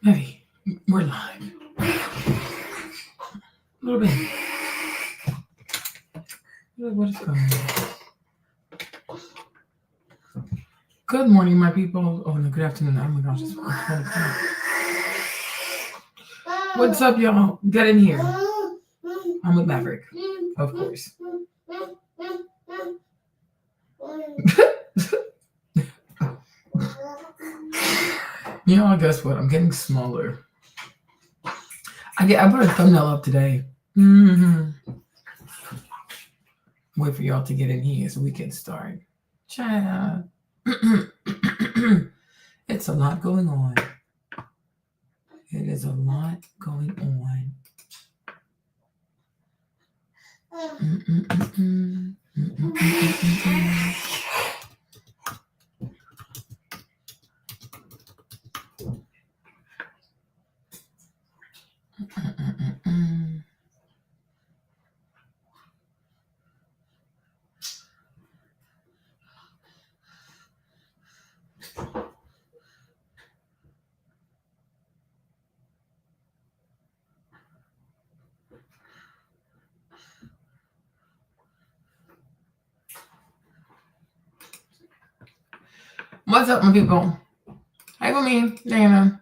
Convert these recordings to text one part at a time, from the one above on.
Maybe we're live. A little bit. What is going on? Good morning, my people. Oh no, good afternoon. Oh my gosh, it's 4:20. What's up, y'all? Get in here. I'm with Maverick, of course. Y'all, guess what? I'm getting smaller. I put a thumbnail up today. Wait for y'all to get in here so we can start. Child. It's a lot going on. It is a lot going on. What's up, my people? Hey, with me, Dana.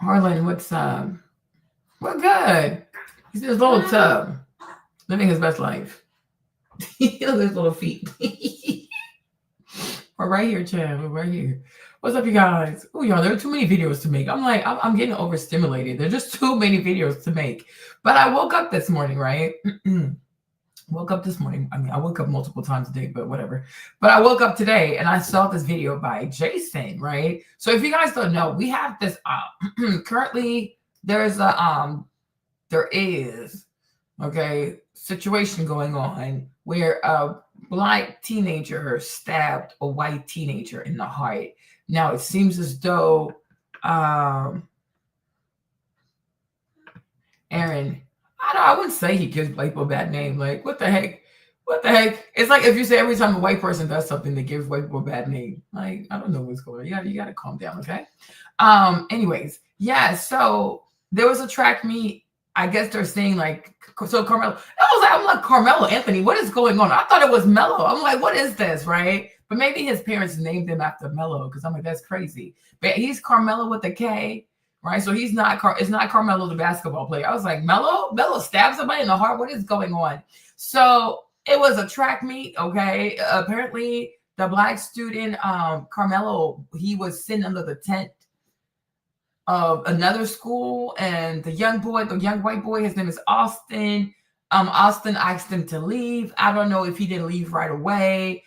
Harlan, what's up? We're good. He's in his little tub, living his best life. Look at his little feet. We're right here, Chad. We're right here. What's up, you guys? Oh, y'all, there are too many videos to make. I'm getting overstimulated. There's just too many videos to make. But I woke up this morning, right? Woke up this morning. I mean, I woke up multiple times a day, but whatever. But I woke up today and I saw this video by Jason, right? So if you guys don't know, we have this currently there is situation going on where a black teenager stabbed a white teenager in the heart. Now it seems as though Aaron, I wouldn't say he gives white people a bad name. Like, what the heck? What the heck? It's like if you say every time a white person does something, they give white people a bad name. Like, I don't know what's going on. You gotta calm down, okay? Anyways, yeah, so there was a track meet. I guess they're saying like, so Karmelo. I'm like, Karmelo Anthony, what is going on? I thought it was Mello. I'm like, what is this, right? But maybe his parents named him after Mello because I'm like, that's crazy. But he's Karmelo with a K. Right, so it's not Karmelo the basketball player. I was like, Mello stabbed somebody in the heart. What is going on? So it was a track meet. Okay, apparently the black student Karmelo, he was sitting under the tent of another school, and the young white boy, his name is Austin. Austin asked him to leave. I don't know if he didn't leave right away.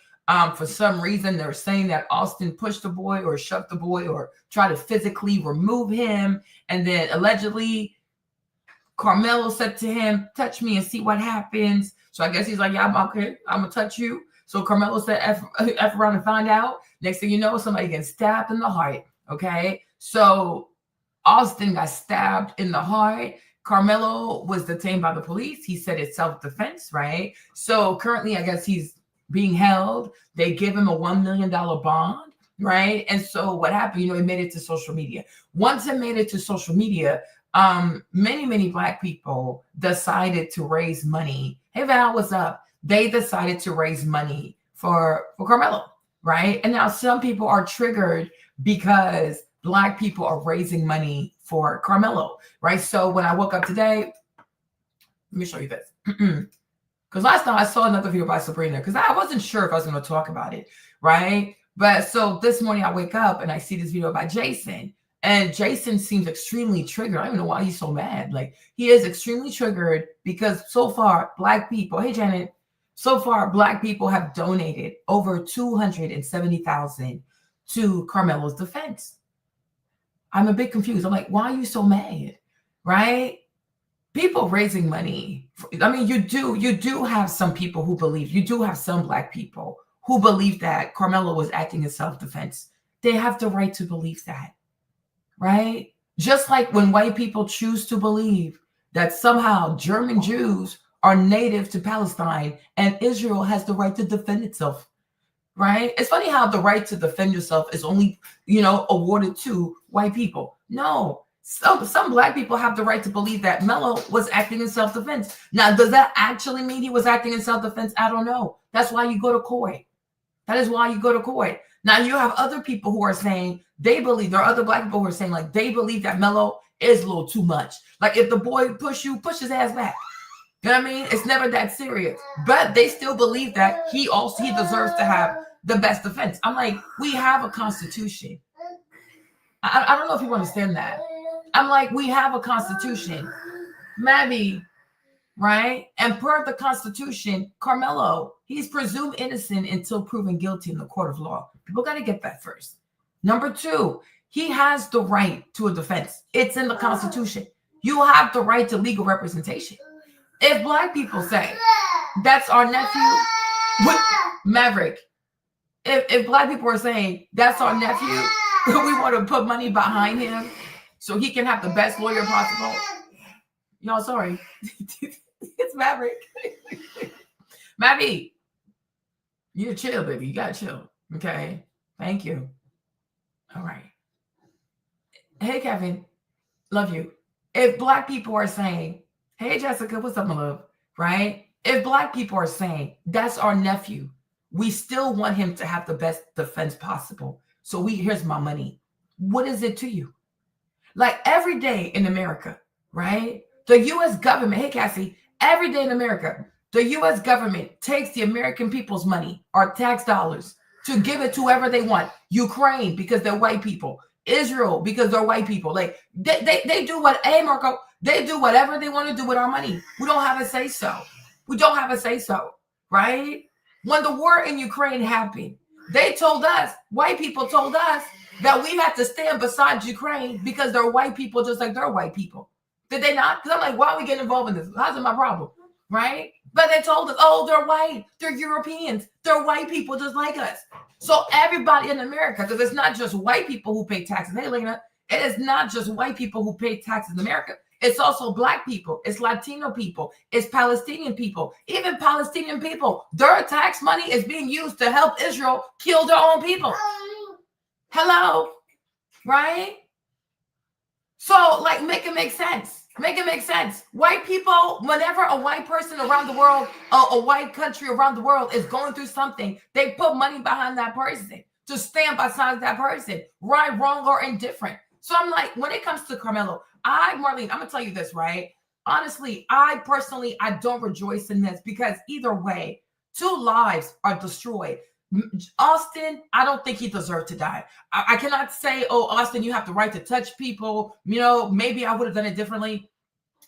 For some reason, they're saying that Austin pushed the boy or shoved the boy or tried to physically remove him. And then allegedly, Karmelo said to him, touch me and see what happens. So I guess he's like, yeah, I'm okay. I'm going to touch you. So Karmelo said, F around and find out. Next thing you know, somebody gets stabbed in the heart. Okay. So Austin got stabbed in the heart. Karmelo was detained by the police. He said it's self-defense, right? So currently, I guess he's being held. They give him a $1 million bond, right? And so what happened, it made it to social media. Once it made it to social media, many black people decided to raise money. Hey Val, what's up? They decided to raise money for Karmelo, right? And now some people are triggered because black people are raising money for Karmelo, right? So when I woke up today, let me show you this. Because last time I saw another video by Sabrina, because I wasn't sure if I was going to talk about it, right? But so this morning I wake up and I see this video by Jason. And Jason seems extremely triggered. I don't even know why he's so mad. Like, he is extremely triggered because so far, black people, hey Janet, so far black people have donated over $270,000 to Karmelo's defense. I'm a bit confused. I'm like, why are you so mad, right? People raising money. I mean, you do have some people who believe, you do have some black people who believe that Karmelo was acting in self-defense. They have the right to believe that, right? Just like when white people choose to believe that somehow German Jews are native to Palestine and Israel has the right to defend itself, right? It's funny how the right to defend yourself is only, awarded to white people. No, some black people have the right to believe that Melo was acting in self-defense. Now, does that actually mean he was acting in self-defense? I don't know. That's why you go to court. That is why you go to court. Now, you have other people who are saying there are other black people who are saying like they believe that Melo is a little too much. Like if the boy push his ass back. You know what I mean? It's never that serious. But they still believe that he deserves to have the best defense. I'm like, we have a constitution. I don't know if you understand that. I'm like, we have a constitution. Maybe, right? And per the constitution, Karmelo, he's presumed innocent until proven guilty in the court of law. People got to get that first. Number two, he has the right to a defense. It's in the constitution. You have the right to legal representation. If black people say, that's our nephew, Maverick, if black people are saying, that's our nephew, we want to put money behind him so he can have the best lawyer possible. Y'all, sorry. It's Maverick. Mavi, you chill, baby. You got to chill. Okay? Thank you. All right. Hey, Kevin. Love you. If black people are saying, hey, Jessica, what's up, my love? Right? If black people are saying, that's our nephew, we still want him to have the best defense possible. So here's my money. What is it to you? Like every day in America, right? The U.S. government, hey, Cassie, every day in America, the U.S. government takes the American people's money, our tax dollars, to give it to whoever they want. Ukraine, because they're white people. Israel, because they're white people. Like they do what, hey, Marco, they do whatever they want to do with our money. We don't have a say so. We don't have a say so, right? When the war in Ukraine happened, they told us, white people told us that we had to stand beside Ukraine because they're white people just like they're white people. Did they not? Because I'm like, why are we getting involved in this? How's it my problem? Right? But they told us, oh, they're white. They're Europeans. They're white people just like us. So everybody in America, because it's not just white people who pay taxes. Hey, Lena, it is not just white people who pay taxes in America. It's also black people. It's Latino people. It's Palestinian people. Even Palestinian people, their tax money is being used to help Israel kill their own people. Hello, right? So, like, make it make sense. Make it make sense. White people, whenever a white person around the world, a white country around the world is going through something, they put money behind that person to stand beside that person, right, wrong, or indifferent. So I'm like, when it comes to Karmelo, Marlene, I'm going to tell you this, right? Honestly, I don't rejoice in this because either way, 2 lives are destroyed. Austin, I don't think he deserved to die. I cannot say, oh, Austin, you have the right to touch people. Maybe I would have done it differently.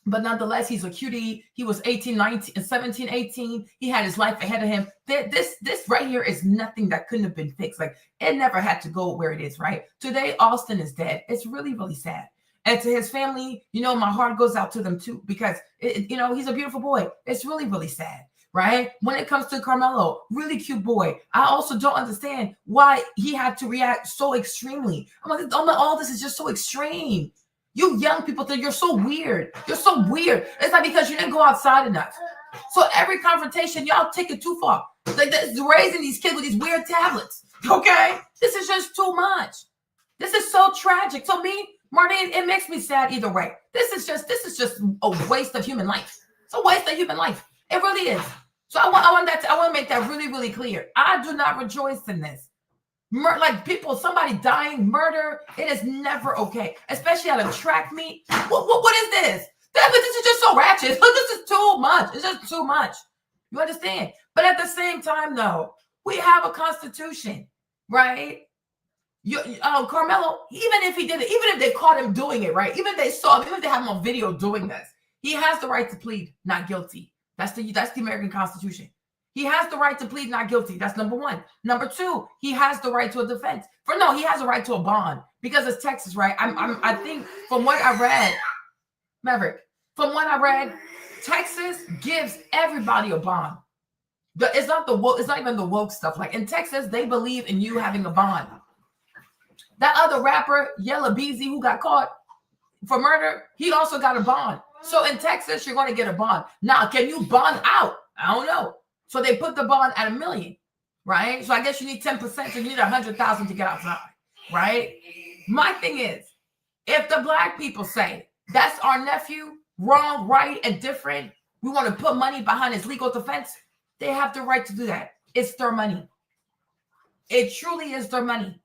But nonetheless, he's a cutie. He was 18, 19, 17, 18. He had his life ahead of him. This right here is nothing that couldn't have been fixed. Like, it never had to go where it is, right? Today, Austin is dead. It's really, really sad. And to his family, my heart goes out to them too, because, he's a beautiful boy. It's really, really sad. Right? When it comes to Karmelo, really cute boy. I also don't understand why he had to react so extremely. I'm like, all this is just so extreme. You young people think you're so weird. You're so weird. It's like because you didn't go outside enough. So every confrontation, y'all take it too far. Like raising these kids with these weird tablets. Okay? This is just too much. This is so tragic. So me, Marlene, it makes me sad either way. This is just a waste of human life. It's a waste of human life. It really is. So I want to make that really, really clear. I do not rejoice in this. Like somebody dying, murder, it is never okay. Especially at a track meet. What is this? This is just so ratchet. This is too much. It's just too much. You understand? But at the same time, though, we have a constitution, right? Karmelo, even if he did it, even if they caught him doing it, right? Even if they saw him, even if they have him on video doing this, he has the right to plead not guilty. That's the American Constitution. He has the right to plead not guilty. That's number 1. Number 2, he has the right to a defense. He has a right to a bond because it's Texas, right? I think from what I read, Maverick, from what I read, Texas gives everybody a bond. It's not even the woke stuff. Like in Texas, they believe in you having a bond. That other rapper, Yella Beezy, who got caught for murder, he also got a bond. So in Texas, you're going to get a bond. Now, can you bond out? I don't know. So they put the bond at $1 million. right? So I guess you need 10%, so you need 100,000 to get outside, right? My thing is, if the black people say, that's our nephew, wrong, right, and different, we want to put money behind his legal defense, they have the right to do that. It's their money. It truly is their money.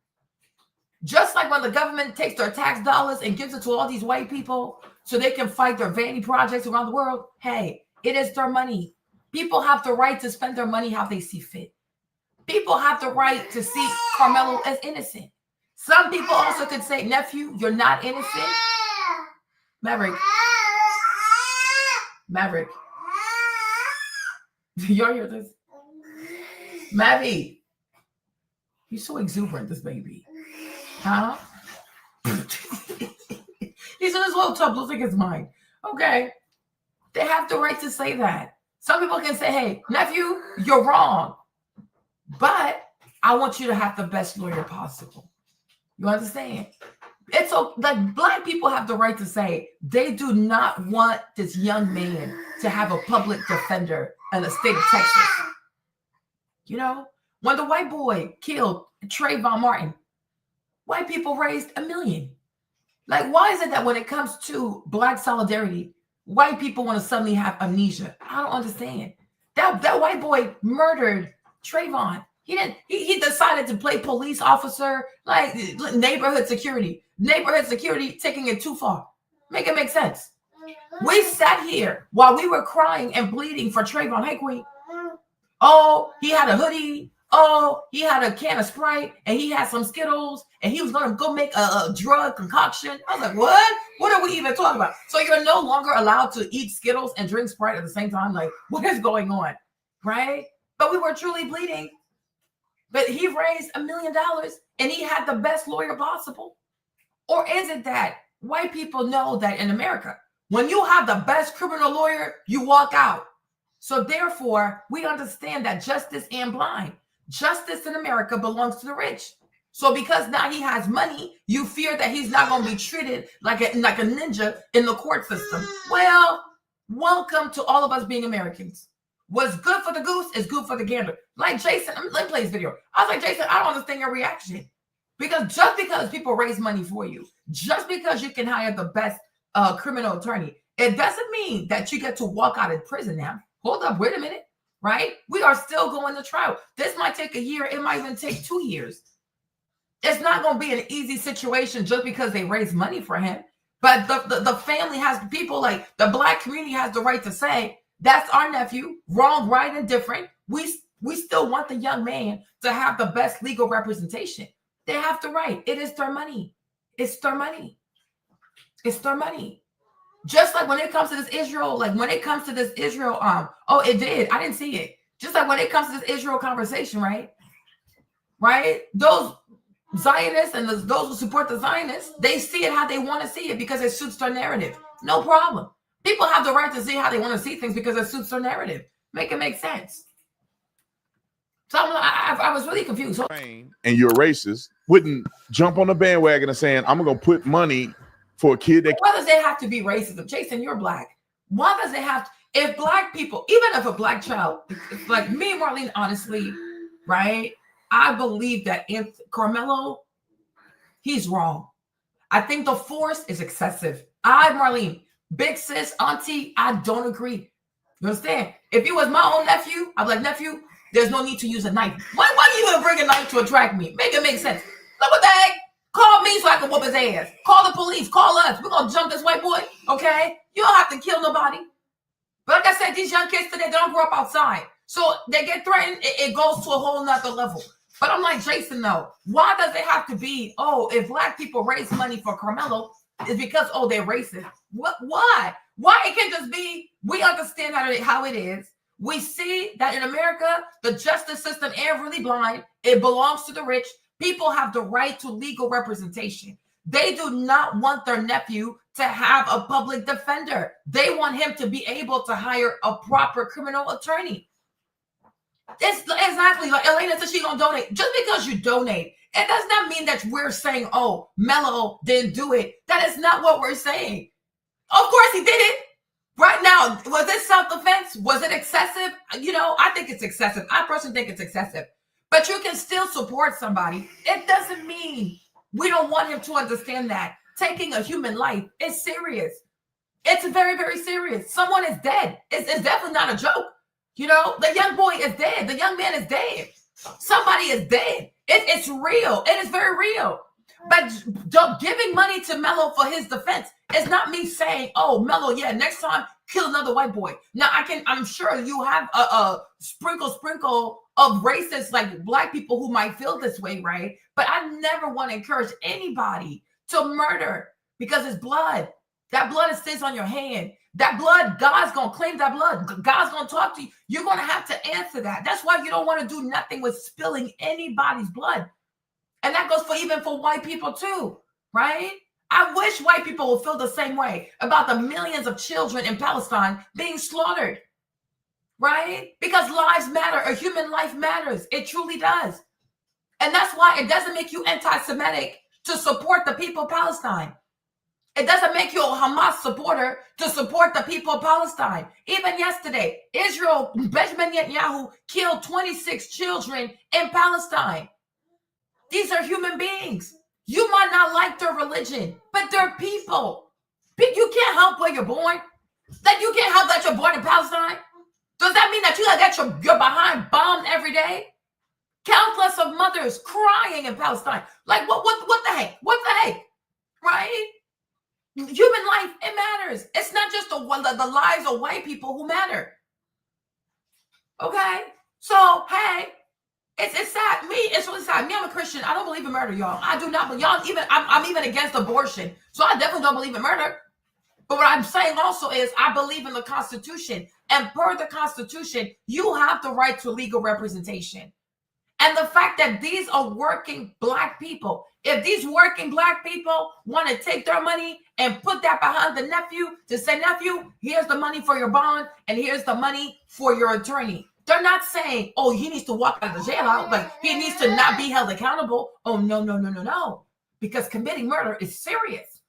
Just like when the government takes their tax dollars and gives it to all these white people so they can fight their vanity projects around the world, hey, it is their money. People have the right to spend their money how they see fit. People have the right to see Karmelo as innocent. Some people also could say, nephew, you're not innocent. Maverick. Y'all hear this? Mavi. He's so exuberant, this baby. Huh? He's in his little tub, looks like it's mine. Okay. They have the right to say that. Some people can say, hey, nephew, you're wrong. But I want you to have the best lawyer possible. You understand? It's so, like, black people have the right to say they do not want this young man to have a public defender in the state of Texas. You know, when the white boy killed Trayvon Martin, white people raised $1 million. Like, why is it that when it comes to black solidarity, white people want to suddenly have amnesia? I don't understand. That white boy murdered Trayvon. He decided to play police officer, like neighborhood security. Neighborhood security taking it too far. Make it make sense. We sat here while we were crying and bleeding for Trayvon. Hey, Queen. Oh, he had a hoodie. Oh, he had a can of Sprite and he had some Skittles and he was going to go make a drug concoction. I was like, what? What are we even talking about? So you're no longer allowed to eat Skittles and drink Sprite at the same time? Like, what is going on? Right? But we were truly bleeding. But he raised $1 million and he had the best lawyer possible. Or is it that white people know that in America, when you have the best criminal lawyer, you walk out? So therefore, we understand that justice ain't blind. Justice in America belongs to the rich. So because now he has money, you fear that he's not going to be treated like a ninja in the court system. Well, welcome to all of us being Americans. What's good for the goose is good for the gander. Like Jason, let me play this video. I was like, Jason, I don't understand your reaction. Because just because people raise money for you, just because you can hire the best criminal attorney, it doesn't mean that you get to walk out of prison now. Hold up, wait a minute, right? We are still going to trial. This might take a year. It might even take 2 years. It's not going to be an easy situation just because they raise money for him. But the family has, people like the black community has the right to say, that's our nephew, wrong, right, and different. We still want the young man to have the best legal representation. They have the right. It is their money. It's their money. It's their money. Just like when it comes to this Israel, it did. I didn't see it. Just like when it comes to this Israel conversation, right? Right? Those Zionists and those who support the Zionists, they see it how they want to see it because it suits their narrative. No problem. People have the right to see how they want to see things because it suits their narrative. Make it make sense. So I was really confused. And you're racist, wouldn't jump on the bandwagon and saying, I'm going to put money for a kid that... Why does it have to be racism? Jason, you're black. Why does it have to... If black people, even if a black child, like me and Marlene, honestly, right? I believe that if Karmelo, he's wrong. I think the force is excessive. Marlene, big sis, auntie, I don't agree. You understand? If it was my own nephew, I'd be like, nephew, there's no need to use a knife. Why do you even bring a knife to attract me? Make it make sense. Look what the heck? Call me so I can whoop his ass. Call the police. Call us. We're going to jump this white boy, okay? You don't have to kill nobody. But like I said, these young kids today, they don't grow up outside. So they get threatened. It goes to a whole nother level. But I'm like, Jason, though, why does it have to be, if black people raise money for Karmelo, it's because, they're racist. Why? Why it can't just be, we understand how it is. We see that in America, the justice system ain't really blind. It belongs to the rich. People have the right to legal representation. They do not want their nephew to have a public defender. They want him to be able to hire a proper criminal attorney. It's exactly like Elena said she's going to donate. Just because you donate, it does not mean that we're saying, Mello didn't do it. That is not what we're saying. Of course he did it. Right now, was it self-defense? Was it excessive? I think it's excessive. I personally think it's excessive. But you can still support somebody. It doesn't mean we don't want him to understand that taking a human life is serious. It's very, very serious. Someone is dead. It's definitely not a joke. You know, the young boy is dead. The young man is dead. Somebody is dead. It's real. It is very real. But giving money to Melo for his defense is not me saying, oh, Melo, yeah, next time kill another white boy. Now I'm sure you have a sprinkle of racists like black people who might feel this way, right? But I never want to encourage anybody to murder because it's blood. That blood stays on your hand. That blood, God's going to claim that blood. God's going to talk to you. You're going to have to answer that. That's why you don't want to do nothing with spilling anybody's blood. And that goes for even for white people too, right? I wish white people would feel the same way about the millions of children in Palestine being slaughtered, right? Because lives matter. A human life matters. It truly does. And that's why it doesn't make you anti-Semitic to support the people of Palestine. It doesn't make you a Hamas supporter to support the people of Palestine. Even yesterday, Israel, Benjamin Netanyahu killed 26 children in Palestine. These are human beings. You might not like their religion, but they're people. You can't help where you're born. That you can't help that you're born in Palestine. Does that mean that you got your behind bombed every day? Countless of mothers crying in Palestine. Like what the heck? What the heck? Right? Human life, it matters. It's not just the lives of white people who matter. Okay? So, hey, it's sad. It's really sad. Me, I'm a Christian. I don't believe in murder, y'all. I do not. But y'all, I'm even against abortion. So I definitely don't believe in murder. But what I'm saying also is I believe in the Constitution. And per the Constitution, you have the right to legal representation. And the fact that these are working black people, if these working black people want to take their money and put that behind the nephew to say, nephew, here's the money for your bond and here's the money for your attorney. They're not saying, oh, he needs to walk out of the jail out, like he needs to not be held accountable. Oh, no. Because committing murder is serious.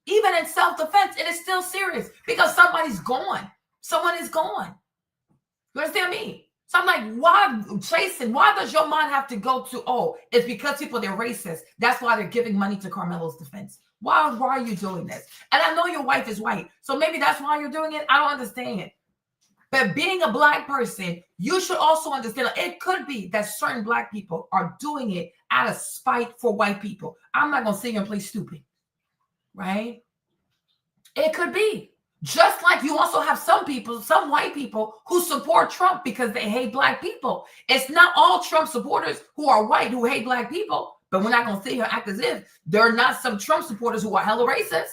Even in self-defense, it is still serious because somebody's gone. Someone is gone. You understand me? So I'm like, why, Jason, why does your mind have to go to, oh, it's because people, they're racist. That's why they're giving money to Karmelo's defense. Why are you doing this? And I know your wife is white, so maybe that's why you're doing it. I don't understand. But being a black person, you should also understand it could be that certain black people are doing it out of spite for white people. I'm not going to sit here and play stupid, right? It could be. Just like you also have some people, some white people who support Trump because they hate black people. It's not all Trump supporters who are white who hate black people, but we're not going to sit here and act as if there are not some Trump supporters who are hella racist,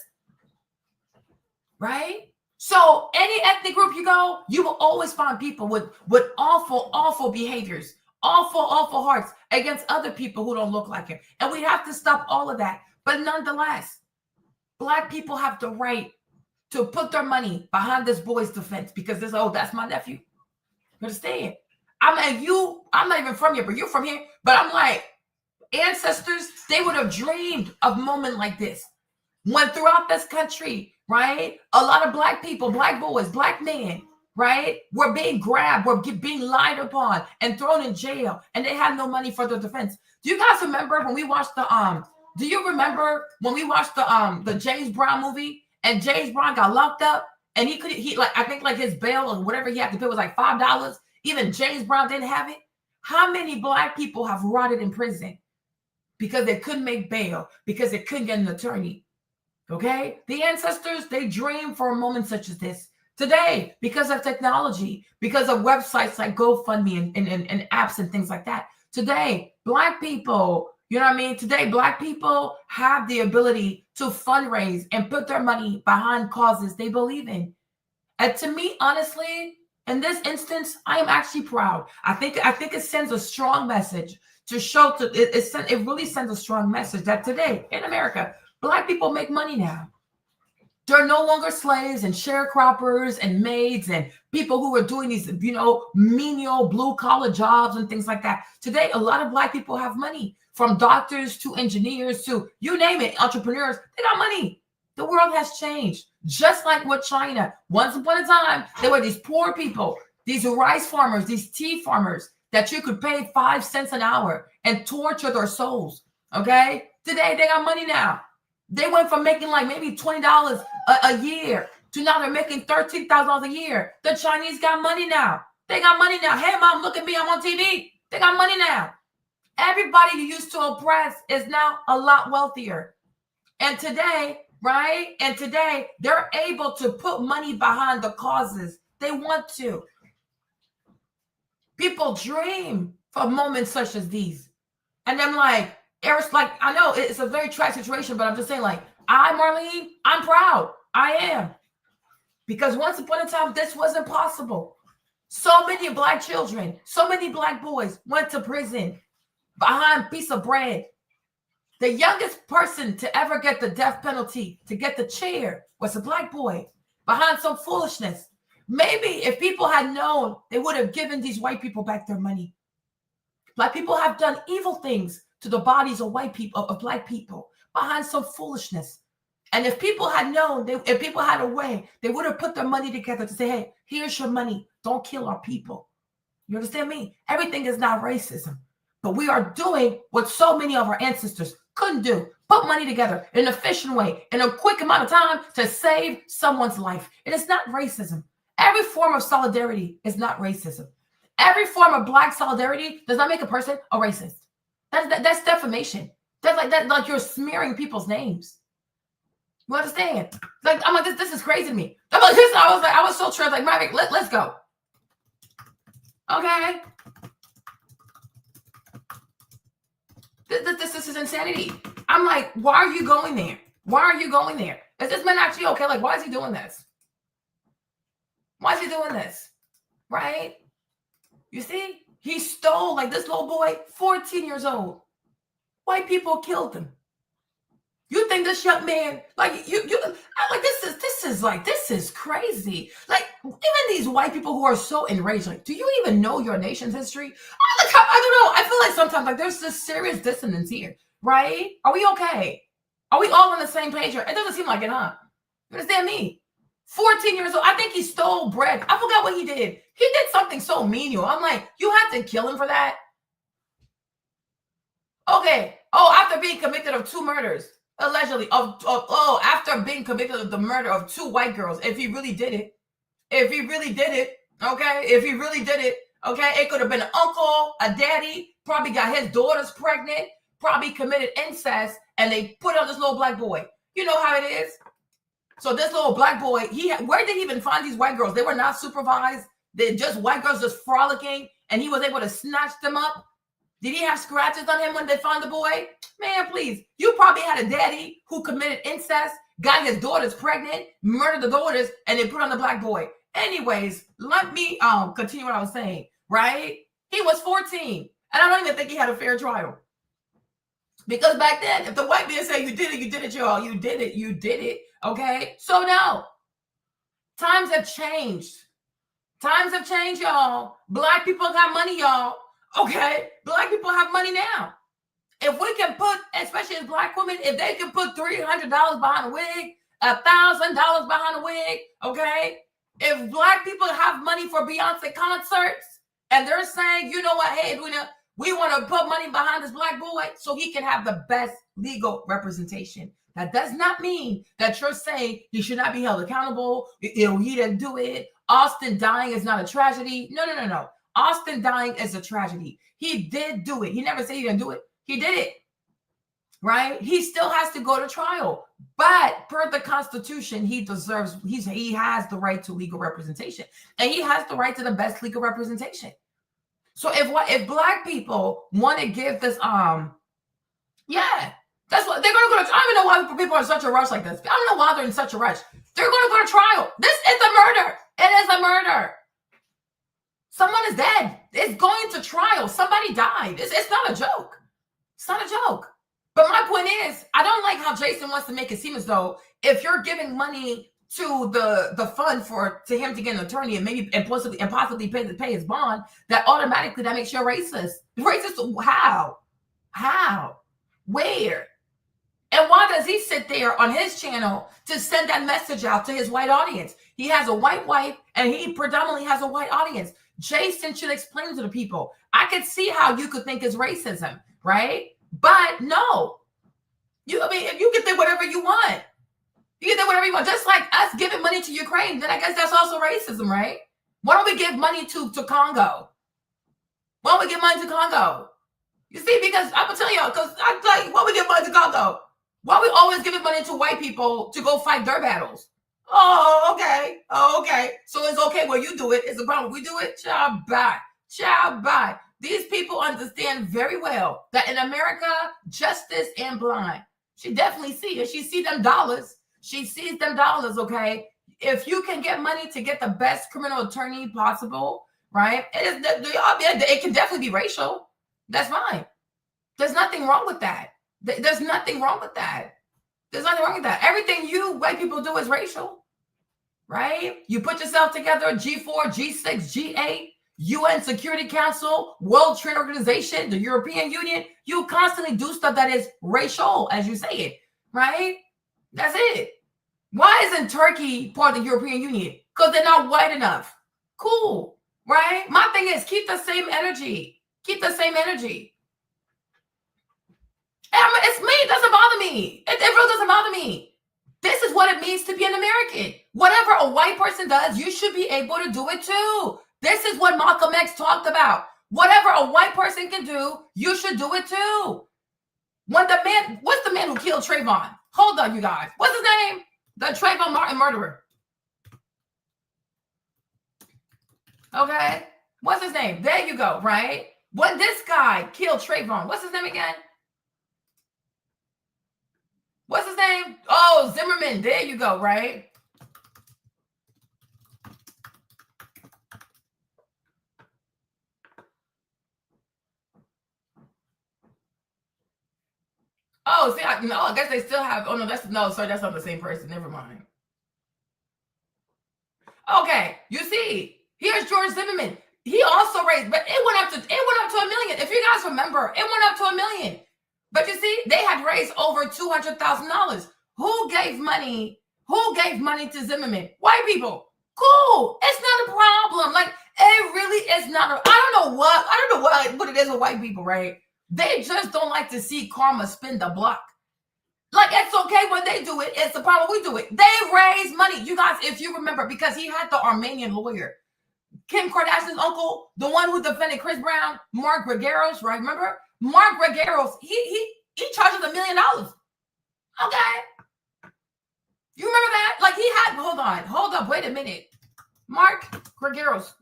right? So any ethnic group you go, you will always find people with awful behaviors, awful hearts against other people who don't look like him. And we have to stop all of that. But nonetheless, black people have the right to put their money behind this boy's defense because this, oh, that's my nephew. You understand? I'm not even from here, but you're from here. But I'm like, ancestors, they would have dreamed of a moment like this. When throughout this country, right, a lot of black people, black boys, black men, right, were being grabbed, were being lied upon and thrown in jail, and they had no money for their defense. Do you guys remember when we watched the James Brown movie? And James Brown got locked up, and I think his bail or whatever he had to pay was like $5. Even James Brown didn't have it. How many black people have rotted in prison because they couldn't make bail, because they couldn't get an attorney? Okay, the ancestors, they dreamed for a moment such as this. Today, because of technology, because of websites like GoFundMe and apps and things like that. Today, black people. You know what I mean? Today, black people have the ability to fundraise and put their money behind causes they believe in. And to me, honestly, in this instance, I am actually proud. I think it sends a strong message to show it really sends a strong message that today in America, black people make money now. They're no longer slaves and sharecroppers and maids and people who are doing these, menial blue-collar jobs and things like that. Today, a lot of black people have money. From doctors to engineers to you name it, entrepreneurs, they got money. The world has changed. Just like with China. Once upon a time, there were these poor people, these rice farmers, these tea farmers that you could pay 5 cents an hour and torture their souls. Okay? Today, they got money now. They went from making like maybe $20 a year to now they're making $13,000 a year. The Chinese got money now. They got money now. Hey, mom, look at me. I'm on TV. They got money now. Everybody you used to oppress is now a lot wealthier. And today, right? And today, they're able to put money behind the causes they want to. People dream for moments such as these. And I'm like, Eric's like, I know it's a very tragic situation, but I'm just saying, like, Marlene, I'm proud. I am. Because once upon a time, this wasn't possible. So many Black children, so many Black boys went to prison behind a piece of bread. The youngest person to ever get the death penalty, to get the chair, was a Black boy behind some foolishness. Maybe if people had known, they would have given these white people back their money. Black people have done evil things to the bodies of white people, of Black people, behind some foolishness. And if people had known, if people had a way, they would have put their money together to say, hey, here's your money. Don't kill our people. You understand me? Everything is not racism. But we are doing what so many of our ancestors couldn't do. Put money together in an efficient way, in a quick amount of time to save someone's life. It is not racism. Every form of solidarity is not racism. Every form of Black solidarity does not make a person a racist. That's defamation. That's like you're smearing people's names. You understand? Like, I'm like, this is crazy to me. I'm like, I was so triggered. Like, Maverick, let's go. Okay. This is insanity. I'm like, why are you going there? Why are you going there? Is this man actually okay? Like, why is he doing this? Why is he doing this? Right? You see? He stole, like, this little boy, 14 years old. White people killed him. You think this young man, like, I'm like, this is crazy. Like, even these white people who are so enraged, like, do you even know your nation's history? I don't know. I feel like sometimes, like, there's this serious dissonance here, right? Are we okay? Are we all on the same page? It doesn't seem like it, huh? You understand me? 14 years old. I think he stole bread. I forgot what he did. He did something so menial. I'm like, you have to kill him for that? Okay. Oh, after being convicted of 2 murders. Allegedly, after being convicted of the murder of 2 white girls, if he really did it, okay, it could have been an uncle, a daddy, probably got his daughters pregnant, probably committed incest, and they put on this little Black boy. You know how it is. So this little Black boy, where did he even find these white girls? They were not supervised. They're just white girls just frolicking, and he was able to snatch them up. Did he have scratches on him when they found the boy? Man, please. You probably had a daddy who committed incest, got his daughters pregnant, murdered the daughters, and then put on the Black boy. Anyways, let me continue what I was saying, right? He was 14, and I don't even think he had a fair trial. Because back then, if the white man said you did it, y'all. You did it, okay? So no. Times have changed. Times have changed, y'all. Black people got money, y'all. Okay, Black people have money now. If we can put, especially as Black women, if they can put $300 behind a wig, $1,000 behind a wig, okay? If Black people have money for Beyonce concerts, and they're saying, you know what, hey, we want to put money behind this Black boy so he can have the best legal representation. That does not mean that you're saying he should not be held accountable. He didn't do it. Austin dying is not a tragedy. No. Austin dying is a tragedy. He did do it. He never said he didn't do it. He did it, right? He still has to go to trial. But per the Constitution, he has the right to legal representation. And he has the right to the best legal representation. So if Black people want to give this, that's what they're going to go to. I don't even know why people are in such a rush like this. I don't know why they're in such a rush. They're going to go to trial. This is a murder. It is a murder. Someone is dead. It's going to trial. Somebody died. It's not a joke. It's not a joke. But my point is, I don't like how Jason wants to make it seem as though if you're giving money to the fund to him to get an attorney and possibly pay his bond, that automatically that makes you a racist. Racist? How? Where? And why does he sit there on his channel to send that message out to his white audience? He has a white wife and he predominantly has a white audience. Jason should explain to the people. I could see how you could think it's racism, right? But no. You can think whatever you want. You can think whatever you want. Just like us giving money to Ukraine, then I guess that's also racism, right? Why don't we give money to Congo? Why don't we give money to Congo? You see, because I'm gonna tell y'all, because I'm like, why we give money to Congo? Why we always giving money to white people to go fight their battles? Oh, okay. Oh, okay. So it's okay when you do it. It's a problem. We do it. Ciao, bye. Ciao, bye. These people understand very well that in America, justice ain't blind. She definitely see it. She see them dollars. She sees them dollars, okay? If you can get money to get the best criminal attorney possible, right? It can definitely be racial. That's fine. There's nothing wrong with that. There's nothing wrong with that. There's nothing wrong with that. Everything you white people do is racial, right? You put yourself together, G4, G6, G8, UN Security Council, World Trade Organization, the European Union. You constantly do stuff that is racial, as you say it, right? That's it. Why isn't Turkey part of the European Union? Because they're not white enough. Cool, right? My thing is keep the same energy. Keep the same energy. It's me. It doesn't bother me. It really doesn't bother me. This is what it means to be an American. Whatever a white person does, you should be able to do it too. This is what Malcolm X talked about. Whatever a white person can do, you should do it too. What's the man who killed Trayvon? Hold on, you guys. What's his name? The Trayvon Martin murderer. Okay. What's his name? There you go, right? When this guy killed Trayvon, what's his name again? What's his name? Oh, Zimmerman. There you go, right? Oh, see, I guess they still have. Oh no, sorry, that's not the same person. Never mind. Okay, you see, here's George Zimmerman. He also raised, but it went up to $1 million. If you guys remember, it went up to $1 million. But you see, they had raised over $200,000. Who gave money? Who gave money to Zimmerman? White people. Cool. It's not a problem. Like, it really is not. I don't know what it is with white people, right? They just don't like to see karma spin the block. Like, it's okay when they do it. It's the problem we do it. They raise money. You guys, if you remember, because he had the Armenian lawyer, Kim Kardashian's uncle, the one who defended Chris Brown, Mark Gregaros, right? Remember? Mark Gregaros, he charges $1 million. Okay. You remember that? Like, he had, hold up, wait a minute. Mark Gregaros.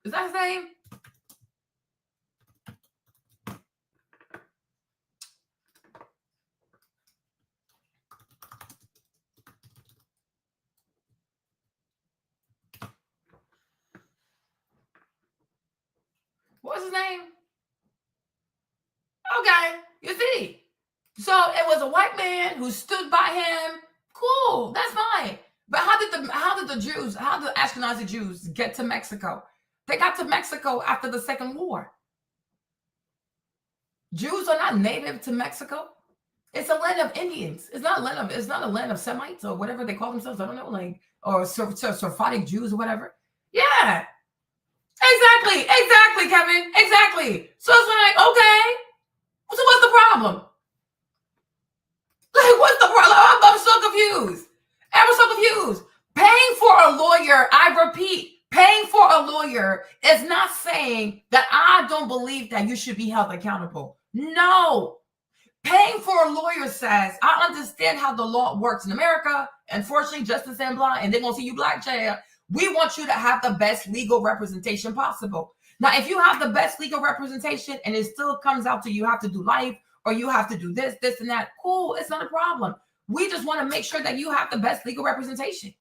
Is that his name? What's his name? Okay, you see. So it was a white man who stood by him. Cool, that's fine. But how did the Ashkenazi Jews get to Mexico? They got to Mexico after the Second War. Jews are not native to Mexico. It's a land of Indians. It's not a land of Semites or whatever they call themselves. I don't know, like, or Sephardic Jews or whatever. Yeah. Exactly, Kevin. Exactly. So it's like, okay. So what's the problem? Like, what's the problem? I'm so confused. I'm so confused. Paying for a lawyer, I repeat, paying for a lawyer is not saying that I don't believe that you should be held accountable. No. Paying for a lawyer says, I understand how the law works in America. Unfortunately, justice and blind, and they're going to see you black chair. We want you to have the best legal representation possible. Now, if you have the best legal representation and it still comes out to you have to do life or you have to do this, and that, cool, it's not a problem. We just want to make sure that you have the best legal representation.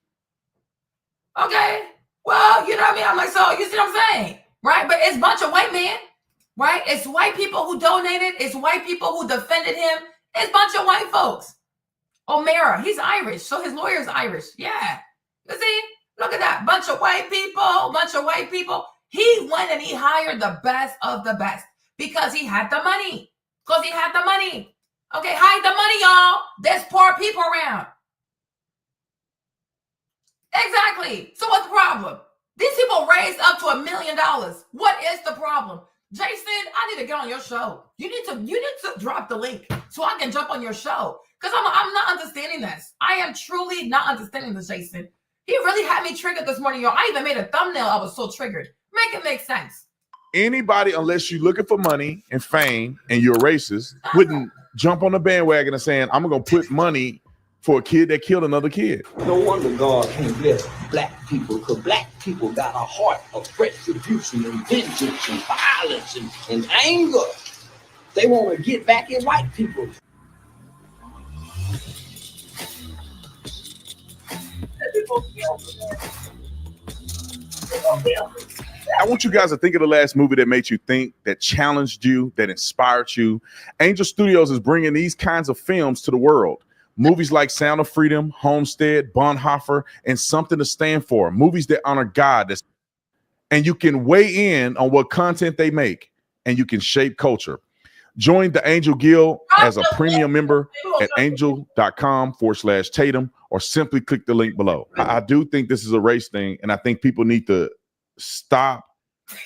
Okay. Well, you know what I mean? I'm like, so you see what I'm saying? Right? But it's a bunch of white men, right? It's white people who donated. It's white people who defended him. It's a bunch of white folks. O'Mara, he's Irish, so his lawyer's Irish. Yeah. You see? Look at that. Bunch of white people. He went and he hired the best of the best because he had the money. Okay, hide the money, y'all. There's poor people around. Exactly. So what's the problem? These people raised up to $1 million. What is the problem? Jason, I need to get on your show. You need to drop the link so I can jump on your show. Because I'm not understanding this. I am truly not understanding this, Jason. He really had me triggered this morning, yo. I even made a thumbnail. I was so triggered. Make it make sense. Anybody, unless you're looking for money and fame and you're racist, wouldn't jump on the bandwagon and saying, I'm going to put money for a kid that killed another kid. No wonder God can't bless black people, because black people got a heart of retribution and vengeance and violence and anger. They want to get back at white people. I want you guys to think of the last movie that made you think, that challenged you, that inspired you. Angel Studios is bringing these kinds of films to the world. Movies like Sound of Freedom, Homestead, Bonhoeffer, and Something to Stand For. Movies that honor God. And you can weigh in on what content they make, and you can shape culture. Join the Angel Guild as a premium member at angel.com/Tatum, or simply click the link below. I do think this is a race thing, and I think people need to stop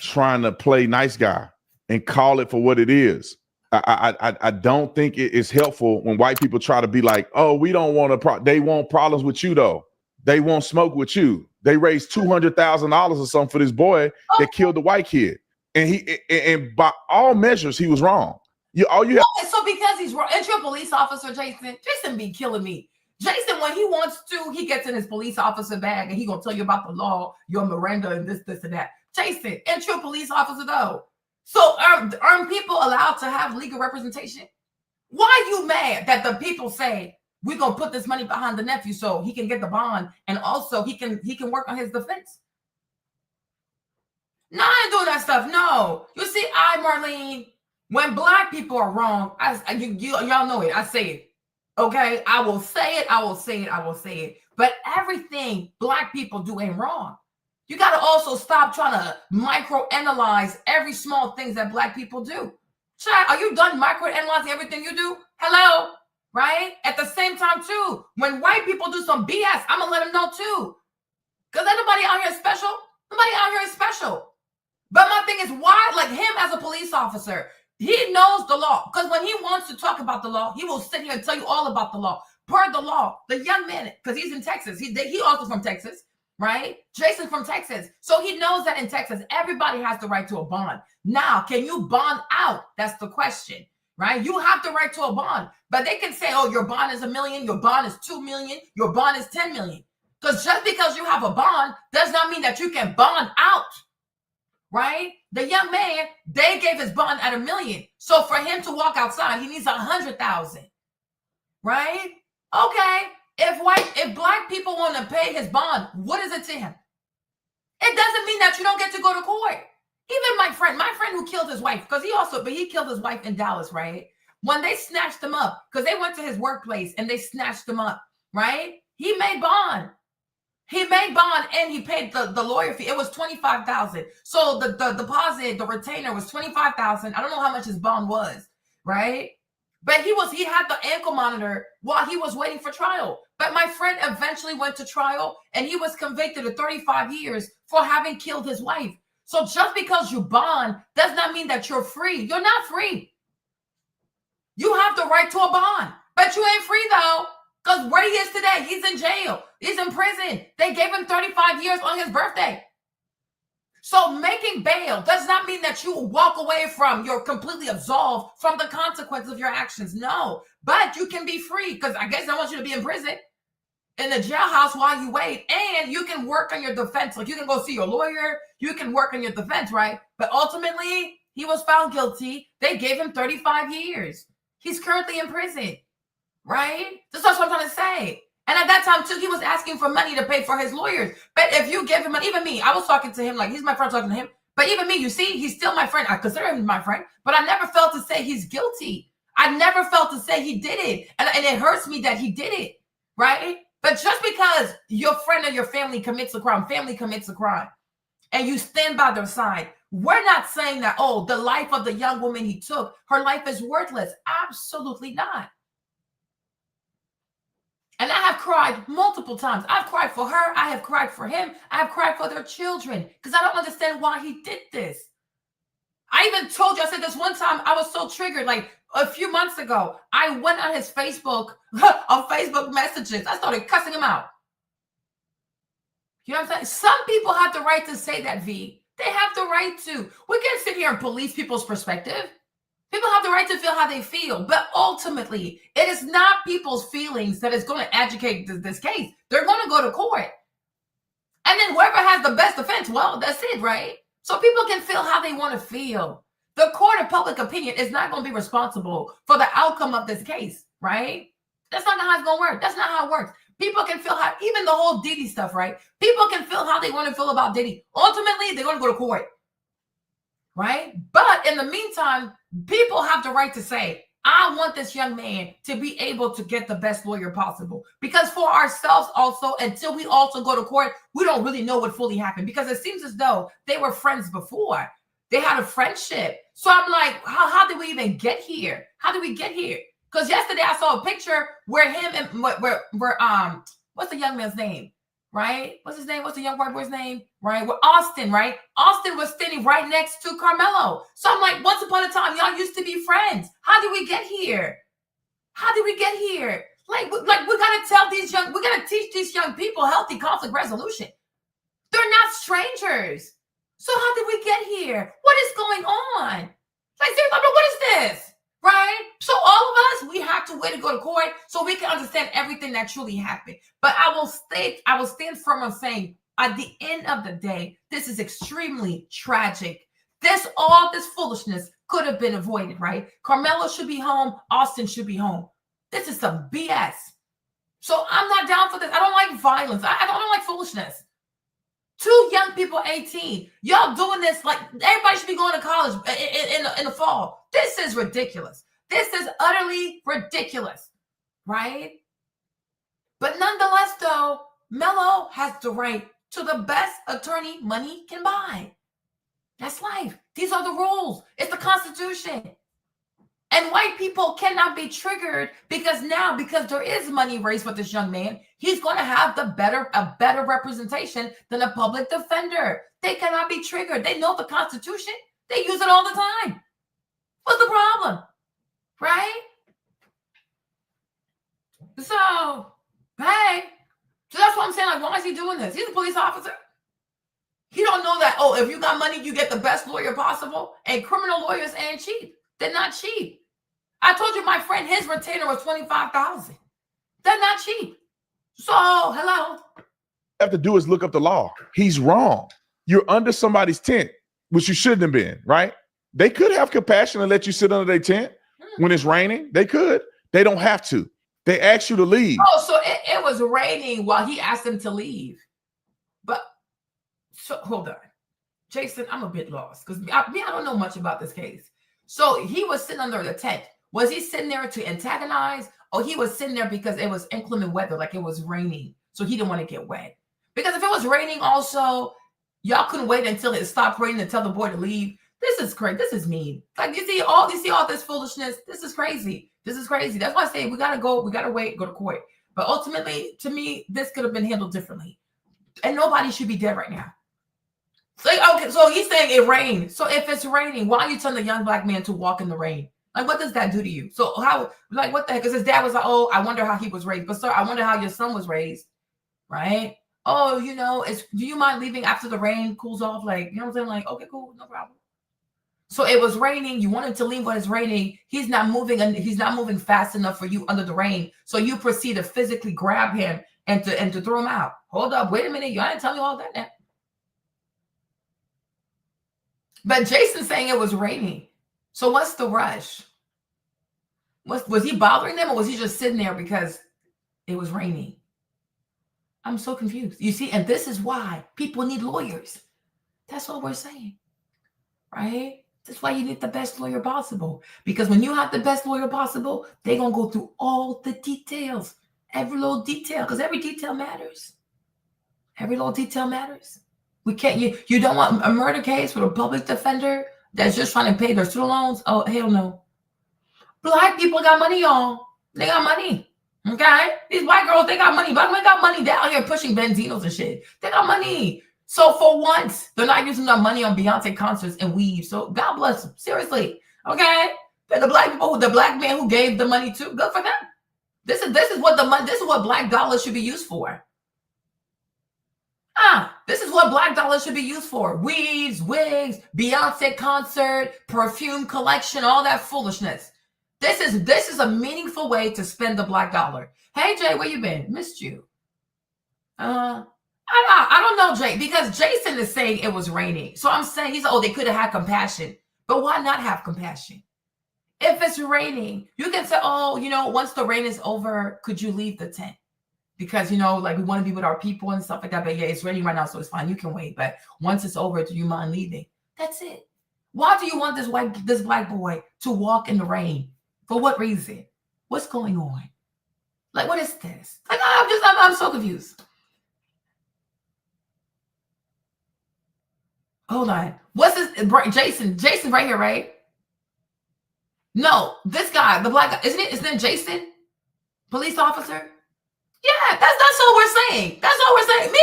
trying to play nice guy and call it for what it is. I don't think it is helpful when white people try to be like, oh, we don't want to. They want problems with you, though. They won't smoke with you. They raised $200,000 or something for this boy that killed the white kid, and by all measures, he was wrong. So because he's wrong, ain't you a police officer, Jason? Jason be killing me. Jason, when he wants to, he gets in his police officer bag and he gonna tell you about the law, your Miranda, and this, and that. Jason, ain't you a police officer though? So aren't people allowed to have legal representation? Why are you mad that the people say we're gonna put this money behind the nephew so he can get the bond and also he can work on his defense? No, I ain't doing that stuff. No, you see, Marlene, when black people are wrong, y'all know it. I say it. Okay, I will say it. I will say it. I will say it. But everything black people do ain't wrong. You got to also stop trying to microanalyze every small things that black people do. Child, are you done microanalyzing everything you do? Hello, right? At the same time, too, when white people do some BS, I'm gonna let them know too. Because anybody out here is special. Nobody out here is special. But my thing is, why, like him as a police officer, he knows the law. Because when he wants to talk about the law, he will sit here and tell you all about the law. Per the law, the young man, because he's in Texas. He also from Texas, right? Jason's from Texas. So he knows that in Texas, everybody has the right to a bond. Now, can you bond out? That's the question, right? You have the right to a bond. But they can say, oh, your bond is $1 million, your bond is $2 million, your bond is $10 million. Because just because you have a bond does not mean that you can bond out. Right? The young man, they gave his bond at $1 million. So for him to walk outside, he needs 100,000. Right? Okay. If black people want to pay his bond, what is it to him? It doesn't mean that you don't get to go to court. Even my friend who killed his wife, because he killed his wife in Dallas, right? When they snatched him up, because they went to his workplace and they snatched him up, right? He made bond. He made bond and he paid the lawyer fee. It was $25,000. So the deposit, the retainer was $25,000. I don't know how much his bond was, right? But he had the ankle monitor while he was waiting for trial. But my friend eventually went to trial and he was convicted of 35 years for having killed his wife. So just because you bond does not mean that you're free. You're not free. You have the right to a bond, but you ain't free though. Because where he is today, he's in jail. He's in prison. They gave him 35 years on his birthday. So making bail does not mean that you walk away you're completely absolved from the consequences of your actions. No, but you can be free because I guess I want you to be in prison, in the jailhouse while you wait. And you can work on your defense. Like you can go see your lawyer. You can work on your defense, right? But ultimately, he was found guilty. They gave him 35 years. He's currently in prison. Right? That's what I'm trying to say. And at that time, too, he was asking for money to pay for his lawyers. But if you give him money, even me, I was talking to him like he's my friend talking to him. But even me, you see, he's still my friend. I consider him my friend. But I never felt to say he's guilty. I never felt to say he did it. And it hurts me that he did it. Right? But just because your friend or your family commits a crime, and you stand by their side, we're not saying that, oh, the life of the young woman he took, her life is worthless. Absolutely not. And I have cried multiple times. I've cried for her. I have cried for him. I have cried for their children because I don't understand why he did this. I even told you, I said this one time, I was so triggered. Like a few months ago, I went on his Facebook, on Facebook messages. I started cussing him out. You know what I'm saying? Some people have the right to say that, V. They have the right to. We can't sit here and police people's perspective. People have the right to feel how they feel, but ultimately, it is not people's feelings that is going to adjudicate this case. They're going to go to court. And then whoever has the best defense, well, that's it, right? So people can feel how they want to feel. The court of public opinion is not going to be responsible for the outcome of this case, right? That's not how it's going to work. That's not how it works. People can feel how, even the whole Diddy stuff, right? People can feel how they want to feel about Diddy. Ultimately, they're going to go to court. Right? But in the meantime, people have the right to say, I want this young man to be able to get the best lawyer possible. Because for ourselves also, until we also go to court, we don't really know what fully happened. Because it seems as though they were friends before. They had a friendship. So I'm like, how did we even get here? How did we get here? Because yesterday I saw a picture where him and what's the young man's name? Right? What's his name? What's the young white boy's name? Right? With Austin, right? Austin was standing right next to Karmelo. So I'm like, once upon a time, y'all used to be friends. How did we get here? How did we get here? Like we gotta teach these young people healthy conflict resolution. They're not strangers. So how did we get here? What is going on? Like, seriously, what is this? Right? So all of us, we have to wait to go to court so we can understand everything that truly happened. But I will stand firm on saying, at the end of the day, this is extremely tragic. All this foolishness could have been avoided, right? Karmelo should be home. Austin should be home. This is some BS. So I'm not down for this. I don't like violence. I don't like foolishness. 2 young people, 18. Y'all doing this like everybody should be going to college in the fall. This is ridiculous. This is utterly ridiculous, right? But nonetheless, though, Melo has the right to the best attorney money can buy. That's life. These are the rules. It's the Constitution. And white people cannot be triggered because there is money raised for this young man, he's going to have a better representation than a public defender. They cannot be triggered. They know the Constitution. They use it all the time. What's the problem? Right? So, hey, so that's what I'm saying. Like, why is he doing this? He's a police officer. He don't know that, if you got money, you get the best lawyer possible. And criminal lawyers ain't cheap. They're not cheap. I told you my friend, his retainer was $25,000. They're not cheap. So, hello. All you have to do is look up the law. He's wrong. You're under somebody's tent, which you shouldn't have been, right? They could have compassion and let you sit under their tent when it's raining. They could. They don't have to. They asked you to leave. Oh, so it was raining while he asked them to leave. But, so hold on. Jason, I'm a bit lost because I don't know much about this case. So he was sitting under the tent. Was he sitting there to antagonize, or he was sitting there because it was inclement weather, like it was raining, so he didn't want to get wet? Because if it was raining also, y'all couldn't wait until it stopped raining to tell the boy to leave. This is crazy. This is mean. Like, you see all this foolishness. This is crazy. This is crazy. That's why I say we gotta wait, go to court. But ultimately, to me, this could have been handled differently. And nobody should be dead right now. So, okay, so he's saying it rained. So if it's raining, why are you telling a young black man to walk in the rain? Like, what does that do to you? So how, like, what the heck? Because his dad was like, I wonder how he was raised. But sir, I wonder how your son was raised, right? Oh, do you mind leaving after the rain cools off? Like, you know what I'm saying? Like, okay, cool, no problem. So it was raining. You wanted to leave when it's raining. He's not moving, and he's not moving fast enough for you under the rain. So you proceed to physically grab him and to throw him out. Hold up, wait a minute. You didn't tell me all that now. But Jason's saying it was raining. So what's the rush? Was he bothering them, or was he just sitting there because it was raining? I'm so confused. You see, and this is why people need lawyers. That's what we're saying, right? That's why you need the best lawyer possible. Because when you have the best lawyer possible, they're going to go through all the details, every little detail, because every detail matters. Every little detail matters. We can't, you don't want a murder case with a public defender that's just trying to pay their student loans? Oh, hell no. Black people got money, y'all. They got money. Okay? These white girls, they got money. Black women got money. They're out here pushing Benzinos and shit. They got money. So for once, they're not using their money on Beyonce concerts and weave. So God bless them. Seriously. Okay? And the black people, the black man who gave the money to, good for them. This is what the money, this is what black dollars should be used for. This is what black dollars should be used for. Weaves, wigs, Beyonce concert, perfume collection, all that foolishness. This is a meaningful way to spend the black dollar. Hey Jay, where you been? Missed you. I don't know, Jay, because Jason is saying it was raining. So I'm saying they could have had compassion. But why not have compassion? If it's raining, you can say, once the rain is over, could you leave the tent? Because, we want to be with our people and stuff like that. But yeah, it's raining right now, so it's fine. You can wait. But once it's over, do you mind leaving? That's it. Why do you want this black boy to walk in the rain? For what reason? What's going on? Like, what is this? Like, I'm so confused. Hold on. What's this? Jason right here, right? No, this guy, the black guy, isn't it Jason? Police officer? Yeah, that's what we're saying. That's what we're saying.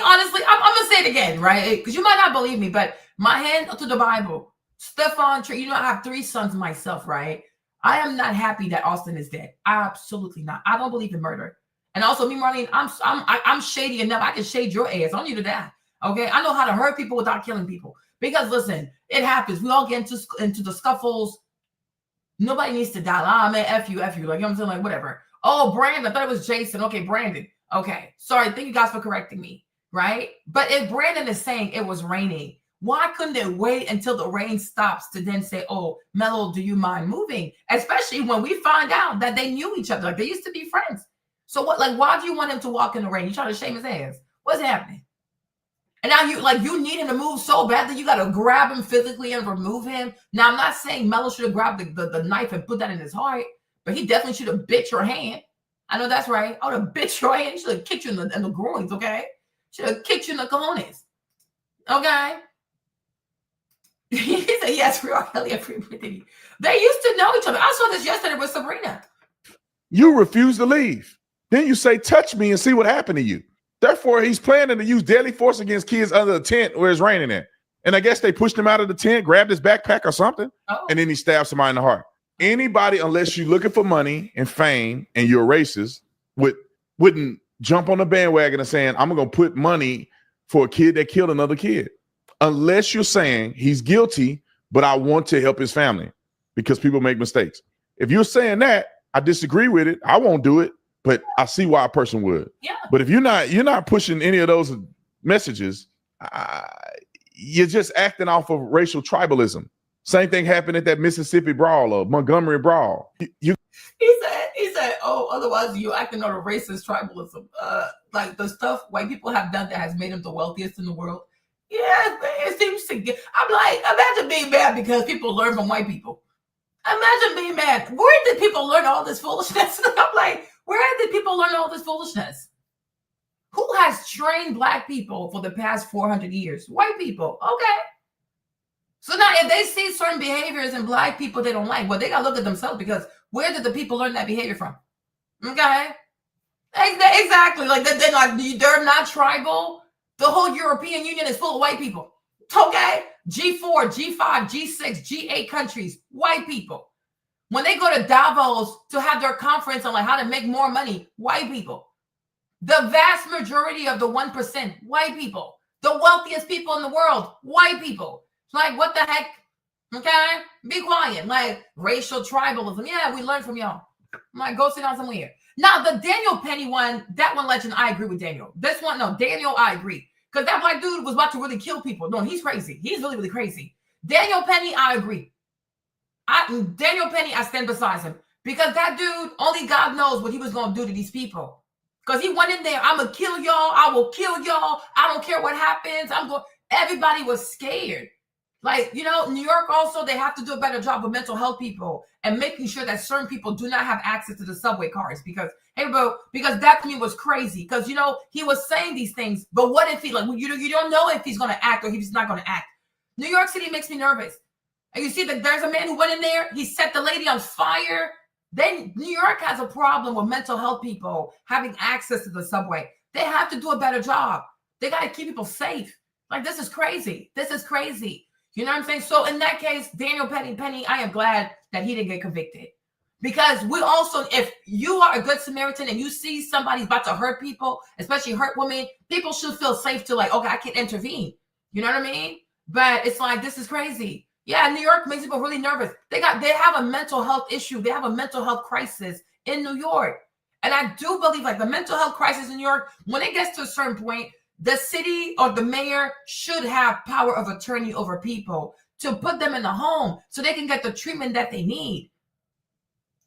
Honestly, I'm gonna say it again, right? Because you might not believe me, but my hand to the Bible, Stefan, I have 3 sons myself, right? I am not happy that Austin is dead. Absolutely not. I don't believe in murder. And also, me, Marlene, I'm shady enough. I can shade your ass. I don't need to die. Okay, I know how to hurt people without killing people. Because listen, it happens. We all get into the scuffles. Nobody needs to die. Man, F you. Like, you know what I'm saying? Like, whatever. Oh, Brandon, I thought it was Jason. Okay, Brandon. Okay, sorry. Thank you guys for correcting me, right? But if Brandon is saying it was raining, why couldn't they wait until the rain stops to then say, oh, Melo, do you mind moving? Especially when we find out that they knew each other. Like, they used to be friends. So what? Like, why do you want him to walk in the rain? You trying to shame his ass? What's happening? And now you need him to move so bad that you got to grab him physically and remove him. Now, I'm not saying Melo should have grabbed the knife and put that in his heart, but he definitely should have bit your hand. I know that's right. I would have bit your hand. He should have kicked you in the groins, okay? Should have kicked you in the cojones, okay? He said, yes, we are Elliot. They used to know each other. I saw this yesterday with Sabrina. You refuse to leave. Then you say, touch me and see what happened to you. Therefore, he's planning to use deadly force against kids under the tent where it's raining at. And I guess they pushed him out of the tent, grabbed his backpack or something, and then he stabbed somebody in the heart. Anybody, unless you're looking for money and fame and you're a racist, wouldn't jump on the bandwagon and saying, I'm going to put money for a kid that killed another kid. Unless you're saying he's guilty, but I want to help his family because people make mistakes. If you're saying that, I disagree with it. I won't do it. But I see why a person would. Yeah. But if you're not pushing any of those messages, you're just acting off of racial tribalism. Same thing happened at that Mississippi brawl or Montgomery brawl. He said, oh, otherwise you acting on a racist tribalism. Like the stuff white people have done that has made them the wealthiest in the world. Yeah, it seems to get. I'm like, imagine being mad because people learn from white people. Imagine being mad. Where did people learn all this foolishness? I'm like, where did people learn all this foolishness? Who has trained black people for the past 400 years? White people. Okay. So now if they see certain behaviors in black people they don't like, well, they got to look at themselves because where did the people learn that behavior from? Okay. Exactly. Like they're not tribal. The whole European Union is full of white people. Okay. G4, G5, G6, G8 countries, white people. When they go to Davos to have their conference on like how to make more money, white people. The vast majority of the 1%, white people. The wealthiest people in the world, white people. Like, what the heck? Okay? Be quiet. Like, racial tribalism. Yeah, we learned from y'all. I'm like, go sit down somewhere. Now, the Daniel Penny one, that one legend, I agree with Daniel. This one, no, Daniel, I agree. Because that black dude was about to really kill people. No, he's crazy. He's really, really crazy. Daniel Penny, I agree. Daniel Penny, I stand beside him. Because that dude, only God knows what he was going to do to these people. Because he went in there, I'm going to kill y'all. I will kill y'all. I don't care what happens. Everybody was scared. Like, New York also, they have to do a better job with mental health people and making sure that certain people do not have access to the subway cars. Because that to me was crazy. Because, he was saying these things. But what if you don't know if he's going to act or if he's not going to act. New York City makes me nervous. And you see that there's a man who went in there. He set the lady on fire. New York has a problem with mental health people having access to the subway. They have to do a better job. They got to keep people safe. Like, this is crazy. This is crazy. You know what I'm saying? So in that case, Daniel Penny, I am glad that he didn't get convicted. Because we also, if you are a good Samaritan and you see somebody's about to hurt people, especially hurt women, people should feel safe to like, okay, I can intervene. You know what I mean? But it's like, this is crazy. Yeah, New York makes people really nervous. They have a mental health issue. They have a mental health crisis in New York. And I do believe like the mental health crisis in New York, when it gets to a certain point, the city or the mayor should have power of attorney over people to put them in a home so they can get the treatment that they need.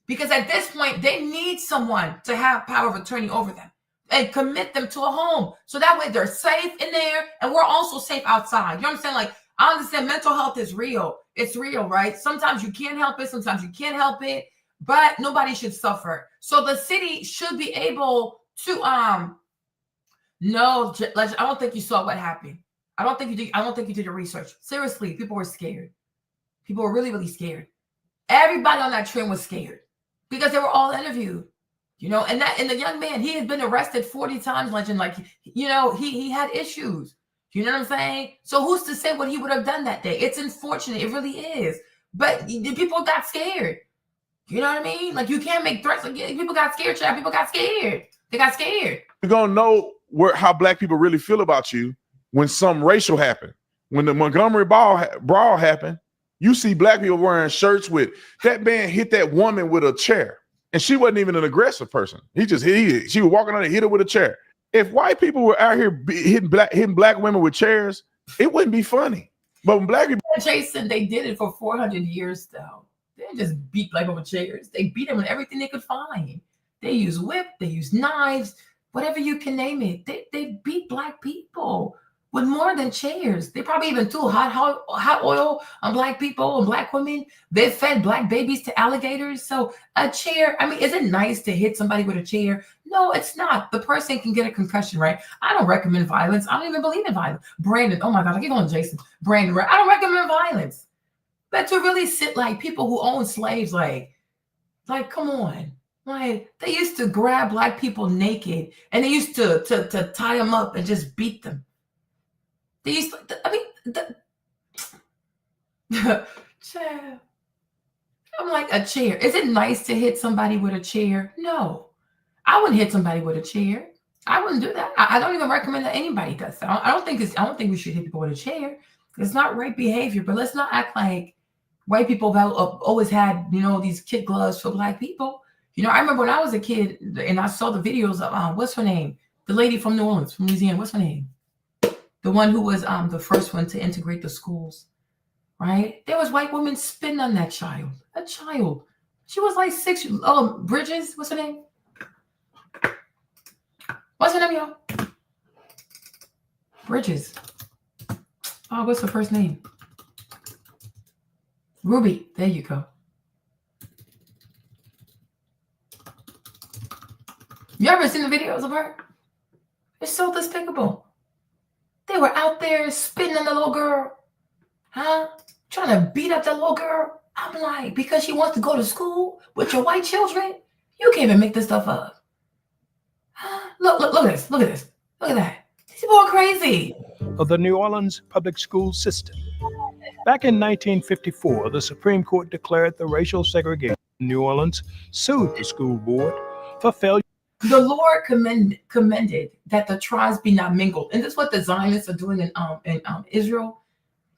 Because at this point, they need someone to have power of attorney over them and commit them to a home. So that way they're safe in there and we're also safe outside. You know what I'm saying? Like, I understand mental health is real. It's real, right? Sometimes you can't help it. Sometimes you can't help it. But nobody should suffer. So the city should be able to, no, I don't think you saw what happened. I don't think you did your research. Seriously, people were scared. People were really, really scared. Everybody on that train was scared because they were all interviewed, you know, and the young man, he had been arrested 40 times, Legend. Like, you know, he had issues. You know what I'm saying? So who's to say what he would have done that day? It's unfortunate. It really is. But the people got scared. You know what I mean? Like, you can't make threats. Like, people got scared, Chad. People got scared. They got scared. You're going to know how black people really feel about you when some racial happened. When the Montgomery brawl happened, you see black people wearing shirts with, that man hit that woman with a chair. And she wasn't even an aggressive person. She was walking on and hit her with a chair. If white people were out here hitting black women with chairs, it wouldn't be funny. But when black people, Jason, they did it for 400 years, though. They didn't just beat black people with chairs. They beat them with everything they could find. They use whip, they use knives, whatever you can name it. They beat black people with more than chairs. They probably even threw hot oil on black people and black women. They fed black babies to alligators. So a chair, I mean, is it nice to hit somebody with a chair? No, it's not. The person can get a concussion, right? I don't recommend violence. I don't even believe in violence. Brandon, oh my God, I keep going, Jason. Brandon, I don't recommend violence. But to really sit like people who own slaves, like come on. Like, they used to grab black people naked and they used to tie them up and just beat them. They used to, chair. I'm like, a chair. Is it nice to hit somebody with a chair? No. I wouldn't hit somebody with a chair. I wouldn't do that. I don't even recommend that anybody does that. I don't think we should hit people with a chair. It's not right behavior, but let's not act like white people have always had, you know, these kid gloves for black people. You know, I remember when I was a kid and I saw the videos of, what's her name? The lady from New Orleans, from Louisiana. What's her name? The one who was the first one to integrate the schools, right? There was white women spitting on that child. A child. She was like 6. Oh, Bridges. What's her name? What's her name, y'all? Bridges. Oh, what's her first name? Ruby. There you go. You ever seen the videos of her? It's so despicable. They were out there spitting on the little girl. Huh? Trying to beat up the little girl. I'm like, because she wants to go to school with your white children? You can't even make this stuff up. Huh? Look at this. Look at this. Look at that. These people are crazy. Of the New Orleans public school system. Back in 1954, the Supreme Court declared the racial segregation in New Orleans, sued the school board for failure. The Lord commended that the tribes be not mingled. And this is what the Zionists are doing in Israel.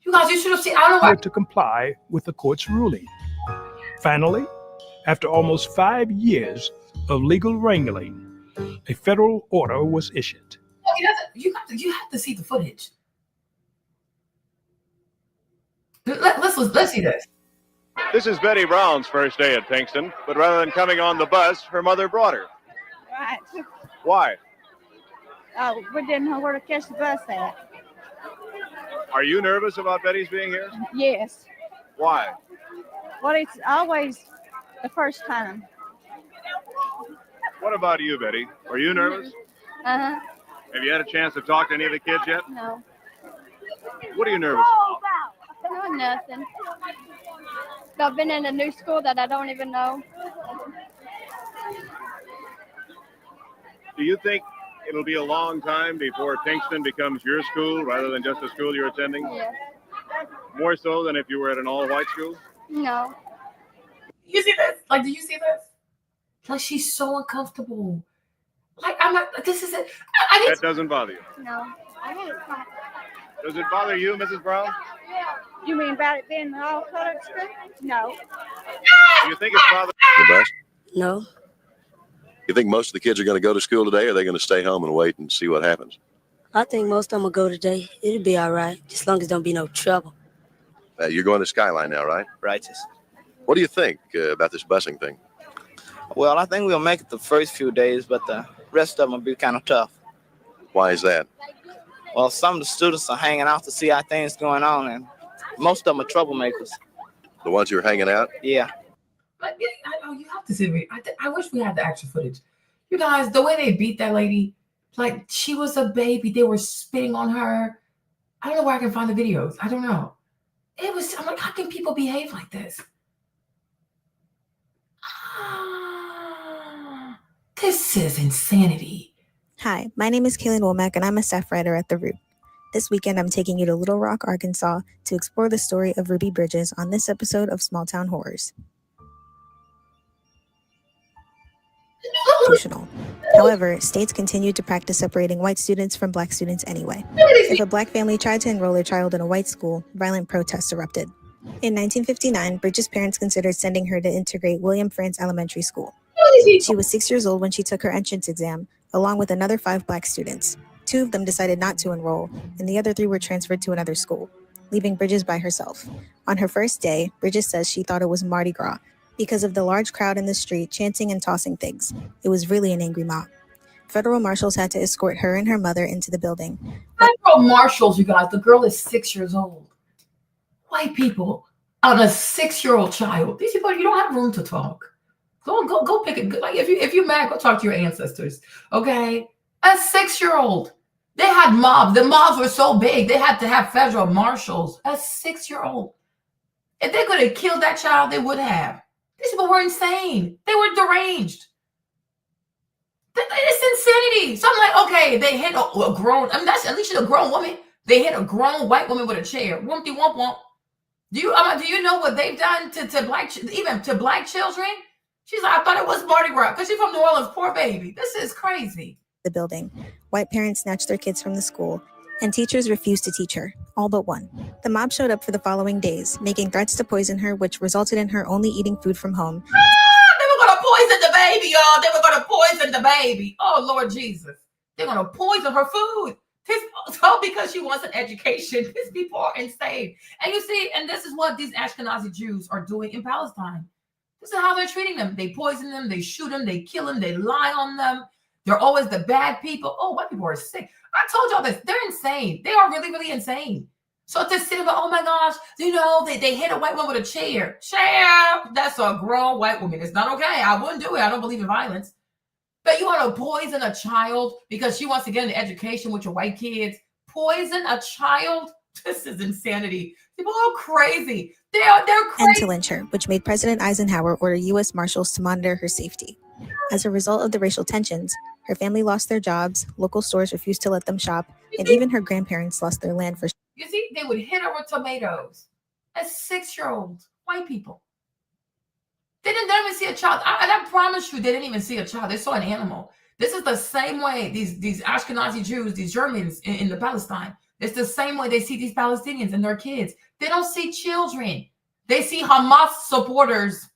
You guys, you should have seen, I don't know why. To comply with the court's ruling. Finally, after almost 5 years of legal wrangling, a federal order was issued. You have to see the footage. Let's see this. This is Betty Brown's first day at Pinkston, but rather than coming on the bus, her mother brought her. Right. Why? We didn't know where to catch the bus at. Are you nervous about Betty's being here? Yes. Why? Well, it's always the first time. What about you, Betty? Are you nervous? Uh-huh. Have you had a chance to talk to any of the kids yet? No. What are you nervous about? No, nothing. I've been in a new school that I don't even know. Do you think it'll be a long time before Kingston becomes your school rather than just a school you're attending? Yes. More so than if you were at an all-white school? No. You see this? Like, do you see this? Like, she's so uncomfortable. Like, I'm not, this is it. I That doesn't bother you. No. I hate it. Does it bother you, Mrs. Brown? You mean about it being an all-colored school? No. Do you think it's bothering The bus? No. You think most of the kids are going to go to school today, or are they going to stay home and wait and see what happens? I think most of them will go today. It'll be all right, just as long as don't be no trouble. You're going to Skyline now, right? Righteous. What do you think about this busing thing? Well, I think we'll make it the first few days, but the rest of them will be kind of tough. Why is that? Well, some of the students are hanging out to see how things going on, and most of them are troublemakers. The ones who are hanging out? Yeah. But I know you have to see me. I wish we had the extra footage. You guys, the way they beat that lady, like she was a baby. They were spitting on her. I don't know where I can find the videos. I don't know. I'm like, how can people behave like this? This is insanity. Hi, my name is Kaylin Womack, and I'm a staff writer at The Root. This weekend, I'm taking you to Little Rock, Arkansas, to explore the story of Ruby Bridges on this episode of Small Town Horrors. Constitutional. However, states continued to practice separating white students from black students anyway. If a black family tried to enroll their child in a white school, violent protests erupted. In 1959, Bridges' parents considered sending her to integrate William Frantz Elementary School. She was 6 years old when she took her entrance exam, along with another 5 black students. 2 of them decided not to enroll, and the other 3 were transferred to another school, leaving Bridges by herself. On her first day, Bridges says she thought it was Mardi Gras because of the large crowd in the street chanting and tossing things. It was really an angry mob. Federal marshals had to escort her and her mother into the building. Federal marshals, you guys. The girl is 6 years old. White people on a 6-year-old child. These people, you don't have room to talk. Go pick it. Like if you're mad, go talk to your ancestors. Okay, a 6-year-old. They had mobs. The mobs were so big they had to have federal marshals. A 6-year-old. If they could have killed that child, they would have. These people were insane. They were deranged. It's insanity. So I'm like, okay, they hit a grown. I mean, that's at least she's a grown woman. They hit a grown white woman with a chair. Wumpty wump wump. Do you know what they've done to black children? She's like, I thought it was Mardi Gras because she's from New Orleans. Poor baby. This is crazy. The building. White parents snatched their kids from the school, and teachers refused to teach her, all but one. The mob showed up for the following days, making threats to poison her, which resulted in her only eating food from home. They were going to poison the baby, y'all. They were going to poison the baby. Oh, Lord Jesus. They're going to poison her food. All because she wants an education. These people are insane. And you see, and this is what these Ashkenazi Jews are doing in Palestine. This is how they're treating them. They poison them. They shoot them. They kill them. They lie on them. They're always the bad people. Oh, white people are sick. I told y'all this. They're insane. They are really, really insane. So to sit about, oh my gosh, they hit a white woman with a chair. Chair. That's a grown white woman. It's not okay. I wouldn't do it. I don't believe in violence. But you want to poison a child because she wants to get an education with your white kids. Poison a child? This is insanity. People are crazy. They're crazy. And to lynch her, which made President Eisenhower order U.S. Marshals to monitor her safety. As a result of the racial tensions, her family lost their jobs, local stores refused to let them shop, and even her grandparents lost their land for. You see, they would hit her with tomatoes. As 6-year-olds, white people. They didn't even see a child. I promise you, they didn't even see a child. They saw an animal. This is the same way these Ashkenazi Jews, these Germans in the Palestine. It's the same way they see these Palestinians and their kids. They don't see children. They see Hamas supporters.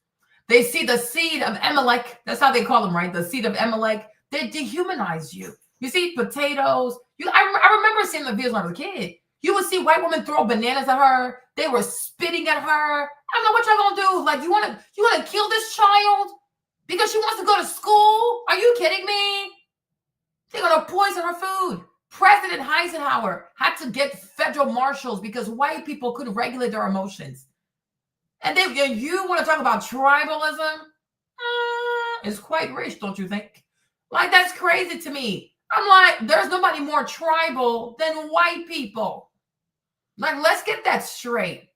They see the seed of Amalek. That's how they call them, right? The seed of Amalek. They dehumanize you. You see potatoes. I remember seeing the videos when I was a kid. You would see white women throw bananas at her. They were spitting at her. I don't know what y'all gonna do. Like, you wanna kill this child because she wants to go to school? Are you kidding me? They're gonna poison her food. President Eisenhower had to get federal marshals because white people couldn't regulate their emotions. And you want to talk about tribalism? It's quite rich, don't you think? Like, that's crazy to me. I'm like, there's nobody more tribal than white people. Like, let's get that straight.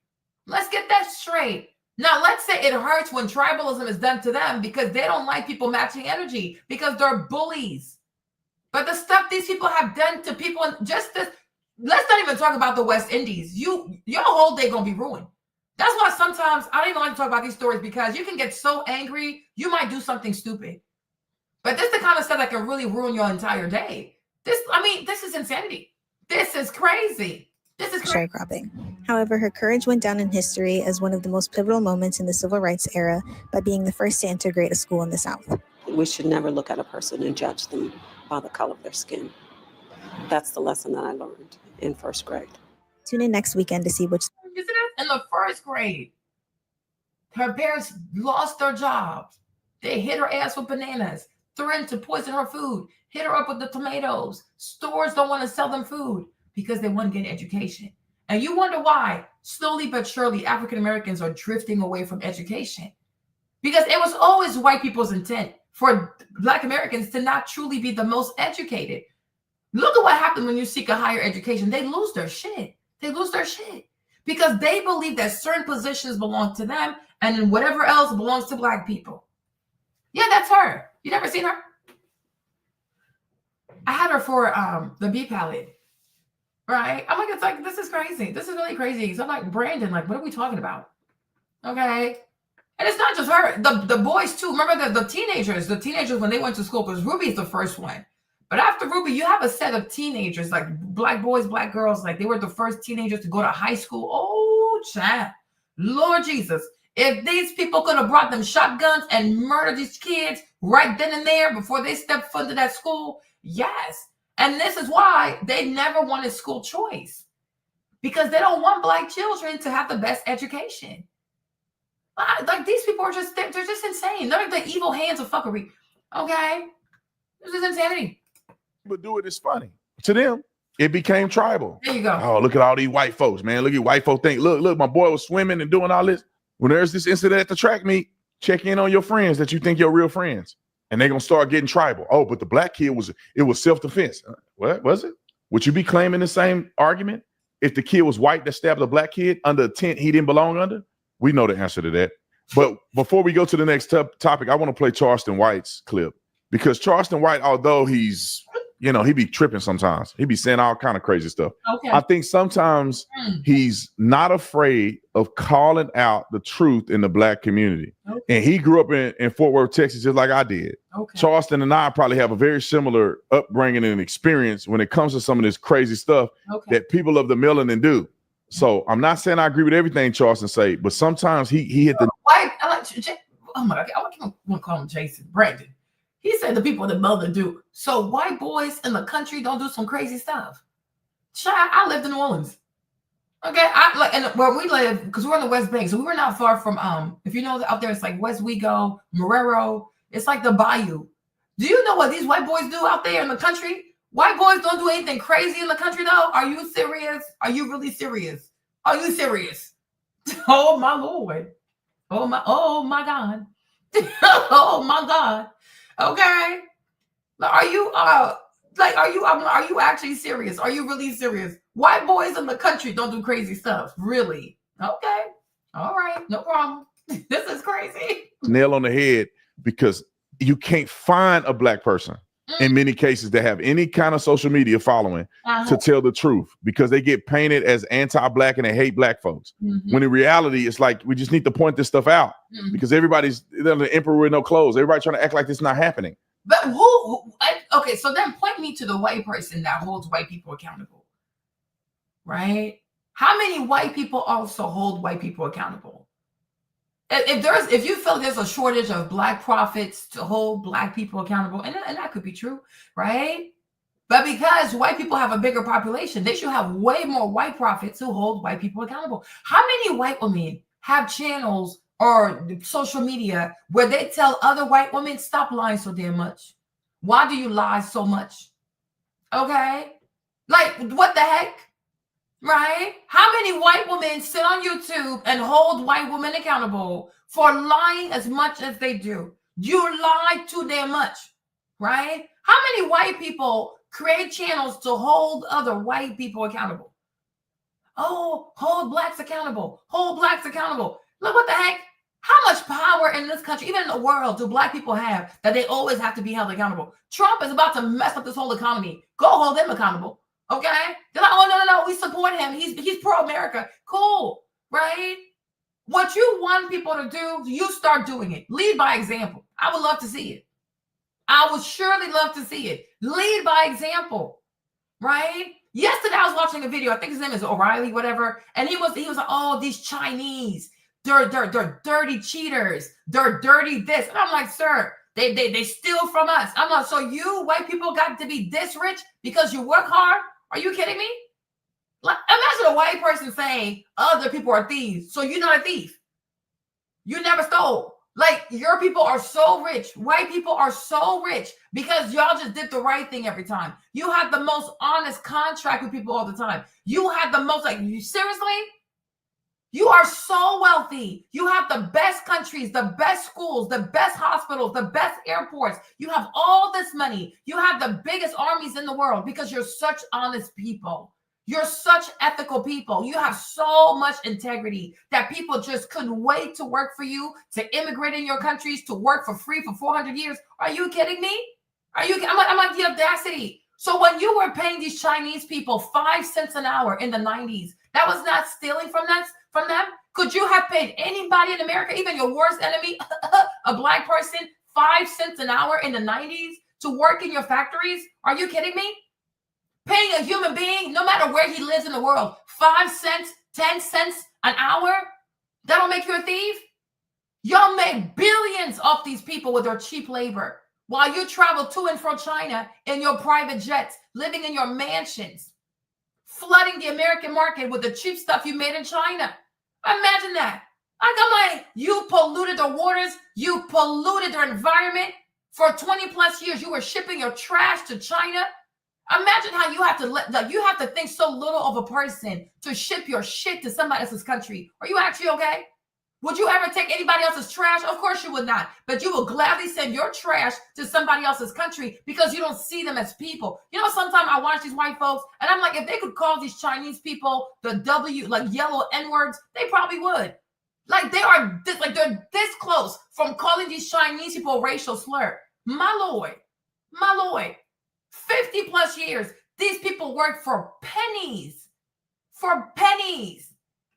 Let's get that straight. Now, let's say it hurts when tribalism is done to them because they don't like people matching energy because they're bullies. But the stuff these people have done to people, and just this, let's not even talk about the West Indies. Your whole day gonna be ruined. That's why sometimes I don't even like to talk about these stories, because you can get so angry, you might do something stupid. But this is the kind of stuff that can really ruin your entire day. This is insanity. This is crazy. This is crazy. Sharecropping. However, her courage went down in history as one of the most pivotal moments in the civil rights era by being the first to integrate a school in the South. We should never look at a person and judge them by the color of their skin. That's the lesson that I learned in first grade. Tune in next weekend to see which. You see that? In the first grade, her parents lost their jobs. They hit her ass with bananas, threatened to poison her food, hit her up with the tomatoes. Stores don't want to sell them food because they want to get an education. And you wonder why, slowly but surely, African Americans are drifting away from education. Because it was always white people's intent for Black Americans to not truly be the most educated. Look at what happened when you seek a higher education. They lose their shit. They lose their shit because they believe that certain positions belong to them and then whatever else belongs to Black people. Yeah, that's her. You never seen her? I had her for the B palette, right? I'm like, it's like, this is crazy. This is really crazy. So I'm like, Brandon, like, what are we talking about? Okay. And it's not just her. The boys too. Remember the teenagers when they went to school, because Ruby's the first one. But after Ruby, you have a set of teenagers, like Black boys, Black girls, like they were the first teenagers to go to high school. Oh, child. Lord Jesus. If these people could have brought them shotguns and murdered these kids right then and there before they stepped foot into that school, yes. And this is why they never wanted school choice, because they don't want Black children to have the best education. Like these people are just, they're just insane. They're like the evil hands of fuckery. Okay? This is insanity. But do it is funny. To them, it became tribal. There you go. Oh, look at all these white folks, man. Look at white folks think, look, my boy was swimming and doing all this. When there's this incident at the track meet, check in on your friends that you think your real friends. And they're going to start getting tribal. Oh, but the Black kid was self-defense. What was it? Would you be claiming the same argument if the kid was white that stabbed a Black kid under a tent he didn't belong under? We know the answer to that. But before we go to the next topic, I want to play Charleston White's clip, because Charleston White, although he's, he be tripping sometimes. He be saying all kind of crazy stuff. Okay. I think sometimes he's not afraid of calling out the truth in the Black community. Okay. And he grew up in Fort Worth, Texas, just like I did. Okay. Charleston and I probably have a very similar upbringing and experience when it comes to some of this crazy stuff that people of the melanin do. So I'm not saying I agree with everything Charleston say, but sometimes he hit the white. Oh my God, I want to call him Jason Brandon. He said the people that mother do. So white boys in the country don't do some crazy stuff. Child, I lived in New Orleans. Okay, and where we live, because we're in the West Bank, so we were not far from if you know out there, it's like West Wego, Marrero. It's like the Bayou. Do you know what these white boys do out there in the country? White boys don't do anything crazy in the country, though. Are you serious? Are you really serious? Are you serious? Oh my Lord. Oh my God. Oh my God. Okay. Are you actually serious? Are you really serious? White boys in the country don't do crazy stuff. Really? Okay. All right. No problem. This is crazy. Nail on the head, because you can't find a Black person in many cases that have any kind of social media following to tell the truth, because they get painted as anti-Black and they hate Black folks. When in reality, it's like, we just need to point this stuff out because everybody's the emperor with no clothes. Everybody trying to act like this is not happening. But okay, so then point me to the white person that holds white people accountable, right? How many white people also hold white people accountable? If you feel there's a shortage of Black prophets to hold Black people accountable, and that could be true, right? But because white people have a bigger population, they should have way more white prophets who hold white people accountable. How many white women have channels or social media where they tell other white women, stop lying so damn much? Why do you lie so much? Okay? Like, what the heck? Right? How many white women sit on YouTube and hold white women accountable for lying as much as they do? You lie too damn much, right? How many white people create channels to hold other white people accountable? Oh, hold Blacks accountable. Hold Blacks accountable. Look, what the heck? How much power in this country, even in the world, do Black people have that they always have to be held accountable? Trump is about to mess up this whole economy. Go hold them accountable. Okay? They're like, oh, no, we support him. He's pro-America. Cool, right? What you want people to do, you start doing it. Lead by example. I would love to see it. I would surely love to see it. Lead by example, right? Yesterday, I was watching a video. I think his name is O'Reilly, whatever. And he was like, oh, these Chinese, they're dirty cheaters. They're dirty this. And I'm like, sir, they steal from us. I'm like, so you white people got to be this rich because you work hard? Are you kidding me? Like, imagine a white person saying other people are thieves. So you're not a thief. You never stole. Like, your people are so rich. White people are so rich because y'all just did the right thing every time. You have the most honest contract with people all the time. You have the most, like, you seriously? You are so wealthy. You have the best countries, the best schools, the best hospitals, the best airports. You have all this money. You have the biggest armies in the world because you're such honest people. You're such ethical people. You have so much integrity that people just couldn't wait to work for you, to immigrate in your countries, to work for free for 400 years. Are you kidding me? I'm like the audacity. So when you were paying these Chinese people 5 cents an hour in the 90s, that was not stealing from them? Could you have paid anybody in America, even your worst enemy, a Black person, 5 cents an hour in the 90s to work in your factories? Are you kidding me? Paying a human being, no matter where he lives in the world, 5 cents, 10 cents an hour, that'll make you a thief? Y'all make billions off these people with their cheap labor while you travel to and from China in your private jets, living in your mansions, flooding the American market with the cheap stuff you made in China. Imagine that. I'm like, you polluted the waters, you polluted their environment. For 20 plus years, you were shipping your trash to China. Imagine how you have to think so little of a person to ship your shit to somebody else's country. Are you actually okay? Would you ever take anybody else's trash? Of course you would not. But you will gladly send your trash to somebody else's country because you don't see them as people. You know, sometimes I watch these white folks and I'm like, if they could call these Chinese people the W, like yellow N-words, they probably would. Like they're this close from calling these Chinese people a racial slur. My Lord. 50 plus years, these people work for pennies,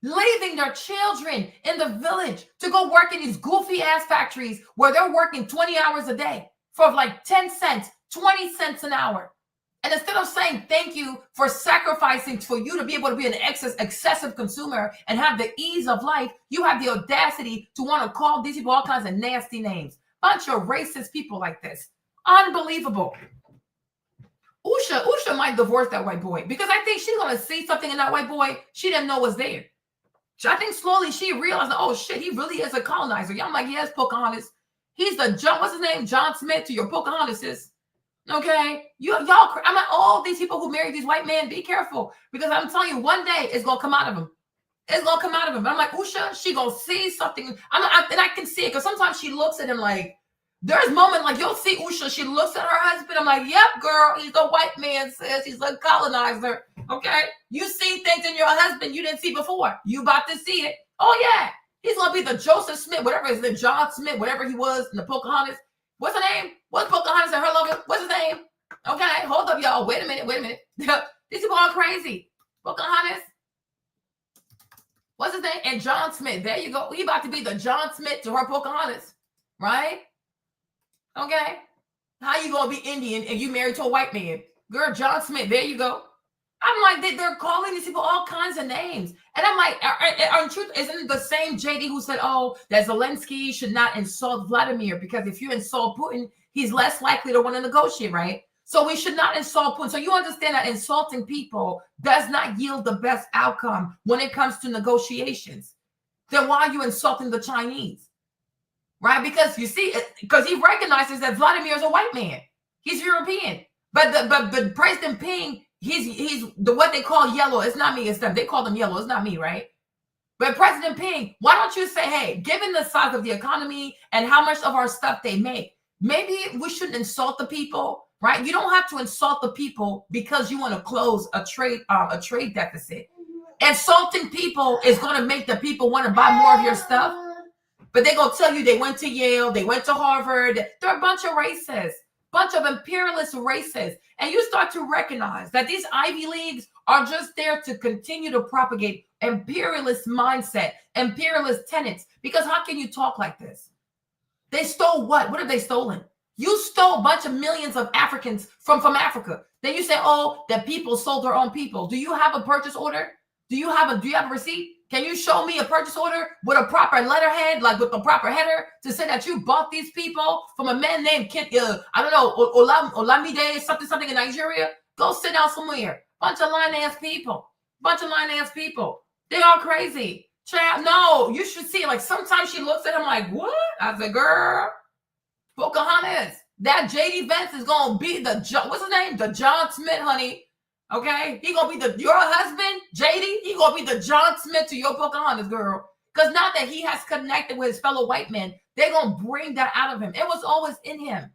leaving their children in the village to go work in these goofy ass factories where they're working 20 hours a day for like 10 cents, 20 cents an hour. And instead of saying thank you for sacrificing for you to be able to be an excessive consumer and have the ease of life, you have the audacity to want to call these people all kinds of nasty names. Bunch of racist people like this. Unbelievable. Usha might divorce that white boy because I think she's going to see something in that white boy she didn't know was there. So I think slowly she realized, oh shit, he really is a colonizer. I'm like, yes, Pocahontas. He's the what's his name? John Smith to your Pocahontas. Okay, y'all. I'm like, all these people who marry these white men, be careful because I'm telling you, one day it's gonna come out of him. It's gonna come out of him. I'm like, Usha, she gonna see something. And I can see it because sometimes she looks at him like. There's moments like you'll see Usha. She looks at her husband. I'm like, yep, girl, he's a white man, sis. He's a colonizer. Okay, you see things in your husband you didn't see before. You about to see it. Oh yeah, he's gonna be the Joseph Smith, whatever his name, John Smith, whatever he was in the Pocahontas. What's her name? What's Pocahontas and her lover? What's his name? Okay, hold up, y'all. Wait a minute. These people are crazy. Pocahontas. What's his name? And John Smith. There you go. He about to be the John Smith to her Pocahontas, right? Okay. How you gonna be Indian and you married to a white man? Girl, John Smith, there you go. I'm like, they're calling these people all kinds of names. And I'm like, in truth, isn't it the same JD who said, oh, that Zelensky should not insult Vladimir because if you insult Putin, he's less likely to want to negotiate, right? So we should not insult Putin. So you understand that insulting people does not yield the best outcome when it comes to negotiations. Then why are you insulting the Chinese? Right? Because you see, because he recognizes that Vladimir is a white man. He's European. But President Ping, he's the what they call yellow. It's not me, it's them. They call them yellow. It's not me, right? But President Ping, why don't you say, hey, given the size of the economy and how much of our stuff they make, maybe we shouldn't insult the people, right? You don't have to insult the people because you want to close a trade deficit. Insulting people is going to make the people want to buy more of your stuff. but they're going to tell you they went to Yale, they went to Harvard. They're a bunch of racists, bunch of imperialist racists. And you start to recognize that these Ivy Leagues are just there to continue to propagate imperialist mindset, imperialist tenets. Because how can you talk like this? They stole what? What have they stolen? You stole a bunch of millions of Africans from Africa. Then you say, oh, the people sold their own people. Do you have a purchase order? Do you have a receipt? Can you show me a purchase order with a proper letterhead, like with the proper header, to say that you bought these people from a man named I don't know, Olamide, something in Nigeria? Go sit down somewhere. Bunch of lying-ass people. Bunch of lying-ass people. They are crazy. Child, no, you should see. Like, sometimes she looks at him like, what? I said, girl, Pocahontas, that J.D. Vance is going to be what's his name? The John Smith, honey. Okay? He going to be your husband, J.D., he going to be the John Smith to your Pocahontas, girl. Because now that he has connected with his fellow white men, they're going to bring that out of him. It was always in him.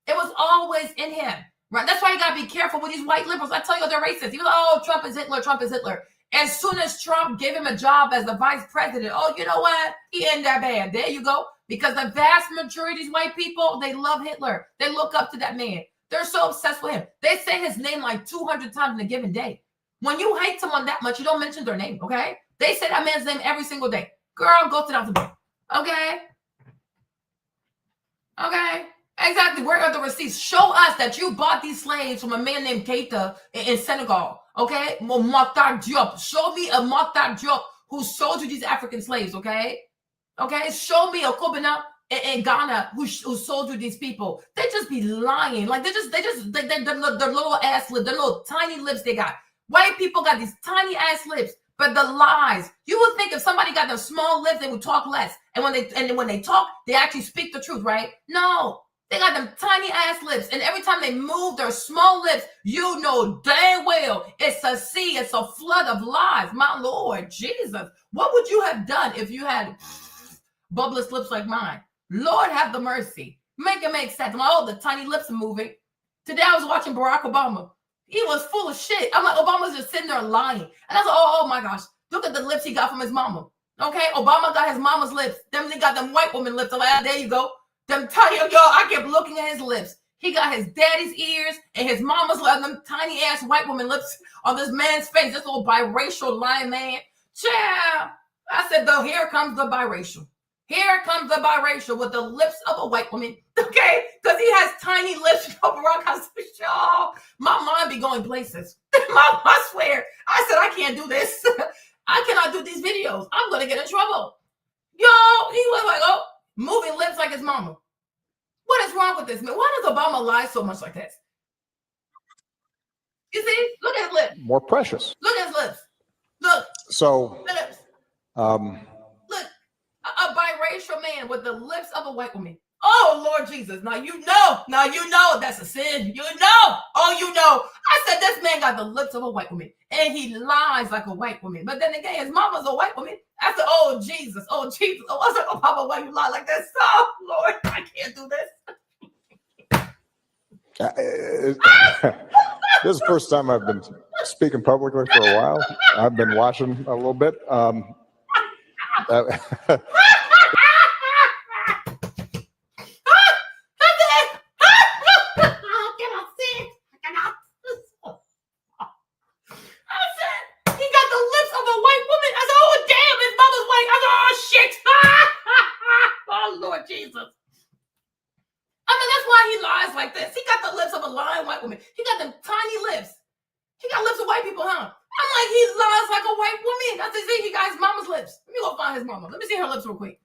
It was always in him. Right? That's why you got to be careful with these white liberals. I tell you, they're racist. He was like, oh, Trump is Hitler, Trump is Hitler. As soon as Trump gave him a job as the vice president, oh, you know what? He ain't that bad. There you go. Because the vast majority of these white people, they love Hitler. They look up to that man. They're so obsessed with him. They say his name like 200 times in a given day. When you hate someone that much, you don't mention their name, okay? They say that man's name every single day. Girl, go sit down to bed. Okay? Okay? Exactly. Where are the receipts? Show us that you bought these slaves from a man named Keita in Senegal. Okay? Mokhtar Diop. Show me a Mokhtar Diop who sold you these African slaves, okay? Okay? Show me a Kobina in Ghana who sold you these people. They just be lying. Like, their little ass lips, their little tiny lips they got. White people got these tiny ass lips, but the lies. You would think if somebody got them small lips, they would talk less. And when they talk, they actually speak the truth, right? No. They got them tiny ass lips, and every time they move their small lips, you know dang well it's a sea, it's a flood of lies. My Lord Jesus, what would you have done if you had bubbleless lips like mine? Lord have the mercy. Make it make sense. Oh, the tiny lips are moving. Today I was watching Barack Obama. He was full of shit. I'm like, Obama's just sitting there lying. And I was like, oh my gosh, look at the lips he got from his mama. Okay, Obama got his mama's lips. They got them white woman lips. I'm like, there you go. Them tiny, yo, I kept looking at his lips. He got his daddy's ears and his mama's lips, them tiny ass white woman lips on this man's face, this little biracial lying man. Child, I said, though, here comes the biracial. Here comes the biracial with the lips of a white woman, okay? Because he has tiny lips. My mind be going places. I swear. I said, I can't do this. I cannot do these videos. I'm going to get in trouble. Yo, he was like, oh, moving lips like his mama. What is wrong with this man? Why does Obama lie so much like this? You see? Look at his lips. More precious. Look at his lips. Look. So, lips. Look, a biracial man with the lips of a white woman. Oh, Lord Jesus. Now you know that's a sin. You know. Oh, you know. I said this man got the lips of a white woman and he lies like a white woman. But then again, his mama's a white woman. I said, oh, Jesus. Oh, Jesus. Oh, I said, oh, Papa, why you lie like this? Oh, Lord, I can't do this. This is the first time I've been speaking publicly for a while. I've been watching a little bit. Lord Jesus. I mean, that's why he lies like this. He got the lips of a lying white woman. He got them tiny lips. He got lips of white people, huh? I'm like, he lies like a white woman. That's his, he got his mama's lips. Let me go find his mama. Let me see her lips real quick.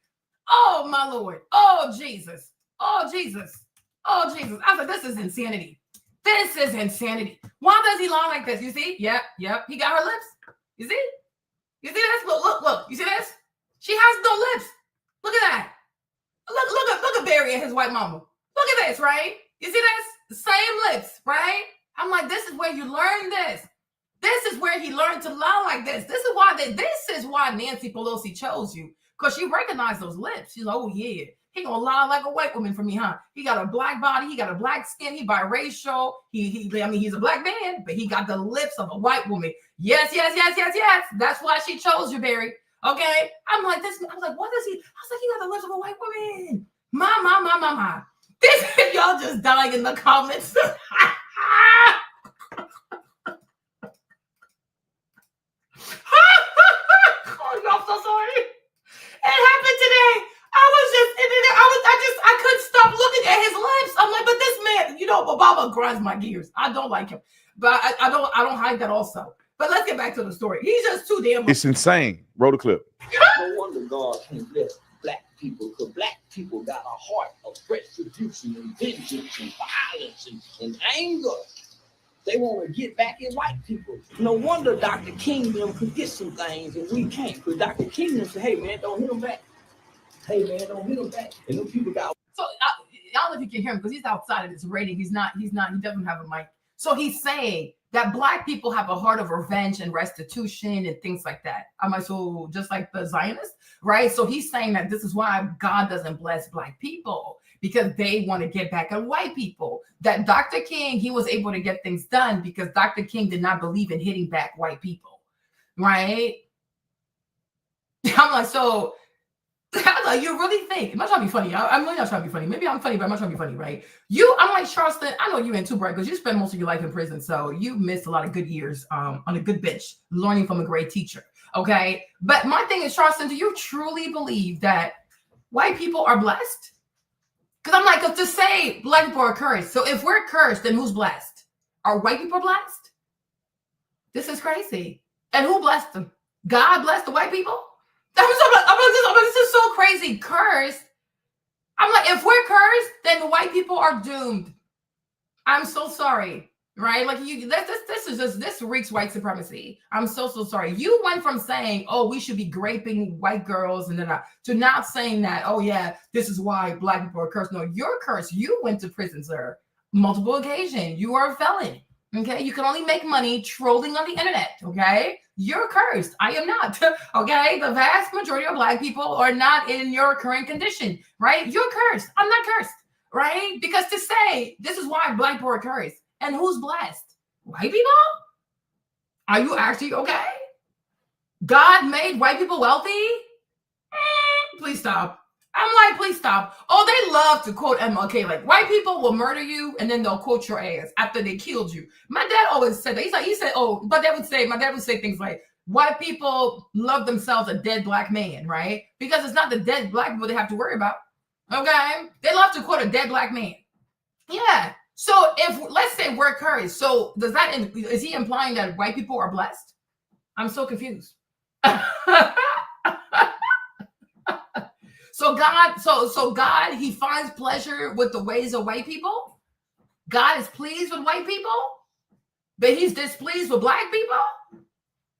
Oh, my Lord. Oh, Jesus. Oh, Jesus. Oh, Jesus. I said, this is insanity. This is insanity. Why does he lie like this? You see? Yep. He got her lips. You see? You see this? Look. You see this? She has no lips. Look at that. Look at Barry and his white mama. Look at this, right? You see this? The same lips, right? I'm like, this is where you learn this. This is where he learned to lie like this. This is why Nancy Pelosi chose you. Because she recognized those lips. She's like, oh yeah, he gonna lie like a white woman for me, huh? He got a black body, he got a black skin, he biracial. He's a black man, but he got the lips of a white woman. Yes. That's why she chose you, Barry. Okay, I'm like this. I was like, what does he? I was like, he got the lips of a white woman. My. This y'all just dying in the comments. Oh, y'all so sorry. It happened today. I couldn't stop looking at his lips. I'm like, but this man, Obama grinds my gears. I don't like him, but I don't hide that also. But let's get back to the story. He's just too damn. It's insane. Roll the clip. No wonder God can't bless black people, because black people got a heart of retribution and vengeance and violence and anger. They want to get back at white people. No wonder Dr. King them could get some things and we can't. Because Dr. King them say, hey man, don't hit them back. Hey man, don't hit them back. And them people got. So I don't know if you can hear him because he's outside of this rating. He doesn't have a mic. So he's saying that black people have a heart of revenge and restitution and things like that. So just like the Zionists, right? So he's saying that this is why God doesn't bless black people, because they want to get back at white people. That Dr. King, he was able to get things done because Dr. King did not believe in hitting back white people, right? I'm like, so you really think? I'm not trying to be funny. I'm really not trying to be funny. Maybe I'm funny, but I'm not trying to be funny, right? I'm like, Charleston, I know you ain't too bright because you spent most of your life in prison, so you missed a lot of good years on a good bench, learning from a great teacher, okay? But my thing is, Charleston, do you truly believe that white people are blessed? Because I'm like, to say black people are cursed. So if we're cursed, then who's blessed? Are white people blessed? This is crazy. And who blessed them? God blessed the white people? This is so crazy. Cursed. I'm like, if we're cursed, then white people are doomed. I'm so sorry, right? Like this reeks white supremacy. I'm so sorry. You went from saying, oh, we should be raping white girls and then to not saying that, oh yeah, this is why black people are cursed. No, you're cursed. You went to prison, sir. Multiple occasions. You are a felon. Okay, you can only make money trolling on the internet. Okay, you're cursed. I am not. Okay, the vast majority of black people are not in your current condition, right? You're cursed. I'm not cursed, right? Because to say this is why black people are cursed, and who's blessed? White people? Are you actually okay? God made white people wealthy? Please stop. I'm like, please stop. Oh, they love to quote MLK. Like, white people will murder you and then they'll quote your ass after they killed you. My dad always said that. He said, my dad would say things like, white people love themselves a dead black man, right? Because it's not the dead black people they have to worry about. Okay? They love to quote a dead black man. Yeah. So if, let's say we're cursed, so is he implying that white people are blessed? I'm so confused. So God, he finds pleasure with the ways of white people. God is pleased with white people, but he's displeased with black people.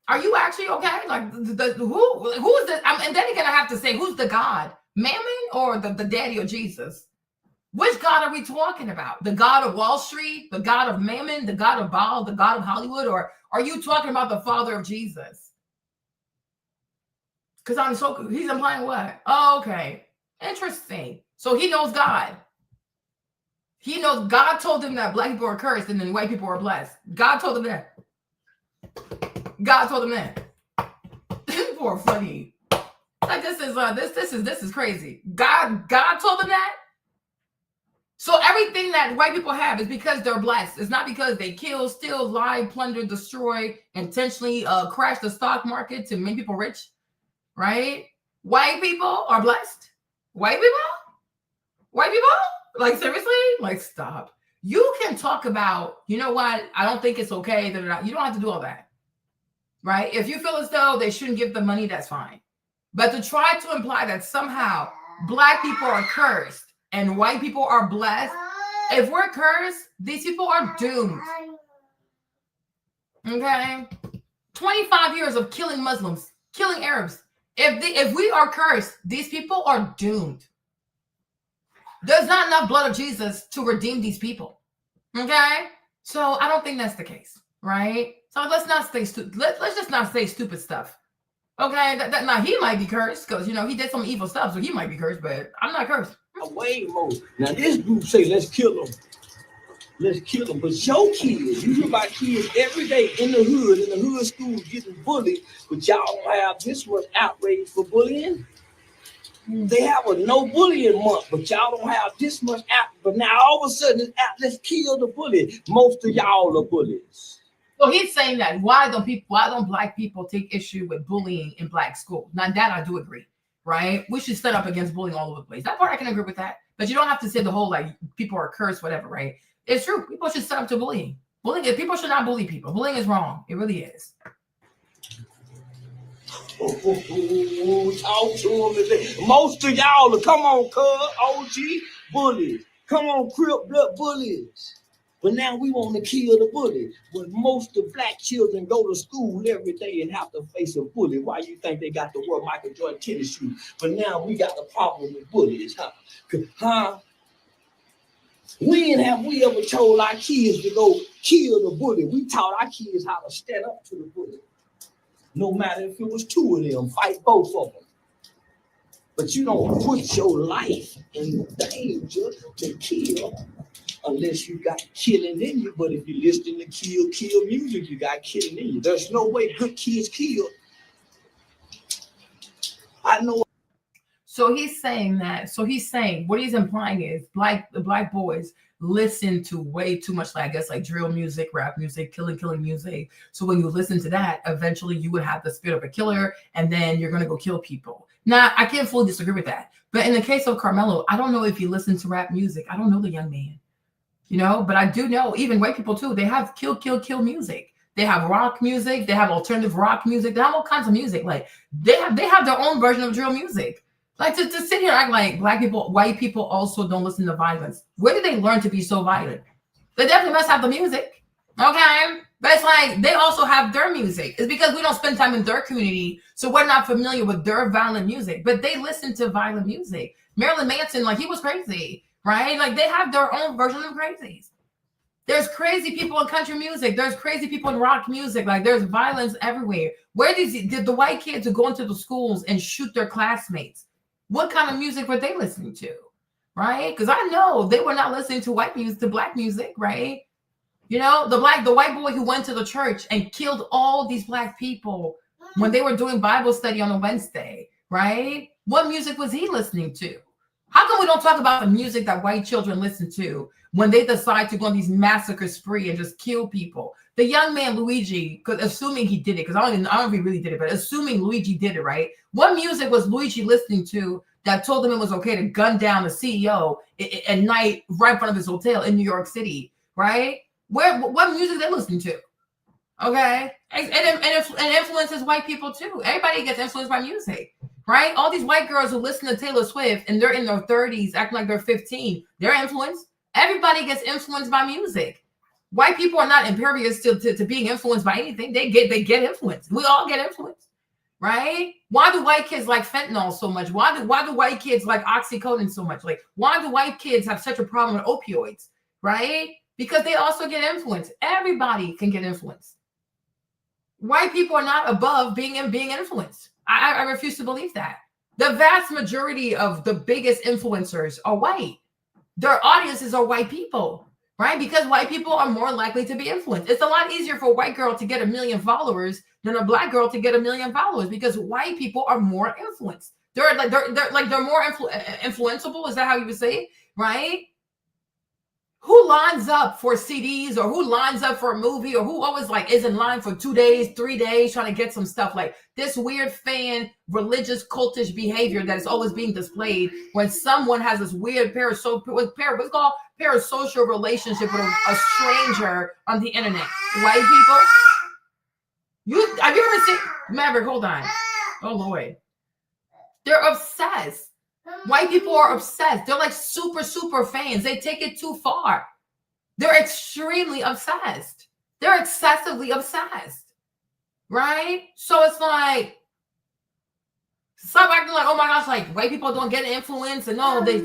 Are you actually okay? Like who is the? And then again, I have to say, who's the God? Mammon or the daddy of Jesus? Which God are we talking about? The God of Wall Street, the God of Mammon, the God of Baal, the God of Hollywood, or are you talking about the Father of Jesus? Because he's implying what? Oh, okay. Interesting. So he knows God. He knows God told him that black people are cursed and then white people are blessed. God told him that. God told him that. People are funny. Like this is crazy. God told him that. So everything that white people have is because they're blessed. It's not because they kill, steal, lie, plunder, destroy, intentionally crash the stock market to make people rich. Right? White people are blessed. White people? White people? Like, seriously? Like, stop. You can talk about, you know what? I don't think it's okay. You don't have to do all that. Right? If you feel as though they shouldn't give the money, that's fine. But to try to imply that somehow black people are cursed and white people are blessed, if we're cursed, these people are doomed. Okay? 25 years of killing Muslims, killing Arabs. If we are cursed, these people are doomed. There's not enough blood of Jesus to redeem these people. Okay? So I don't think that's the case, right? So let's not say let's just not say stupid stuff. Okay? Now he might be cursed because he did some evil stuff, so he might be cursed, but I'm not cursed. Way more. Now this group say let's kill them. Let's kill them. But your kids, you hear about kids every day in the hood schools getting bullied, but y'all don't have this much outrage for bullying. They have a no bullying month, but y'all don't have this much out. But now all of a sudden it's out, let's kill the bully. Most of y'all are bullies. So he's saying that why don't black people take issue with bullying in black schools? Now that I do agree, right? We should stand up against bullying all over the place. That part I can agree with that. But you don't have to say the whole like people are cursed, whatever, right? It's true. People should stand up to bullying. People should not bully people. Bullying is wrong. It really is. Talk to them today. Most of y'all are, come on, cuz, OG bullies. Come on, Crip blood bullies. But now we want to kill the bully. When most of black children go to school every day and have to face a bully, why you think they got to wear Michael Jordan tennis shoes? But now we got a problem with bullies, huh? When have we ever told our kids to go kill the bully? We taught our kids how to stand up to the bully. No matter if it was two of them, fight both of them. But you don't put your life in danger to kill unless you got killing in you. But if you listen to kill music, you got killing in you. There's no way good kids kill. I know. So he's saying what he's implying is the black boys listen to way too much, like I guess, like drill music, rap music, killing music. So when you listen to that, eventually you would have the spirit of a killer, and then you're gonna go kill people. Now, I can't fully disagree with that. But in the case of Karmelo, I don't know if he listens to rap music. I don't know the young man, but I do know even white people too. They have kill music. They have rock music. They have alternative rock music. They have all kinds of music. Like they have their own version of drill music. Like to sit here and act like white people also don't listen to violence. Where did they learn to be so violent? They definitely must have the music. Okay. But it's like they also have their music. It's because we don't spend time in their community, so we're not familiar with their violent music. But they listen to violent music. Marilyn Manson, like he was crazy, right? Like they have their own version of crazies. There's crazy people in country music. There's crazy people in rock music. Like there's violence everywhere. Where did the white kids who go into the schools and shoot their classmates? What kind of music were they listening to, right? Because I know they were not listening to black music, right? The white boy who went to the church and killed all these black people when they were doing Bible study on a Wednesday, right? What music was he listening to? How come we don't talk about the music that white children listen to when they decide to go on these massacre spree and just kill people? The young man Luigi, assuming he did it, because I don't know if he really did it, but assuming Luigi did it, right? What music was Luigi listening to that told him it was okay to gun down the CEO at night right in front of his hotel in New York City, right? What music they listening to? Okay, and influences white people too. Everybody gets influenced by music, right? All these white girls who listen to Taylor Swift and they're in their 30s, acting like they're 15, they're influenced. Everybody gets influenced by music. White people are not impervious to being influenced by anything. They get influenced. We all get influenced, right? Why do white kids like fentanyl so much? Why do white kids like oxycodone so much? Like, why do white kids have such a problem with opioids, right? Because they also get influenced. Everybody can get influenced. White people are not above being influenced. I refuse to believe that. The vast majority of the biggest influencers are white. Their audiences are white people, right? Because white people are more likely to be influenced. It's a lot easier for a white girl to get 1 million followers than a black girl to get 1 million followers because white people are more influenced. They're more influenceable. Is that how you would say it? Right? Who lines up for CDs or who lines up for a movie or who always is in line for 2 days, 3 days trying to get some stuff like this weird fan religious cultish behavior that is always being displayed when someone has this weird parasocial relationship with a stranger on the internet. White people, have you ever seen Maverick? Hold on. Oh Lord, they're obsessed. White people are obsessed. They're like super, super fans. They take it too far. They're extremely obsessed. They're excessively obsessed. Right? So it's like, stop acting like, oh my gosh, like white people don't get influence. And no, they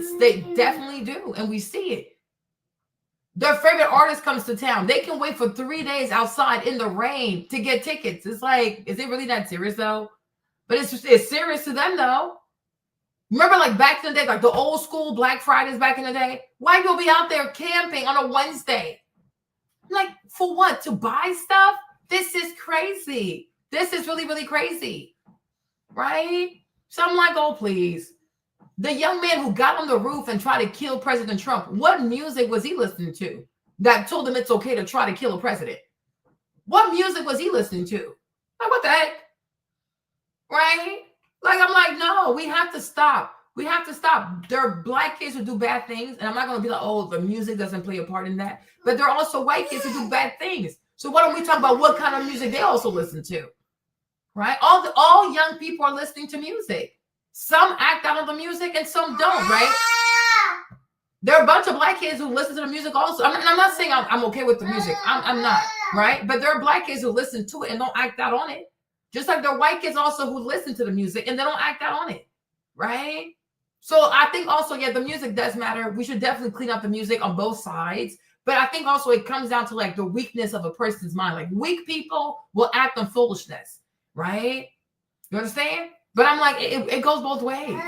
definitely do. And we see it. Their favorite artist comes to town. They can wait for 3 days outside in the rain to get tickets. It's like, is it really that serious though? But it's serious to them though. Remember, like back in the day, like the old school Black Fridays back in the day? White people be out there camping on a Wednesday. Like, for what? To buy stuff? This is crazy. This is really, really crazy. Right? So I'm like, oh, please. The young man who got on the roof and tried to kill President Trump, what music was he listening to that told him it's okay to try to kill a president? What music was he listening to? Like, what the heck? Right? Like, I'm like, no, we have to stop. We have to stop. There are Black kids who do bad things, and I'm not going to be like, oh, the music doesn't play a part in that. But there are also white kids who do bad things. So why don't we talk about what kind of music they also listen to? Right? All young people are listening to music. Some act out on the music and some don't, right? There are a bunch of Black kids who listen to the music also. I'm not saying I'm okay with the music. I'm not, right? But there are Black kids who listen to it and don't act out on it. Just like there are white kids also who listen to the music and they don't act out on it, right? So I think also, yeah, the music does matter. We should definitely clean up the music on both sides. But I think also it comes down to like the weakness of a person's mind. Like weak people will act on foolishness, right? You understand? But I'm like, it goes both ways.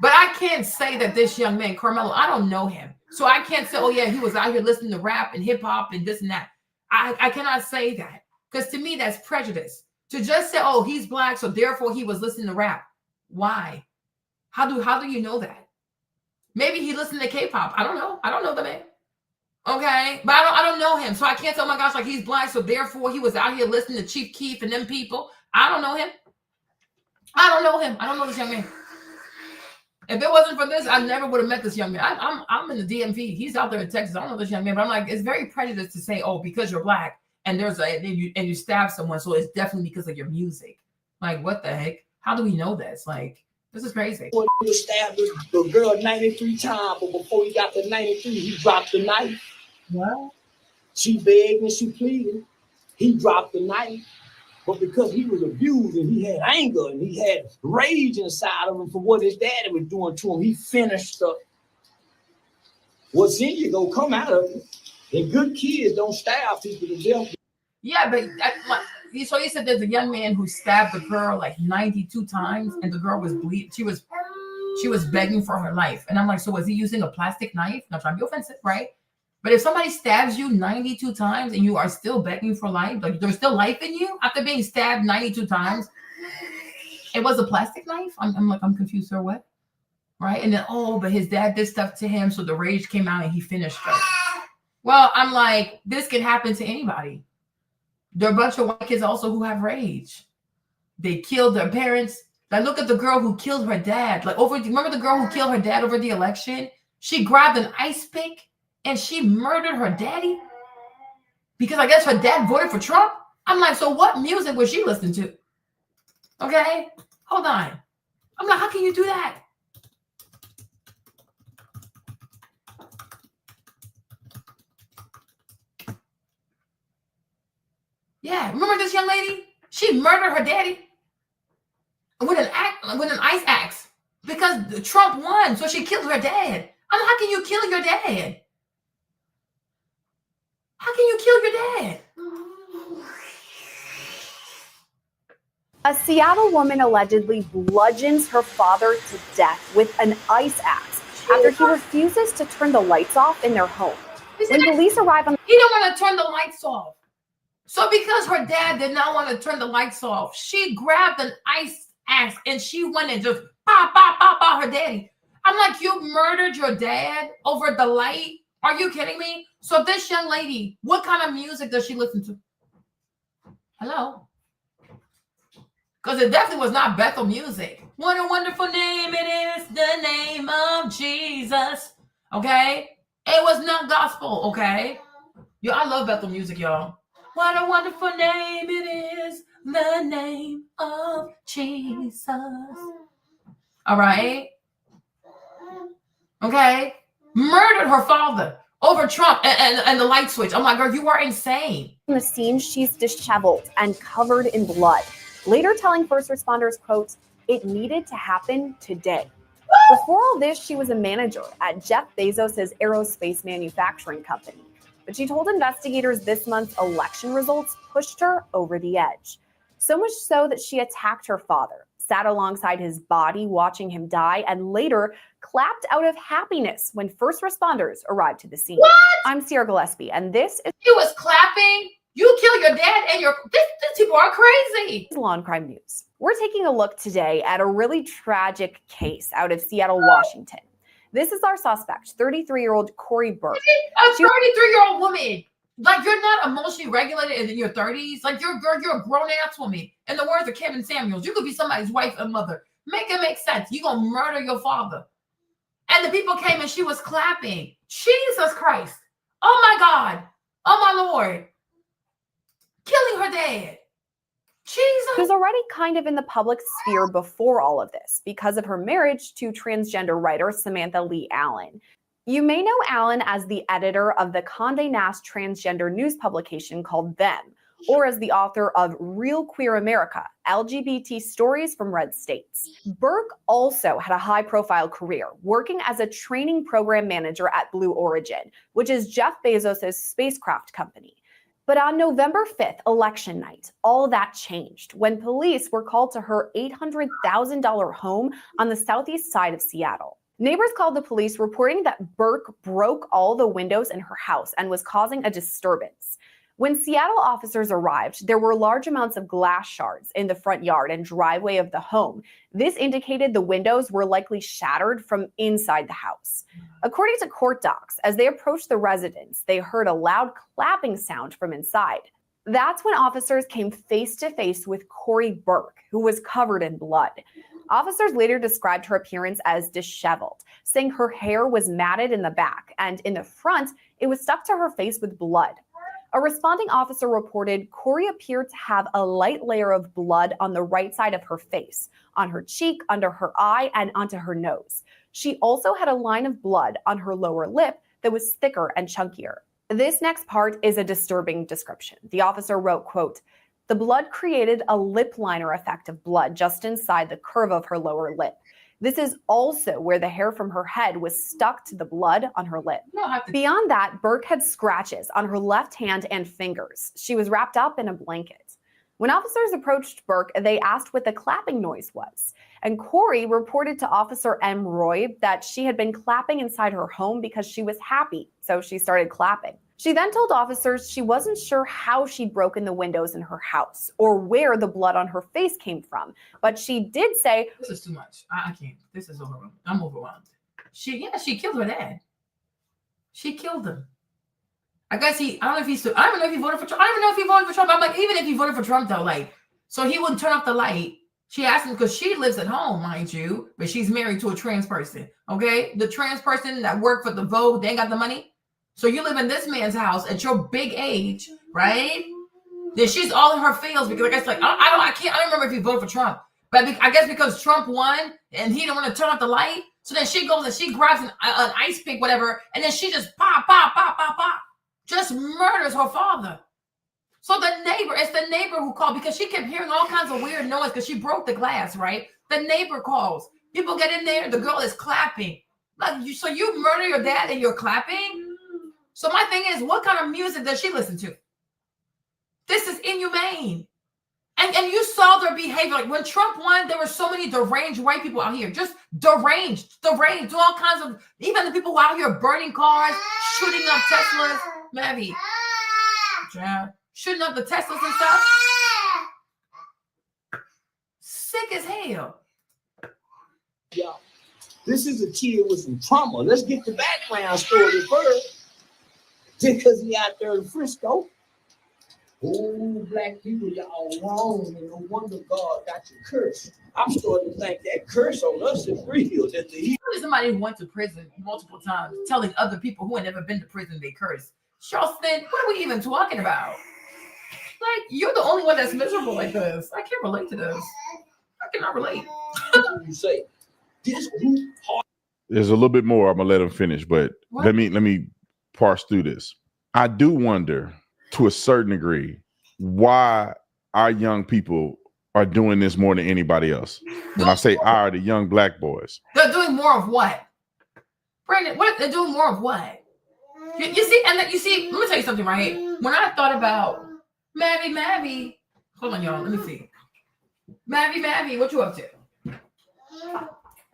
But I can't say that this young man, Karmelo, I don't know him. So I can't say, oh yeah, he was out here listening to rap and hip hop and this and that. I cannot say that. Because to me, that's prejudice. To just say, oh, he's Black, so therefore he was listening to rap. Why? How do you know that? Maybe he listened to K-pop. I don't know. I don't know the man. Okay, but I don't know him, so I can't say, oh my gosh, like he's Black, so therefore he was out here listening to Chief Keef and them people. I don't know him. I don't know him. I don't know this young man. If it wasn't for this, I never would have met this young man. I'm in the DMV. He's out there in Texas. I don't know this young man, but I'm like, it's very prejudiced to say, oh, because you're Black and you stab someone, so it's definitely because of your music. Like, what the heck? How do we know this? Like, this is crazy. He stabbed the girl 93 times, but before he got to 93, he dropped the knife. What? She begged and she pleaded. He dropped the knife. But because he was abused and he had anger and he had rage inside of him for what his daddy was doing to him, he finished up. What's in you gonna come out of you. And good kids don't stab people to death. Yeah, but so you said there's a young man who stabbed the girl like 92 times and the girl was bleeding. She was begging for her life. And I'm like, so was he using a plastic knife? Not trying to be offensive, right? But if somebody stabs you 92 times and you are still begging for life, like there's still life in you after being stabbed 92 times, it was a plastic knife? I'm confused or what? Right? And then, oh, but his dad did stuff to him, so the rage came out and he finished her. Well, I'm like, this can happen to anybody. There are a bunch of white kids also who have rage. They killed their parents. Like, look at the girl who killed her dad. Like, remember the girl who killed her dad over the election? She grabbed an ice pick and she murdered her daddy because I guess her dad voted for Trump. I'm like, so what music was she listening to? Okay, hold on. I'm like, how can you do that? Yeah, remember this young lady? She murdered her daddy with an ice axe because Trump won, so she killed her dad. I'm like, how can you kill your dad? How can you kill your dad? A Seattle woman allegedly bludgeons her father to death with an ice axe after he refuses to turn the lights off in their home. When police arrive on, he don't want to turn the lights off. So because her dad did not want to turn the lights off, she grabbed an ice axe and she went and just pop her daddy. I'm like, you murdered your dad over the light? Are you kidding me? So this young lady, what kind of music does she listen to? Hello? Because it definitely was not Bethel music. What a wonderful name it is, the name of Jesus. Okay? It was not gospel, okay? Yo, I love Bethel music, y'all. What a wonderful name it is, the name of Jesus. All right? Okay? Murdered her father over Trump and the light switch. I'm like, girl, you are insane. On the scene, she's disheveled and covered in blood, later telling first responders, quote, "It needed to happen today." Before all this, she was a manager at Jeff Bezos' aerospace manufacturing company. But she told investigators this month's election results pushed her over the edge. So much so that she attacked her father, sat alongside his body watching him die, and later clapped out of happiness when first responders arrived to the scene. What? I'm Sierra Gillespie, and this is He was clapping. You kill your dad and these people are crazy. Law and Crime News. We're taking a look today at a really tragic case out of Seattle, Washington. This is our suspect, 33-year-old Corey Burke. A 33-year-old woman. Like, you're not emotionally regulated in your 30s. Like, you're a grown-ass woman. In the words of Kevin Samuels, you could be somebody's wife and mother. Make it make sense. You're going to murder your father. And the people came and she was clapping. Jesus Christ. Oh, my God. Oh, my Lord. Killing her dad. Jesus. She was already kind of in the public sphere before all of this because of her marriage to transgender writer Samantha Lee Allen. You may know Allen as the editor of the Condé Nast transgender news publication called Them, or as the author of Real Queer America, LGBT Stories from Red States. Burke also had a high-profile career working as a training program manager at Blue Origin, which is Jeff Bezos' spacecraft company. But on November 5th, election night, all that changed when police were called to her $800,000 home on the southeast side of Seattle. Neighbors called the police reporting that Burke broke all the windows in her house and was causing a disturbance. When Seattle officers arrived, there were large amounts of glass shards in the front yard and driveway of the home. This indicated the windows were likely shattered from inside the house. According to court docs, as they approached the residence, they heard a loud clapping sound from inside. That's when officers came face to face with Corey Burke, who was covered in blood. Officers later described her appearance as disheveled, saying her hair was matted in the back, and in the front, it was stuck to her face with blood. A responding officer reported Corey appeared to have a light layer of blood on the right side of her face, on her cheek, under her eye, and onto her nose. She also had a line of blood on her lower lip that was thicker and chunkier. This next part is a disturbing description. The officer wrote, quote, "The blood created a lip liner effect of blood just inside the curve of her lower lip. This is also where the hair from her head was stuck to the blood on her lip." Beyond that, Burke had scratches on her left hand and fingers. She was wrapped up in a blanket. When officers approached Burke, they asked what the clapping noise was. And Corey reported to Officer M. Roy that she had been clapping inside her home because she was happy, so she started clapping. She then told officers she wasn't sure how she'd broken the windows in her house or where the blood on her face came from, but she did say, "This is too much. I can't. This is overwhelming. I'm overwhelmed." She killed her dad. She killed him. I guess I don't even know if he voted for Trump. I don't even know if he voted for Trump. I'm like, even if he voted for Trump though, like, so he wouldn't turn off the light. She asked him because she lives at home, mind you, but she's married to a trans person. Okay, the trans person that worked for the Vogue, they ain't got the money. So you live in this man's house at your big age, right? Then she's all in her feels because I guess like I don't remember if he voted for Trump, but I guess because Trump won and he didn't want to turn off the light, so then she goes and she grabs an ice pick, whatever, and then she just pop, just murders her father. So it's the neighbor who called because she kept hearing all kinds of weird noise because she broke the glass, right? The neighbor calls. People get in there. The girl is clapping. So you murder your dad and you're clapping? So my thing is, what kind of music does she listen to? This is inhumane. And you saw their behavior. Like when Trump won, there were so many deranged white people out here. Just deranged, do all kinds of, even the people who are out here burning cars, shooting up Teslas. Maybe. Shooting up the Teslas and stuff. Sick as hell. Yeah. This is a kid with some trauma. Let's get the background story first. Just because he out there in Frisco. Oh, black people, y'all wrong. And no wonder God got you cursed. I'm starting to think that curse on us is real. Somebody who went to prison multiple times telling other people who had never been to prison they cursed. Charleston, what are we even talking about? Like, you're the only one that's miserable like this. I can't relate to this. I cannot relate. You say this group hard. There's a little bit more. I'm gonna let him finish, but let me parse through this. I do wonder, to a certain degree, why our young people are doing this more than anybody else. When I say our, the young black boys. They're doing more of what? Brandon, they're doing more of what? You see, let me tell you something right here. When I thought about Mavi, hold on, y'all, let me see. Mavi, what you up to?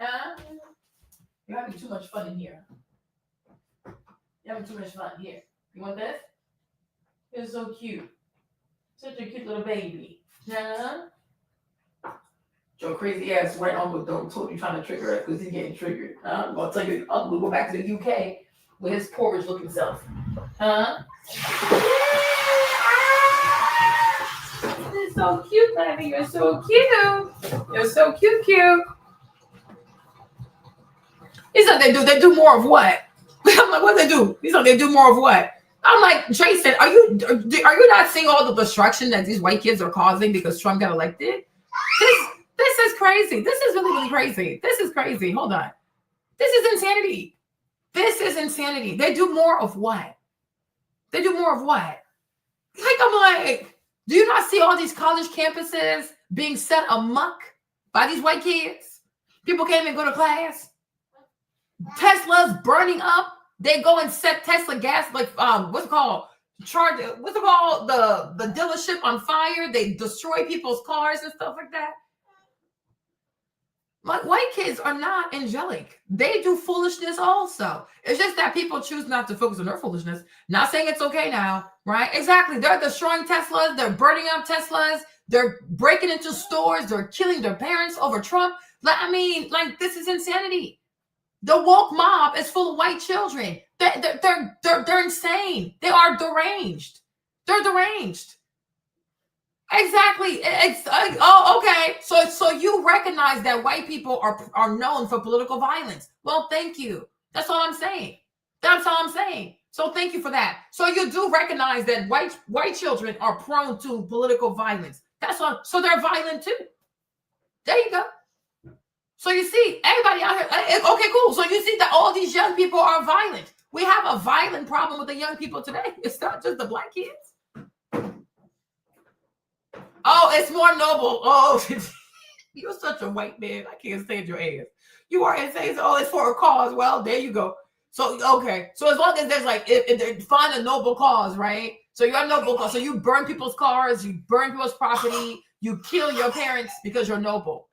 Huh? You're having too much fun in here. You're having too much fun. Here. You want this? You're so cute. Such a cute little baby. Huh? Your crazy ass right on with dog told you trying to trigger it because he's getting triggered. I'm gonna tell you, we'll go back to the UK with his porridge looking self. Huh? You're so cute, baby. You're so cute. You're so cute. He said they do more of what? I'm like, what they do? He said they do more of what? I'm like, Jason, are you not seeing all the destruction that these white kids are causing because Trump got elected? This is crazy. This is really crazy. This is crazy. Hold on. This is insanity. This is insanity. They do more of what? They do more of what? Like, I'm like, do you not see all these college campuses being set amuck by these white kids? People can't even go to class. Tesla's burning up. They go and set Tesla gas, like what's it called? The dealership on fire. They destroy people's cars and stuff like that. Like, white kids are not angelic. They do foolishness also. It's just that people choose not to focus on their foolishness. Not saying it's okay now, right? Exactly. They're destroying Teslas. They're burning up Teslas. They're breaking into stores. They're killing their parents over Trump. This is insanity. The woke mob is full of white children. They're insane. They are deranged. They're deranged. Exactly. Okay. So you recognize that white people are known for political violence. Well, thank you. That's all I'm saying. That's all I'm saying. So thank you for that. So you do recognize that white children are prone to political violence. That's all. So they're violent too. There you go. So you see, everybody out here. Okay, cool. So you see that all these young people are violent. We have a violent problem with the young people today. It's not just the black kids. Oh, it's more noble. Oh, you're such a white man. I can't stand your ass. You are insane. Oh, it's for a cause. Well, there you go. So, okay. So as long as there's if they find a noble cause, right? So you have noble cause. So you burn people's cars, you burn people's property, you kill your parents because you're noble.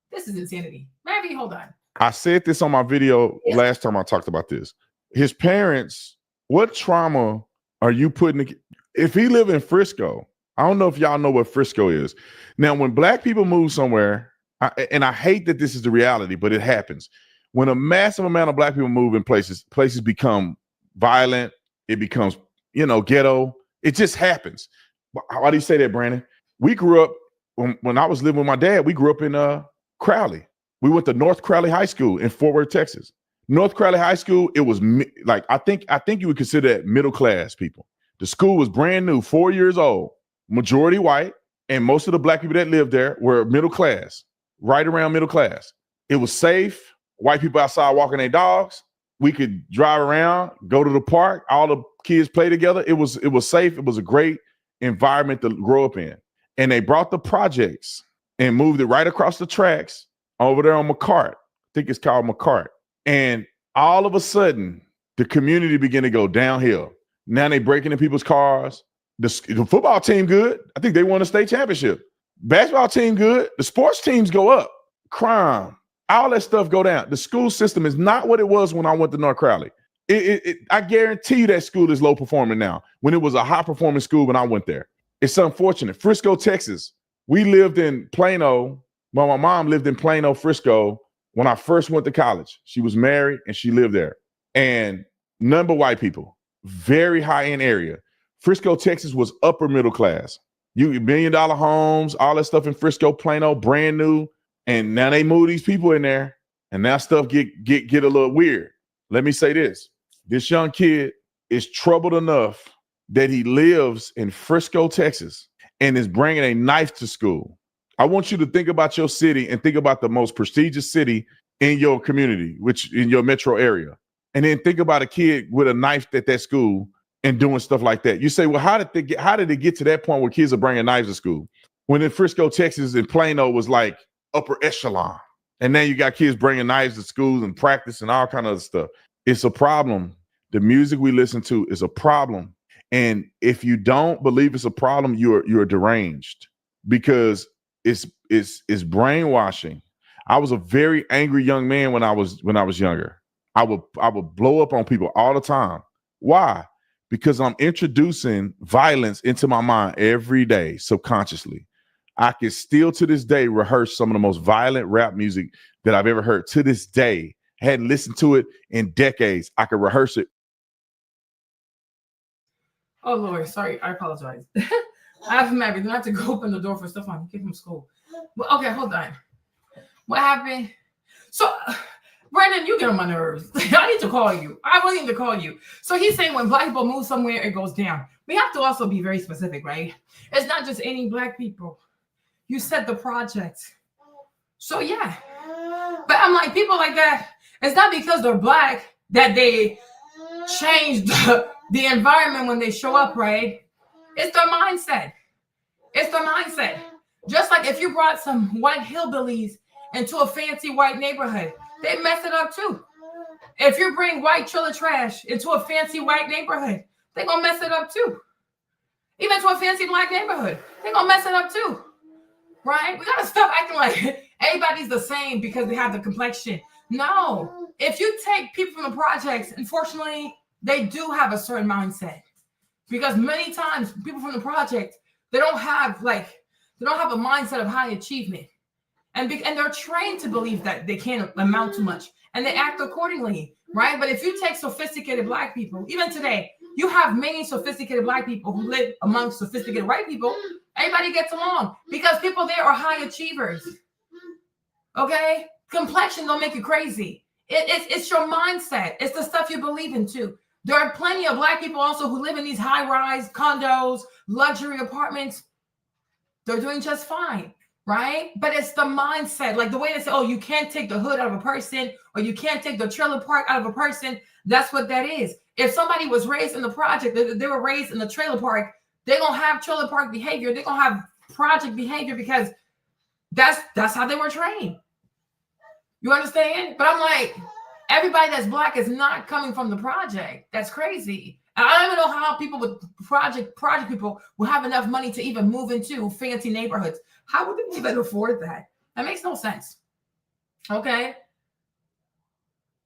This is insanity. Maybe, hold on. I said this on my video last time I talked about this. His parents, what trauma are you putting? If he lived in Frisco, I don't know if y'all know what Frisco is. Now, when black people move somewhere, and I hate that this is the reality, but it happens. When a massive amount of black people move in places become violent. It becomes, ghetto. It just happens. Why do you say that, Brandon? We grew up, when I was living with my dad, we grew up in Crowley. We went to North Crowley High School in Fort Worth, Texas. North Crowley High School, it was I think you would consider that middle class people. The school was brand new, 4 years old. Majority white, and most of the black people that lived there were middle class, right around middle class. It was safe. White people outside walking their dogs. We could drive around, go to the park. All the kids play together. It was safe. It was a great environment to grow up in. And they brought the projects and moved it right across the tracks over there on McCart. I think it's called McCart. And all of a sudden, the community began to go downhill. Now they breaking in people's cars. The football team good. I think they won a state championship. Basketball team good. The sports teams go up. Crime, all that stuff go down. The school system is not what it was when I went to North Crowley. I guarantee you that school is low performing now. When it was a high performing school when I went there, it's unfortunate. Frisco, Texas. We lived in Plano. Well, my mom lived in Plano, Frisco when I first went to college. She was married and she lived there. And none but white people. Very high end area. Frisco, Texas was upper middle class. You $1 million homes, all that stuff in Frisco, Plano, brand new. And now they move these people in there, and now stuff get a little weird. Let me say this. This young kid is troubled enough that he lives in Frisco, Texas, and is bringing a knife to school. I want you to think about your city and think about the most prestigious city in your community, which in your metro area. And then think about a kid with a knife at that school and doing stuff like that. You say, well, how did it get to that point where kids are bringing knives to school? When in Frisco, Texas, and Plano was like upper echelon. And now you got kids bringing knives to schools and practice and all kind of stuff. It's a problem. The music we listen to is a problem. And if you don't believe it's a problem, you're deranged, because it's brainwashing. I was a very angry young man when I was younger. I would blow up on people all the time. Why? Because I'm introducing violence into my mind every day subconsciously. I can still to this day rehearse some of the most violent rap music that I've ever heard to this day. Hadn't listened to it in decades. I could rehearse it. Oh Lord, sorry, I apologize. I have married. I have to go open the door for stuff on kid from school. But okay, hold on. What happened? So, Brandon, you get on my nerves. I need to call you. I really need to call you. So he's saying when black people move somewhere, it goes down. We have to also be very specific, right? It's not just any black people. You said the project. So yeah. But I'm like, people like that, it's not because they're black that they changed the environment when they show up, right? It's their mindset. It's their mindset. Just like if you brought some white hillbillies into a fancy white neighborhood, they mess it up too. If you bring white trailer trash into a fancy white neighborhood, they're going to mess it up too. Even to a fancy black neighborhood, they're going to mess it up too. Right? We got to stop acting like everybody's the same because they have the complexion. No. If you take people from the projects, unfortunately, they do have a certain mindset. Because many times people from the project, they don't have a mindset of high achievement. And they're trained to believe that they can't amount to much. And they act accordingly, right? But if you take sophisticated black people, even today, you have many sophisticated black people who live among sophisticated white people. Everybody gets along because people there are high achievers. Okay? Complexion don't make you crazy. It's your mindset. It's the stuff you believe in too. There are plenty of black people also who live in these high-rise condos, luxury apartments. They're doing just fine, right? But it's the mindset. Like the way they say, oh, you can't take the hood out of a person or you can't take the trailer park out of a person. That's what that is. If somebody was raised in the project, they were raised in the trailer park, they're going to have trailer park behavior. They're going to have project behavior because that's how they were trained. You understand? But I'm like, everybody that's black is not coming from the project. That's crazy. And I don't even know how people with project people will have enough money to even move into fancy neighborhoods. How would they even afford that? That makes no sense. Okay?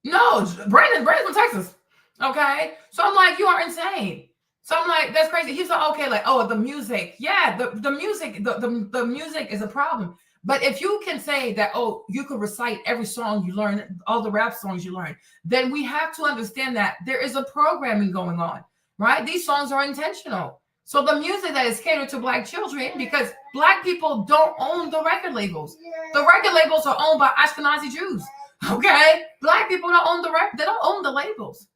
No, Brandon's from Texas. Okay? So I'm like, you are insane. So I'm like, that's crazy. He's like, okay, like, oh, the music. Yeah, the music is a problem. But if you can say that, oh, you could recite every song you learn, all the rap songs you learn, then we have to understand that there is a programming going on, right? These songs are intentional. So the music that is catered to black children, because black people don't own the record labels. The record labels are owned by Ashkenazi Jews, okay? Black people don't own they don't own the labels.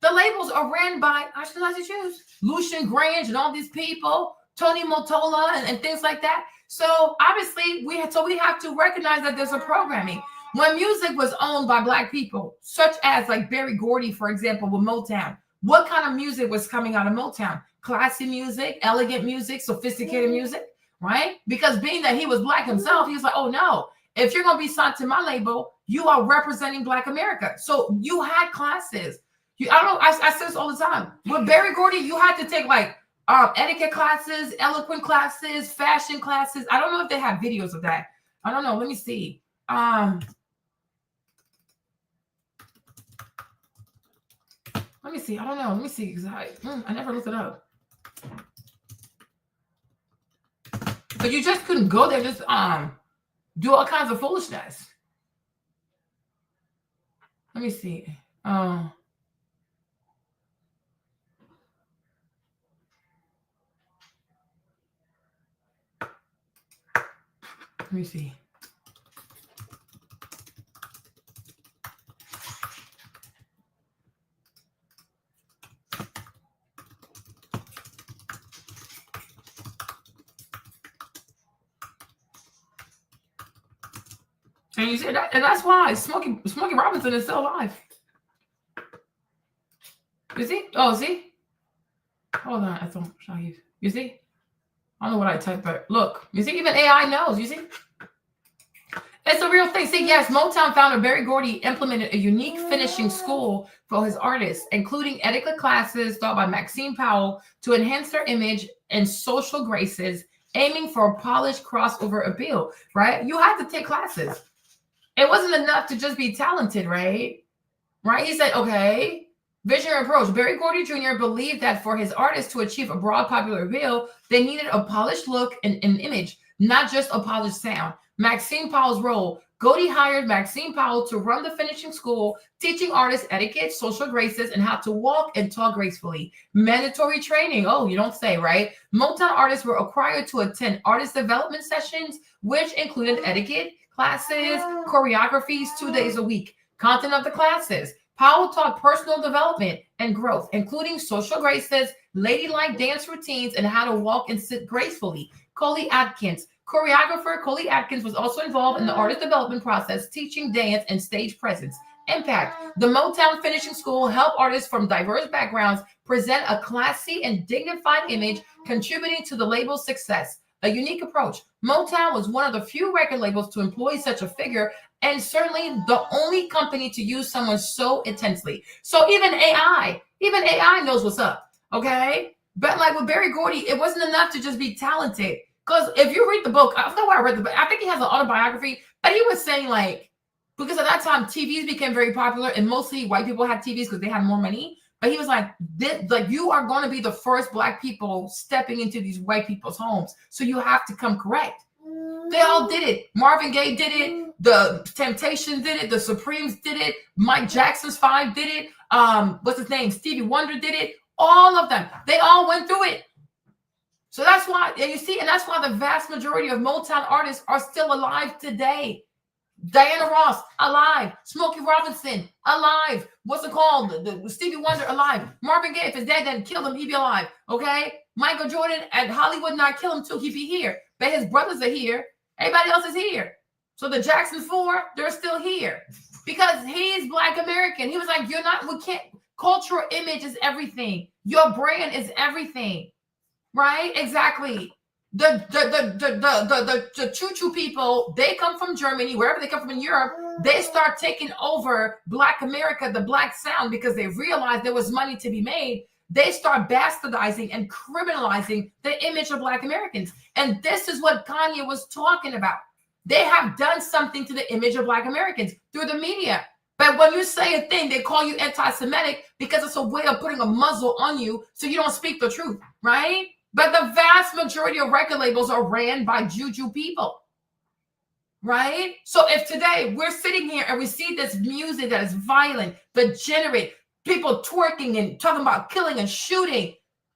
The labels are ran by Ashkenazi Jews. Lucian Grange and all these people, Tony Motola and things like that. So obviously we have to recognize that there's a programming. When music was owned by black people, such as like Berry Gordy, for example, with Motown, what kind of music was coming out of Motown? Classy music, elegant music, sophisticated music, right? Because being that he was black himself, he was like, oh no, if you're going to be signed to my label, you are representing Black America. So you had classes. I say this all the time. With Berry Gordy, you had to take like etiquette classes, eloquent classes, fashion classes. I don't know if they have videos of that. I don't know. Let me see. Let me see. I don't know. Let me see. Because I never looked it up. But you just couldn't go there, just do all kinds of foolishness. Let me see. Let me see. And you see that, and that's why Smokey Robinson is still alive. You see? Oh, see? Hold on, I thought you see? I don't know what I typed, but look, you see, even AI knows, you see? It's a real thing. See, yes, Motown founder Berry Gordy implemented a unique finishing school for his artists, including etiquette classes taught by Maxine Powell to enhance their image and social graces, aiming for a polished crossover appeal, right? You have to take classes. it wasn't enough to just be talented, right? Right? He said, okay, visionary approach. Berry Gordy Jr. believed that for his artists to achieve a broad popular appeal, they needed a polished look and image, not just a polished sound. Maxine Powell's role. Gordy hired Maxine Powell to run the finishing school, teaching artists etiquette, social graces, and how to walk and talk gracefully. Mandatory training. Oh, you don't say, right? Motown artists were required to attend artist development sessions, which included etiquette classes, choreographies 2 days a week. Content of the classes. Powell taught personal development and growth, including social graces, ladylike dance routines, and how to walk and sit gracefully. Coley Atkins. Choreographer Coley Atkins was also involved in the artist development process, teaching dance and stage presence. Impact. The Motown Finishing School helped artists from diverse backgrounds present a classy and dignified image, contributing to the label's success. A unique approach. Motown was one of the few record labels to employ such a figure, and certainly the only company to use someone so intensely. So even AI knows what's up, okay? But like with Berry Gordy, it wasn't enough to just be talented. Because if you read the book, I forgot where I read the book. I think he has an autobiography, but he was saying like, because at that time TVs became very popular, and mostly white people had TVs because they had more money. But he was like, you are going to be the first Black people stepping into these white people's homes, so you have to come correct. They all did it. Marvin Gaye did it. The Temptations did it. The Supremes did it. Mike Jackson's Five did it. What's his name? Stevie Wonder did it. All of them. They all went through it. So that's why, and you see, and that's why the vast majority of Motown artists are still alive today. Diana Ross, alive. Smokey Robinson, alive. What's it called? The Stevie Wonder, alive. Marvin Gaye, if his dad didn't kill him, he'd be alive. Okay? Michael Jordan and Hollywood not kill him too, he'd be here. But his brothers are here. Everybody else is here. So the Jackson 4, they're still here. Because he's Black American. He was like, cultural image is everything. Your brand is everything. Right? Exactly. The choo-choo people, they come from Germany, wherever they come from in Europe, they start taking over Black America, the Black sound, because they realized there was money to be made. They start bastardizing and criminalizing the image of Black Americans. And this is what Kanye was talking about. They have done something to the image of Black Americans through the media. But when you say a thing, they call you anti-Semitic because it's a way of putting a muzzle on you so you don't speak the truth, right? But the vast majority of record labels are ran by Juju people, right? So if today we're sitting here and we see this music that is violent, degenerate, people twerking and talking about killing and shooting,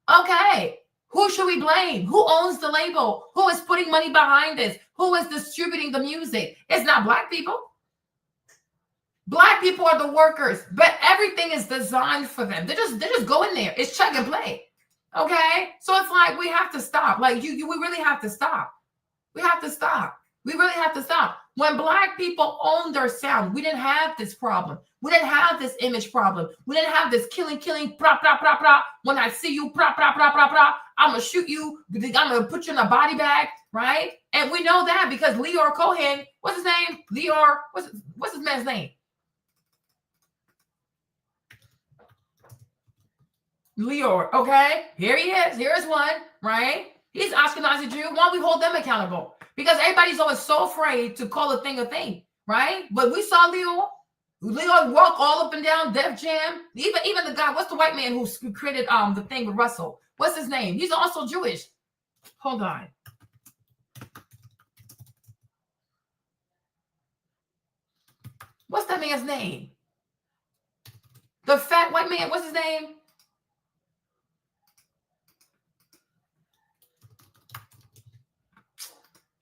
okay, who should we blame? Who owns the label? Who is putting money behind this? Who is distributing the music? It's not Black people. Black people are the workers, but everything is designed for them. They just go in there. It's check and play. Okay, so it's like we have to stop. Like we really have to stop. We have to stop. We really have to stop. When Black people own their sound, we didn't have this problem. We didn't have this image problem. We didn't have this killing, pra, pra, pra, pra. When I see you, pra, pra, pra, pra, pra, I'm gonna shoot you. I'm gonna put you in a body bag, right? And we know that because Leor Cohen, what's his name? Leor, what's his man's name? Leor, okay? Here he is. Here's one, right? He's Ashkenazi Jew. Why don't we hold them accountable? Because everybody's always so afraid to call a thing, right? But we saw Leor walk all up and down Def Jam. Even the guy, what's the white man who created the thing with Russell? What's his name? He's also Jewish. Hold on. What's that man's name? The fat white man, what's his name?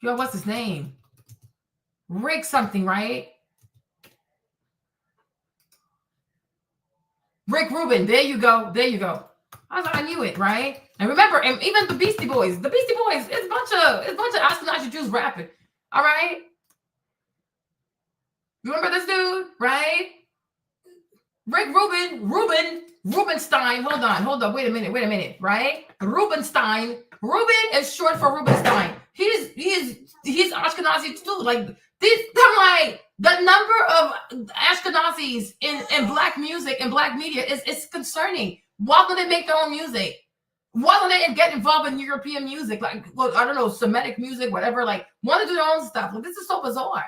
Yo, what's his name? Rick something, right? Rick Rubin. There you go. There you go. I knew it, right? And remember, and even the Beastie Boys. The Beastie Boys is a bunch of Ashkenazi Jews rapping. All right. You remember this dude, right? Rick Rubenstein. Hold on. Wait a minute, right? Rubenstein. Ruben is short for Rubenstein. He's Ashkenazi too. Like this, I'm like the number of Ashkenazis in Black music and Black media is concerning. Why don't they make their own music? Why don't they get involved in European music? Like, well, I don't know, Semitic music, whatever. Like, want to do their own stuff. Like, this is so bizarre,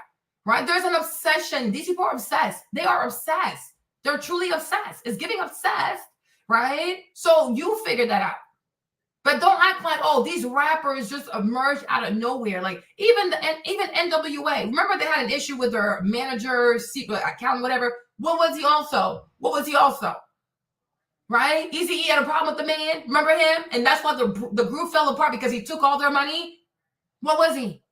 right? There's an obsession. These people are obsessed. They are obsessed. They're truly obsessed. It's giving obsessed, right? So you figure that out. But don't act like, oh, these rappers just emerged out of nowhere. Like even NWA. Remember they had an issue with their manager, secret account, whatever. What was he also? Right? Eazy-E had a problem with the man. Remember him? And that's why the group fell apart because he took all their money. What was he?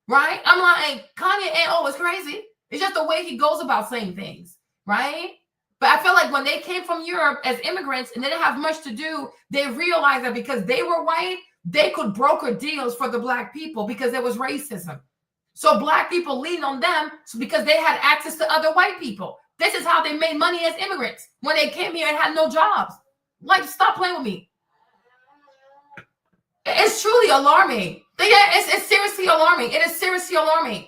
Right? I'm like, Kanye ain't always crazy. It's just the way he goes about saying things, right? But I feel like when they came from Europe as immigrants and they didn't have much to do, they realized that because they were white, they could broker deals for the black people because there was racism. So black people leaned on them because they had access to other white people. This is how they made money as immigrants when they came here and had no jobs. Like, stop playing with me. It's truly alarming. It's seriously alarming. It is seriously alarming.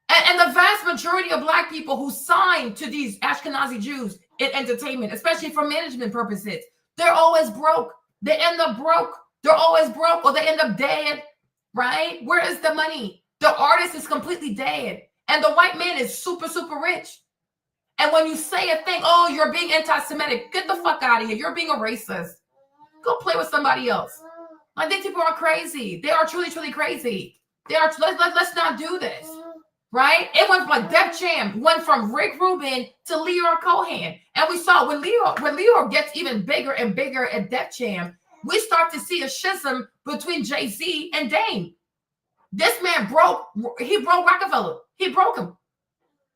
And the vast majority of black people who sign to these Ashkenazi Jews in entertainment, especially for management purposes, they're always broke. They end up broke. They're always broke or they end up dead, right? Where is the money? The artist is completely dead. And the white man is super, super rich. And when you say a thing, oh, you're being anti-Semitic, get the fuck out of here. You're being a racist. Go play with somebody else. Like, these people are crazy. They are truly, truly crazy. Let's not do this. Right? It went like Def Jam went from Rick Rubin to Leor Cohen. And we saw when Leor gets even bigger and bigger at Def Jam, we start to see a schism between Jay-Z and Dame. This man broke Rockefeller. He broke him.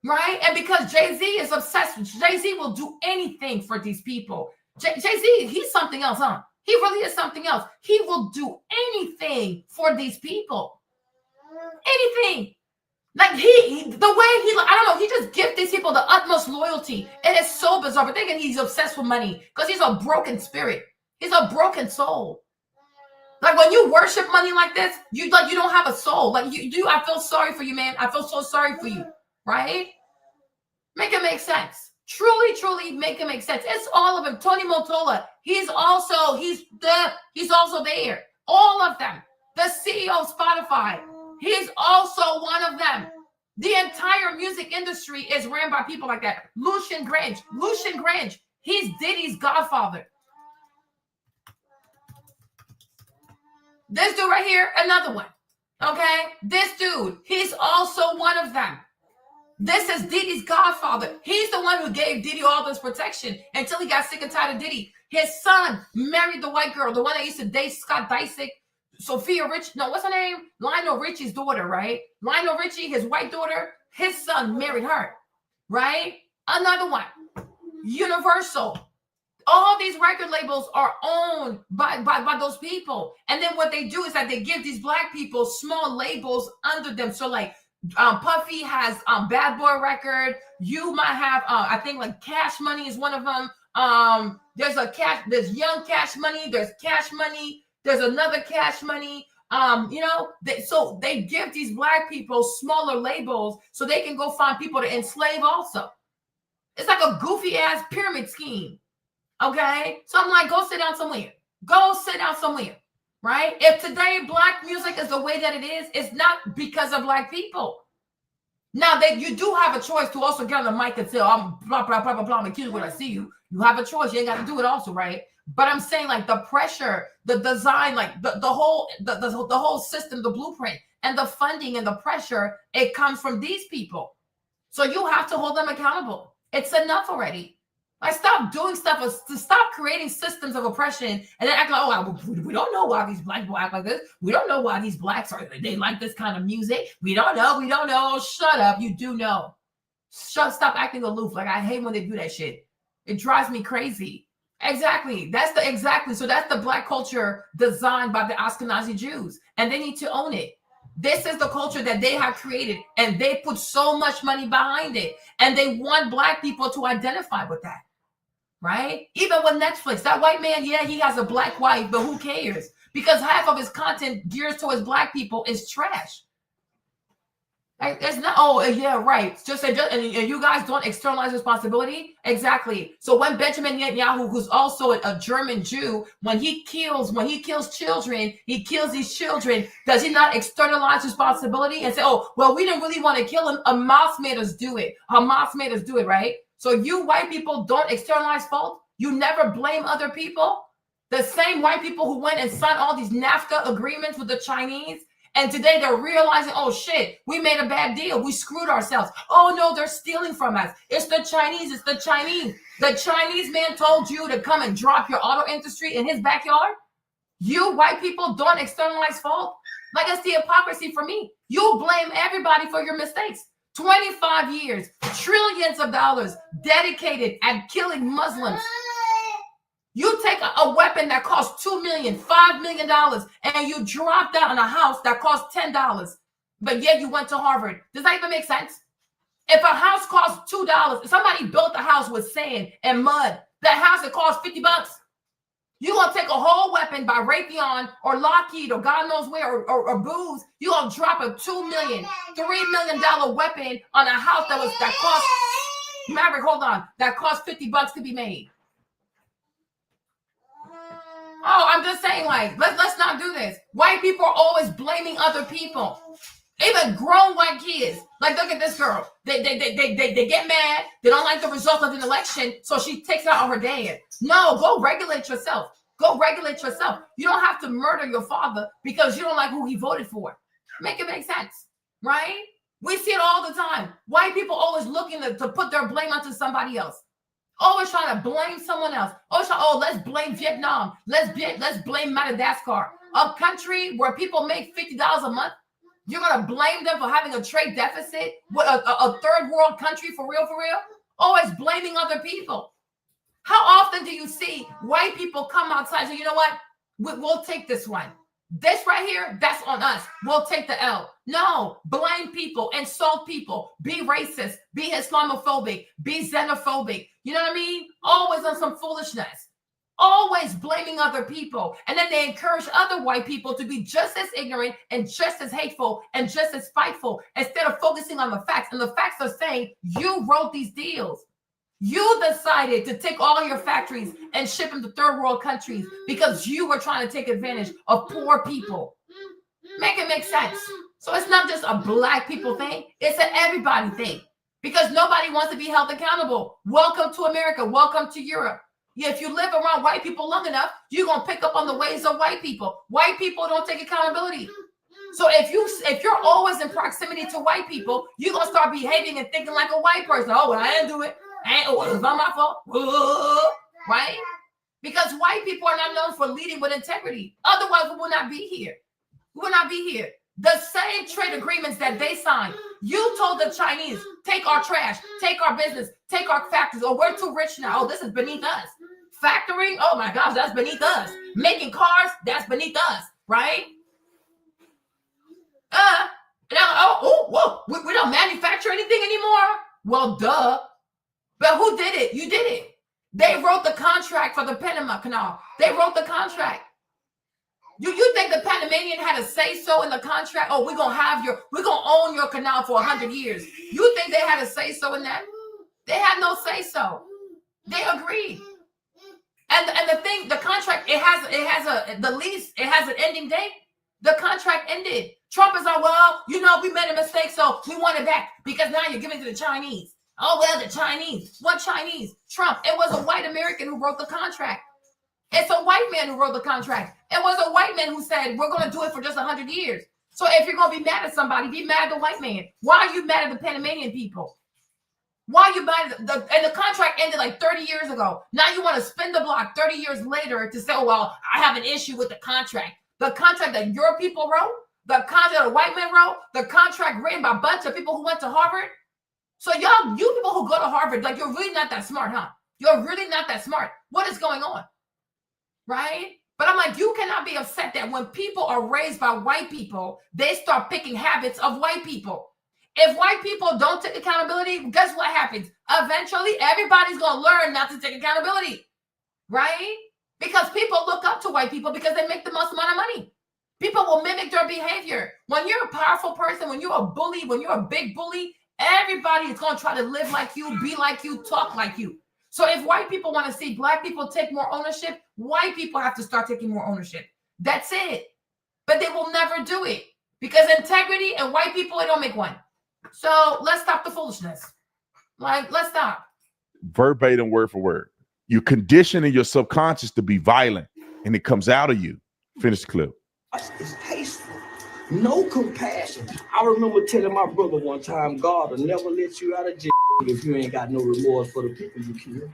Right? And because Jay-Z is obsessed with Jay-Z will do anything for these people. Jay-Z, he's something else, huh? He really is something else. He will do anything for these people. Anything. Like the way I don't know, he just gives these people the utmost loyalty. It is so bizarre. But thinking he's obsessed with money because he's a broken spirit. He's a broken soul. Like when you worship money like this, you don't have a soul. Like you do. I feel sorry for you, man. I feel so sorry for you. Right? Make it make sense. Truly, truly make it make sense. It's all of them. Tony Motola, he's also there. All of them. The CEO of Spotify, he's also one of them. The entire music industry is ran by people like that. Lucian Grange, he's Diddy's godfather. This dude right here, another one. Okay? This dude, he's also one of them. This is Diddy's godfather. He's the one who gave Diddy all this protection until he got sick and tired of Diddy. His son married the white girl, the one that used to date Scott Disick. Sophia Rich, no, what's her name? Lionel Richie's daughter, right? Lionel Richie, his white daughter, his son married her, right? Another one, Universal. All these record labels are owned by those people. And then what they do is that they give these black people small labels under them. So like Puffy has Bad Boy record. You might have, I think like Cash Money is one of them. There's Young Cash Money. There's Cash Money. There's another Cash Money. So they give these black people smaller labels so they can go find people to enslave also. It's like a goofy ass pyramid scheme. Okay. So I'm like, go sit down somewhere. Right? If today black music is the way that it is, it's not because of black people. Now that you do have a choice to also get on the mic and say, oh, I'm blah, blah, blah, blah, blah, I'm accused when I see you. You have a choice. You ain't got to do it also, right? But I'm saying like the pressure, the design, like the whole system, the blueprint and the funding and the pressure, it comes from these people. So you have to hold them accountable. It's enough already. Like stop doing stuff, to stop creating systems of oppression and then act like, oh, we don't know why these black people act like this. We don't know why these blacks they like this kind of music. We don't know. Shut up. You do know. Stop acting aloof. Like I hate when they do that shit. It drives me crazy. Exactly. So that's the black culture designed by the Ashkenazi Jews. And they need to own it. This is the culture that they have created. And they put so much money behind it. And they want black people to identify with that. Right? Even with Netflix, that white man, yeah, he has a black wife, but who cares? Because half of his content geared towards black people is trash. It's not. Oh, yeah, right. And you guys don't externalize responsibility. Exactly. So when Benjamin Netanyahu, who's also a German Jew, when he kills children, he kills these children. Does he not externalize responsibility and say, "Oh, well, we didn't really want to kill him. Hamas made us do it. Hamas made us do it." Right. So you white people don't externalize fault. You never blame other people. The same white people who went and signed all these NAFTA agreements with the Chinese. And today they're realizing, oh shit, we made a bad deal. We screwed ourselves. Oh no, they're stealing from us. It's the Chinese. It's the Chinese. The Chinese man told you to come and drop your auto industry in his backyard. You white people don't externalize fault. Like, it's the hypocrisy for me. You blame everybody for your mistakes. 25 years, trillions of dollars dedicated at killing Muslims. You take a weapon that costs $2 million, $5 million, and you drop that on a house that costs $10, but yet you went to Harvard. Does that even make sense? If a house costs $2, if somebody built a house with sand and mud, that house that costs $50, you're going to take a whole weapon by Raytheon or Lockheed or God knows where or Booz. You're going to drop a $2 million, $3 million weapon on a house that costs, Maverick, hold on, that costs $50 to be made. Oh, I'm just saying, like, let's not do this. White people are always blaming other people. Even grown white kids. Like, look at this girl. They get mad. They don't like the result of an election, so she takes it out on her dad. No, go regulate yourself. Go regulate yourself. You don't have to murder your father because you don't like who he voted for. Make it make sense, right? We see it all the time. White people always looking to put their blame onto somebody else. Always trying to blame someone else. Let's blame Vietnam. Let's blame Madagascar. A country where people make $50 a month. You're going to blame them for having a trade deficit with a third world country for real? Always blaming other people. How often do you see white people come outside and say, you know what? We'll take this one. This right here, that's on us. We'll take the L. No, blame people, insult people, be racist, be Islamophobic, be xenophobic. You know what I mean? Always on some foolishness. Always blaming other people. And then they encourage other white people to be just as ignorant and just as hateful and just as spiteful instead of focusing on the facts. And the facts are saying you wrote these deals. You decided to take all your factories and ship them to third world countries because you were trying to take advantage of poor people. Make it make sense. So it's not just a black people thing. It's an everybody thing because nobody wants to be held accountable. Welcome to America. Welcome to Europe. Yeah, if you live around white people long enough, you're going to pick up on the ways of white people. White people don't take accountability. So if you're always in proximity to white people, you're going to start behaving and thinking like a white person. Oh, well, I didn't do it. It's not my fault, right? Because white people are not known for leading with integrity. Otherwise, we will not be here. We will not be here. The same trade agreements that they signed. You told the Chinese, take our trash, take our business, take our factories. Oh, we're too rich now. Oh, this is beneath us. Factoring, oh my gosh, that's beneath us. Making cars, that's beneath us, right? We don't manufacture anything anymore? Well, duh. But who did it? You did it. They wrote the contract for the Panama Canal. They wrote the contract. You think the Panamanian had a say-so in the contract? Oh, we're gonna own your canal for 100 years. You think they had a say-so in that? They had no say-so. They agreed. And the thing, the contract, it has the lease, it has an ending date. The contract ended. Trump is like, well, we made a mistake, so we want it back because now you're giving it to the Chinese. Oh, well, the Chinese. What Chinese? Trump. It was a white American who wrote the contract. It's a white man who wrote the contract. It was a white man who said, we're going to do it for just 100 years. So if you're going to be mad at somebody, be mad at the white man. Why are you mad at the Panamanian people? Why are you mad at and the contract ended like 30 years ago. Now you want to spin the block 30 years later to say, oh, well, I have an issue with the contract. The contract that your people wrote, the contract the white man wrote, the contract written by a bunch of people who went to Harvard. So you people who go to Harvard, like you're really not that smart, huh? You're really not that smart. What is going on? Right? But I'm like, you cannot be upset that when people are raised by white people, they start picking habits of white people. If white people don't take accountability, guess what happens? Eventually, everybody's going to learn not to take accountability. Right? Because people look up to white people because they make the most amount of money. People will mimic their behavior. When you're a powerful person, when you're a bully, when you're a big bully, everybody is going to try to live like you, be like you, talk like you. So if white people want to see black people take more ownership, white people have to start taking more ownership. That's it. But they will never do it because integrity and white people, they don't make one. So let's stop the foolishness. Like, let's stop. Verbatim, word for word. You're conditioning your subconscious to be violent, and it comes out of you. Finish the clip. It's tasteful. No compassion. I remember telling my brother one time, God will never let you out of jail if you ain't got no remorse for the people you killed.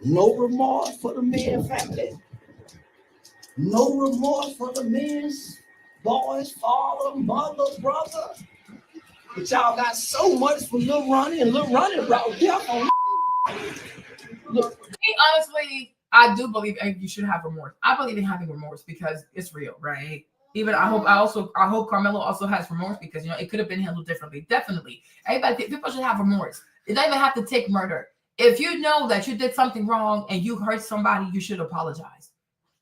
No remorse for the man's family. No remorse for the man's boys, father, mother, brother. But y'all got so much for Lil Ronnie, and Lil Ronnie brought death on. Look, honestly, I do believe you should have remorse. I believe in having remorse because it's real, right? Even I hope Karmelo also has remorse because it could have been handled differently. Definitely, people should have remorse. It doesn't even have to take murder. If you know that you did something wrong and you hurt somebody, you should apologize.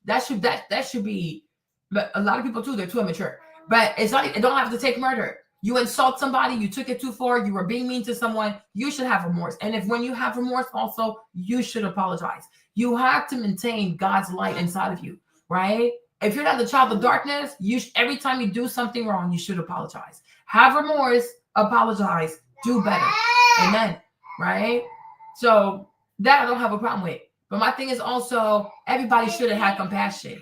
That should be. But a lot of people too, they're too immature. But it's not. It don't have to take murder. You insult somebody, you took it too far, you were being mean to someone, you should have remorse. And if when you have remorse also, you should apologize. You have to maintain God's light inside of you, right? If you're not the child of darkness, every time you do something wrong, you should apologize. Have remorse, apologize, do better. Amen, right? So that I don't have a problem with. But my thing is also, everybody should have had compassion.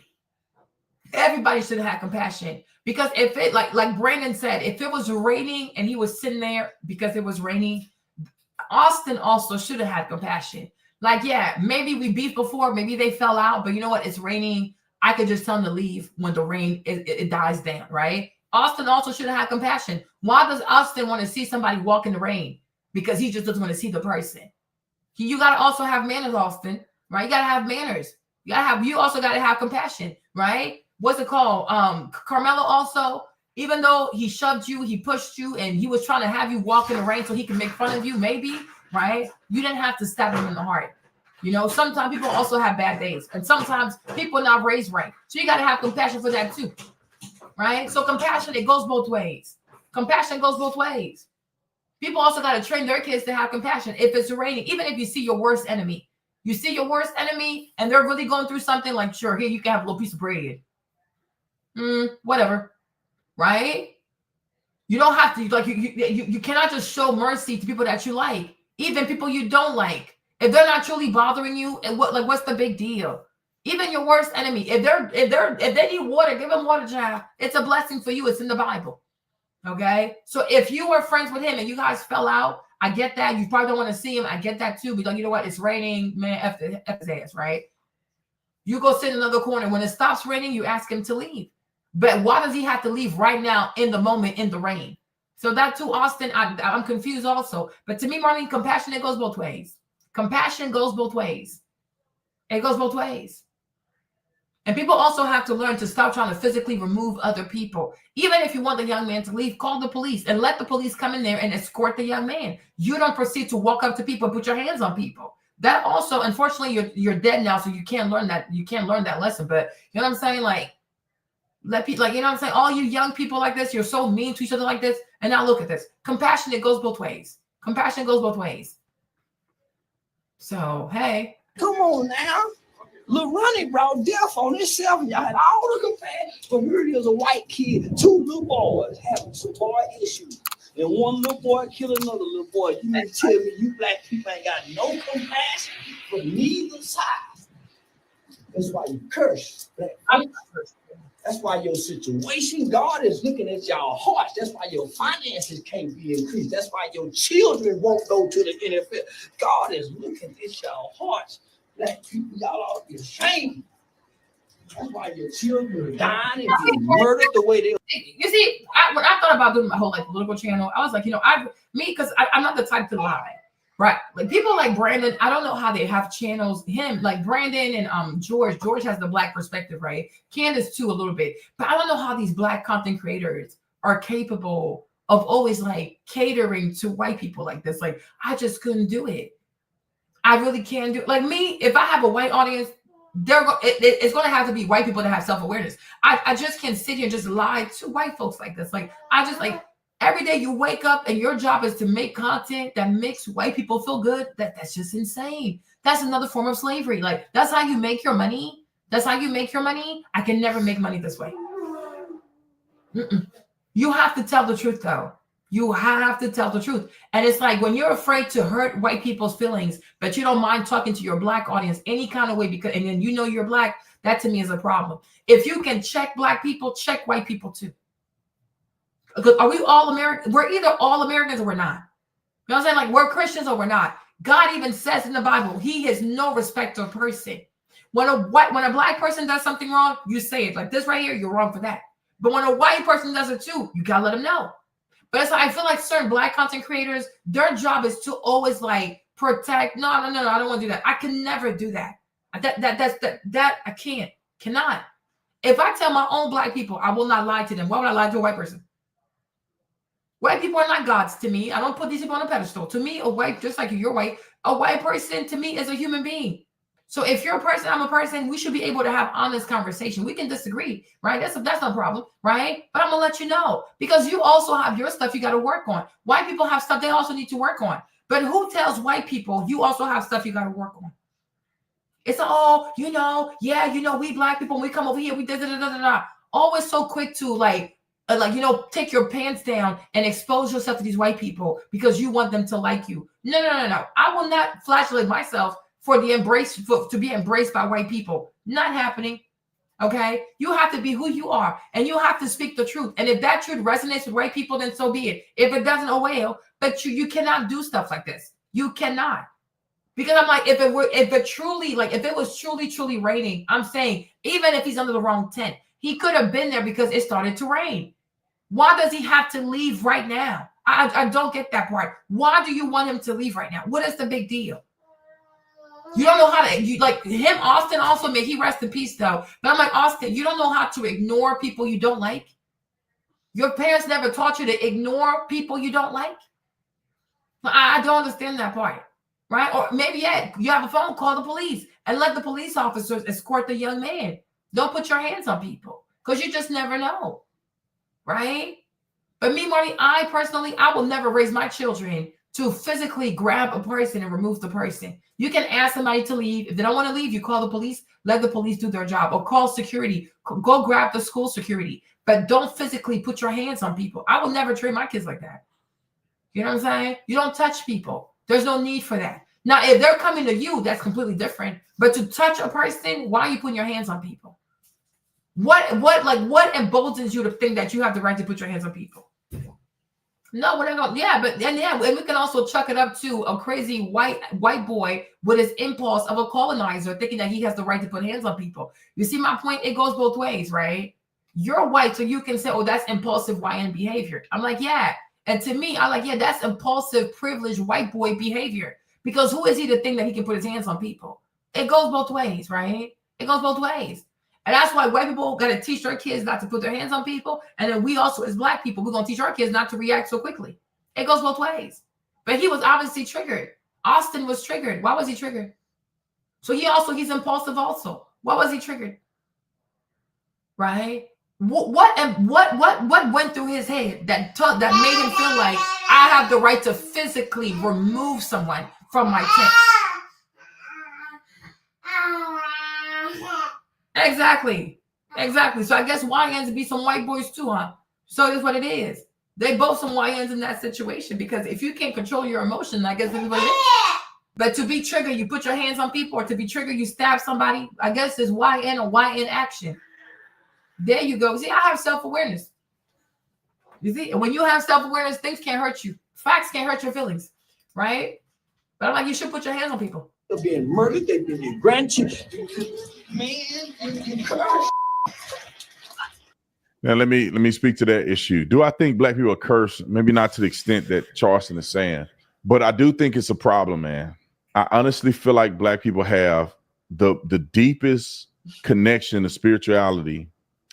Everybody should have had compassion. Because if it, like Brandon said, if it was raining and he was sitting there because it was raining, Austin also should have had compassion. Like, yeah, maybe we beefed before, maybe they fell out, but you know what? It's raining. I could just tell him to leave when the rain it dies down, right? Austin also should have had compassion. Why does Austin want to see somebody walk in the rain? Because he just doesn't want to see the person. You got to also have manners, Austin, right? You got to have manners. You also got to have compassion, right? What's it called? Karmelo also, even though he shoved you, he pushed you, and he was trying to have you walk in the rain so he can make fun of you, maybe, right? You didn't have to stab him in the heart. Sometimes people also have bad days, and sometimes people are not raised right. So you got to have compassion for that too, right? So compassion, it goes both ways. Compassion goes both ways. People also got to train their kids to have compassion. If it's raining, even if you see your worst enemy, and they're really going through something, like, sure, here, you can have a little piece of bread. Whatever, right? You don't have to, like, you cannot just show mercy to people that you like, even people you don't like. If they're not truly bothering you, and what's the big deal? Even your worst enemy, if they need water, give them water, child. It's a blessing for you. It's in the Bible. Okay, so if you were friends with him and you guys fell out, I get that. You probably don't want to see him. I get that too. But you know what? It's raining, man. F his ass, right? You go sit in another corner. When it stops raining, you ask him to leave. But why does he have to leave right now in the moment in the rain? So that too, Austin, I'm confused also. But to me, Marlene, compassion, it goes both ways. Compassion goes both ways. It goes both ways. And people also have to learn to stop trying to physically remove other people. Even if you want the young man to leave, call the police and let the police come in there and escort the young man. You don't proceed to walk up to people and put your hands on people. That also, unfortunately, you're dead now, so you can't learn that. You can't learn that lesson. But you know what I'm saying? Like, let people, like, you know what I'm saying? All you young people like this, you're so mean to each other like this. And now look at this. Compassion, it goes both ways. Compassion goes both ways. So, hey. Come on now. Lil Ronnie brought death on himself, and y'all had all the compassion. But here it is, a white kid, two little boys having some boy issues. And one little boy kill another little boy. You mean to tell me you black people ain't got no compassion for neither side? That's why you curse black people. That's why your situation, God is looking at y'all hearts. That's why your finances can't be increased. That's why your children won't go to the NFL. God is looking at y'all hearts. Black people, y'all ought to be ashamed. That's why your children are dying and being murdered the way they. You see, when I thought about doing my whole political channel, I was like, because I'm not the type to lie, right? Like people like Brandon, I don't know how they have channels. Him, like Brandon and George. George has the black perspective, right? Candace too, a little bit, but I don't know how these black content creators are capable of always like catering to white people like this. Like I just couldn't do it. I really can't do it. Like me, if I have a white audience, it's going to have to be white people that have self-awareness. I just can't sit here and just lie to white folks like this. Like, I just like every day you wake up and your job is to make content that makes white people feel good. That's just insane. That's another form of slavery. Like, that's how you make your money. That's how you make your money. I can never make money this way. You have to tell the truth, though. You have to tell the truth. And it's like when you're afraid to hurt white people's feelings, but you don't mind talking to your black audience any kind of way, because and then you know you're black, that to me is a problem. If you can check black people, check white people too. Because are we all American? We're either all Americans or we're not. You know what I'm saying? Like, we're Christians or we're not. God even says in the Bible, he has no respect of person. When a black person does something wrong, you say it. Like this right here, you're wrong for that. But when a white person does it too, you gotta let them know. But it's like, I feel like certain black content creators, their job is to always like protect. No, I don't want to do that. I can never do that. That I cannot. If I tell my own black people, I will not lie to them. Why would I lie to a white person? White people are not gods to me. I don't put these people on a pedestal. To me, a white, just like you're white, a white person to me is a human being. So if you're a person, I'm a person, we should be able to have honest conversation. We can disagree, right? That's no problem, right? But I'm gonna let you know, because you also have your stuff you got to work on. White people have stuff they also need to work on. But who tells white people you also have stuff you got to work on? It's all, we black people, when we come over here, we da-da-da-da-da. Always so quick to take your pants down and expose yourself to these white people because you want them to like you. No. I will not flagellate myself to be embraced by white people. Not happening. Okay? You have to be who you are, and you have to speak the truth. And if that truth resonates with white people, then so be it. If it doesn't, oh well. But you cannot do stuff like this. You cannot. Because I'm like, if it was truly raining, I'm saying, even if he's under the wrong tent, he could have been there because it started to rain. Why does he have to leave right now? I don't get that part. Why do you want him to leave right now? What is the big deal? You don't know how to, Austin also, may he rest in peace though. But I'm like, Austin, you don't know how to ignore people you don't like? Your parents never taught you to ignore people you don't like? I don't understand that part, right? Or maybe, you have a phone, call the police and let the police officers escort the young man. Don't put your hands on people because you just never know, right? But me, Marty, I will never raise my children to physically grab a person and remove the person. You can ask somebody to leave. If they don't want to leave, you call the police, let the police do their job, or call security, go grab the school security, but don't physically put your hands on people. I will never train my kids like that. You know what I'm saying? You don't touch people. There's no need for that. Now, if they're coming to you, that's completely different. But to touch a person, why are you putting your hands on people? What emboldens you to think that you have the right to put your hands on people? No, we're not going. And we can also chuck it up to a crazy white boy with his impulse of a colonizer, thinking that he has the right to put hands on people. You see my point? It goes both ways, right? You're white, so you can say, "Oh, that's impulsive YN behavior." I'm like, yeah. And to me, I'm like, yeah, that's impulsive, privileged white boy behavior. Because who is he to think that he can put his hands on people? It goes both ways, right? It goes both ways. And that's why white people got to teach their kids not to put their hands on people. And then we also, as black people, we're going to teach our kids not to react so quickly. It goes both ways. But he was obviously triggered. Austin was triggered. Why was he triggered? So he's impulsive also. Why was he triggered? Right? What went through his head that made him feel like I have the right to physically remove someone from my tent? Exactly. So I guess YNs be some white boys too, huh? So that's what it is. They both some YNs in that situation, because if you can't control your emotion, I guess that's what it is. But to be triggered, you put your hands on people, or to be triggered, you stab somebody. I guess it's YN or YN action. There you go. See, I have self-awareness. You see, and when you have self-awareness, things can't hurt you. Facts can't hurt your feelings, right? But I'm like, you should put your hands on people. They're being murdered. They've been your grandchildren. Man, now let me speak to that issue. Do I think black people are cursed? Maybe not to the extent that Charleston is saying, but I do think it's a problem, man. I honestly feel like black people have the deepest connection to spirituality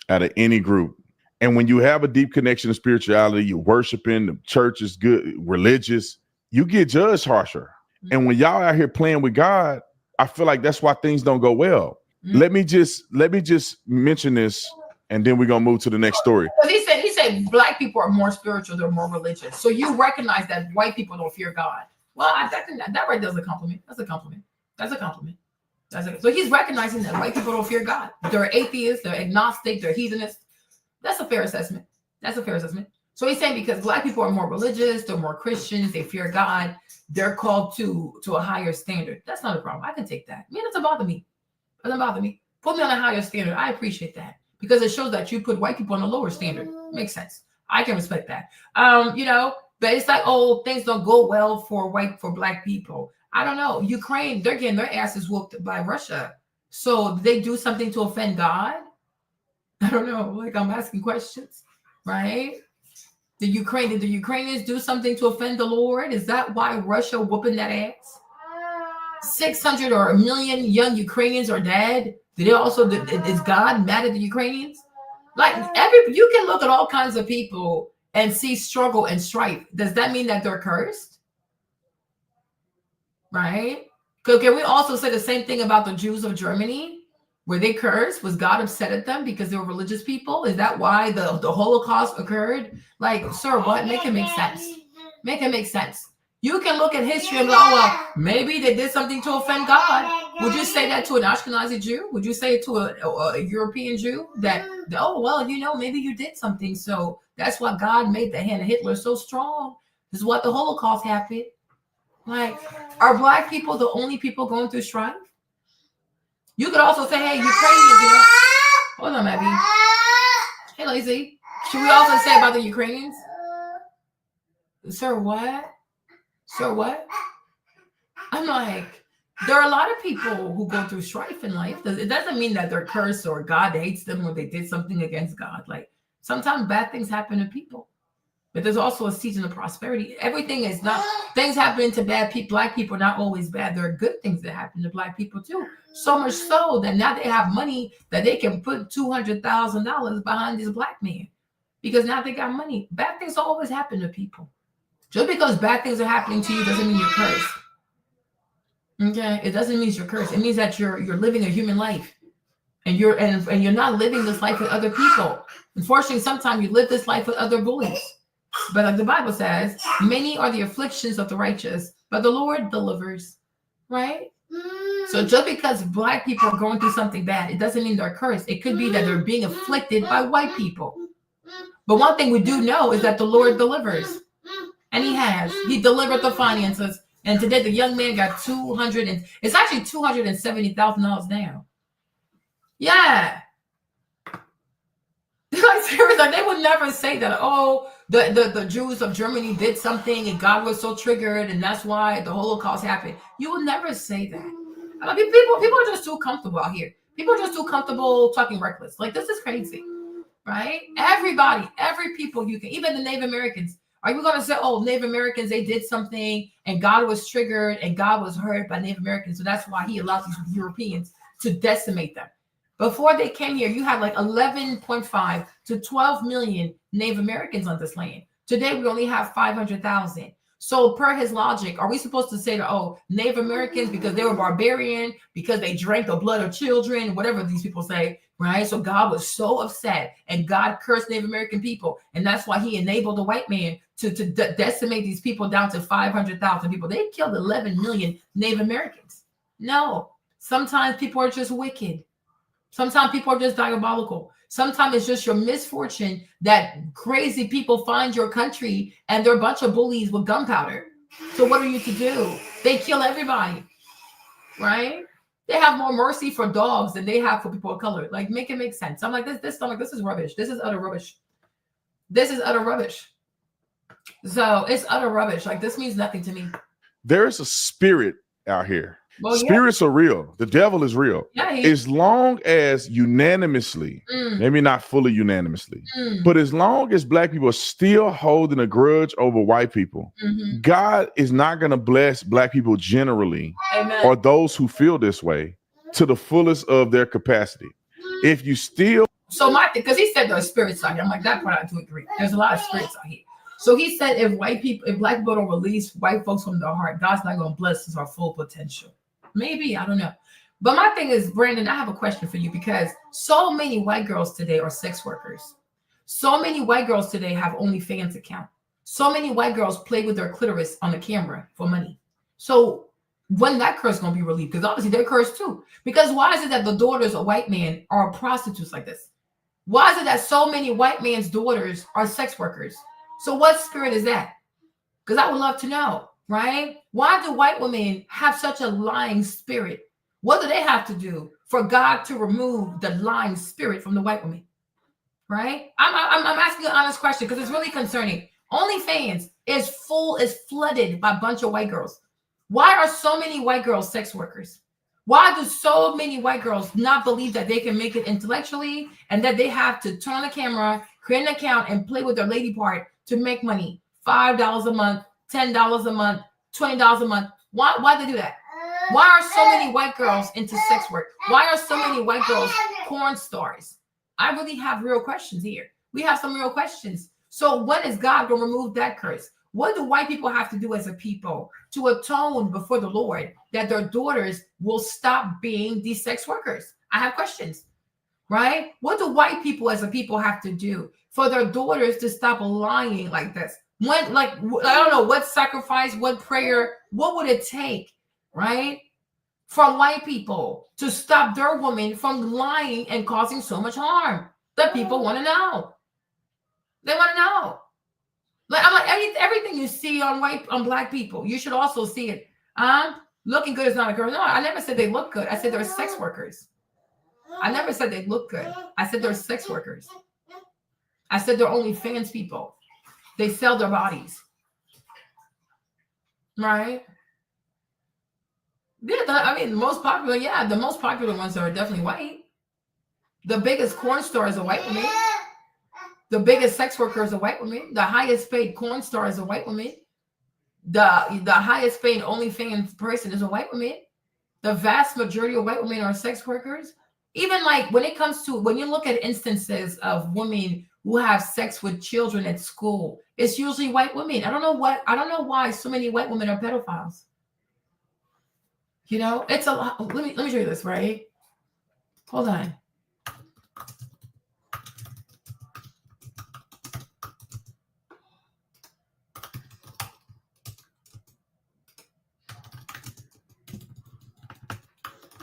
out of any group. And when you have a deep connection to spirituality, you're worshiping, the church is good, religious, you get judged harsher. And when y'all out here playing with God, I feel like that's why things don't go well. Let me just mention this, and then we're gonna move to the next story. But he said black people are more spiritual, they're more religious. So you recognize that white people don't fear God. Well, I think that right there is a compliment. That's a compliment. So he's recognizing that white people don't fear God. They're atheists, they're agnostic, they're heathenists. That's a fair assessment. So he's saying because black people are more religious, they're more Christians, they fear God, they're called to a higher standard. That's not a problem. I can take that. It doesn't bother me. Put me on a higher standard. I appreciate that because it shows that you put white people on a lower standard. Makes sense. I can respect that. But it's like, oh, things don't go well for black people. I don't know. Ukraine, they're getting their asses whooped by Russia. So did they do something to offend God? I don't know. Like, I'm asking questions, right? Did the Ukrainians do something to offend the Lord? Is that why Russia whooping that ass? 600 or 1 million young Ukrainians are dead. Is God mad at the Ukrainians? Like you can look at all kinds of people and see struggle and strife. Does that mean that they're cursed? Right? Can we also say the same thing about the Jews of Germany? Were they cursed? Was God upset at them because they were religious people? Is that why the Holocaust occurred? Like, sir, what? Make it make sense. You can look at history and go, oh, well, maybe they did something to offend God. Would you say that to an Ashkenazi Jew? Would you say it to a European Jew that, oh, well, maybe you did something. So that's why God made the hand of Hitler so strong. This is what the Holocaust happened. Like, are black people the only people going through strife? You could also say, hey, Ukrainians, hold on, maybe. Hey, Lacey, should we also say about the Ukrainians? Sir, what? I'm like, there are a lot of people who go through strife in life. It doesn't mean that they're cursed or God hates them or they did something against God. Like, sometimes bad things happen to people. But there's also a season of prosperity. Everything is not, things happen to bad people. Black people are not always bad. There are good things that happen to black people too. So much so that now they have money that they can put $200,000 behind this black man. Because now they got money. Bad things always happen to people. Just because bad things are happening to you doesn't mean you're cursed. Okay? It doesn't mean you're cursed. It means that you're living a human life. And you're not living this life with other people. Unfortunately, sometimes you live this life with other bullies. But like the Bible says, many are the afflictions of the righteous, but the Lord delivers, right? So just because black people are going through something bad, it doesn't mean they're cursed. It could be that they're being afflicted by white people. But one thing we do know is that the Lord delivers. And he has. He delivered the finances. And today the young man got it's actually $270,000 now. Yeah. Like, seriously, they would never say that, oh, the Jews of Germany did something and God was so triggered and that's why the Holocaust happened. You will never say that. I mean, people are just too comfortable out here. People are just too comfortable talking reckless. Like, this is crazy, right? Every people you can, even the Native Americans. Are you going to say, oh, Native Americans, they did something and God was triggered and God was hurt by Native Americans. So that's why he allowed these Europeans to decimate them. Before they came here, you had like 11.5 to 12 million Native Americans on this land. Today, we only have 500,000. So per his logic, are we supposed to say that, oh, Native Americans, because they were barbarian, because they drank the blood of children, whatever these people say, right? So God was so upset and God cursed Native American people. And that's why he enabled the white man to decimate these people down to 500,000 people. They killed 11 million Native Americans. No, sometimes people are just wicked. Sometimes people are just diabolical. Sometimes it's just your misfortune that crazy people find your country and they're a bunch of bullies with gunpowder. So what are you to do? They kill everybody, right? They have more mercy for dogs than they have for people of color. Like, make it make sense. I'm like, this is rubbish. This is utter rubbish. So it's utter rubbish. Like, this means nothing to me. There is a spirit out here. Well, spirits are real. The devil is real. Yeah, as long as unanimously, maybe not fully unanimously, but as long as black people are still holding a grudge over white people, God is not going to bless black people generally. Amen. Or those who feel this way to the fullest of their capacity. If you still... So because he said there's spirits out here. I'm like, that part I do agree. There's a lot of spirits out here. So he said if black people don't release white folks from their heart, God's not going to bless us our full potential. Maybe, I don't know. But my thing is, Brandon, I have a question for you because so many white girls today are sex workers. So many white girls today have OnlyFans account. So many white girls play with their clitoris on the camera for money. So when that curse gonna be relieved? Because obviously they're cursed too. Because why is it that the daughters of white men are prostitutes like this? Why is it that so many white men's daughters are sex workers? So what spirit is that? Because I would love to know, right? Why do white women have such a lying spirit? What do they have to do for God to remove the lying spirit from the white women? Right? I'm asking an honest question because it's really concerning. OnlyFans is flooded by a bunch of white girls. Why are so many white girls sex workers? Why do so many white girls not believe that they can make it intellectually and that they have to turn on the camera, create an account, and play with their lady part to make money? $5 a month, $10 a month, $20 a month. Why they do that? Why are so many white girls into sex work? Why are so many white girls porn stars? I really have real questions here. We have some real questions. So when is God going to remove that curse? What do white people have to do as a people to atone before the Lord that their daughters will stop being these sex workers? I have questions, right? What do white people as a people have to do for their daughters to stop lying like this? When, like, I don't know, what sacrifice, what prayer, what would it take, right, for white people to stop their women from lying and causing so much harm? The people want to know. They want to know. Like, I'm like, everything you see on black people, you should also see it. Looking good is not a girl. No, I never said they look good. I said they're sex workers. I never said they look good. I said they're sex workers. I said they're OnlyFans people. They sell their bodies. Right? Yeah, the most popular ones are definitely white. The biggest porn star is a white woman. The biggest sex worker is a white woman. The highest paid porn star is a white woman. The highest paid OnlyFans person is a white woman. The vast majority of white women are sex workers. Even like when it comes to, when you look at instances of women who have sex with children at school, it's usually white women. I don't know why so many white women are pedophiles. You know, it's a lot. Let me show you this, right? Hold on.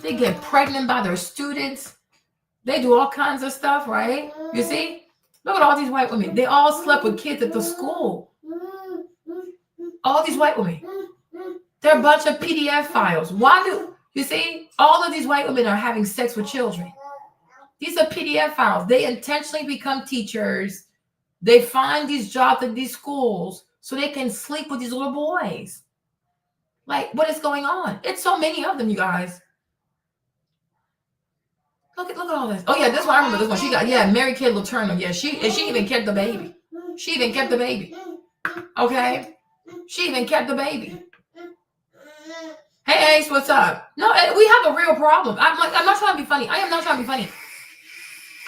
They get pregnant by their students. They do all kinds of stuff, right? You see? Look at all these white women. They all slept with kids at the school. All these white women. They're a bunch of PDF files. Why do you see? All of these white women are having sex with children. These are PDF files. They intentionally become teachers. They find these jobs at these schools so they can sleep with these little boys. Like, what is going on? It's so many of them, you guys. Look at all this. Oh yeah, this one I remember. This one she got. Yeah, Mary Kay Letourneau. Yeah, she even kept the baby. She even kept the baby. Okay, she even kept the baby. Hey Ace, what's up? No, we have a real problem. I'm not trying to be funny. I am not trying to be funny.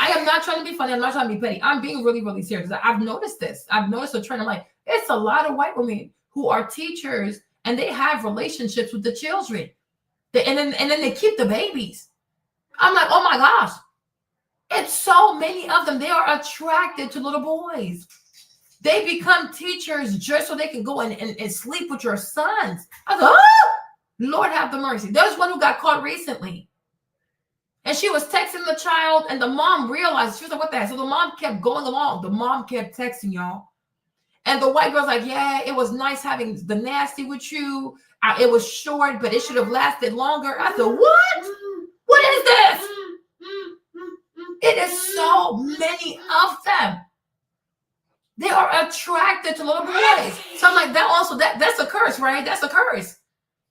I am not trying to be funny. I'm not trying to be petty. I'm being really, really serious. I've noticed this. I've noticed a trend. I'm like, it's a lot of white women who are teachers and they have relationships with the children. And then they keep the babies. I'm like, oh my gosh. It's so many of them. They are attracted to little boys. They become teachers just so they can go and sleep with your sons. I go, oh, Lord have the mercy. There's one who got caught recently. And she was texting the child, and the mom realized, she was like, what the heck? So the mom kept going along. The mom kept texting, y'all. And the white girl's like, yeah, it was nice having the nasty with you. It was short, but it should have lasted longer. I said, what? What is this? It is so many of them. They are attracted to little boys. So I'm like, that's a curse, right? That's a curse.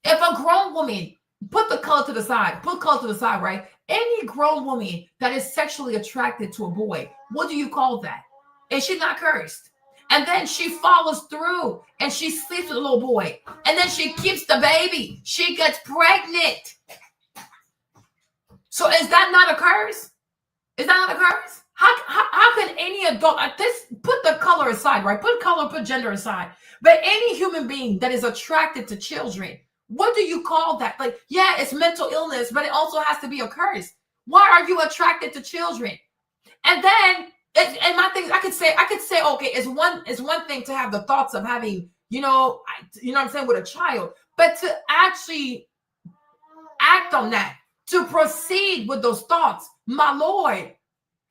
If a grown woman, put color to the side, right? Any grown woman that is sexually attracted to a boy, what do you call that? Is she not cursed? And then she follows through and she sleeps with a little boy. And then she keeps the baby. She gets pregnant. So is that not a curse? Is that not a curse? How can any adult, put the color aside, right? Put color, put gender aside. But any human being that is attracted to children, What do you call that? Like, yeah, it's mental illness, but it also has to be a curse. Why are you attracted to children? And then, and my thing, I could say, okay, it's one thing to have the thoughts of having, you know what I'm saying, with a child, but to actually act on that, to proceed with those thoughts, my Lord,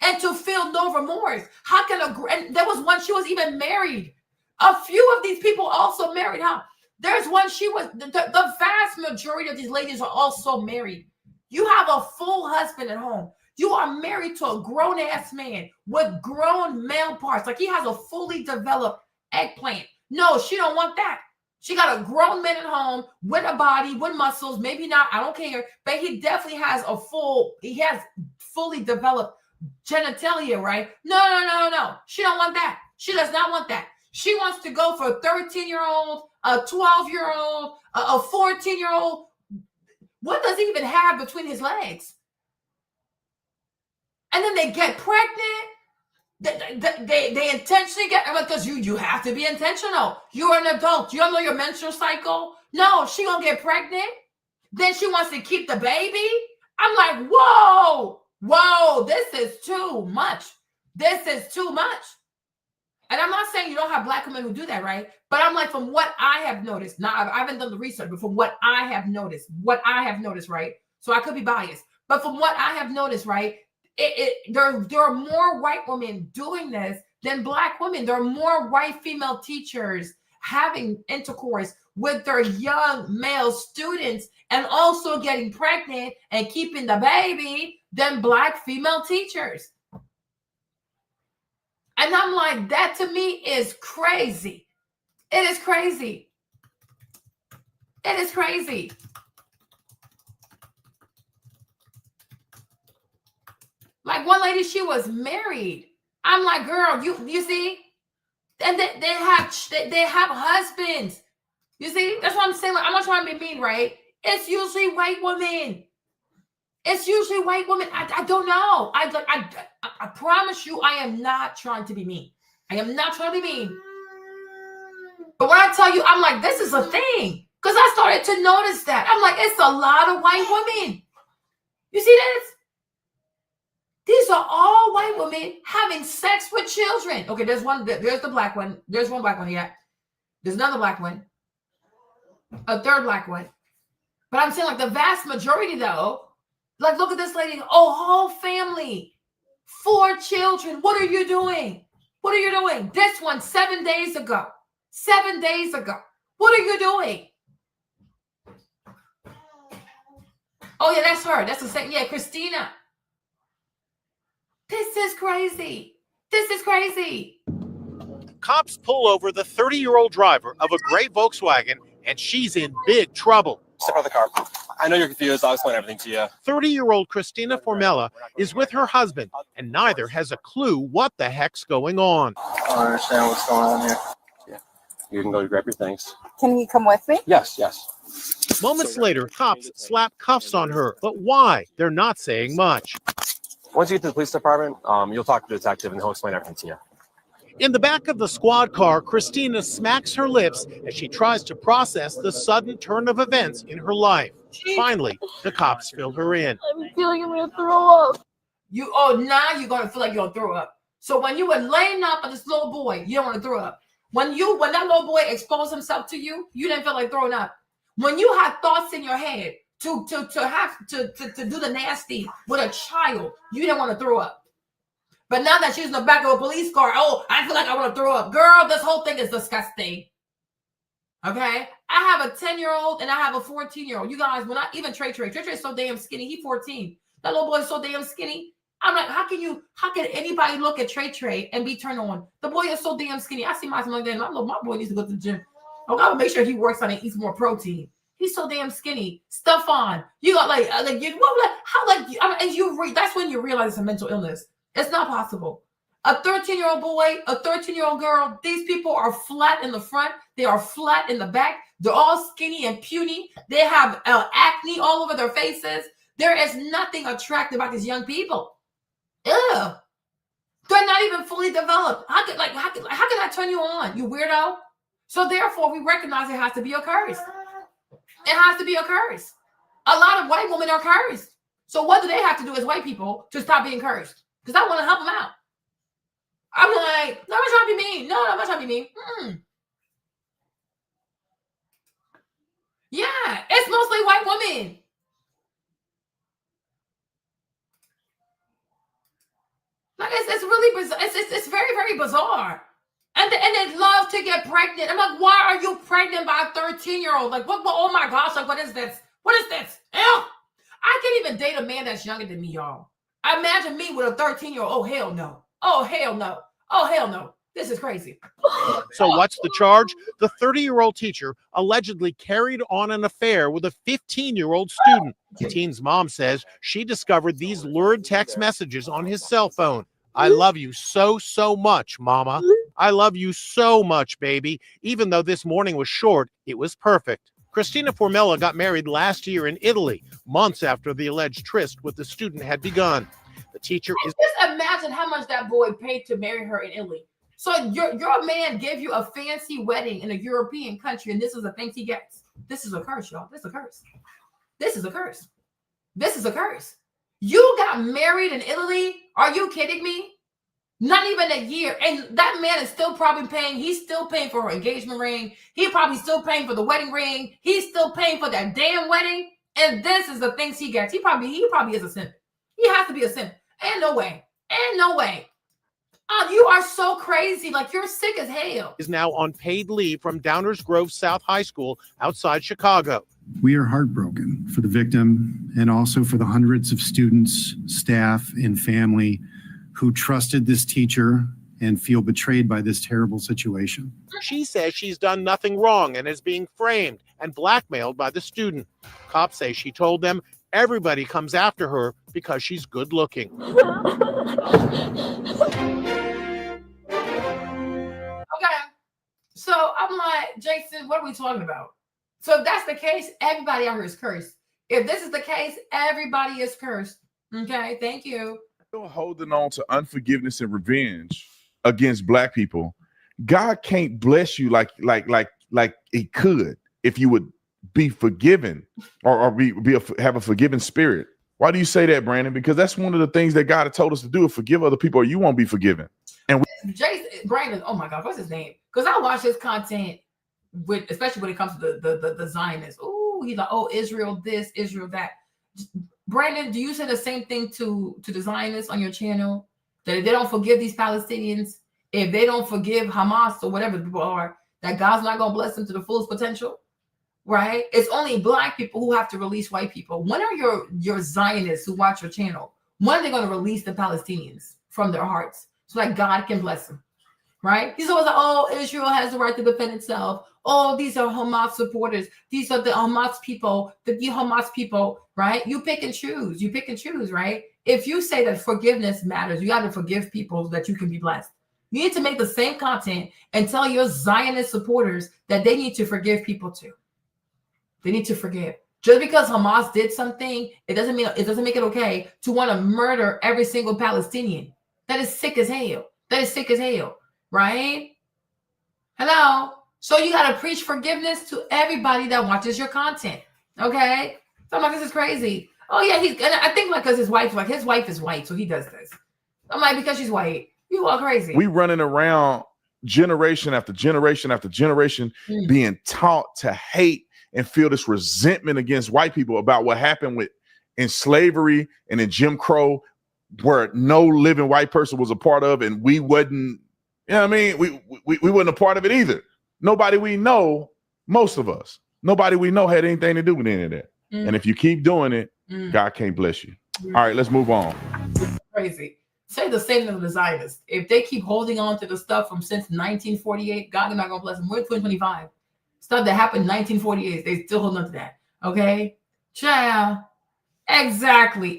and to feel no remorse. How can and there was one, she was even married. A few of these people also married, huh? There's one, she was, the vast majority of these ladies are also married. You have a full husband at home. You are married to a grown-ass man with grown male parts. Like he has a fully developed eggplant. No, she don't want that. She got a grown man at home with a body, with muscles, maybe not, I don't care. But he definitely has he has fully developed genitalia, right? No. She don't want that. She does not want that. She wants to go for a 13-year-old, a 12-year-old, a 14-year-old. What does he even have between his legs? And then they get pregnant. They intentionally get, because you have to be intentional. You're an adult. You don't know your menstrual cycle. No, she gonna get pregnant. Then she wants to keep the baby. I'm like, whoa, this is too much. This is too much. And I'm not saying you don't have black women who do that, right? But I'm like, from what I have noticed, now I haven't done the research, but from what I have noticed, right? So I could be biased, but from what I have noticed, right? There are more white women doing this than black women. There are more white female teachers having intercourse with their young male students and also getting pregnant and keeping the baby than black female teachers. And I'm like, that to me is crazy. It is crazy. It is crazy. Like one lady, she was married. I'm like, girl, you see? And they have husbands. You see? That's what I'm saying. Like, I'm not trying to be mean, right? It's usually white women. It's usually white women. I don't know. I promise you, I am not trying to be mean. I am not trying to be mean. But when I tell you, I'm like, this is a thing. Because I started to notice that. I'm like, it's a lot of white women. You see this? These are all white women having sex with children. Okay, there's the black one. There's one black one, yeah. There's another black one. A third black one. But I'm saying, like, the vast majority, though, like, look at this lady. Oh, whole family. 4 children. What are you doing? What are you doing? This one, 7 days ago. 7 days ago. What are you doing? Oh, yeah, that's her. That's the same. Yeah, Christina. This is crazy. This is crazy. Cops pull over the 30-year-old driver of a gray Volkswagen, and she's in big trouble. Step out of the car. I know you're confused. I'll explain everything to you. 30-year-old Christina Formella is with her husband, and neither has a clue what the heck's going on. I don't understand what's going on here. Yeah. You can go grab your things. Can you come with me? Yes. Moments later, cops slap cuffs on her. But why? They're not saying much. Once you get to the police department, you'll talk to the detective and he'll explain everything to you. In the back of the squad car, Christina smacks her lips as she tries to process the sudden turn of events in her life. Finally, the cops fill her in. I'm feeling I'm going to throw up. Now you're going to feel like you're going to throw up. So when you were laying up with this little boy, you don't want to throw up. When that little boy exposed himself to you, you didn't feel like throwing up. When you had thoughts in your head to do the nasty with a child, you didn't want to throw up. But now that she's in the back of a police car, I feel like I want to throw up. Girl, this whole thing is disgusting. Okay? I have a 10-year-old and I have a 14-year-old. You guys, when I even Trey is so damn skinny. He's 14. That little boy is so damn skinny. I'm like, how can anybody look at Trey and be turned on? The boy is so damn skinny. I see my son like that. My boy needs to go to the gym. I gotta make sure he works on it, eats more protein. He's so damn skinny. Stuff on. You got that's when you realize it's a mental illness. It's not possible. A 13-year-old boy, a 13-year-old girl, these people are flat in the front. They are flat in the back. They're all skinny and puny. They have acne all over their faces. There is nothing attractive about these young people. Ew. They're not even fully developed. How can I turn you on, you weirdo? So therefore, we recognize it has to be a curse. It has to be a curse. A lot of white women are cursed. So what do they have to do as white people to stop being cursed? Because I want to help them out. I'm like, no, I'm not trying to be mean. No, I'm not trying to be mean. Yeah, it's mostly white women. Like it's really bizarre. It's very, very bizarre. And they love to get pregnant. I'm like, why are you pregnant by a 13-year-old? Like, what? Oh my gosh! Like, what is this? What is this? Ew! I can't even date a man that's younger than me, y'all. Imagine me with a 13-year-old. Oh hell no! Oh hell no! Oh hell no! This is crazy. So what's the charge? The 30-year-old teacher allegedly carried on an affair with a 15-year-old student. The teen's mom says she discovered these lurid text messages on his cell phone. I love you so, so much, mama. I love you so much, baby. Even though this morning was short, it was perfect. Christina Formella got married last year in Italy, months after the alleged tryst with the student had begun. The teacher is... Just imagine how much that boy paid to marry her in Italy. So your man gave you a fancy wedding in a European country, and this is the things he gets. This is a curse, y'all. This is a curse. This is a curse. This is a curse. You got married in Italy? Are you kidding me? Not even a year. And that man is still probably paying. He's still paying for her engagement ring. He probably still paying for the wedding ring. He's still paying for that damn wedding. And this is the things he gets. He probably is a simp. He has to be a simp. And no way. And no way. Oh, you are so crazy. Like, you're sick as hell. Is now on paid leave from Downers Grove South High School outside Chicago. We are heartbroken for the victim and also for the hundreds of students, staff, and family who trusted this teacher and feel betrayed by this terrible situation. She says she's done nothing wrong and is being framed and blackmailed by the student. Cops say she told them everybody comes after her because she's good looking. Okay, so I'm like, Jason, what are we talking about? So if that's the case, everybody out here is cursed. If this is the case, everybody is cursed. Okay, thank you. Still holding on to unforgiveness and revenge against black people. God can't bless you like he could if you would be forgiven or have a forgiving spirit. Why do you say that, Brandon? Because that's one of the things that God had told us to do: forgive other people, or you won't be forgiven. And Jason, Brandon, oh my God, what's his name? Because I watch his content with, especially when it comes to the Zionists. Oh, he's like, oh, Israel this, Israel that. Brandon, do you say the same thing to the Zionists on your channel? That if they don't forgive these Palestinians, if they don't forgive Hamas or whatever people are, that God's not going to bless them to the fullest potential? Right? It's only black people who have to release white people. When are your Zionists who watch your channel, when are they going to release the Palestinians from their hearts so that God can bless them? Right? He's always like, oh, Israel has the right to defend itself. Oh, these are Hamas supporters. These are the Hamas people, the Hamas people, right? You pick and choose. You pick and choose, right? If you say that forgiveness matters, you got to forgive people so that you can be blessed. You need to make the same content and tell your Zionist supporters that they need to forgive people too. They need to forgive. Just because Hamas did something, it doesn't make it okay to want to murder every single Palestinian. That is sick as hell. That is sick as hell, right? Hello. So you got to preach forgiveness to everybody that watches your content. Okay. So I'm like, this is crazy. Oh yeah, I think like because his wife is white, so he does this. I'm like, because she's white, you are crazy. We running around generation after generation after generation being taught to hate and feel this resentment against white people about what happened in slavery and in Jim Crow, where no living white person was a part of, and we wasn't, you know what I mean? We wasn't a part of it either. Nobody we know, most of us, nobody we know had anything to do with any of that. And if you keep doing it, God can't bless you. All right, let's move on. Crazy. Say the same thing to the Zionists. If they keep holding on to the stuff from since 1948, God is not going to bless them. We're in 2025. Stuff that happened in 1948, they still hold on to that. Okay? Child. Exactly.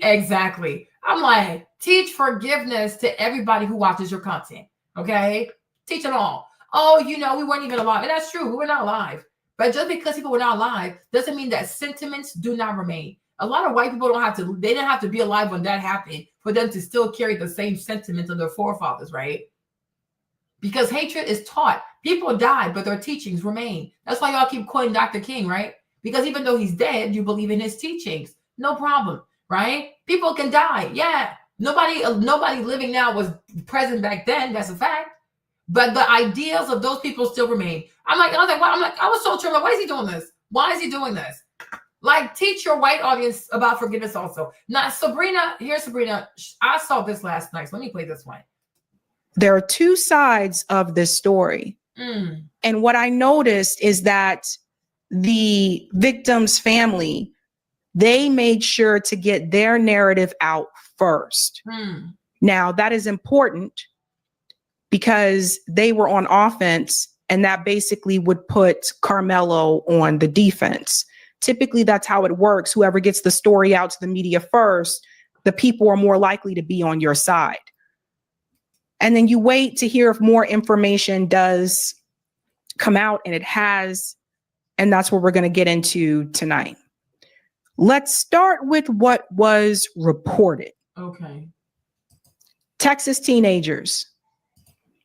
I'm like, teach forgiveness to everybody who watches your content. Okay? Teach it all. Oh, we weren't even alive. And that's true. We were not alive. But just because people were not alive doesn't mean that sentiments do not remain. A lot of white people they didn't have to be alive when that happened for them to still carry the same sentiments of their forefathers, right? Because hatred is taught. People die, but their teachings remain. That's why y'all keep quoting Dr. King, right? because even though he's dead, you believe in his teachings. No problem, right? People can die. Yeah. Nobody living now was present back then. That's a fact. But the ideals of those people still remain. I was so true. Why is he doing this? Why is he doing this? Like, teach your white audience about forgiveness also. Now, Sabrina, I saw this last night. So let me play this one. There are two sides of this story. And what I noticed is that the victim's family, they made sure to get their narrative out first. Now, that is important because they were on offense, and that basically would put Karmelo on the defense. Typically, that's how it works. Whoever gets the story out to the media first, the people are more likely to be on your side. And then you wait to hear if more information does come out, and it has. And that's what we're going to get into tonight. Let's start with what was reported. Okay. Texas teenagers.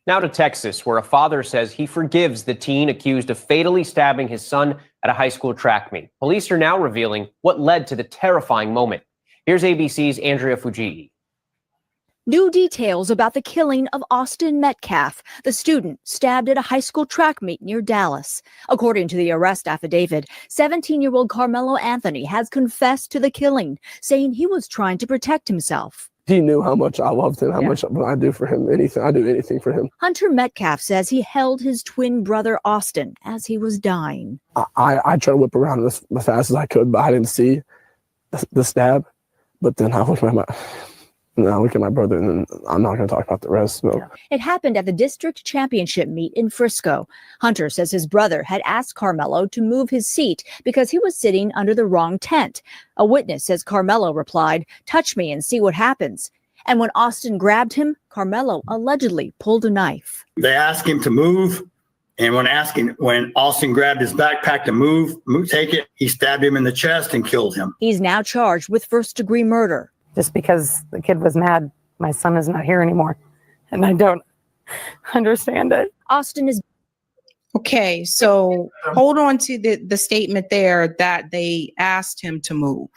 Now to Texas, where a father says he forgives the teen accused of fatally stabbing his son at a high school track meet. Police are now revealing what led to the terrifying moment. Here's ABC's Andrea Fujii. New details about the killing of Austin Metcalf, the student stabbed at a high school track meet near Dallas. According to the arrest affidavit, 17-year-old Karmelo Anthony has confessed to the killing, saying he was trying to protect himself. He knew how much I loved him, how much I do for him, anything. I do anything for him. Hunter Metcalf says he held his twin brother Austin as he was dying. I tried to whip around as fast as I could, but I didn't see the stab. But then I looked at my brother, and then I'm not going to talk about the rest. So. It happened at the district championship meet in Frisco. Hunter says his brother had asked Karmelo to move his seat because he was sitting under the wrong tent. A witness says Karmelo replied, "Touch me and see what happens." And when Austin grabbed him, Karmelo allegedly pulled a knife. They asked him to move. And when Austin grabbed his backpack to take it, he stabbed him in the chest and killed him. He's now charged with first-degree murder. Just because the kid was mad, my son is not here anymore. And I don't understand it. Austin is... Okay, so hold on to the statement there that they asked him to move.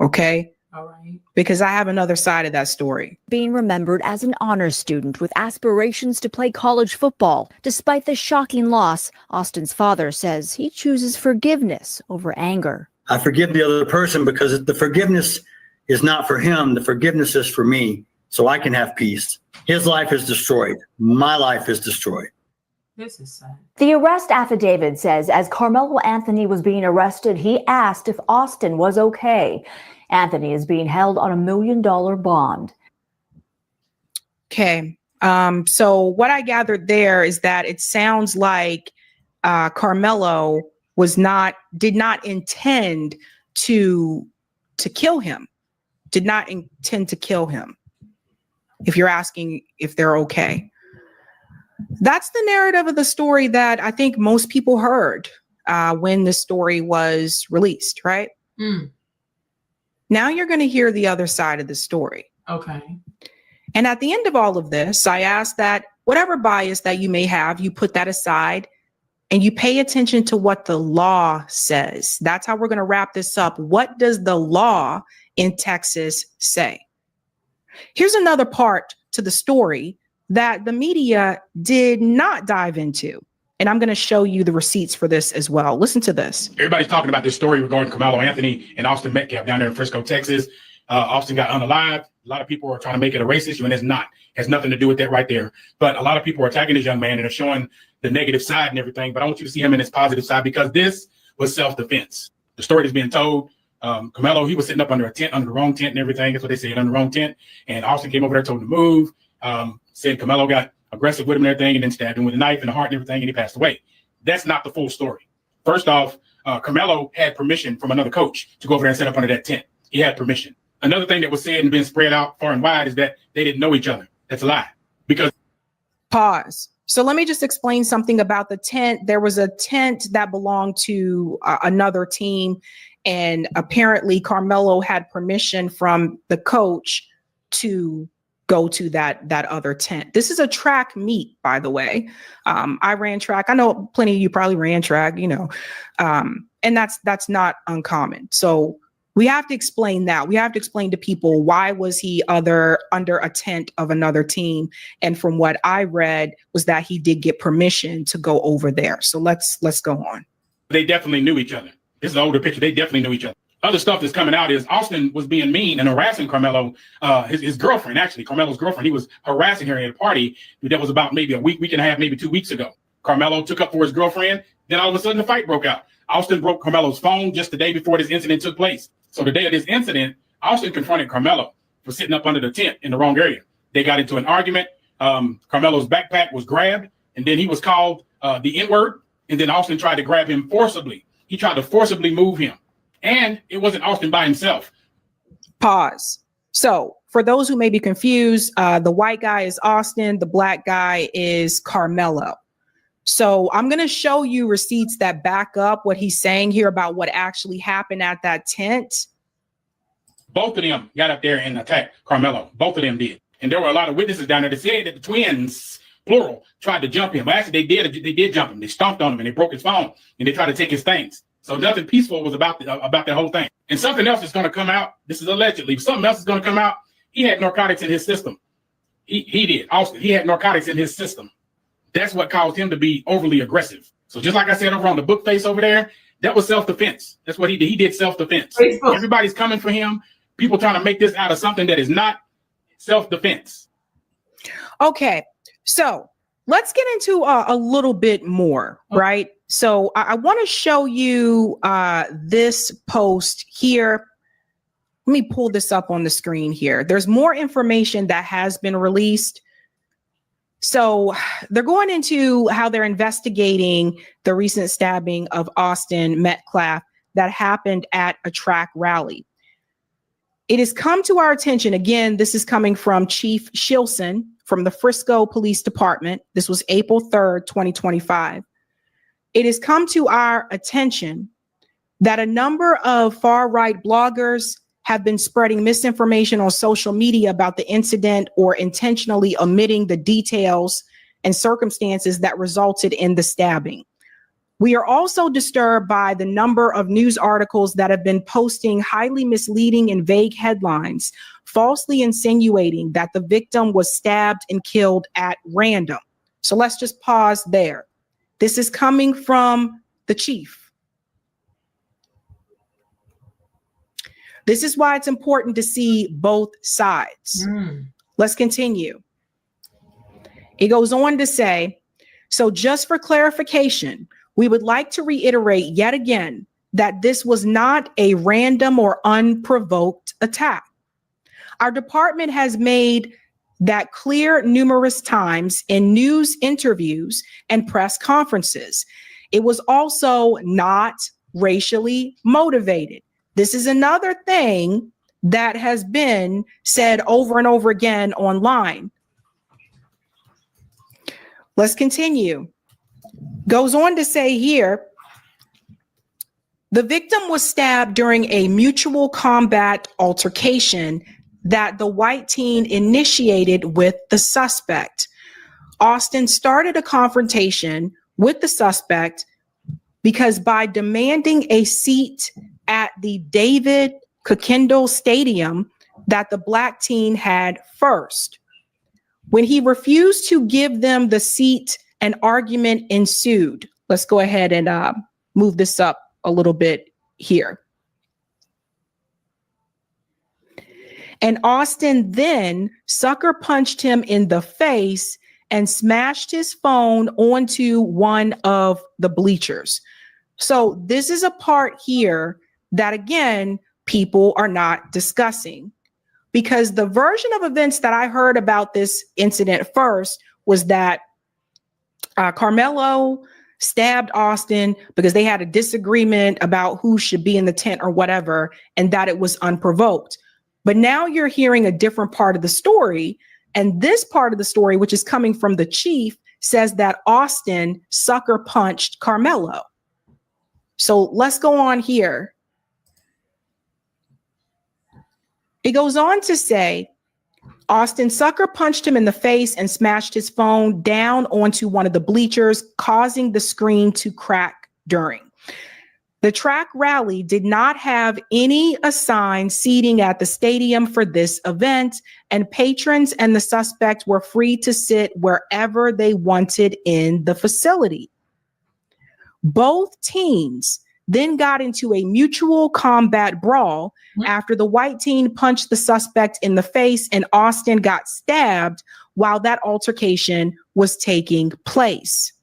Okay? All right. Because I have another side of that story. Being remembered as an honor student with aspirations to play college football. Despite the shocking loss, Austin's father says he chooses forgiveness over anger. I forgive the other person because the forgiveness is not for him. The forgiveness is for me, so I can have peace. His life is destroyed. My life is destroyed. This is sad. The arrest affidavit says as Karmelo Anthony was being arrested, he asked if Austin was okay. Anthony is being held on $1 million bond. Okay. So what I gathered there is that it sounds like Karmelo did not intend to kill him. Did not intend to kill him. If you're asking if they're okay. That's the narrative of the story that I think most people heard when the story was released, right? Now you're going to hear the other side of the story. Okay. And at the end of all of this, I ask that whatever bias that you may have, you put that aside and you pay attention to what the law says. That's how we're going to wrap this up. What does the law in Texas say? Here's another part to the story that the media did not dive into. And I'm going to show you the receipts for this as well. Listen to this. Everybody's talking about this story regarding Karmelo Anthony and Austin Metcalf down there in Frisco, Texas. Austin got unalived. A lot of people are trying to make it a race issue, and it's not. It has nothing to do with that right there. But a lot of people are attacking this young man and are showing the negative side and everything. But I want you to see him in his positive side because this was self-defense. The story that's being told, Karmelo, he was sitting up under a tent, under the wrong tent and everything. That's what they said, under the wrong tent. And Austin came over there, told him to move, said Karmelo got aggressive with him and everything, and then stabbed him with a knife in the heart and everything, and he passed away. That's not the full story. First off, Karmelo had permission from another coach to go over there and set up under that tent. He had permission. Another thing that was said and been spread out far and wide is that they didn't know each other. That's a lie. Because pause. So let me just explain something about the tent. There was a tent that belonged to another team, and apparently Karmelo had permission from the coach to go to that other tent. This is a track meet, by the way. I ran track. I know plenty of you probably ran track, and And that's not uncommon. So we have to explain that. We have to explain to people, why was he under a tent of another team? And from what I read was that he did get permission to go over there. So let's go on. They definitely knew each other. This is an older picture. They definitely knew each other. Other stuff that's coming out is Austin was being mean and harassing Karmelo, his girlfriend, actually, Karmelo's girlfriend. He was harassing her at a party that was about maybe a week and a half, maybe 2 weeks ago. Karmelo took up for his girlfriend. Then all of a sudden, the fight broke out. Austin broke Karmelo's phone just the day before this incident took place. So the day of this incident, Austin confronted Karmelo for sitting up under the tent in the wrong area. They got into an argument. Karmelo's backpack was grabbed, and then he was called the N-word. And then Austin tried to grab him forcibly. He tried to forcibly move him. And it wasn't Austin by himself. Pause. So for those who may be confused, the white guy is Austin. The black guy is Karmelo. So I'm going to show you receipts that back up what he's saying here about what actually happened at that tent. Both of them got up there and attacked Karmelo. Both of them did. And there were a lot of witnesses down there that said that the twins, plural, tried to jump him. Well, actually, they did jump him. They stomped on him and they broke his phone and they tried to take his things. So nothing peaceful was about the whole thing. And something else is going to come out. This is allegedly. Something else is going to come out. He had narcotics in his system. He did. Austin, he had narcotics in his system. That's what caused him to be overly aggressive. So just like I said over on the book face over there, that was self-defense. That's what he did. He did self-defense. Everybody's coming for him. People trying to make this out of something that is not self-defense. Okay, so let's get into a little bit more, right? So I want to show you this post here. Let me pull this up on the screen here. There's more information that has been released. So they're going into how they're investigating the recent stabbing of Austin Metcalf that happened at a track rally. It has come to our attention, again, this is coming from Chief Shilson from the Frisco Police Department. This was April 3rd, 2025. It has come to our attention that a number of far-right bloggers have been spreading misinformation on social media about the incident or intentionally omitting the details and circumstances that resulted in the stabbing. We are also disturbed by the number of news articles that have been posting highly misleading and vague headlines, falsely insinuating that the victim was stabbed and killed at random. So let's just pause there. This is coming from the chief. This is why it's important to see both sides. Let's continue. It goes on to say, so just for clarification, we would like to reiterate yet again that this was not a random or unprovoked attack. Our department has made that clear numerous times in news interviews and press conferences. It was also not racially motivated. This is another thing that has been said over and over again online. Let's continue. Goes on to say here, the victim was stabbed during a mutual combat altercation that the white teen initiated with the suspect. Austin started a confrontation with the suspect because by demanding a seat at the David Kokindal Stadium that the black teen had first. When he refused to give them the seat, an argument ensued. Let's go ahead and move this up a little bit here. And Austin then sucker punched him in the face and smashed his phone onto one of the bleachers. So this is a part here that, again, people are not discussing, because the version of events that I heard about this incident first was that Karmelo stabbed Austin because they had a disagreement about who should be in the tent or whatever, and that it was unprovoked. But now you're hearing a different part of the story. And this part of the story, which is coming from the chief, says that Austin sucker punched Karmelo. So let's go on here. It goes on to say, Austin sucker punched him in the face and smashed his phone down onto one of the bleachers, causing the screen to crack during. The track rally did not have any assigned seating at the stadium for this event, and patrons and the suspect were free to sit wherever they wanted in the facility. Both teams then got into a mutual combat brawl after the white team punched the suspect in the face and Austin got stabbed while that altercation was taking place.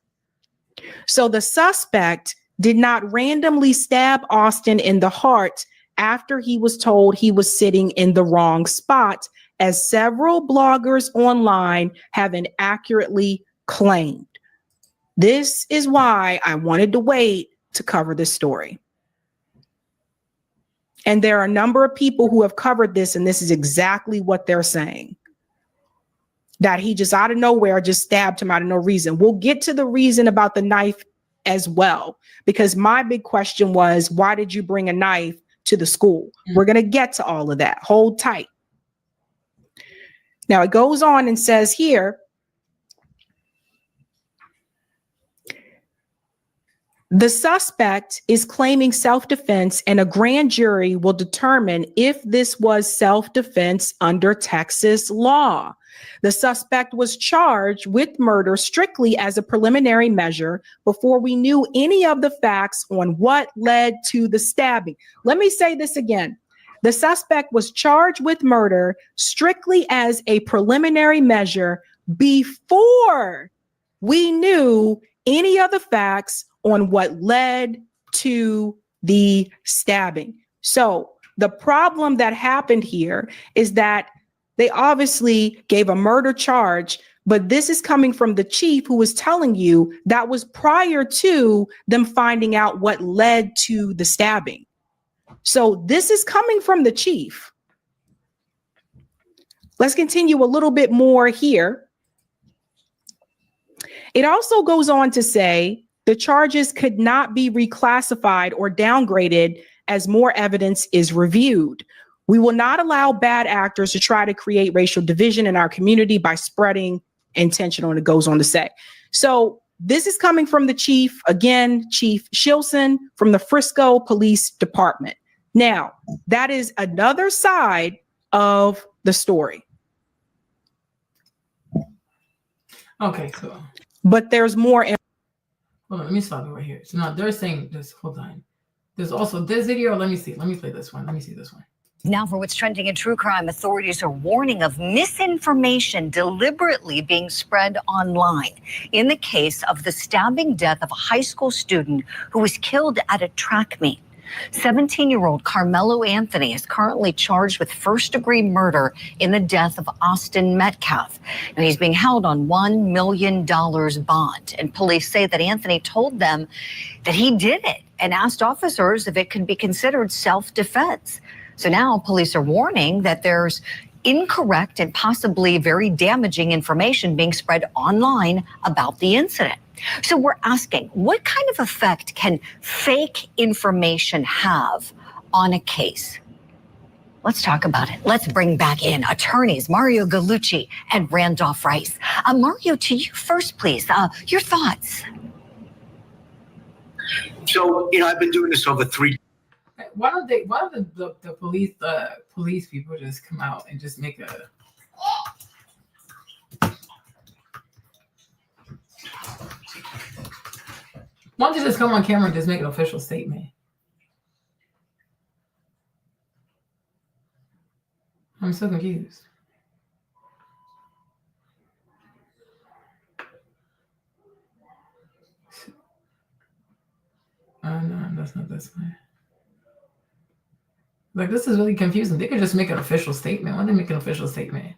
So the suspect did not randomly stab Austin in the heart after he was told he was sitting in the wrong spot, as several bloggers online have inaccurately claimed. This is why I wanted to wait to cover this story. And there are a number of people who have covered this, and this is exactly what they're saying. That he just out of nowhere just stabbed him out of no reason. We'll get to the reason about the knife as well, because my big question was, why did you bring a knife to the school? We're going to get to all of that. Hold tight. Now it goes on and says here, the suspect is claiming self-defense, and a grand jury will determine if this was self-defense under Texas law. The suspect was charged with murder strictly as a preliminary measure before we knew any of the facts on what led to the stabbing. Let me say this again. The suspect was charged with murder strictly as a preliminary measure before we knew any of the facts on what led to the stabbing. So the problem that happened here is that they obviously gave a murder charge, but this is coming from the chief who was telling you that was prior to them finding out what led to the stabbing. So this is coming from the chief. Let's continue a little bit more here. It also goes on to say the charges could not be reclassified or downgraded as more evidence is reviewed. We will not allow bad actors to try to create racial division in our community by spreading intentional, and it goes on to say. So this is coming from the chief, again, Chief Shilson from the Frisco Police Department. Now, that is another side of the story. Okay, cool. But there's more. Hold on, let me stop it right here. So now they're saying this, hold on. There's also this video. Let me see. Let me play this one. Let me see this one. Now for what's trending in true crime, authorities are warning of misinformation deliberately being spread online in the case of the stabbing death of a high school student who was killed at a track meet. 17-year-old Karmelo Anthony is currently charged with first-degree murder in the death of Austin Metcalf. Now, he's being held on $1 million bond, and police say that Anthony told them that he did it and asked officers if it could be considered self-defense. So now police are warning that there's incorrect and possibly very damaging information being spread online about the incident. So we're asking, what kind of effect can fake information have on a case? Let's talk about it. Let's bring back in attorneys Mario Gallucci and Randolph Rice. Mario, to you first, please. Your thoughts. So, I've been doing this over 3 Why don't the police people just come out and just make a why don't they just come on camera and just make an official statement? I'm so confused. No, that's not this way. Like, this is really confusing. They could just make an official statement. Why don't they make an official statement?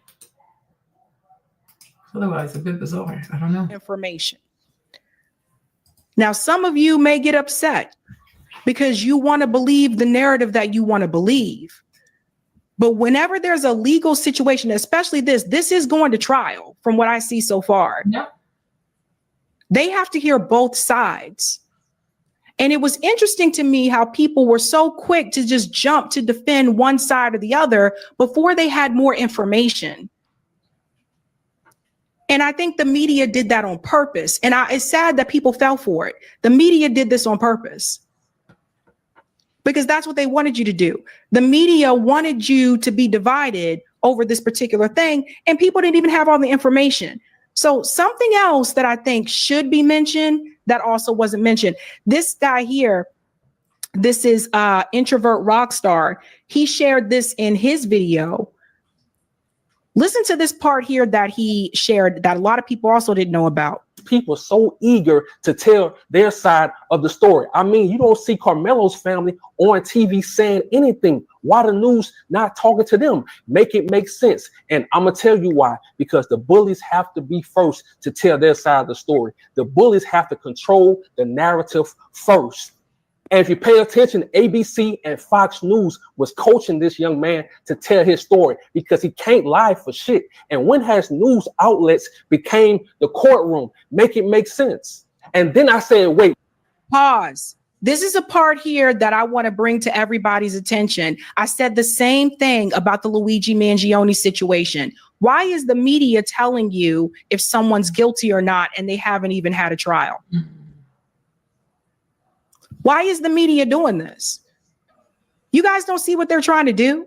Otherwise, it's a bit bizarre. I don't know. Information. Now, some of you may get upset because you want to believe the narrative that you want to believe. But whenever there's a legal situation, especially this is going to trial from what I see so far. Yep. They have to hear both sides. And it was interesting to me how people were so quick to just jump to defend one side or the other before they had more information. And I think the media did that on purpose. And it's sad that people fell for it. The media did this on purpose. because that's what they wanted you to do. The media wanted you to be divided over this particular thing, and people didn't even have all the information. So something else that I think should be mentioned that also wasn't mentioned. This guy here, this is Introvert Rockstar. He shared this in his video. Listen to this part here that he shared that a lot of people also didn't know about. People so eager to tell their side of the story. I mean, you don't see Karmelo's family on TV saying anything. Why the news not talking to them? Make it make sense. And I'm going to tell you why. Because the bullies have to be first to tell their side of the story. The bullies have to control the narrative first. And if you pay attention, ABC and Fox News was coaching this young man to tell his story because he can't lie for shit. And when has news outlets became the courtroom? Make it make sense. And then I said, wait. Pause. This is a part here that I want to bring to everybody's attention. I said the same thing about the Luigi Mangione situation. Why is the media telling you if someone's guilty or not and they haven't even had a trial? Why is the media doing this? You guys don't see what they're trying to do?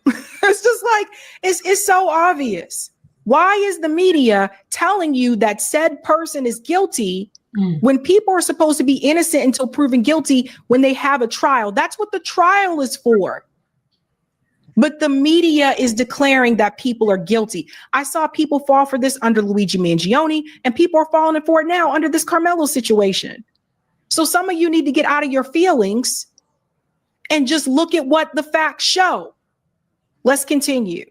It's just like, it's so obvious. Why is the media telling you that said person is guilty when people are supposed to be innocent until proven guilty when they have a trial? That's what the trial is for. But the media is declaring that people are guilty. I saw people fall for this under Luigi Mangione, and people are falling for it now under this Karmelo situation. So some of you need to get out of your feelings and just look at what the facts show. Let's continue.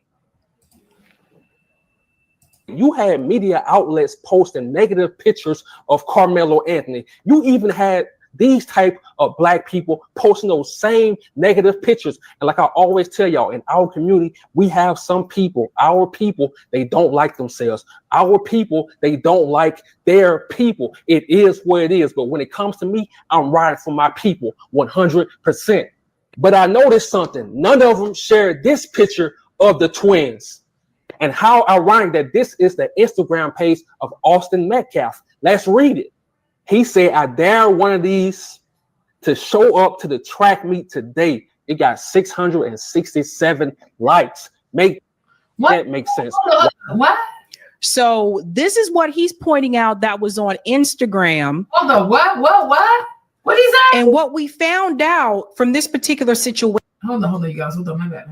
You had media outlets posting negative pictures of Karmelo Anthony. You even had these type of black people posting those same negative pictures. And like I always tell y'all, in our community, we have some people, our people, they don't like themselves. Our people, they don't like their people. It is what it is. But when it comes to me, I'm riding for my people 100%. But I noticed something. None of them shared this picture of the twins. And how ironic that this is the Instagram page of Austin Metcalf. Let's read it. He said, I dare one of these to show up to the track meet today. It got 667 likes. That makes sense. What? So this is what he's pointing out that was on Instagram. Hold on, what? What is that? And what we found out from this particular situation. Hold on, you guys. Hold on, my bad.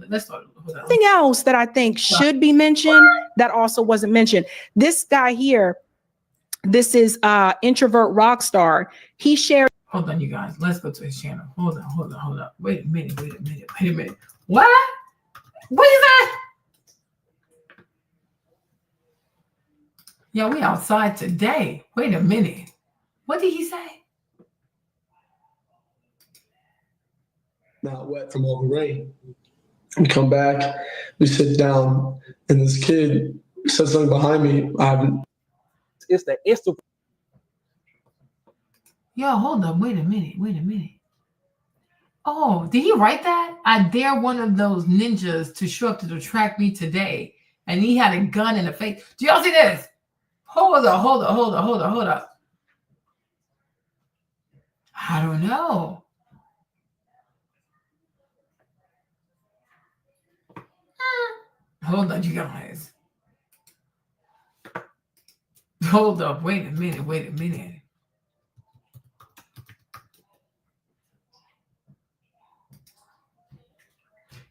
Let's start. Something else that I think should be mentioned that also wasn't mentioned. This guy here, this is Introvert Rockstar. He shared. Hold on, you guys. Let's go to his channel. Hold on. Wait a minute. What? What is that? Yeah, we outside today. Wait a minute. What did he say? Not wet from all the rain. We come back, we sit down, and this kid says something behind me. It's the Instagram. Yo, hold up. Wait a minute. Oh, did he write that? I dare one of those ninjas to show up to the track meet today. And he had a gun in the face. Do y'all see this? Hold up. I don't know. Hold on, you guys. Hold up. Wait a minute.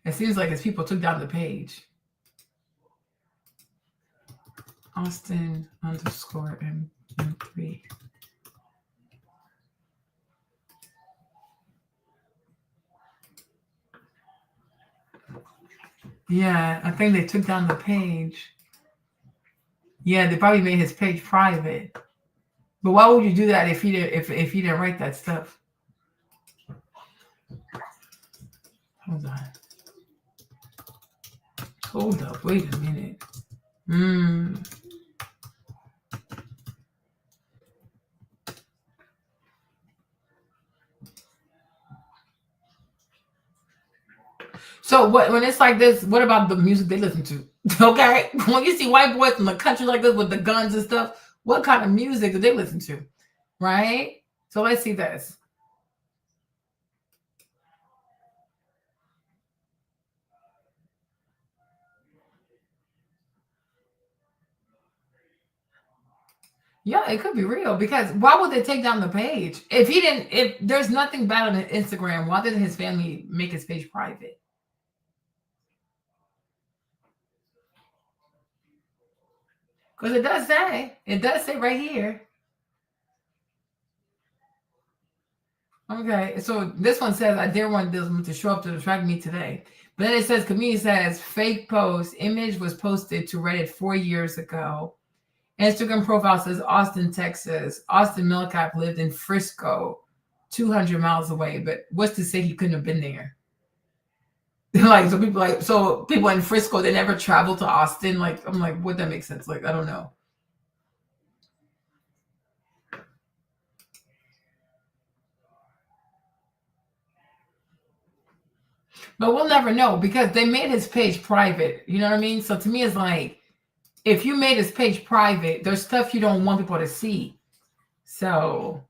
It seems like as people took down the page. Austin _ M3. Yeah, I think they took down the page. Yeah, they probably made his page private. But why would you do that if he didn't write that stuff? Hold up, wait a minute. So when it's like this, what about the music they listen to? Okay, when you see white boys in the country like this with the guns and stuff, what kind of music do they listen to? Right? So let's see this. Yeah, it could be real because why would they take down the page? If there's nothing bad on Instagram, why didn't his family make his page private? Because it does say right here. Okay, so this one says, I dare want them to show up to the track meet today. But then it says, community says, fake post, image was posted to Reddit 4 years ago. Instagram profile says Austin, Texas. Austin Metcalf lived in Frisco, 200 miles away. But what's to say he couldn't have been there? So people in Frisco, they never traveled to Austin. I'm like, would that make sense? I don't know. But we'll never know because they made his page private. You know what I mean? So to me, it's like, if you made his page private, there's stuff you don't want people to see. So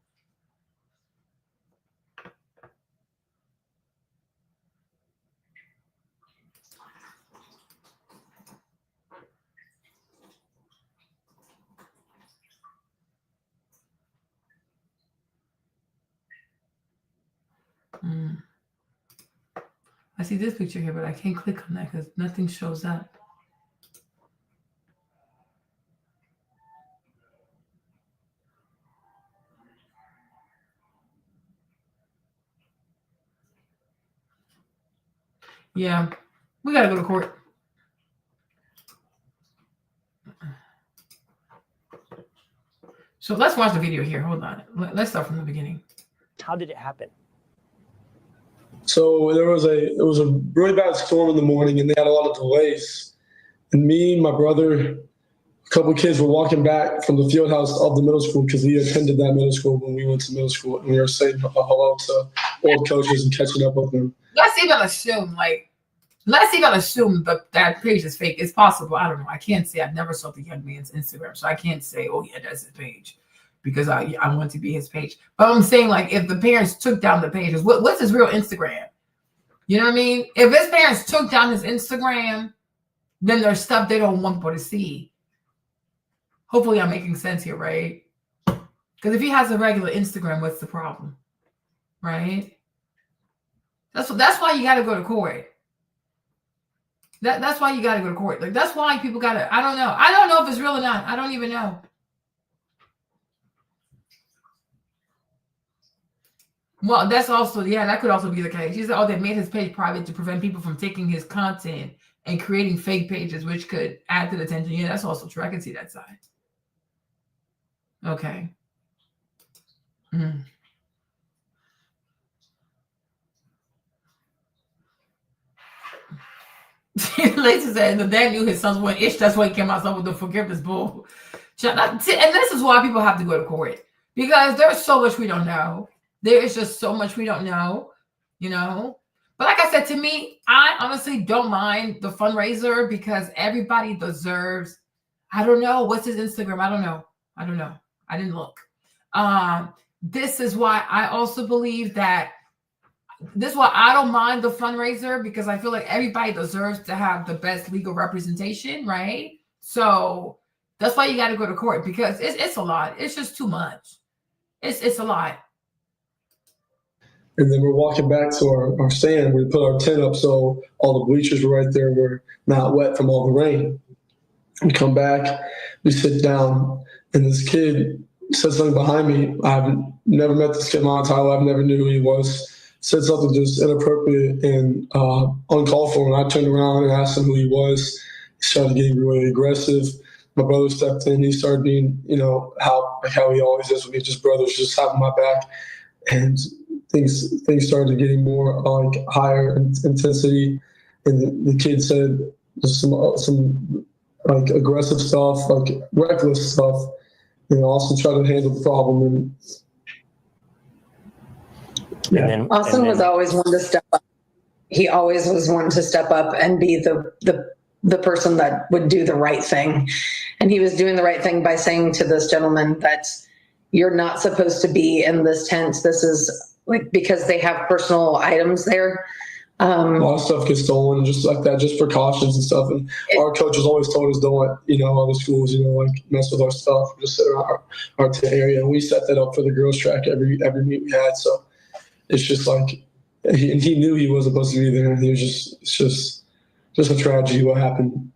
I see this picture here, but I can't click on that because nothing shows up. Yeah, we got to go to court. So let's watch the video here. Hold on. Let's start from the beginning. How did it happen? So it was a really bad storm in the morning, and they had a lot of delays. And me, my brother, a couple of kids were walking back from the field house of the middle school because we attended that middle school when we went to middle school, and we were saying hello to old coaches and catching up with them. Let's even assume that page is fake. It's possible. I don't know. I can't say. I've never saw the young man's Instagram, so I can't say, oh yeah, that's his page, because I want to be his page. But I'm saying, if the parents took down the pages, what's his real Instagram? You know what I mean? If his parents took down his Instagram, then there's stuff they don't want people to see. Hopefully I'm making sense here, right? Because if he has a regular Instagram, what's the problem? Right? That's why you got to go to court. That's why you got to go to court. That's why people got to, I don't know. I don't know if it's real or not. I don't even know. Well, that's also, that could also be the case. He said, they made his page private to prevent people from taking his content and creating fake pages, which could add to the tension. Yeah, that's also true. I can see that side. Okay. Lacey said, the dad knew his sons weren't ish. That's why he came outside with the forgiveness bull. And this is why people have to go to court. Because there's so much we don't know. There is just so much we don't know, But like I said, to me, I honestly don't mind the fundraiser because everybody deserves, I don't know. What's his Instagram? I don't know. I didn't look. This is why I also believe that this is why I don't mind the fundraiser, because I feel like everybody deserves to have the best legal representation, right? So that's why you got to go to court, because it's a lot. It's just too much. It's a lot. And then we're walking back to our stand. We put our tent up so all the bleachers were right there. We're not wet from all the rain. We come back, we sit down, and this kid said something behind me. I've never met this kid in my entire life. I never knew who he was. Said something just inappropriate and uncalled for. And I turned around and asked him who he was. He started getting really aggressive. My brother stepped in. He started being, how he always is with me, just brothers, just having my back. And things started getting more higher intensity. And the kid said some aggressive stuff, reckless stuff, and also try to handle the problem. Austin was always one to step up. He always was one to step up and be the person that would do the right thing. And he was doing the right thing by saying to this gentleman that you're not supposed to be in this tent. This is because they have personal items there. A lot of stuff gets stolen, just like that, just precautions and stuff. And our coaches always told us don't, other schools, like mess with our stuff, just sit around our area. And we set that up for the girls track every meet we had. So it's just like he knew he wasn't supposed to be there, and it's just a tragedy what happened.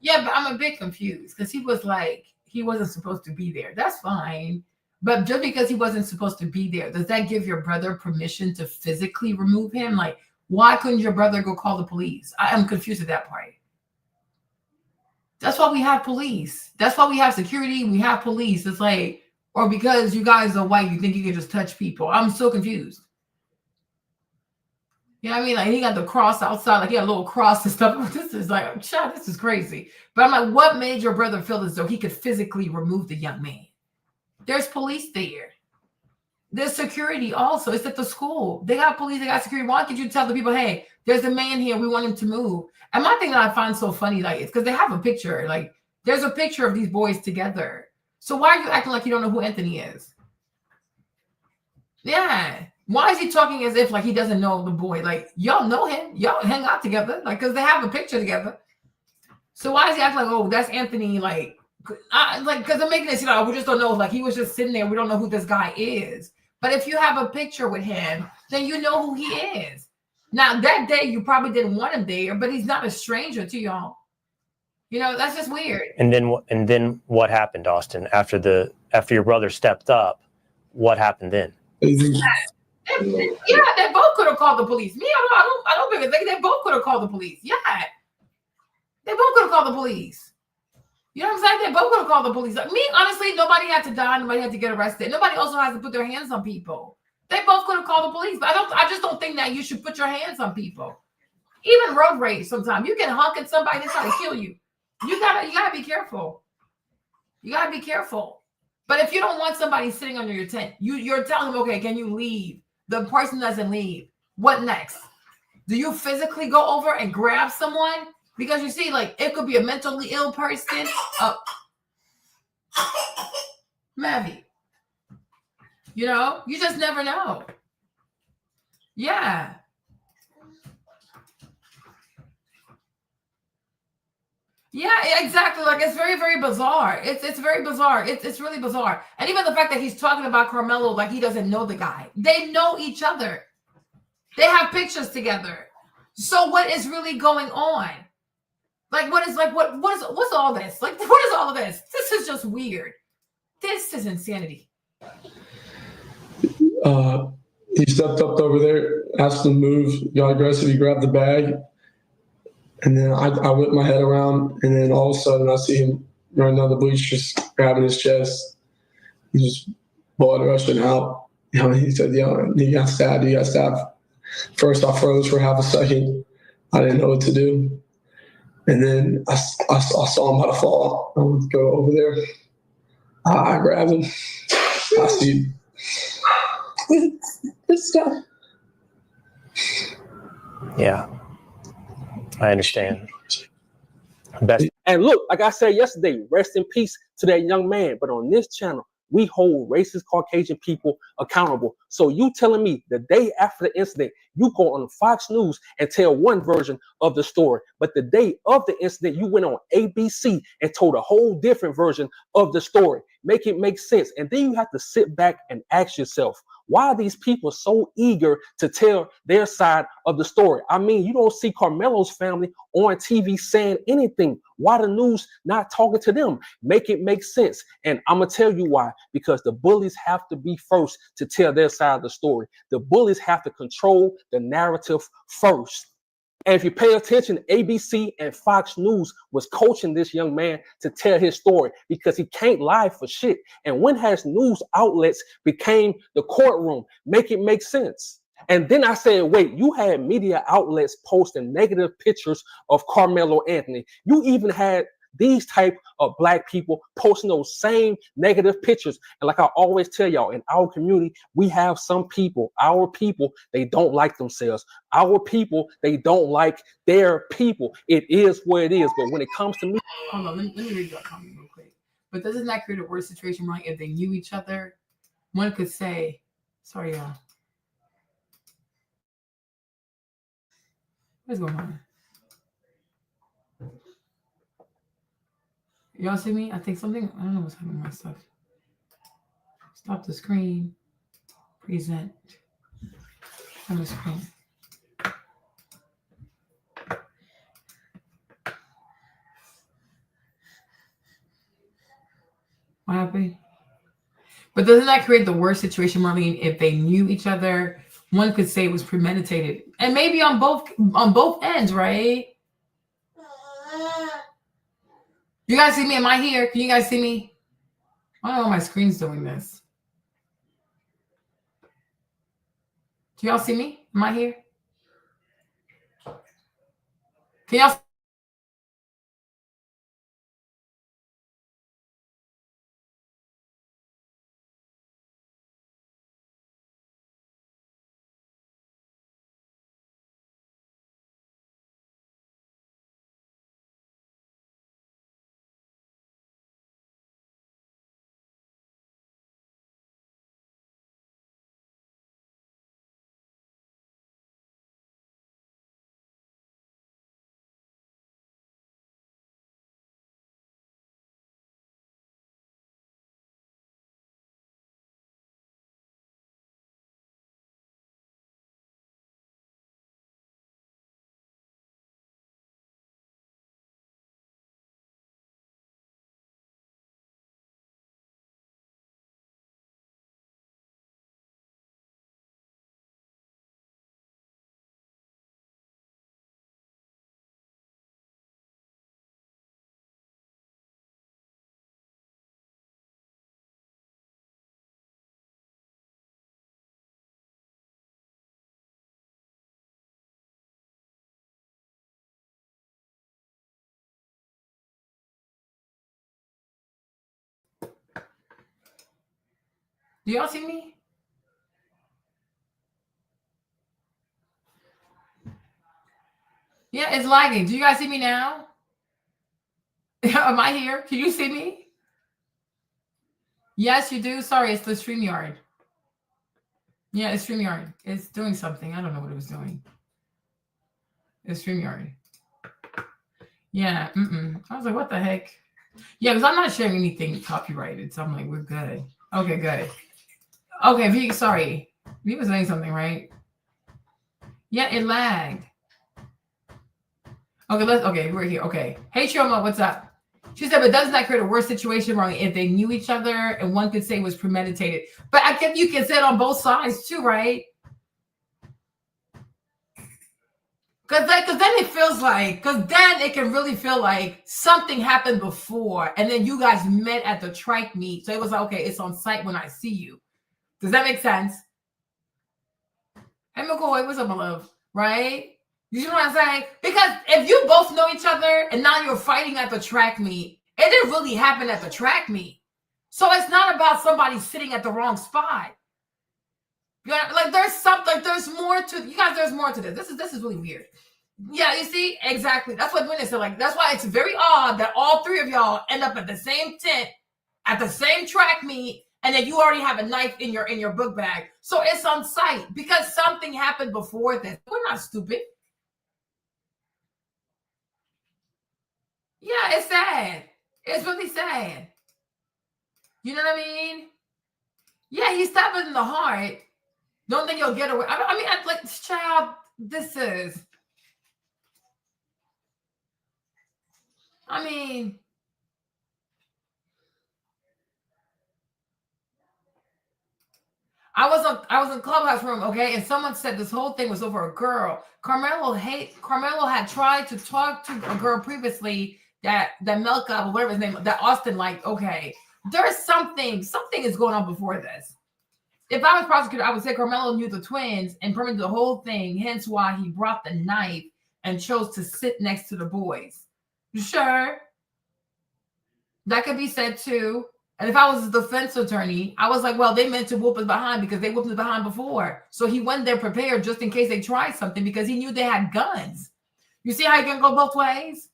Yeah, but I'm a bit confused because he was like he wasn't supposed to be there. That's fine. But just because he wasn't supposed to be there, does that give your brother permission to physically remove him? Like, why couldn't your brother go call the police? I am confused at that part. That's why we have police. That's why we have security. We have police. It's like, or because you guys are white, you think you can just touch people. I'm so confused. You know what I mean? Like, he got the cross outside, like he had a little cross and stuff. This is like, child, this is crazy. But I'm like, what made your brother feel as though he could physically remove the young man? There's police there. There's security also. It's at the school. They got police, they got security. Why can't you tell the people, hey, there's a man here, we want him to move? And my thing that I find so funny, like, it's because they have a picture. Like, there's a picture of these boys together. So why are you acting like you don't know who Anthony is? Yeah. Why is he talking as if like he doesn't know the boy? Like, y'all know him. Y'all hang out together. Like, because they have a picture together. So why is he acting like, oh, that's Anthony? Like, because they're making this, we just don't know. Like, he was just sitting there. We don't know who this guy is. But if you have a picture with him, then you know who he is. Now, that day, you probably didn't want him there, but he's not a stranger to y'all. That's just weird. And then what happened, Austin? After your brother stepped up, what happened then? Yeah, they both could have called the police. Me, I don't think they both could have called the police. Yeah, they both could have called the police. You know what I'm saying? They both could have called the police. Like, me, honestly, nobody had to die. Nobody had to get arrested. Nobody also has to put their hands on people. They both could have called the police. But I just don't think that you should put your hands on people. Even road rage sometimes. You can honk at somebody that's trying to kill you. You gotta be careful. You gotta be careful. But if you don't want somebody sitting under your tent, you're telling them, okay, can you leave? The person doesn't leave. What next? Do you physically go over and grab someone? Because you see, like, it could be a mentally ill person. Mavi. You just never know. Yeah. Yeah, exactly. Like, it's very, very bizarre. It's very bizarre. It's really bizarre. And even the fact that he's talking about Karmelo like he doesn't know the guy. They know each other. They have pictures together. So what is really going on? Like, what's all this? Like, what is all of this? This is just weird. This is insanity. He stepped up over there, asked him to move, got aggressive. He grabbed the bag. And then I whipped my head around, and then all of a sudden I see him running down the bleachers, grabbing his chest. He just blood rushing out. He said, he got stabbed. He got stabbed. First, I froze for half a second. I didn't know what to do. And then I saw him about to fall. I went to go over there. I grabbed him. I see this stuff. Yeah. I understand. And look, like I said yesterday, rest in peace to that young man. But on this channel, we hold racist Caucasian people accountable. So you telling me the day after the incident, you go on Fox News and tell one version of the story, but the day of the incident, you went on ABC and told a whole different version of the story. Make it make sense. And then you have to sit back and ask yourself, why are these people so eager to tell their side of the story? I mean, you don't see Karmelo's family on TV saying anything. Why the news not talking to them? Make it make sense. And I'm going to tell you why. Because the bullies have to be first to tell their side of the story. The bullies have to control the narrative first. And if you pay attention, ABC and Fox News was coaching this young man to tell his story because he can't lie for shit. And when has news outlets became the courtroom? Make it make sense. And then I said, wait, you had media outlets posting negative pictures of Karmelo Anthony. You even had these type of black people posting those same negative pictures. And like I always tell y'all, in our community, we have some people, our people, they don't like themselves. Our people, they don't like their people. It is what it is. But when it comes to me. Hold on, let me read your comment real quick. But doesn't that create a worse situation, right? If they knew each other, one could say, sorry, y'all. What's going on? Y'all see me? I think something, I don't know what's happening with my stuff. Stop the screen. Present. On the screen. What happened? But doesn't that create the worst situation, Marlene? If they knew each other, one could say it was premeditated, and maybe on both ends, right? You guys see me? Am I here? Can you guys see me? I don't know why my screen's doing this. Do y'all see me? Am I here? Can y'all? Do y'all see me? Yeah, it's lagging. Do you guys see me now? Am I here? Can you see me? Yes, you do. Sorry, it's the StreamYard. Yeah, it's StreamYard. It's doing something. I don't know what it was doing. It's StreamYard. Yeah. I was like, what the heck? Yeah, because I'm not sharing anything copyrighted. So I'm like, we're good. Okay, good. Okay, V, sorry. V was saying something, right? Yeah, it lagged. Okay, we're here. Okay. Hey, Chioma, what's up? She said, but doesn't that create a worse situation, wrong, if they knew each other and one could say it was premeditated? But I think you can say it on both sides too, right? Because then it feels like, because then it can really feel like something happened before and then you guys met at the trike meet. So it was like, okay, it's on site when I see you. Does that make sense? Hey, McCoy, what's up, my love? Right? You know what I'm saying? Because if you both know each other and now you're fighting at the track meet, it didn't really happen at the track meet. So it's not about somebody sitting at the wrong spot. You know, like there's something, there's more to you guys, there's more to this. This is really weird. Yeah, you see? Exactly. That's what Gwyneth said. Like, that's why it's very odd that all three of y'all end up at the same tent, at the same track meet, and then you already have a knife in your book bag. So it's on site because something happened before this. We're not stupid. Yeah, it's sad. It's really sad. You know what I mean? Yeah, he stabbed it in the heart. Don't think you'll get away. I mean, like, child, this is. I mean, I was in Clubhouse room, okay, and someone said this whole thing was over a girl. Karmelo had tried to talk to a girl previously that Metcalf or whatever his name, that Austin liked. Okay, there's something is going on before this. If I was prosecutor, I would say Karmelo knew the twins and permitted the whole thing, hence why he brought the knife and chose to sit next to the boys. You sure? That could be said too. And if I was a defense attorney, I was like, well, they meant to whoop us behind because they whooped us behind before. So he went there prepared just in case they tried something because he knew they had guns. You see how you can go both ways?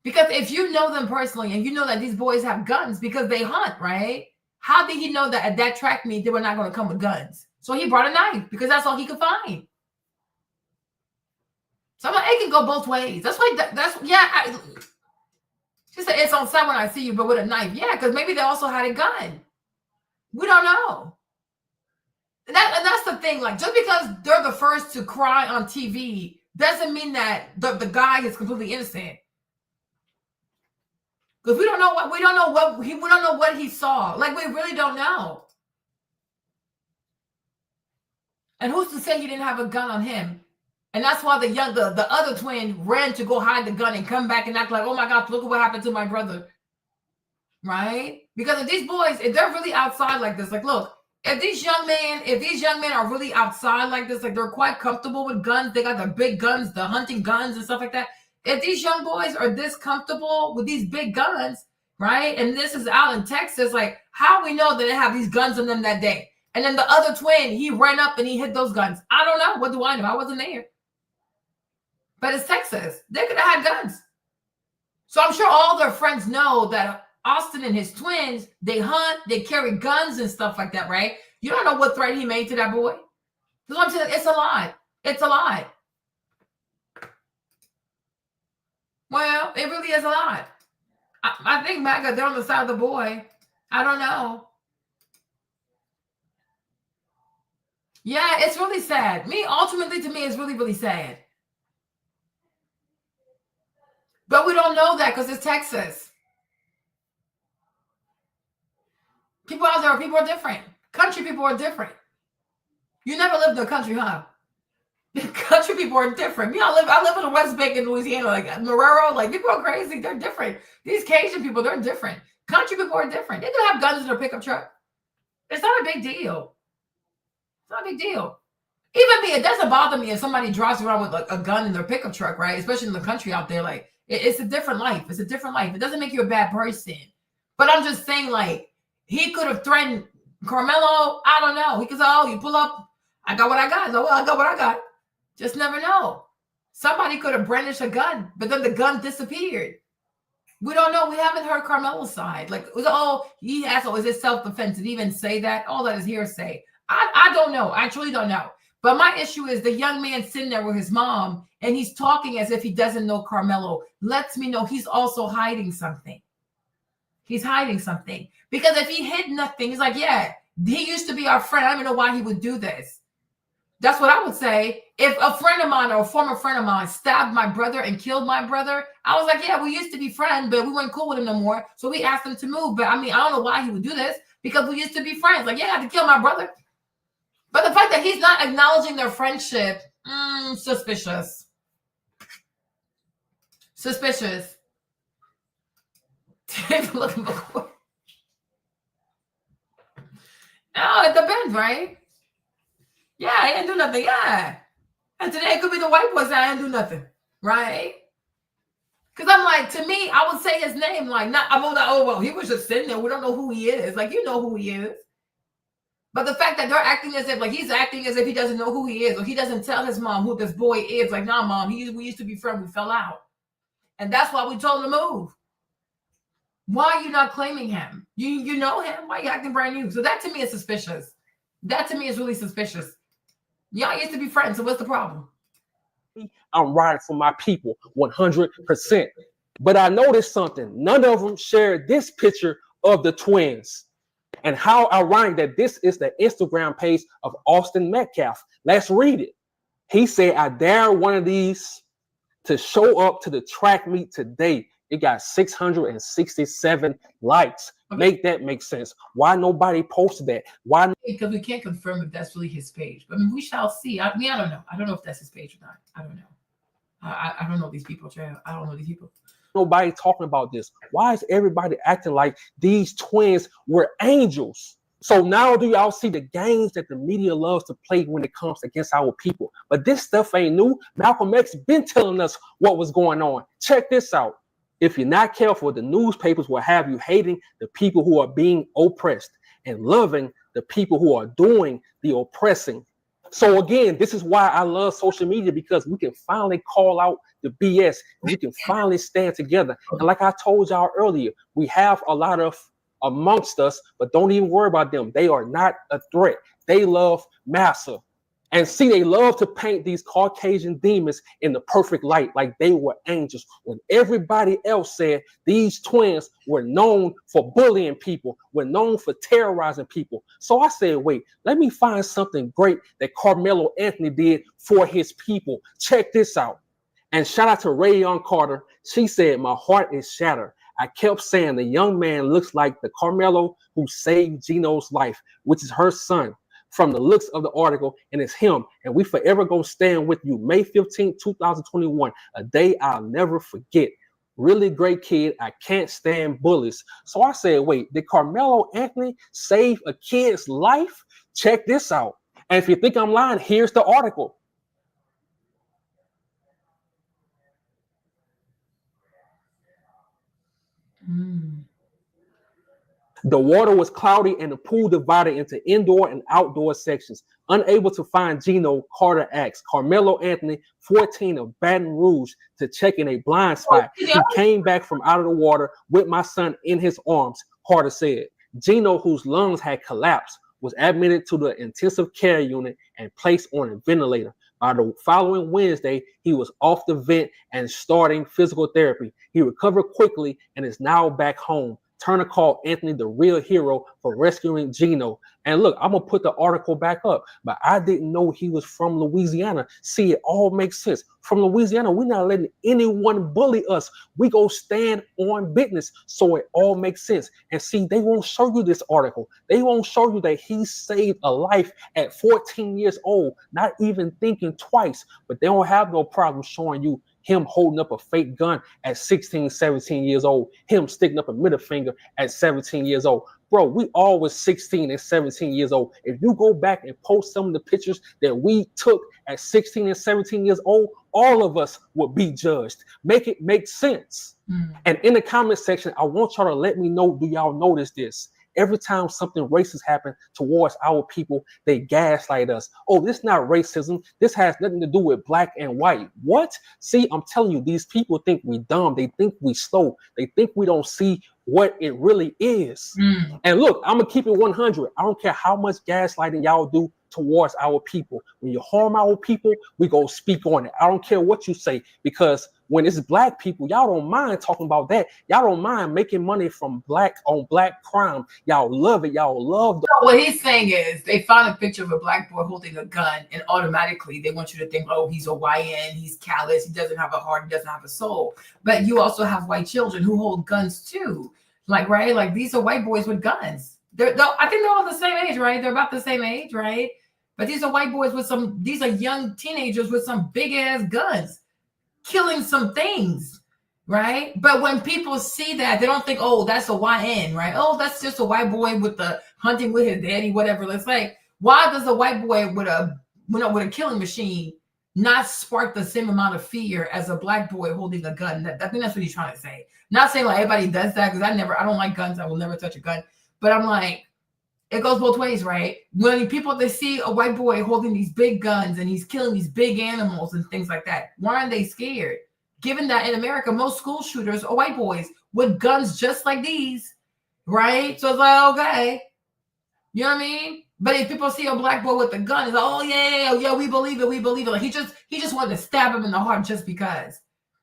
Because if you know them personally and you know that these boys have guns because they hunt, right? How did he know that at that track meet they were not going to come with guns? So he brought a knife because that's all he could find. So it can go both ways. That's why she said it's on site when I see you, but with a knife. Yeah, because maybe they also had a gun. We don't know. And that's the thing. Like, just because they're the first to cry on TV doesn't mean that the guy is completely innocent. Because we don't know what he saw. Like, we really don't know. And who's to say he didn't have a gun on him? And that's why the other twin ran to go hide the gun and come back and act like, oh my God, look at what happened to my brother. Right? Because if these boys, if they're really outside like this, like, look, if these young men are really outside like this, like they're quite comfortable with guns, they got the big guns, the hunting guns and stuff like that. If these young boys are this comfortable with these big guns, right? And this is out in Texas, like, how we know that they have these guns on them that day? And then the other twin, he ran up and he hit those guns. I don't know. What do I know? I wasn't there. But it's Texas. They could have had guns. So I'm sure all their friends know that Austin and his twins, they hunt, they carry guns and stuff like that, right? You don't know what threat he made to that boy. That's what I'm saying. It's a lot. It's a lot. Well, it really is a lot. I think MAGA, they're on the side of the boy. I don't know. Yeah, it's really sad. Ultimately, to me, it's really, really sad. But we don't know that because it's Texas. People out there, people are different. Country people are different. You never lived in the country, huh? Country people are different. I live in the West Bank in Louisiana, like Marrero. Like, people are crazy. They're different. These Cajun people, they're different. Country people are different. They can have guns in their pickup truck. It's not a big deal. It's not a big deal. Even me, it doesn't bother me if somebody drives around with like a gun in their pickup truck, right? Especially in the country out there. Like, it's a different life. It's a different life. It doesn't make you a bad person. But I'm just saying, like, he could have threatened Karmelo. I don't know. He could say, oh, you pull up. I got what I got. So, well, I got what I got. Just never know. Somebody could have brandished a gun, but then the gun disappeared. We don't know. We haven't heard Karmelo's side. Like, he asked, is it self-defense? Did he even say that? All that is hearsay. I don't know. I truly don't know. But my issue is the young man sitting there with his mom, and he's talking as if he doesn't know Karmelo. Lets me know he's also hiding something. He's hiding something. Because if he hid nothing, he's like, yeah, he used to be our friend. I don't even know why he would do this. That's what I would say. If a friend of mine or a former friend of mine stabbed my brother and killed my brother, I was like, yeah, we used to be friends, but we weren't cool with him no more. So we asked him to move. But I mean, I don't know why he would do this because we used to be friends. Like, yeah, I had to kill my brother. But the fact that he's not acknowledging their friendship, suspicious. Suspicious. Looking for. Oh, it depends, right? Yeah, I didn't do nothing. Yeah. And today it could be the white boy saying I didn't do nothing. Right? Because I'm like, to me, I would say his name. Like, I'm like, oh, well, he was just sitting there. We don't know who he is. Like, you know who he is. But the fact that they're acting as if, like, he's acting as if he doesn't know who he is, or he doesn't tell his mom who this boy is. Like, nah, mom, we used to be friends. We fell out. And that's why we told him to move. Why are you not claiming him? You know him. Why are you acting brand new? So that to me is suspicious. That to me is really suspicious. Y'all used to be friends, so what's the problem? I'm riding for my people 100%. But I noticed something. None of them shared this picture of the twins. And how ironic that this is the Instagram page of Austin Metcalf. Let's read it. He said, I dare one of these to show up to the track meet today. It got 667 likes. Okay. Make that make sense. Why nobody posted that? Why? Because we can't confirm if that's really his page. But I mean, we shall see. I don't know. I don't know if that's his page or not. I don't know. I don't know these people, Chad. I don't know these people. Nobody talking about this. Why is everybody acting like these twins were angels? So now do y'all see the games that the media loves to play when it comes against our people? But this stuff ain't new. Malcolm X been telling us what was going on. Check this out. If you're not careful, the newspapers will have you hating the people who are being oppressed and loving the people who are doing the oppressing. So again, this is why I love social media, because we can finally call out the BS. We can finally stand together. And like I told y'all earlier, we have a lot of amongst us, but don't even worry about them. They are not a threat. They love massa. And see, they love to paint these Caucasian demons in the perfect light, like they were angels, when everybody else said these twins were known for bullying people, were known for terrorizing people. So I said, wait, let me find something great that Karmelo Anthony did for his people. Check this out. And shout out to Rayon Carter. She said, my heart is shattered. I kept saying the young man looks like the Karmelo who saved Gino's life, which is her son. From the looks of the article, and it's him, and we forever gonna stand with you. May 15, 2021, a day I'll never forget. Really great kid. I can't stand bullies. So I said, wait, did Karmelo Anthony save a kid's life? Check this out. And if you think I'm lying, here's the article. The water was cloudy and the pool divided into indoor and outdoor sections. Unable to find Gino, Carter asked Karmelo Anthony, 14 of Baton Rouge, to check in a blind spot. He came back from out of the water with my son in his arms, Carter said. Gino, whose lungs had collapsed, was admitted to the intensive care unit and placed on a ventilator. By the following Wednesday, he was off the vent and starting physical therapy. He recovered quickly and is now back home. Turner called Anthony the real hero for rescuing Gino. And look, I'm going to put the article back up, but I didn't know he was from Louisiana. See, it all makes sense. From Louisiana, we're not letting anyone bully us. We go stand on business. So it all makes sense. And see, they won't show you this article. They won't show you that he saved a life at 14 years old, not even thinking twice. But they don't have no problem showing you him holding up a fake gun at 16, 17 years old, him sticking up a middle finger at 17 years old. Bro, we all was 16 and 17 years old. If you go back and post some of the pictures that we took at 16 and 17 years old, all of us would be judged. Make it make sense. And in the comment section, I want y'all to let me know, do y'all notice this? Every time something racist happens towards our people, they gaslight us. Oh, this is not racism. This has nothing to do with black and white. What? See, I'm telling you, these people think we dumb. They think we slow. They think we don't see what it really is. And look, I'm going to keep it 100. I don't care how much gaslighting y'all do towards our people. When you harm our people, we go speak on it. I don't care what you say, because when it's black people, y'all don't mind talking about that. Y'all don't mind making money from black on black crime. Y'all love it. Y'all love the— What he's saying is they found a picture of a black boy holding a gun, and automatically they want you to think, oh, he's a YN, he's callous, he doesn't have a heart, he doesn't have a soul. But you also have white children who hold guns too. Like, right? Like, these are white boys with guns. I think they're all the same age, right? They're about the same age, right? But these are white boys with these are young teenagers with some big ass guns, killing some things, right? But when people see that, they don't think, oh, that's a YN, right? Oh, that's just a white boy with the hunting with his daddy, whatever. It's like, why does a white boy with a killing machine not spark the same amount of fear as a black boy holding a gun? I think that's what he's trying to say. Not saying like everybody does that, because I don't like guns. I will never touch a gun. But I'm like, it goes both ways, right? When they see a white boy holding these big guns and he's killing these big animals and things like that, why aren't they scared? Given that in America, most school shooters are white boys with guns just like these, right? So it's like, okay, you know what I mean? But if people see a black boy with a gun, it's like, oh yeah, we believe it, we believe it. Like he just wanted to stab him in the heart just because.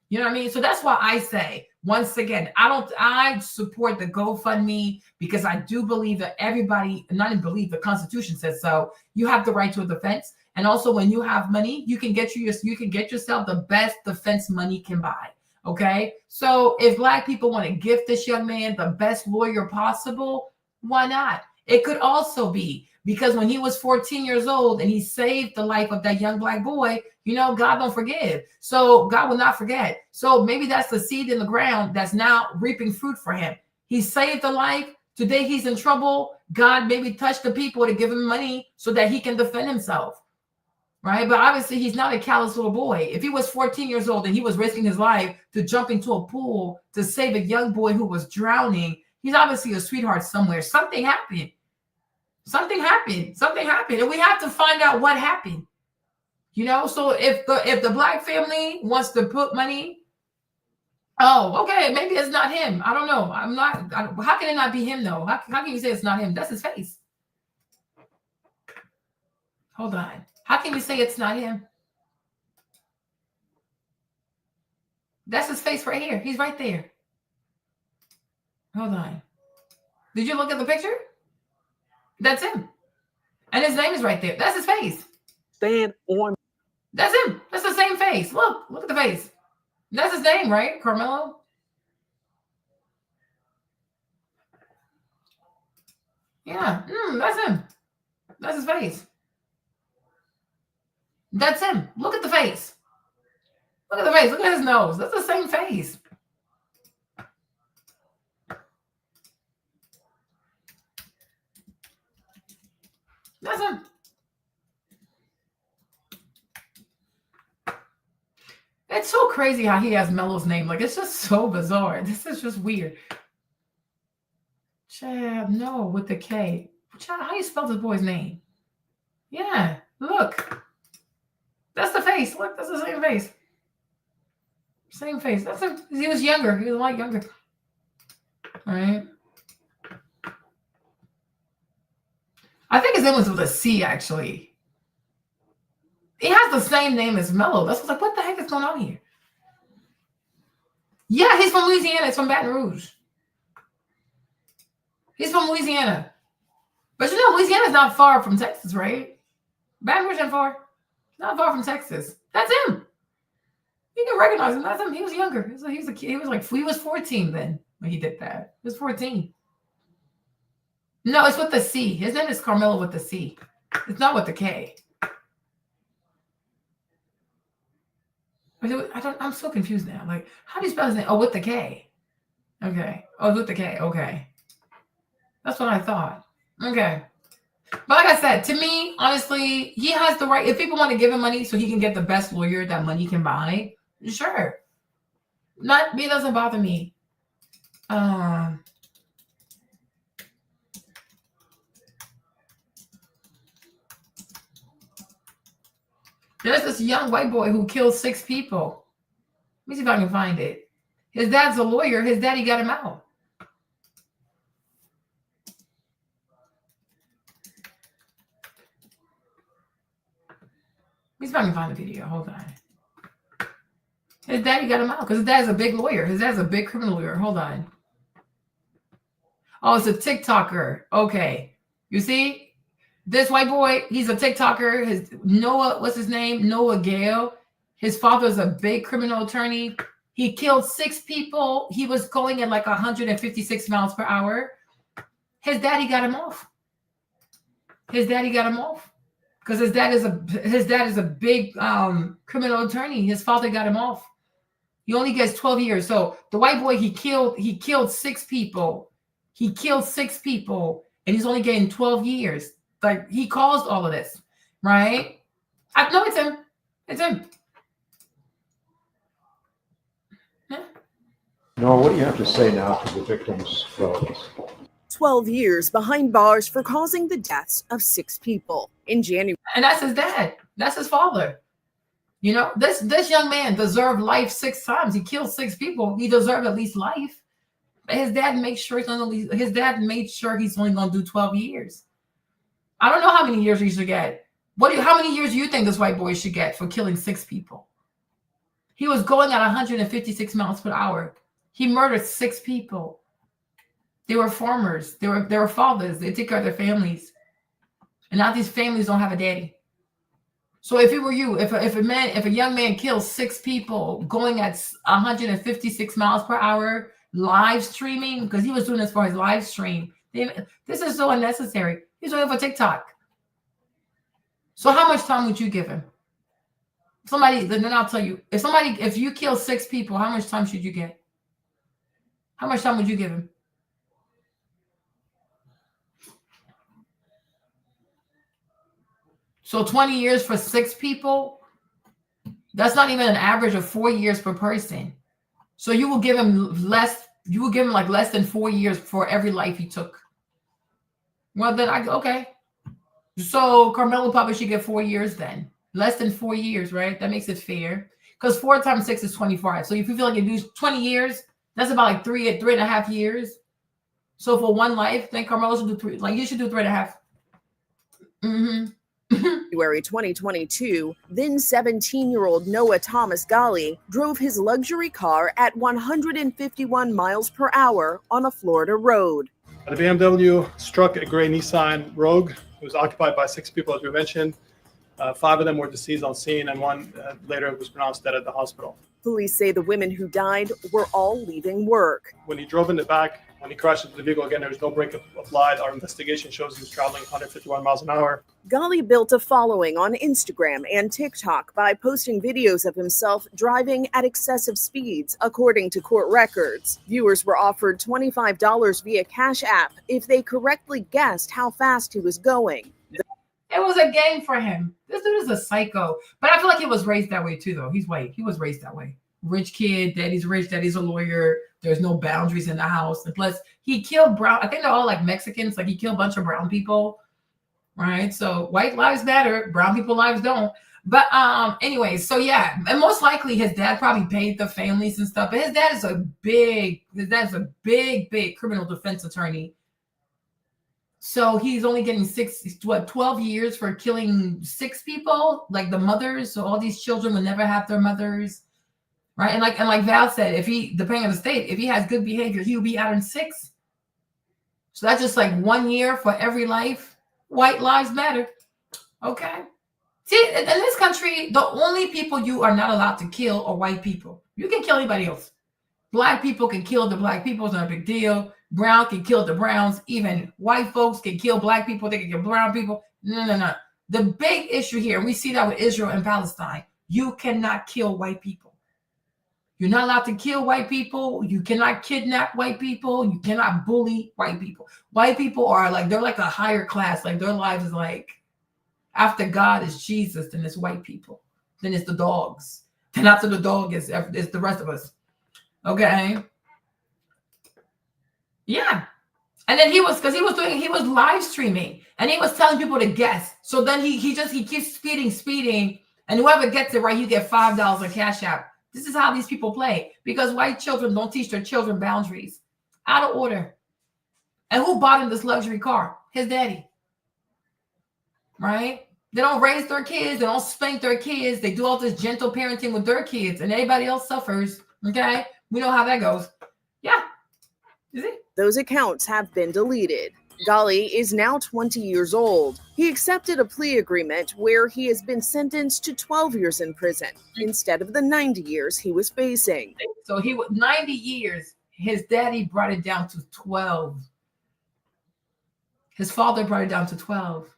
You know what I mean? So that's why I say, once again, I support the GoFundMe, because I do believe that everybody, not even believe, the Constitution says so. You have the right to a defense. And also when you have money, you can get yourself the best defense money can buy. Okay. So if black people want to gift this young man the best lawyer possible, why not? It could also be because when he was 14 years old and he saved the life of that young black boy, God don't forgive. So God will not forget. So maybe that's the seed in the ground that's now reaping fruit for him. He saved a life. Today he's in trouble. God maybe touched the people to give him money so that he can defend himself. Right. But obviously he's not a callous little boy. If he was 14 years old and he was risking his life to jump into a pool to save a young boy who was drowning, he's obviously a sweetheart somewhere. Something happened. And we have to find out what happened. So if the black family wants to put money, oh, okay, maybe it's not him. I don't know. How can it not be him though? How can you say it's not him? That's his face. Hold on. How can you say it's not him? That's his face right here. He's right there. Hold on. Did you look at the picture? That's him. And his name is right there. That's his face. Stand on. That's him. That's the same face. Look at the face. That's his name, right? Karmelo. Yeah, that's him. That's his face. That's him. Look at the face. Look at the face. Look at his nose. That's the same face. That's him. It's so crazy how he has Melo's name. Like, it's just so bizarre. This is just weird. Chad, no, with the K. Chad, how you spell this boy's name? Yeah, look. That's the face. Look, that's the same face. Same face. That's him. He was younger. He was a lot younger. All right. I think his name was with a C, actually. He has the same name as Melo. That's what's like, what the heck is going on here? Yeah, he's from Louisiana. He's from Baton Rouge. He's from Louisiana. But you know, Louisiana is not far from Texas, right? Baton Rouge isn't far. Not far from Texas. That's him. You can recognize him. That's him. He was younger. He was a kid. He was 14 then when he did that. He was 14. No, it's with the C. His name is Karmelo with the C. It's not with the K. I'm so confused now. Like, how do you spell his name? Oh, with the K. Okay. Oh, with the K. Okay. That's what I thought. Okay. But like I said, to me, honestly, he has the right. If people want to give him money so he can get the best lawyer that money can buy, sure. It doesn't bother me. There's this young white boy who killed 6 people. Let me see if I can find it. His dad's a lawyer. His daddy got him out. Let me see if I can find the video. Hold on. His daddy got him out because his dad's a big lawyer. His dad's a big criminal lawyer. Hold on. Oh, it's a TikToker. Okay. You see? This white boy, he's a TikToker. His Noah, what's his name? Noah Gale. His father's a big criminal attorney. He killed 6 people. He was going at like 156 miles per hour. His daddy got him off. His daddy got him off because his dad is a big criminal attorney. His father got him off. He only gets 12 years. So the white boy, he killed 6 people. He killed 6 people, and he's only getting 12 years. Like, he caused all of this, right? I know it's him. It's him. Yeah. Noah, what do you have to say now to the victims' relatives? 12 years behind bars for causing the deaths of 6 people in January. And that's his dad. That's his father. You know, this young man deserved life 6 times. He killed 6 people. He deserved at least life. But his dad made sure he's only going to do 12 years. I don't know how many years he should get. How many years do you think this white boy should get for killing 6 people? He was going at 156 miles per hour. He murdered 6 people. They were farmers. They were fathers. They take care of their families. And now these families don't have a daddy. So if it were you, if a young man kills 6 people going at 156 miles per hour, live streaming, because he was doing this for his live stream. This is so unnecessary. He's doing it for TikTok. So how much time would you give him? Then I'll tell you. If you kill 6 people, how much time should you get? How much time would you give him? So 20 years for 6 people? That's not even an average of 4 years per person. So you will give him less. You will give him like less than 4 years for every life he took. Well, then okay. So Karmelo probably should get 4 years then. Less than 4 years, right? That makes it fair. Because 4 times 6 is 25. So if you feel like you do 20 years, that's about like 3.5 years. So for one life, then Karmelo should do 3. Like, you should do 3.5. February 2022, then 17-year-old Noah Thomas Ghali drove his luxury car at 151 miles per hour on a Florida road. The BMW struck a gray Nissan Rogue. It was occupied by 6 people, as we mentioned. 5 of them were deceased on scene, and 1 later was pronounced dead at the hospital. Police say the women who died were all leaving work. When he drove in the back, when he crashed into the vehicle again, there was no brake applied. Our investigation shows he was traveling 151 miles an hour. Ghali built a following on Instagram and TikTok by posting videos of himself driving at excessive speeds, according to court records. Viewers were offered $25 via Cash App if they correctly guessed how fast he was going. It was a game for him. This dude is a psycho. But I feel like he was raised that way too, though. He's white. He was raised that way. Rich kid, daddy's rich, daddy's a lawyer. There's no boundaries in the house. And plus, he killed brown. I think they're all like Mexicans. Like he killed a bunch of brown people. Right? So white lives matter. Brown people lives don't. But anyways, so yeah. And most likely his dad probably paid the families and stuff. But his dad's a big criminal defense attorney. So he's only getting 12 years for killing 6 people, like the mothers. So all these children will never have their mothers, right? And like Val said, if he, depending on the state, if he has good behavior, he'll be out in 6. So that's just like 1 year for every life. White lives matter. Okay. See, in this country, the only people you are not allowed to kill are white people. You can kill anybody else. Black people can kill the black people. It's not a big deal. Brown can kill the browns. Even white folks can kill black people. They can kill brown people. No. The big issue here, and we see that with Israel and Palestine, you cannot kill white people. You're not allowed to kill white people. You cannot kidnap white people. You cannot bully white people. White people are like, they're like a higher class. Like their lives is like, after God is Jesus, then it's white people. Then it's the dogs. Then after the dog is the rest of us. Okay. Yeah. And then he was live streaming and he was telling people to guess. So then he keeps speeding. And whoever gets it right, you get $5 on Cash App. This is how these people play because white children don't teach their children boundaries. Out of order. And who bought him this luxury car? His daddy. Right? They don't raise their kids. They don't spank their kids. They do all this gentle parenting with their kids and everybody else suffers. Okay? We know how that goes. Yeah. Is it? Those accounts have been deleted. Ghali is now 20 years old. He accepted a plea agreement where he has been sentenced to 12 years in prison instead of the 90 years he was facing. So he was 90 years. His daddy brought it down to 12. His father brought it down to 12.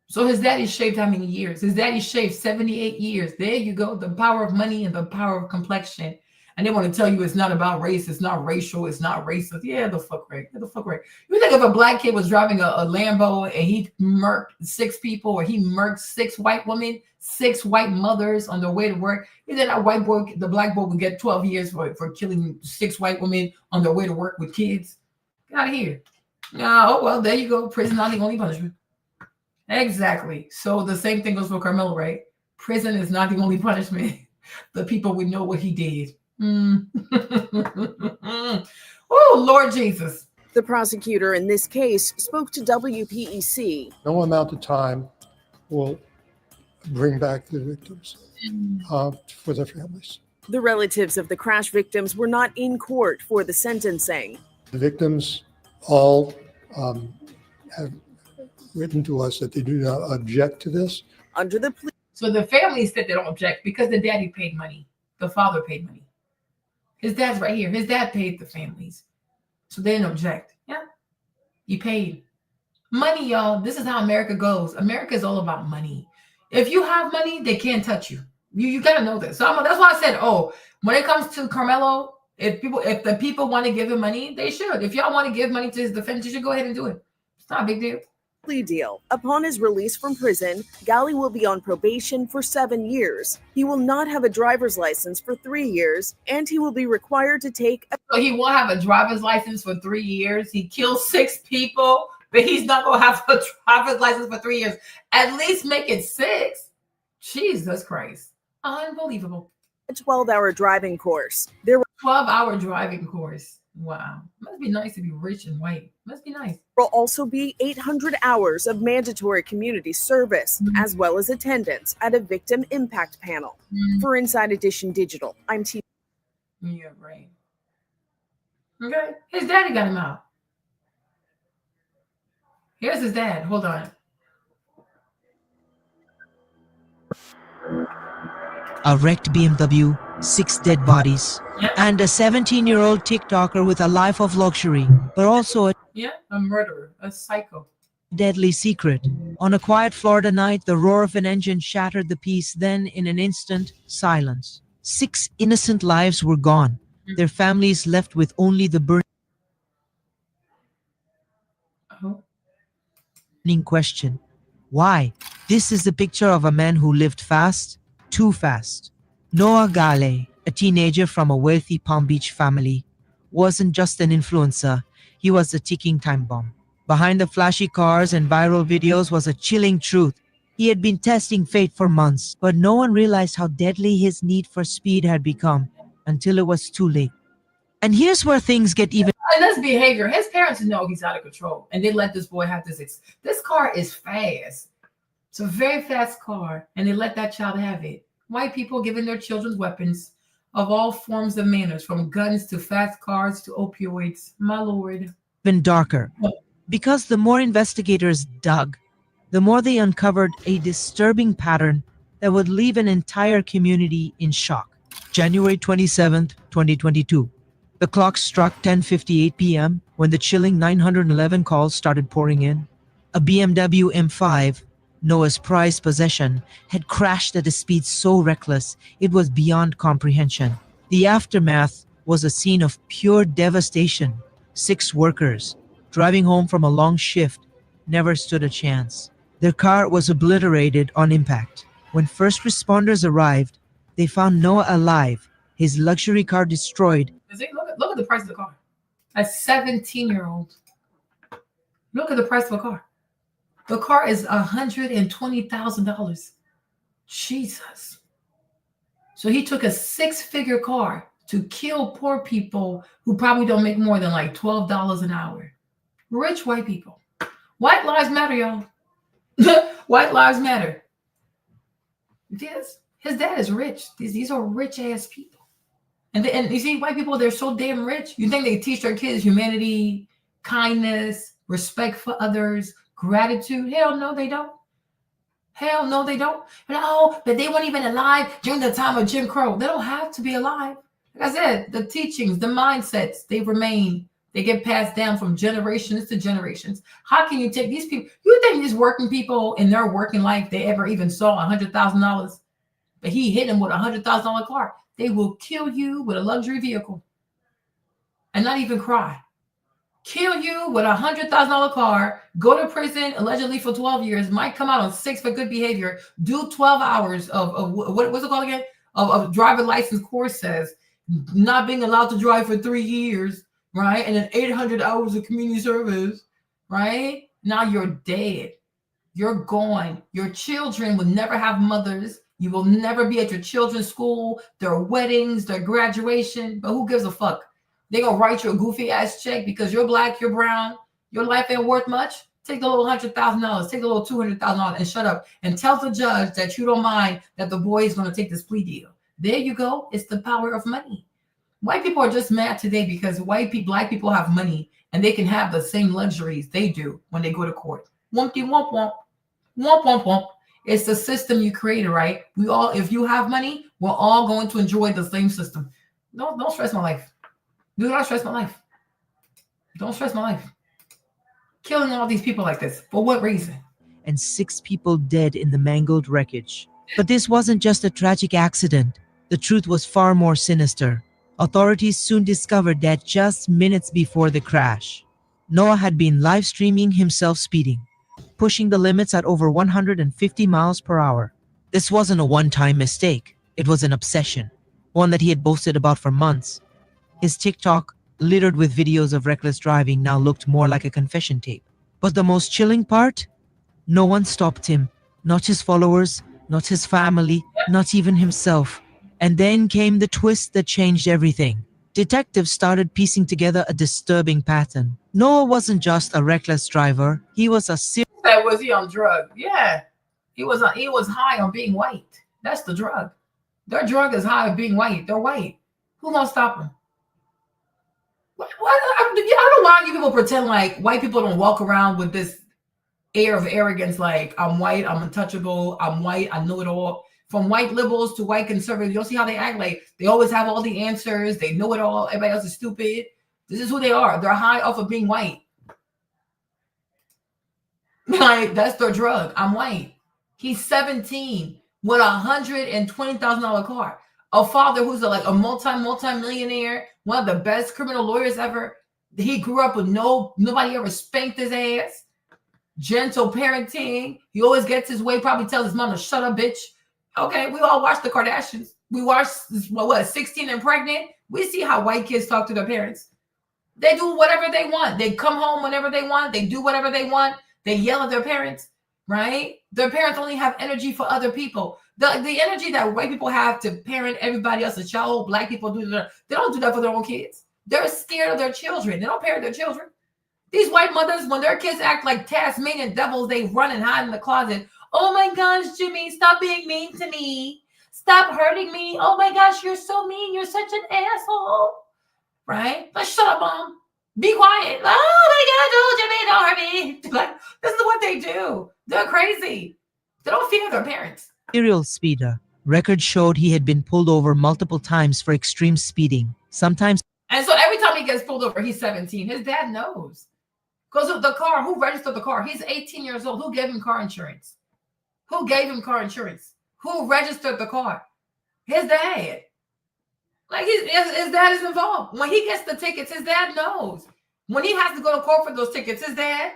So his daddy shaved how many years? His daddy shaved 78 years. There you go. The power of money and the power of complexion. And they want to tell you it's not about race, it's not racial, it's not racist. Yeah, the fuck right. Yeah, the fuck right. You think if a black kid was driving a Lambo and he murked 6 people or he murked 6 white women, 6 white mothers on their way to work, you think that white boy, the black boy would get 12 years for killing 6 white women on their way to work with kids? Get out of here. Oh, well, there you go. Prison not the only punishment. Exactly. So the same thing goes for Karmelo, right? Prison is not the only punishment. The people would know what he did. Oh, Lord Jesus. The prosecutor in this case spoke to WPEC. No amount of time will bring back the victims for their families. The relatives of the crash victims were not in court for the sentencing. The victims all have written to us that they do not object to this. Under the plea. So the families said they don't object because the daddy paid money. The father paid money. His dad's right here. His dad paid the families. So they didn't object. Yeah. He paid. Money, y'all. This is how America goes. America is all about money. If you have money, they can't touch you. You got to know this. So that's why I said, when it comes to Karmelo, if the people want to give him money, they should. If y'all want to give money to his defense, you should go ahead and do it. It's not a big deal. Plea deal. Upon his release from prison, Ghali will be on probation for 7 years. He will not have a driver's license for 3 years, and he will be required to take So he will have a driver's license for 3 years. He killed 6 people, but he's not going to have a driver's license for 3 years. At least make it 6. Jesus Christ. Unbelievable. A 12-hour driving course. There were 12-hour driving course. Wow. Must be nice to be rich and white. Must be nice. There will also be 800 hours of mandatory community service, as well as attendance at a victim impact panel. For Inside Edition Digital, I'm T. Yeah, right. Okay. His daddy got him out. Here's his dad. Hold on. A wrecked BMW, 6 dead bodies, and a 17-year-old TikToker with a life of luxury, but also a murderer, a psycho. deadly secret. On a quiet Florida night, the roar of an engine shattered the peace. Then, in an instant, silence. 6 innocent lives were gone. Their families left with only the burning question. Why? This is the picture of a man who lived fast, too fast. Noah Gale, a teenager from a wealthy Palm Beach family, wasn't just an influencer, he was a ticking time bomb. Behind the flashy cars and viral videos was a chilling truth. He had been testing fate for months, but no one realized how deadly his need for speed had become until it was too late. And here's where things get even. And that's behavior. His parents know he's out of control, and they let this boy have this. This car is fast. It's a very fast car, and they let that child have it. White people giving their children weapons of all forms of manners, from guns to fast cars to opioids. My lord. Even darker. Because the more investigators dug, the more they uncovered a disturbing pattern that would leave an entire community in shock. January 27th, 2022. The clock struck 10:58 p.m. when the chilling 911 calls started pouring in. A BMW M5, Noah's prized possession, had crashed at a speed so reckless it was beyond comprehension. The aftermath was a scene of pure devastation. 6 workers, driving home from a long shift, never stood a chance. Their car was obliterated on impact. When first responders arrived, they found Noah alive, his luxury car destroyed. Look at the price of the car. A 17-year-old. Look at the price of a car. The car is $120,000. Jesus. So he took a 6-figure car to kill poor people who probably don't make more than like $12 an hour. Rich white people. White lives matter, y'all. White lives matter. Yes, his dad is rich. These are rich ass people. And you see, white people, they're so damn rich. You think they teach their kids humanity, kindness, respect for others, gratitude? Hell no, they don't. Hell no, they don't. No, but they weren't even alive during the time of Jim Crow. They don't have to be alive. Like I said, the teachings, the mindsets, they remain. They get passed down from generations to generations. How can you take these people? You think these working people in their working life, they ever even saw $100,000? But he hit them with a $100,000 car. They will kill you with a luxury vehicle and not even cry. Kill you with a $100,000 car, go to prison allegedly for 12 years, might come out on 6 for good behavior, do 12 hours of what's it called again? Of driver license course says, not being allowed to drive for 3 years, right? And then 800 hours of community service, right? Now you're dead. You're gone. Your children will never have mothers. You will never be at your children's school, their weddings, their graduation. But who gives a fuck? They gonna write you a goofy ass check because you're black, you're brown, your life ain't worth much. Take the little $100,000, take the little $200,000 and shut up and tell the judge that you don't mind that the boy is gonna take this plea deal. There you go. It's the power of money. White people are just mad today because black people have money and they can have the same luxuries they do when they go to court. Wumpty wump wump, wump wump wump. It's the system you created, right? We all, if you have money, we're all going to enjoy the same system. Don't stress my life. Do not stress my life. Don't stress my life. Killing all these people like this. For what reason? And 6 people dead in the mangled wreckage. But this wasn't just a tragic accident. The truth was far more sinister. Authorities soon discovered that just minutes before the crash, Noah had been live streaming himself speeding, pushing the limits at over 150 miles per hour. This wasn't a one-time mistake. It was an obsession, one that he had boasted about for months. His TikTok, littered with videos of reckless driving, now looked more like a confession tape. But the most chilling part? No one stopped him. Not his followers, not his family, not even himself. And then came the twist that changed everything. detectives started piecing together a disturbing pattern. Noah wasn't just a reckless driver, he was a serial. That was he on drug? Yeah, he was high on being white. That's the drug. Their drug is high on being white. They're white. Who gonna stop them? What? I don't know why you people pretend like white people don't walk around with this air of arrogance, like I'm white, I'm untouchable, I'm white, I know it all. From white liberals to white conservatives, you don't see how they act. Like they always have all the answers. They know it all. Everybody else is stupid. This is who they are. They're high off of being white. Like that's their drug. I'm white. He's 17 with $120,000 car. A father who's a multi-millionaire, one of the best criminal lawyers ever. He grew up with nobody ever spanked his ass. Gentle parenting. He always gets his way. Probably tells his mom to shut up, bitch. Okay, we all watch the Kardashians. We watch 16 and Pregnant. We see how white kids talk to their parents. They do whatever they want. They come home whenever they want. They do whatever they want. They yell at their parents, right? Their parents only have energy for other people. The energy that white people have to parent everybody else's child, black people do that. They don't do that for their own kids. They're scared of their children. They don't parent their children. These white mothers, when their kids act like Tasmanian devils, they run and hide in the closet. Oh my gosh, Jimmy, stop being mean to me. Stop hurting me. Oh my gosh, you're so mean. You're such an asshole. Right? Like, shut up, mom. Be quiet. Oh my God, oh, Jimmy, don't hurt me. Like, this is what they do. They're crazy. They don't fear their parents. Serial speeder. Records showed he had been pulled over multiple times for extreme speeding. Sometimes. And so every time he gets pulled over, he's 17. His dad knows. Because of the car, who registered the car? He's 18 years old. Who gave him car insurance? Who gave him car insurance? Who registered the car? His dad. Like his dad is involved. When he gets the tickets, his dad knows. When he has to go to court for those tickets, his dad.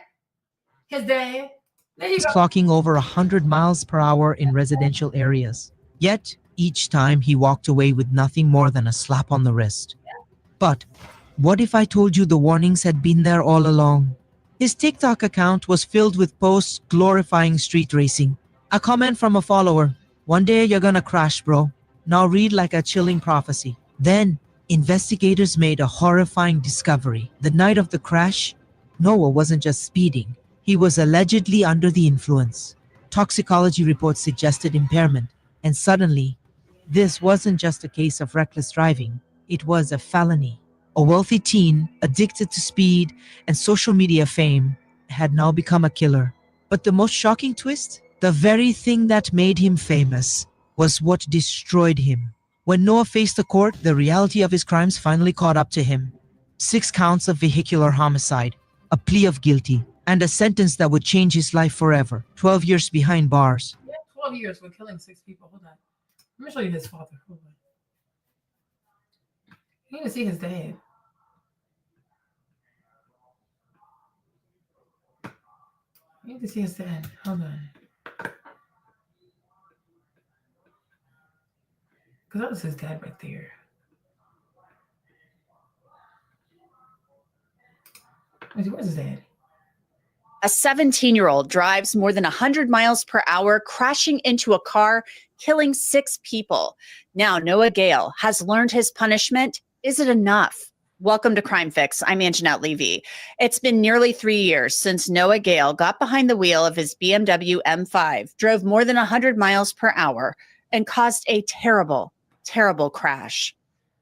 There you go. Clocking over 100 miles per hour in residential areas. Yet, each time he walked away with nothing more than a slap on the wrist. But what if I told you the warnings had been there all along? His TikTok account was filled with posts glorifying street racing. A comment from a follower, "One day you're gonna crash, bro. Now read like a chilling prophecy." Then, investigators made a horrifying discovery. The night of the crash, Noah wasn't just speeding. He was allegedly under the influence. Toxicology reports suggested impairment. And suddenly, this wasn't just a case of reckless driving. It was a felony. A wealthy teen, addicted to speed and social media fame, had now become a killer. But the most shocking twist? The very thing that made him famous was what destroyed him. When Noah faced the court, the reality of his crimes finally caught up to him. 6 counts of vehicular homicide, a plea of guilty, and a sentence that would change his life forever. 12 years behind bars. Yeah, 12 years for killing 6 people. Hold on. Let me show you his father. Hold on. You need to see his dad. You need to see his dad. Hold on. Because that was his dad right there. Where's his dad? A 17-year-old drives more than 100 miles per hour, crashing into a car, killing 6 people. Now Noah Gale has learned his punishment. Is it enough? Welcome to Crime Fix. I'm Anjanette Levy. It's been nearly 3 years since Noah Gale got behind the wheel of his BMW M5, drove more than 100 miles per hour, and caused a terrible, terrible crash.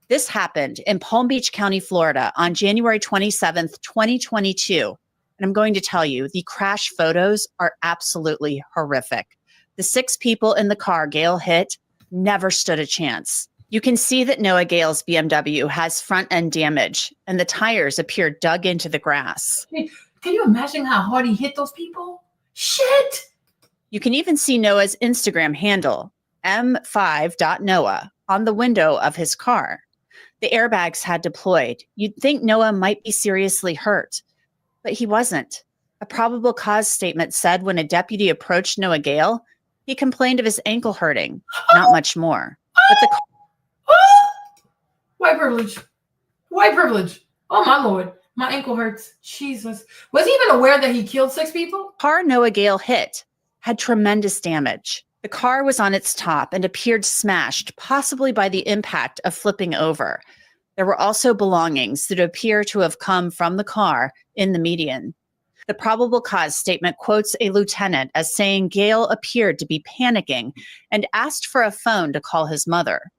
This happened in Palm Beach County, Florida on January 27th, 2022. And I'm going to tell you, the crash photos are absolutely horrific. The 6 people in the car Gale hit never stood a chance. You can see that Noah Gale's BMW has front end damage and the tires appear dug into the grass. Can you imagine how hard he hit those people? Shit! You can even see Noah's Instagram handle, m5.noah, on the window of his car. The airbags had deployed. You'd think Noah might be seriously hurt, but he wasn't. A probable cause statement said when a deputy approached Noah Gale, he complained of his ankle hurting, not much more. But the White privilege. White privilege. Oh my Lord. My ankle hurts. Jesus. Was he even aware that he killed 6 people? car Noah Gale hit had tremendous damage. The car was on its top and appeared smashed, possibly by the impact of flipping over. There were also belongings that appear to have come from the car in the median. The probable cause statement quotes a lieutenant as saying Gale appeared to be panicking and asked for a phone to call his mother.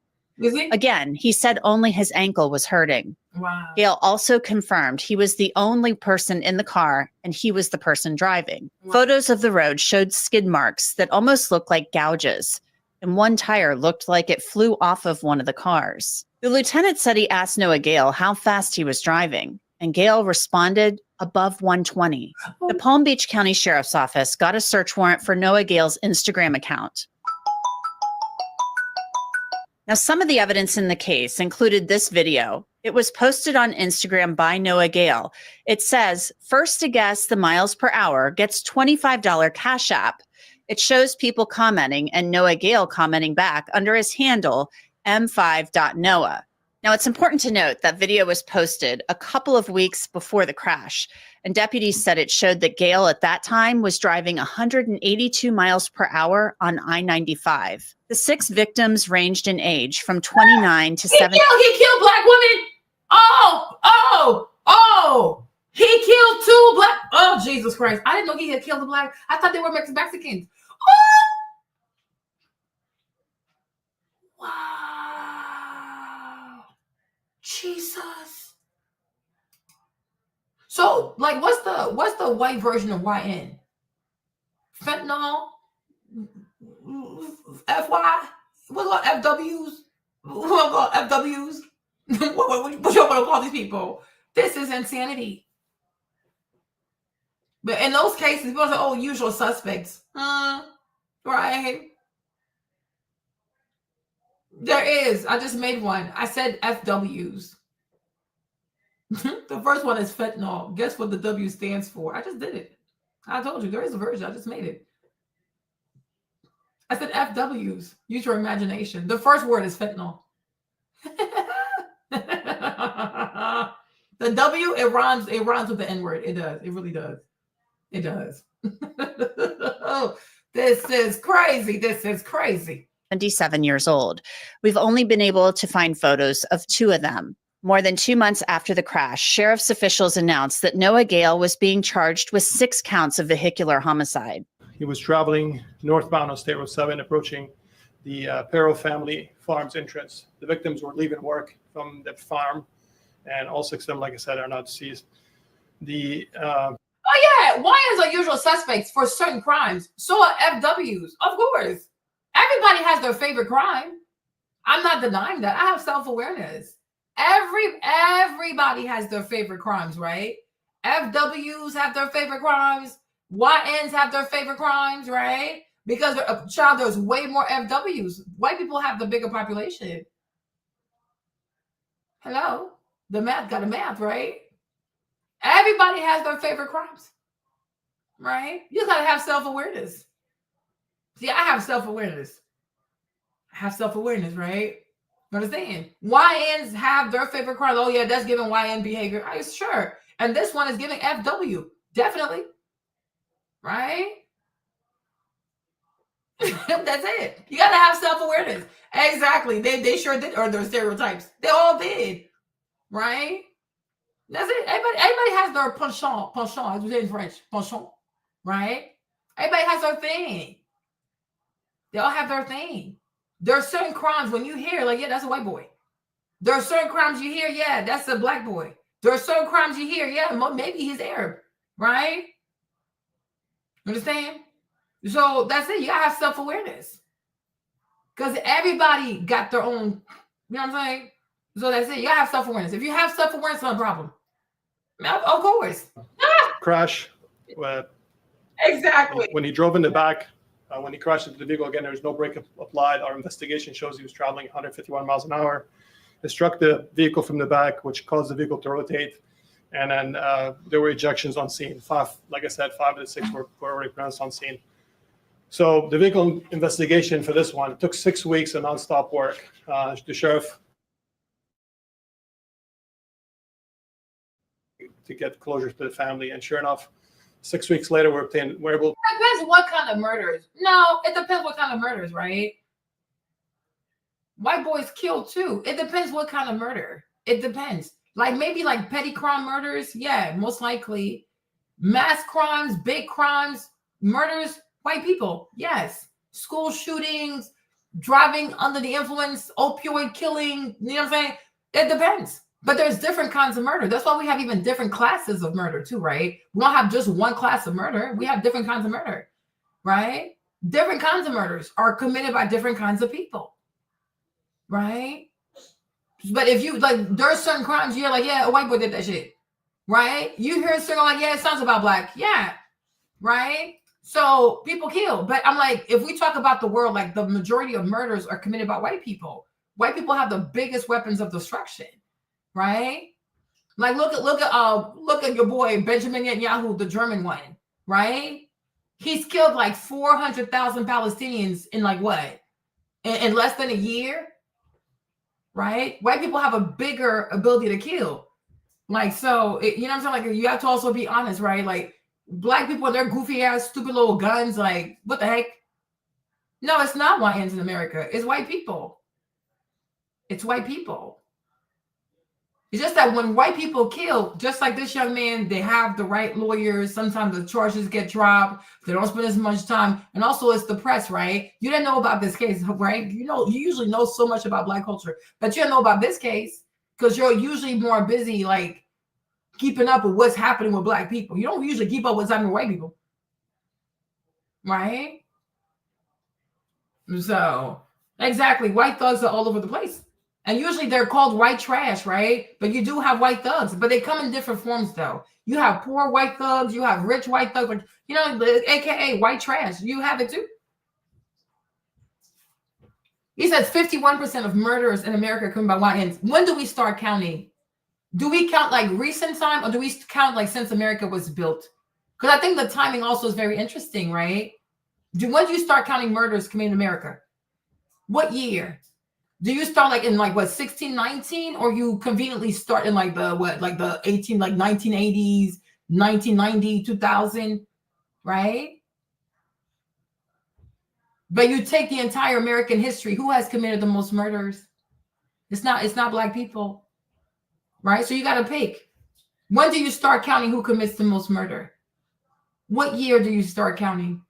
Again, he said only his ankle was hurting. Wow. Gale also confirmed he was the only person in the car and he was the person driving. Wow. Photos of the road showed skid marks that almost looked like gouges, and one tire looked like it flew off of one of the cars. The lieutenant said he asked Noah Gale how fast he was driving, and Gale responded above 120. The Palm Beach County Sheriff's Office got a search warrant for Noah Gale's Instagram account. Now, some of the evidence in the case included this video. It was posted on Instagram by Noah Gale. It says, first to guess the miles per hour gets $25 Cash App. It shows people commenting and Noah Gale commenting back under his handle, m5.noah. Now, it's important to note that video was posted a couple of weeks before the crash, and deputies said it showed that Gale at that time was driving 182 miles per hour on I-95. The 6 victims ranged in age from 29 to 70. He killed black women. He killed 2 black. Oh, Jesus Christ. I didn't know he had killed a black. I thought they were Mexicans. Oh! Wow. Jesus. So, like, what's the white version of YN? Fentanyl? FY? What's called FWs? What FWs? What you want to call these people? This is insanity. But in those cases, people say, oh, usual suspects. Right. There is. I just made one. I said FWs. The first one is fentanyl. Guess what the W stands for? I just did it. I told you there is a version. I just made it. I said FWs. Use your imagination. The first word is fentanyl. The W, it rhymes with the N word. It does. It really does. It does. Oh, this is crazy. This is crazy. 77 years old. We've only been able to find photos of 2 of them. More than 2 months after the crash, sheriff's officials announced that Noah Gale was being charged with 6 counts of vehicular homicide. He was traveling northbound on State Road 7, approaching the Perro family farm's entrance. The victims were leaving work from the farm, and all 6 of them, like I said, are now deceased. Oh yeah, YNs are usual suspects for certain crimes. So are FWs, of course. Everybody has their favorite crime. I'm not denying that. I have self-awareness. Everybody has their favorite crimes, right? FWs have their favorite crimes. YNs have their favorite crimes, right? Because there's way more FWs. White people have the bigger population. Hello? The math got a math, right? Everybody has their favorite crimes, right? You got to have self-awareness. See, I have self-awareness. I have self-awareness, right? You understand? YNs have their favorite crimes. Oh, yeah, that's giving YN behavior. Sure. And this one is giving FW. Definitely. Right? That's it. You got to have self-awareness. Exactly. They sure did. Or their stereotypes. They all did. Right? That's it. Everybody has their penchant, as we say in French, penchant. Right? Everybody has their thing. They all have their thing. There are certain crimes when you hear, like, yeah, that's a white boy. There are certain crimes you hear, yeah, that's a black boy. There are certain crimes you hear, yeah, maybe he's Arab, right? Understand? So that's it. You gotta have self-awareness. Because everybody got their own, you know what I'm saying? So that's it. You gotta have self-awareness. If you have self-awareness, it's not a problem. Of course. Crash. Exactly. When he drove in the back, when he crashed into the vehicle, again, there was no brake applied. Our investigation shows he was traveling 151 miles an hour. It struck the vehicle from the back, which caused the vehicle to rotate. And then there were ejections on scene. 5, like I said, 5 of the 6 were already pronounced on scene. So the vehicle investigation for this one took 6 weeks of nonstop work. The sheriff to get closure to the family, and sure enough, 6 weeks later, we're able. It depends what kind of murders. No, it depends what kind of murders, right? White boys kill too. It depends what kind of murder. It depends. Like maybe like petty crime murders, yeah, most likely. Mass crimes, big crimes, murders, white people, yes. School shootings, driving under the influence, opioid killing, you know what I'm saying? It depends. But there's different kinds of murder. That's why we have even different classes of murder too, right? We don't have just one class of murder. We have different kinds of murder, right? Different kinds of murders are committed by different kinds of people, right? But if you like, there's certain crimes you're like, yeah, a white boy did that shit, right? You hear a certain like, yeah, it sounds about black, yeah, right? So people kill. But I'm like, if we talk about the world, like the majority of murders are committed by white people. White people have the biggest weapons of destruction, right? Like look at your boy Benjamin Netanyahu, the German one, right? He's killed like 400,000 Palestinians in like what? In less than a year, right? White people have a bigger ability to kill. Like, so, you know what I'm saying? Like, you have to also be honest, right? Like, black people with their goofy ass, stupid little guns, like, what the heck? No, it's not YNs in America. It's white people. It's white people. It's just that when white people kill, just like this young man, they have the right lawyers. Sometimes the charges get dropped. They don't spend as much time. And also it's the press, right? You didn't know about this case, right? You usually know so much about black culture, but you didn't know about this case because you're usually more busy, like, keeping up with what's happening with black people. You don't usually keep up with what's happening with white people, right? So, exactly. White thugs are all over the place. And usually they're called white trash, right? But you do have white thugs, but they come in different forms, though. You have poor white thugs, you have rich white thugs, like, you know, AKA white trash. You have it too. He says 51% of murders in America are committed by YNs. When do we start counting? Do we count like recent time, or do we count like since America was built? Because I think the timing also is very interesting, right? When do you start counting murders committed in America? What year? Do you start like in like what 1619, or you conveniently start in like the what, like the 1980s, 1990, 2000, right? But you take the entire American history. Who has committed the most murders? It's not black people, right? So you got to pick. When do you start counting who commits the most murder? What year do you start counting?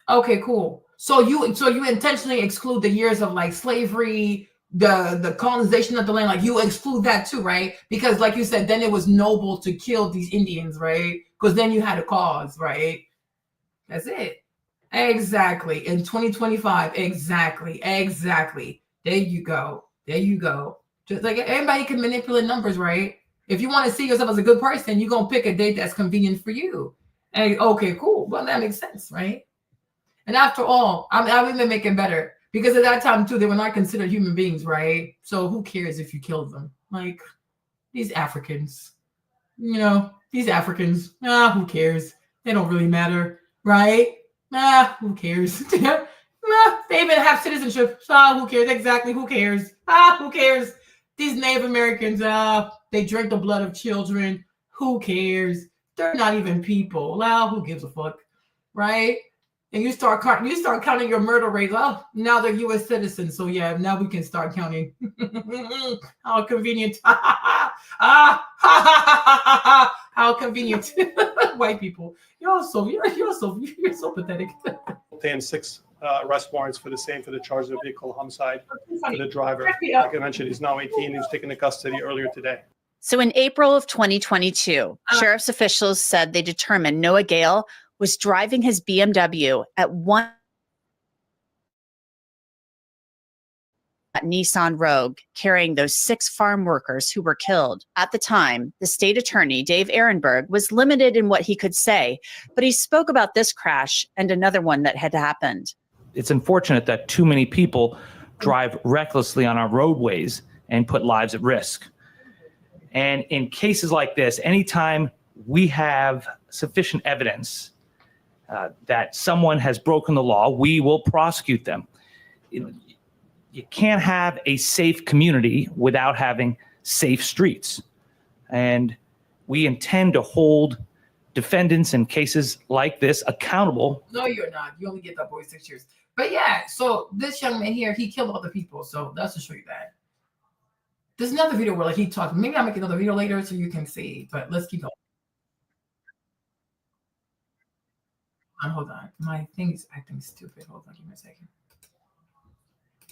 Okay, cool. So you intentionally exclude the years of like slavery, the colonization of the land, like you exclude that too, right? Because like you said, then it was noble to kill these Indians, right? Because then you had a cause, right? That's it. Exactly. In 2025, exactly. There you go. Just like everybody can manipulate numbers, right? If you want to see yourself as a good person, you're gonna pick a date that's convenient for you. And okay, cool. Well, that makes sense, right? And after all, I'm even making better because at that time too, they were not considered human beings, right? So who cares if you killed them? Like these Africans, who cares? They don't really matter, right? Who cares? They even have citizenship. Who cares? Exactly, who cares? Who cares? These Native Americans, they drink the blood of children. Who cares? They're not even people. Who gives a fuck, right? And you start counting your murder rate. Oh, now they're U.S. citizens. So yeah, now we can start counting. How convenient. How convenient. White people. You're so pathetic. Obtained 6 arrest warrants for the charge of vehicle homicide for the driver. Like I mentioned, he's now 18. He was taken into custody earlier today. So in April of 2022, sheriff's officials said they determined Noah Gale was driving his BMW at Nissan Rogue, carrying those 6 farm workers who were killed. At the time, the state attorney, Dave Ehrenberg, was limited in what he could say, but he spoke about this crash and another one that had happened. It's unfortunate that too many people drive recklessly on our roadways and put lives at risk. And in cases like this, anytime we have sufficient evidence that someone has broken the law, we will prosecute them. You can't have a safe community without having safe streets. And we intend to hold defendants in cases like this accountable. No, you're not. You only get that boy 6 years. But yeah, so this young man here, he killed other people. So that's to show you that. There's another video where like he talked. Maybe I'll make another video later so you can see. But let's keep going. Hold on. My thing is acting stupid. Hold on, give me a second.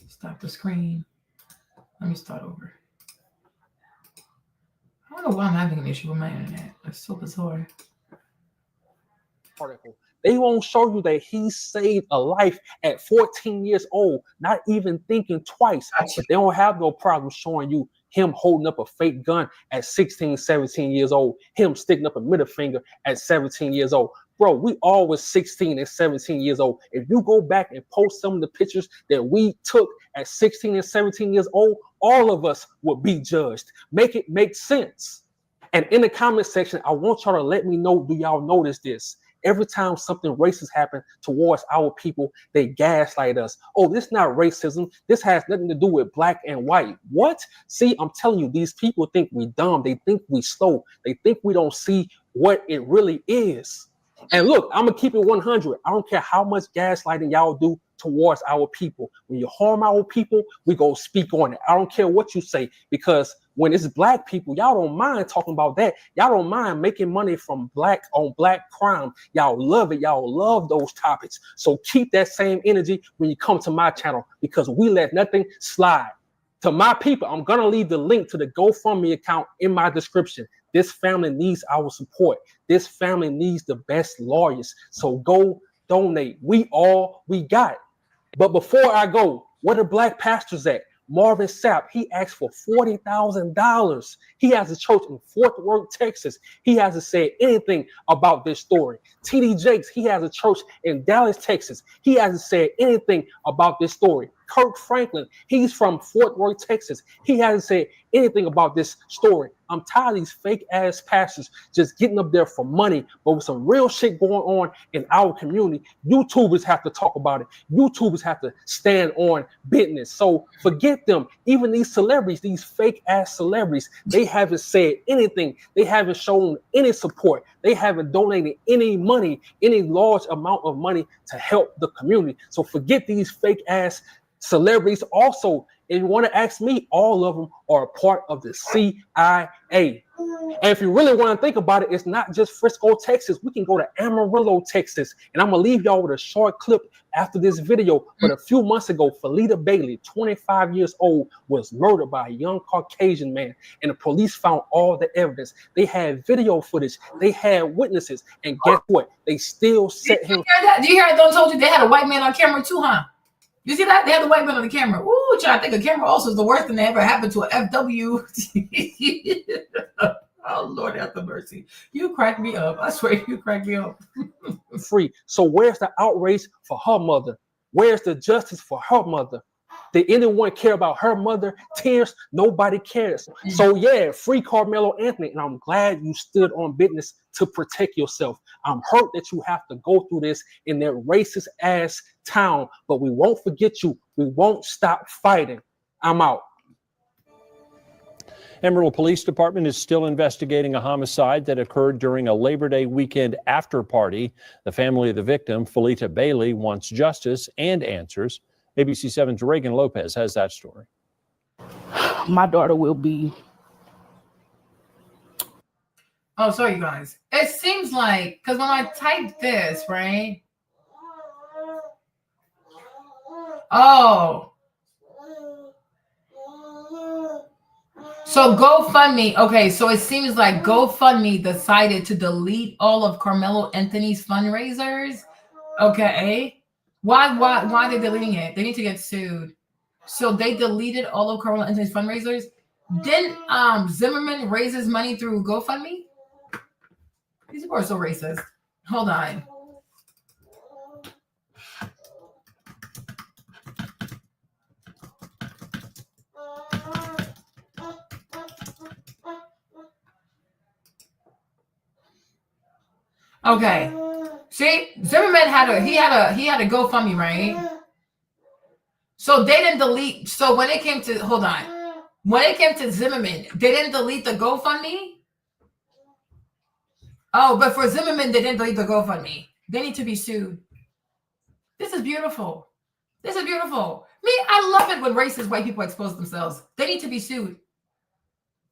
Stop the screen. Let me start over. I don't know why I'm having an issue with my internet. It's so bizarre. Article. They won't show you that he saved a life at 14 years old, not even thinking twice. But they don't have no problem showing you him holding up a fake gun at 16, 17 years old, him sticking up a middle finger at 17 years old. Bro, we all was 16 and 17 years old. If you go back and post some of the pictures that we took at 16 and 17 years old, all of us would be judged. Make it make sense. And in the comment section, I want y'all to let me know, do y'all notice this? Every time something racist happens towards our people, they gaslight us. Oh, this is not racism. This has nothing to do with black and white. What? See, I'm telling you, these people think we dumb. They think we slow. They think we don't see what it really is. And look, I'm going to keep it 100. I don't care how much gaslighting y'all do towards our people. When you harm our people, we go speak on it. I don't care what you say, because when it's black people, y'all don't mind talking about that. Y'all don't mind making money from black on black crime. Y'all love it. Y'all love those topics. So keep that same energy when you come to my channel, because we let nothing slide. To my people, I'm going to leave the link to the GoFundMe account in my description. This family needs our support. This family needs the best lawyers. So go donate. We got. But before I go, where the black pastors at? Marvin Sapp, he asked for $40,000. He has a church in Fort Worth, Texas. He hasn't said anything about this story. TD Jakes, he has a church in Dallas, Texas. He hasn't said anything about this story. Kirk Franklin, he's from Fort Worth, Texas. He hasn't said anything about this story. I'm tired of these fake ass pastors just getting up there for money, but with some real shit going on in our community, YouTubers have to talk about it. YouTubers have to stand on business. So forget them. Even these celebrities, these fake ass celebrities, they haven't said anything. They haven't shown any support. They haven't donated any money, any large amount of money to help the community. So forget these fake ass celebrities. Also, if you want to ask me, all of them are a part of the CIA. And if you really want to think about it, it's not just Frisco, Texas. We can go to Amarillo, Texas. And I'm going to leave y'all with a short clip after this video. But a few months ago, Felita Bailey, 25 years old, was murdered by a young Caucasian man. And the police found all the evidence. They had video footage. They had witnesses. And guess what? They still set him. Do you hear that? Don't told you they had a white man on camera too, huh? You see that? They had the white man on the camera. Ooh, child, I think a camera also is the worst thing that ever happened to an FW. Oh, Lord have the mercy. You crack me up. I swear you crack me up. Free. So where's the outrage for her mother? Where's the justice for her mother? Did anyone care about her mother? Tears? Nobody cares. So yeah, free Karmelo Anthony. And I'm glad you stood on business to protect yourself. I'm hurt that you have to go through this in that racist ass town, but we won't forget you. We won't stop fighting. I'm out. Amarillo Police Department is still investigating a homicide that occurred during a Labor Day weekend after party. The family of the victim, Felita Bailey, wants justice and answers. ABC 7's Reagan Lopez has that story. My daughter will be. Oh, sorry, you guys. It seems like, because when I typed this, right? Oh. So GoFundMe. Okay, so it seems like GoFundMe decided to delete all of Karmelo Anthony's fundraisers. Okay. Why are they deleting it? They need to get sued. So they deleted all of Karmelo Anthony's fundraisers. Didn't Zimmerman raise his money through GoFundMe? These people are so racist. Hold on. Okay. See, Zimmerman had a GoFundMe, right? So they didn't delete. So when it came to when it came to Zimmerman, they didn't delete the GoFundMe. Oh, but for Zimmerman, they didn't delete the GoFundMe. They need to be sued. This is beautiful. This is beautiful. Me, I love it when racist white people expose themselves. They need to be sued.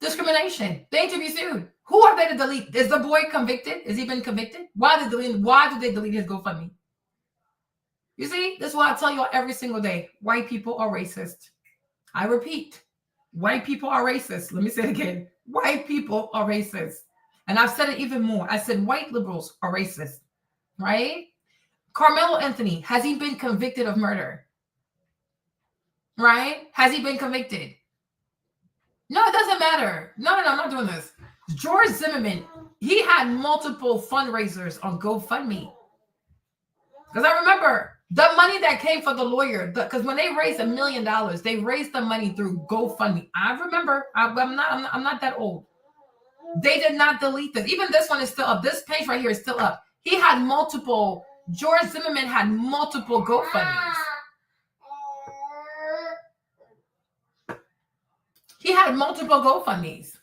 Discrimination. They need to be sued. Who are they to delete? Is the boy convicted? Has he been convicted? Why did they delete his GoFundMe? You see, this is what I tell you all every single day. White people are racist. I repeat, white people are racist. Let me say it again. White people are racist. And I've said it even more. I said white liberals are racist, right? Karmelo Anthony, has he been convicted of murder? Right? Has he been convicted? No, it doesn't matter. No, I'm not doing this. George Zimmerman, he had multiple fundraisers on GoFundMe. Because I remember the money that came for the lawyer, because when they raised $1 million, they raised the money through GoFundMe. I remember. I'm not that old. They did not delete this. Even this one is still up. This page right here is still up. He had multiple. George Zimmerman had multiple GoFundMes. He had multiple GoFundMes.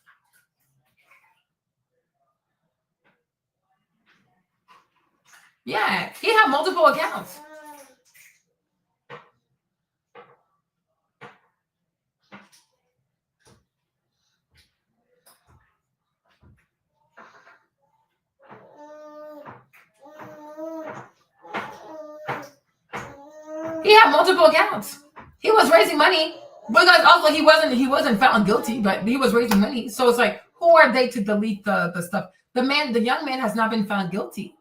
Yeah, he had multiple accounts. He had multiple accounts. He was raising money. Because also he wasn't found guilty, but he was raising money. So it's like, who are they to delete the stuff? The young man has not been found guilty.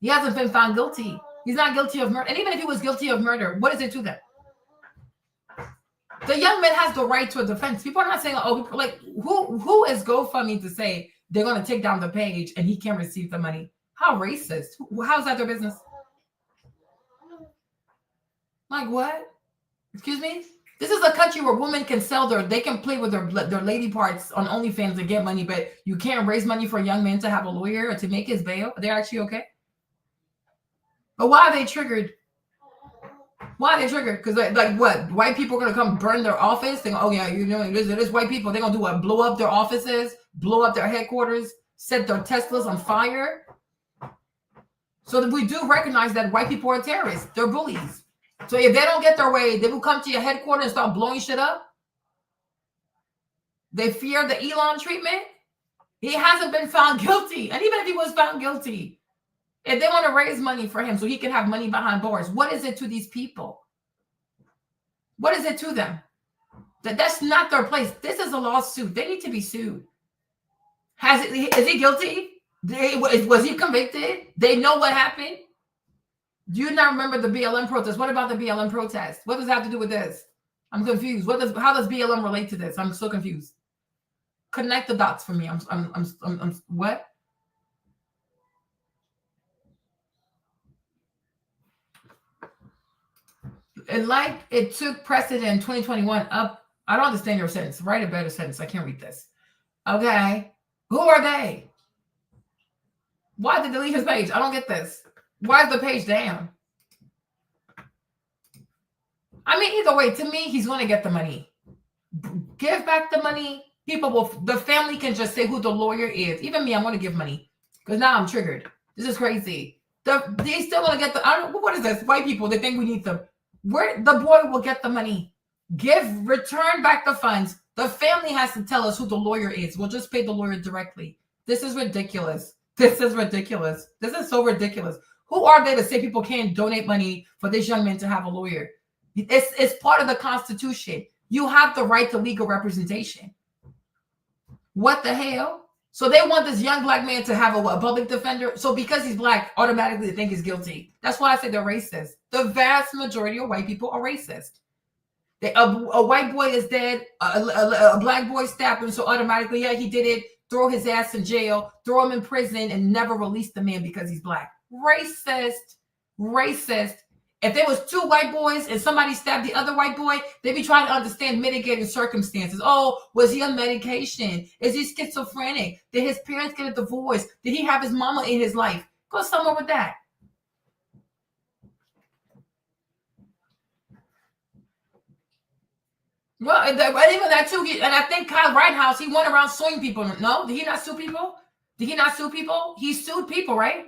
He hasn't been found guilty. He's not guilty of murder. And even if he was guilty of murder, what is it to them? The young man has the right to a defense. People are not saying, oh, like who is GoFundMe to say they're going to take down the page and he can't receive the money? How racist? How's that their business? Like what? Excuse me? This is a country where women can they can play with their lady parts on OnlyFans and get money, but you can't raise money for a young man to have a lawyer or to make his bail. They're actually okay. But why are they triggered? Why are they triggered? Because like what? White people are gonna come burn their office? They go, oh yeah, you know, it is white people. They're gonna do what? Blow up their offices, blow up their headquarters, set their Teslas on fire. So that we do recognize that white people are terrorists. They're bullies. So if they don't get their way, they will come to your headquarters and start blowing shit up. They fear the Elon treatment. He hasn't been found guilty. And even if he was found guilty, if they want to raise money for him so he can have money behind bars, what is it to these people? What is it to them? That's not their place. This is a lawsuit. They need to be sued. Is he guilty? Was he convicted? They know what happened? Do you not remember the BLM protest? What about the BLM protest? What does that have to do with this? I'm confused. How does BLM relate to this? I'm so confused. Connect the dots for me. I'm what? And like it took precedent in 2021 up. I don't understand your sentence. Write a better sentence. I can't read this. Okay. Who are they? Why did they delete his page? I don't get this. Why is the page down? I mean, either way, to me, he's going to get the money. Give back the money. The family can just say who the lawyer is. Even me, I'm going to give money because now I'm triggered. This is crazy. They still going to get what is this? White people, they think we need them. The boy will get the money. Return back the funds. The family has to tell us who the lawyer is. We'll just pay the lawyer directly. This is ridiculous. This is ridiculous. This is so ridiculous. Who are they to say people can't donate money for this young man to have a lawyer? It's part of the Constitution. You have the right to legal representation. What the hell? So they want this young black man to have a public defender. So because he's black, automatically they think he's guilty. That's why I say they're racist. The vast majority of white people are racist. A white boy is dead. A black boy stabbed him. So automatically, yeah, he did it. Throw his ass in jail. Throw him in prison and never release the man because he's black. Racist. Racist. If there was two white boys and somebody stabbed the other white boy, they'd be trying to understand mitigating circumstances. Oh, was he on medication? Is he schizophrenic? Did his parents get a divorce? Did he have his mama in his life? Go somewhere with that. Well, even that too. And I think Kyle Rittenhouse, he went around suing people. No, did he not sue people? Did he not sue people? He sued people, right?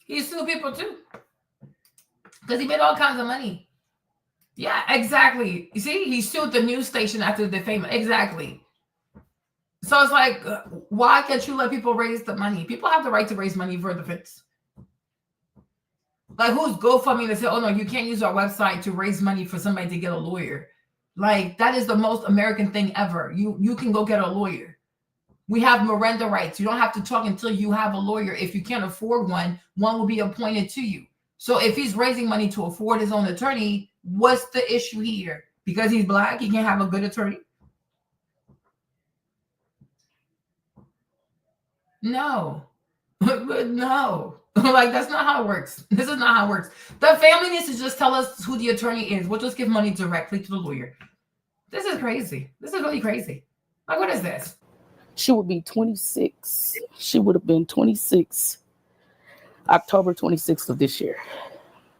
He sued people too. Because he made all kinds of money. Yeah, exactly. You see, he sued the news station after the defamation. Exactly. So it's like, why can't you let people raise the money? People have the right to raise money for defense. Like, who's GoFundMe to say, oh no, you can't use our website to raise money for somebody to get a lawyer? Like, that is the most American thing ever. You can go get a lawyer. We have Miranda rights. You don't have to talk until you have a lawyer. If you can't afford one will be appointed to you. So if he's raising money to afford his own attorney, what's the issue here? Because he's black, he can't have a good attorney? No. No. Like, that's not how it works. This is not how it works. The family needs to just tell us who the attorney is. We'll just give money directly to the lawyer. This is crazy. This is really crazy. Like, what is this? She would be 26. She would have been 26 October 26th of this year.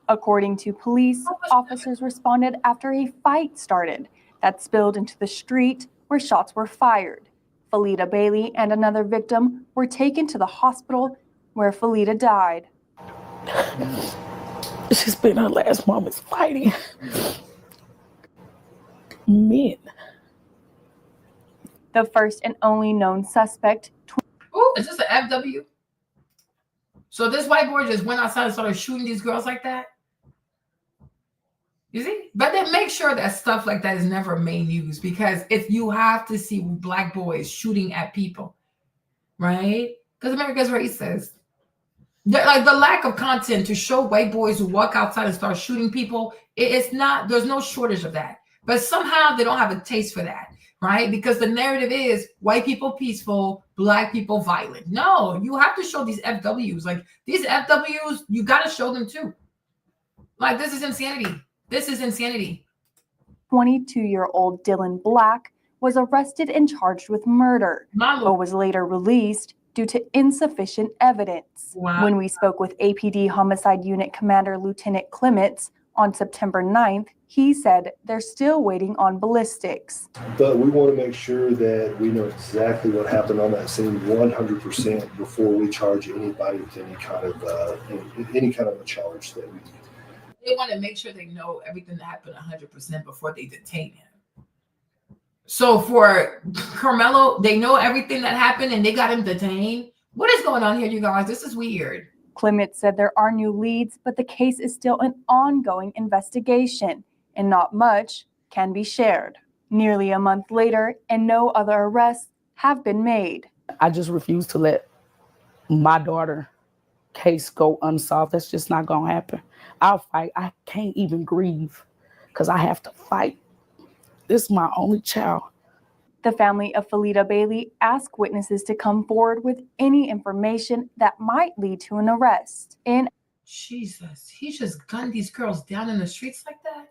According to police, officers responded after a fight started that spilled into the street where shots were fired. Felita Bailey and another victim were taken to the hospital where Felita died. She's been her last moments fighting men. The first and only known suspect. Oh, is this an FW? So this white boy just went outside and started shooting these girls like that? You see? But then make sure that stuff like that is never made news, because if you have to see black boys shooting at people, right? Because America's racist. Like, the lack of content to show white boys who walk outside and start shooting people, it's not, there's no shortage of that. But somehow they don't have a taste for that, right? Because the narrative is white people peaceful, black people violent. No, you have to show these FWs. Like, these FWs, you got to show them too. Like, this is insanity. This is insanity. 22-year-old Dylan Black was arrested and charged with murder, but was later released due to insufficient evidence. Wow. When we spoke with APD Homicide Unit Commander Lieutenant Clements on September 9th, he said they're still waiting on ballistics. But we want to make sure that we know exactly what happened on that scene 100% before we charge anybody with any kind of a charge that we. They want to make sure they know everything that happened 100% before they detain him. So for Karmelo, they know everything that happened and they got him detained. What is going on here, you guys? This is weird. Clement said there are new leads, but the case is still an ongoing investigation and not much can be shared. Nearly a month later, and no other arrests have been made. I just refuse to let my daughter case go unsolved. That's just not gonna happen. I'll fight. I can't even grieve because I have to fight. This is my only child. The family of Felita Bailey asked witnesses to come forward with any information that might lead to an arrest. And Jesus, he just gunned these girls down in the streets like that?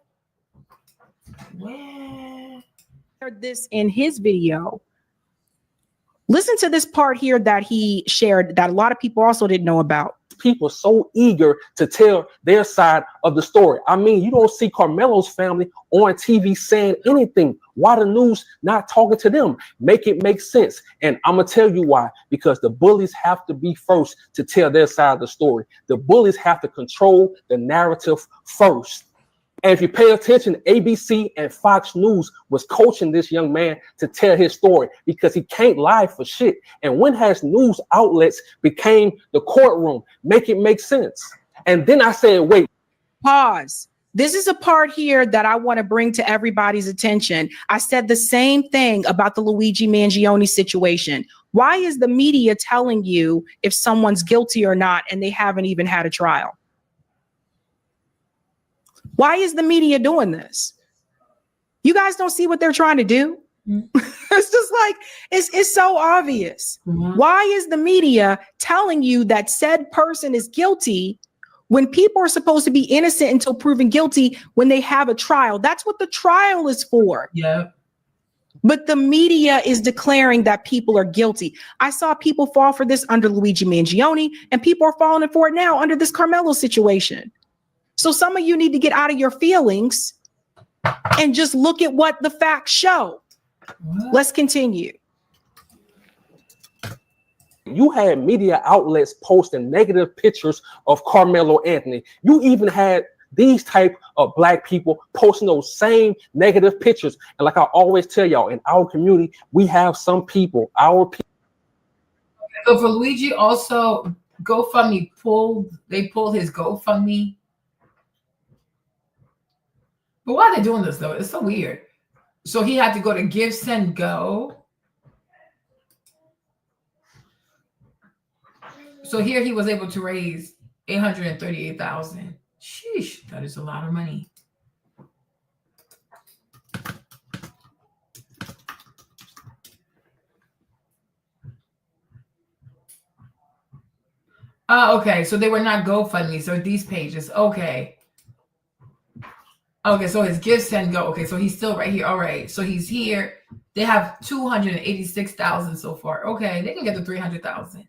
Where? Heard this in his video. Listen to this part here that he shared that a lot of people also didn't know about. People so eager to tell their side of the story. I mean, you don't see Karmelo's family on TV saying anything. Why the news not talking to them? Make it make sense. And I'm going to tell you why. Because the bullies have to be first to tell their side of the story. The bullies have to control the narrative first. And if you pay attention, ABC and Fox News was coaching this young man to tell his story because he can't lie for shit. And when has news outlets became the courtroom? Make it make sense. And then I said, wait. Pause. This is a part here that I want to bring to everybody's attention. I said the same thing about the Luigi Mangione situation. Why is the media telling you if someone's guilty or not and they haven't even had a trial? Why is the media doing this? You guys don't see what they're trying to do? It's just like, it's so obvious. Why is the media telling you that said person is guilty when people are supposed to be innocent until proven guilty when they have a trial? That's what the trial is for. Yeah. But the media is declaring that people are guilty. I saw people fall for this under Luigi Mangione, and people are falling for it now under this Karmelo situation. So some of you need to get out of your feelings and just look at what the facts show. Let's continue. You had media outlets posting negative pictures of Karmelo Anthony. You even had these type of black people posting those same negative pictures. And like I always tell y'all, in our community, we have some people, So for Luigi, also GoFundMe pulled his GoFundMe. But why are they doing this though? It's so weird. So he had to go to Give, Send, Go. So here he was able to raise $838,000. Sheesh, that is a lot of money. Okay, so they were not GoFundMe, so these pages. Okay. Okay, so his Give, Send, Go. Okay, so he's still right here. All right, so he's here. They have 286,000 so far. Okay, they can get to 300,000.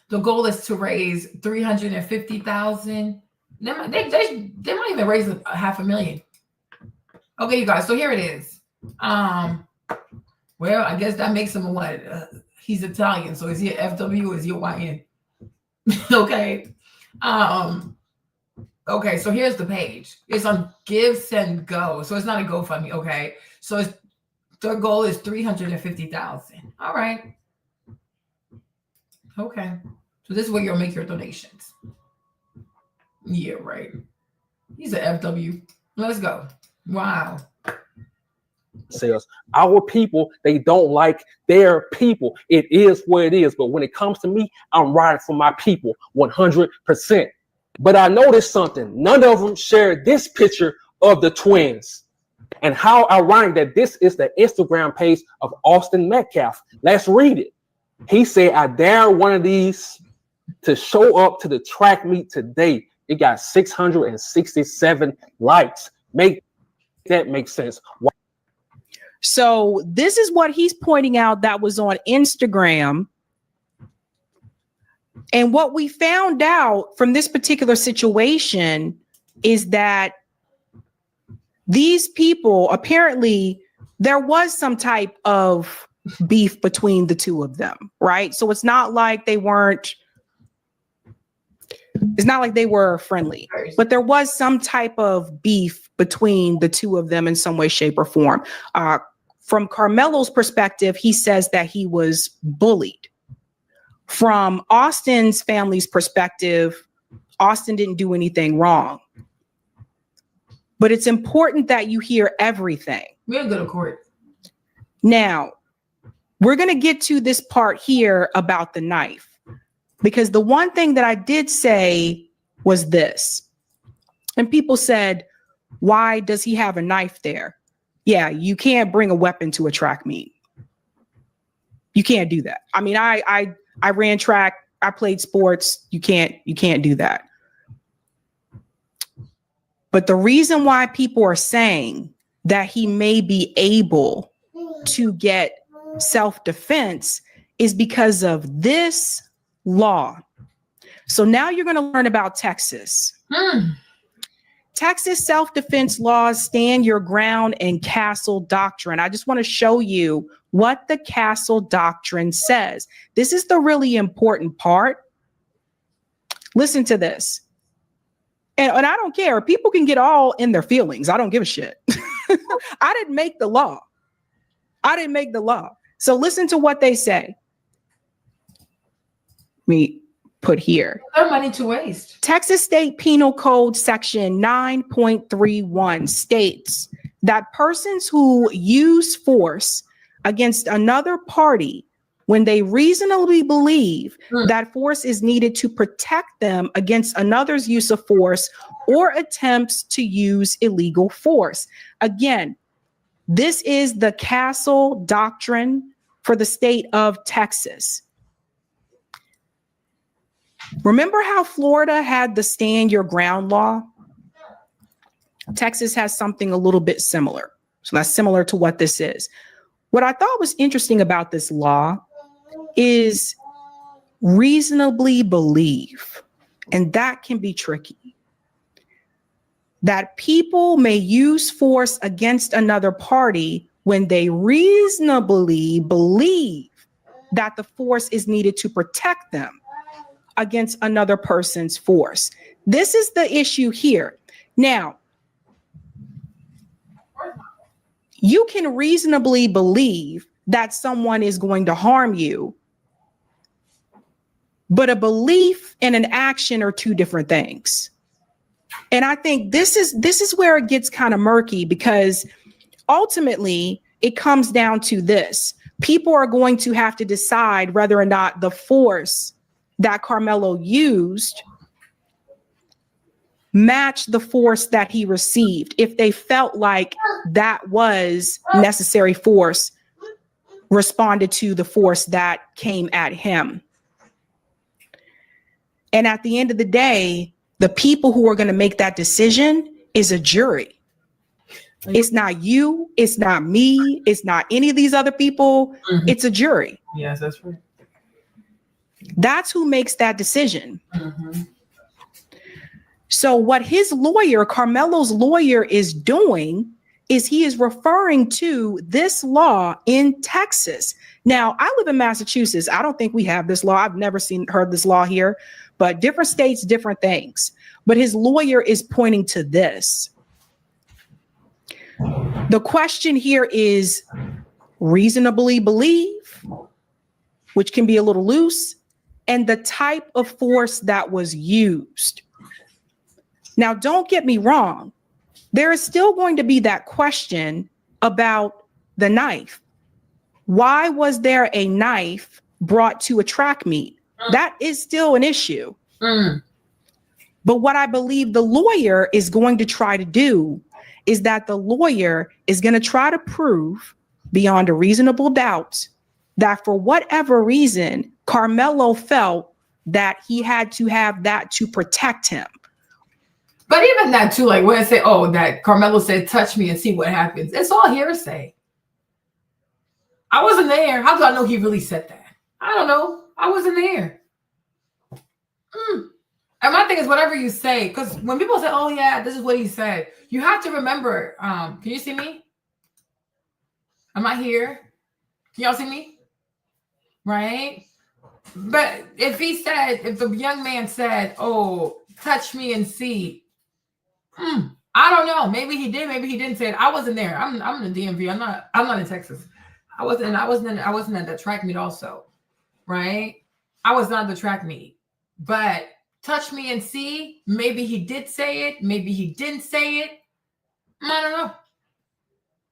The goal is to raise 350,000. They might even raise $500,000. Okay, you guys. So here it is. Well, I guess that makes him a what? He's Italian, so is he a FW or is he a YN? Okay. Okay, so here's the page. It's on Give, Send, Go. So it's not a GoFundMe. Okay. So their goal is 350,000. All right. Okay. So this is where you'll make your donations. Yeah, right. He's an FW. Let's go. Wow. Sales. Our people, they don't like their people. It is what it is. But when it comes to me, I'm riding for my people 100%. But I noticed something. None of them shared this picture of the twins. And how ironic that this is the Instagram page of Austin Metcalf. Let's read it. He said, I dare one of these to show up to the track meet today. It got 667 likes. Make that make sense. So this is what he's pointing out that was on Instagram. And what we found out from this particular situation is that these people, apparently there was some type of beef between the two of them, right? So it's not like they were friendly, but there was some type of beef between the two of them in some way, shape, or form. From Karmelo's perspective, he says that he was bullied. From Austin's family's perspective, Austin didn't do anything wrong. But it's important that you hear everything. We'll go to court. Now, we're going to get to this part here about the knife. Because the one thing that I did say was this. And people said, why does he have a knife there? Yeah, you can't bring a weapon to a track meet. You can't do that. I mean, I ran track, I played sports. You can't do that. But the reason why people are saying that he may be able to get self-defense is because of this law. So now you're going to learn about Texas. Texas self-defense laws, stand your ground, and castle doctrine. I just want to show you what the castle doctrine says. This is the really important part. Listen to this. And I don't care. People can get all in their feelings. I don't give a shit. I didn't make the law. So listen to what they say. Let me put here. No money to waste. Texas State Penal Code Section 9.31 states that persons who use force against another party when they reasonably believe that force is needed to protect them against another's use of force or attempts to use illegal force. Again, this is the castle doctrine for the state of Texas. Remember how Florida had the stand your ground law? Texas has something a little bit similar. So that's similar to what this is. What I thought was interesting about this law is reasonably believe, and that can be tricky. That people may use force against another party when they reasonably believe that the force is needed to protect them against another person's force. This is the issue here. Now, you can reasonably believe that someone is going to harm you, but a belief and an action are two different things. And I think this is where it gets kind of murky, because ultimately it comes down to this. People are going to have to decide whether or not the force that Karmelo used matched the force that he received, if they felt like that was necessary force responded to the force that came at him. And at the end of the day, the people who are going to make that decision is a jury. It's not you, it's not me, it's not any of these other people. Mm-hmm. It's a jury. Yes, that's right. That's who makes that decision. Mm-hmm. So what his lawyer, Karmelo's lawyer, is doing is he is referring to this law in Texas. Now, I live in Massachusetts. I don't think we have this law. I've never heard this law here, but different states, different things. But his lawyer is pointing to this. The question here is reasonably believe, which can be a little loose, and the type of force that was used. Now, don't get me wrong. There is still going to be that question about the knife. Why was there a knife brought to a track meet? That is still an issue. But what I believe the lawyer is going to try to do is that the lawyer is going to try to prove beyond a reasonable doubt that for whatever reason, Karmelo felt that he had to have that to protect him. But even that too, like when I say, oh, that Karmelo said, touch me and see what happens. It's all hearsay. I wasn't there. How do I know he really said that? I don't know. I wasn't there. And my thing is, whatever you say, because when people say, oh yeah, this is what he said, you have to remember, can you see me? Am I here? Can y'all see me? Right? But if the young man said, oh, touch me and see, I don't know. Maybe he did. Maybe he didn't say it. I wasn't there. I'm in the DMV. I'm not in Texas. I wasn't at the track meet also, right? I was not at the track meet. But touch me and see. Maybe he did say it. Maybe he didn't say it. I don't know.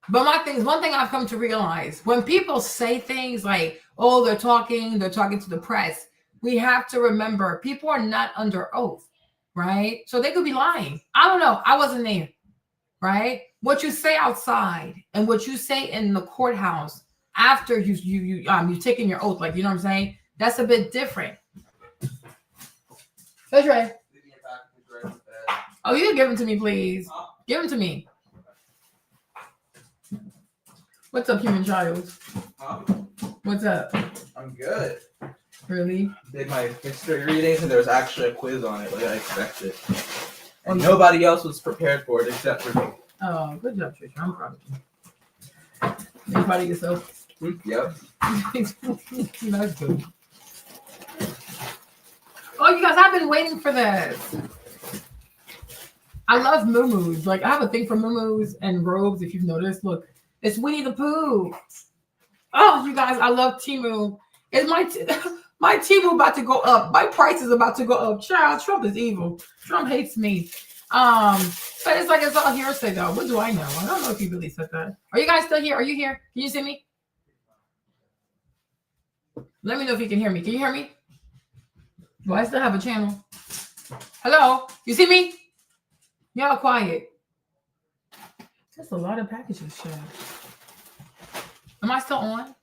But my thing is, one thing I've come to realize, when people say things like, oh, they're talking to the press, we have to remember people are not under oath. Right? So they could be lying. I don't know. I wasn't there. Right? What you say outside and what you say in the courthouse after you've taken your oath, like, you know what I'm saying? That's a bit different. That's right. Oh, you can give them to me, please. Give them to me. What's up, human child? What's up? I'm good. Really? Did my history readings and there was actually a quiz on it, like I expected. And nobody else was prepared for it except for me. Oh, good job, Trisha. I'm proud of you. You proud of yourself? Yep. That's good. Oh, you guys, I've been waiting for this. I love muumuus. Like, I have a thing for muumuus and robes, if you've noticed. Look, it's Winnie the Pooh. Oh, you guys, I love Temu. It's my Temu about to go up. My price is about to go up. Child, Trump is evil. Trump hates me. But it's like it's all hearsay though. What do I know? I don't know if he really said that. Are you guys still here? Are you here? Can you see me? Let me know if you can hear me. Can you hear me? Do I still have a channel? Hello? You see me? Y'all quiet. That's a lot of packages, child. Am I still on?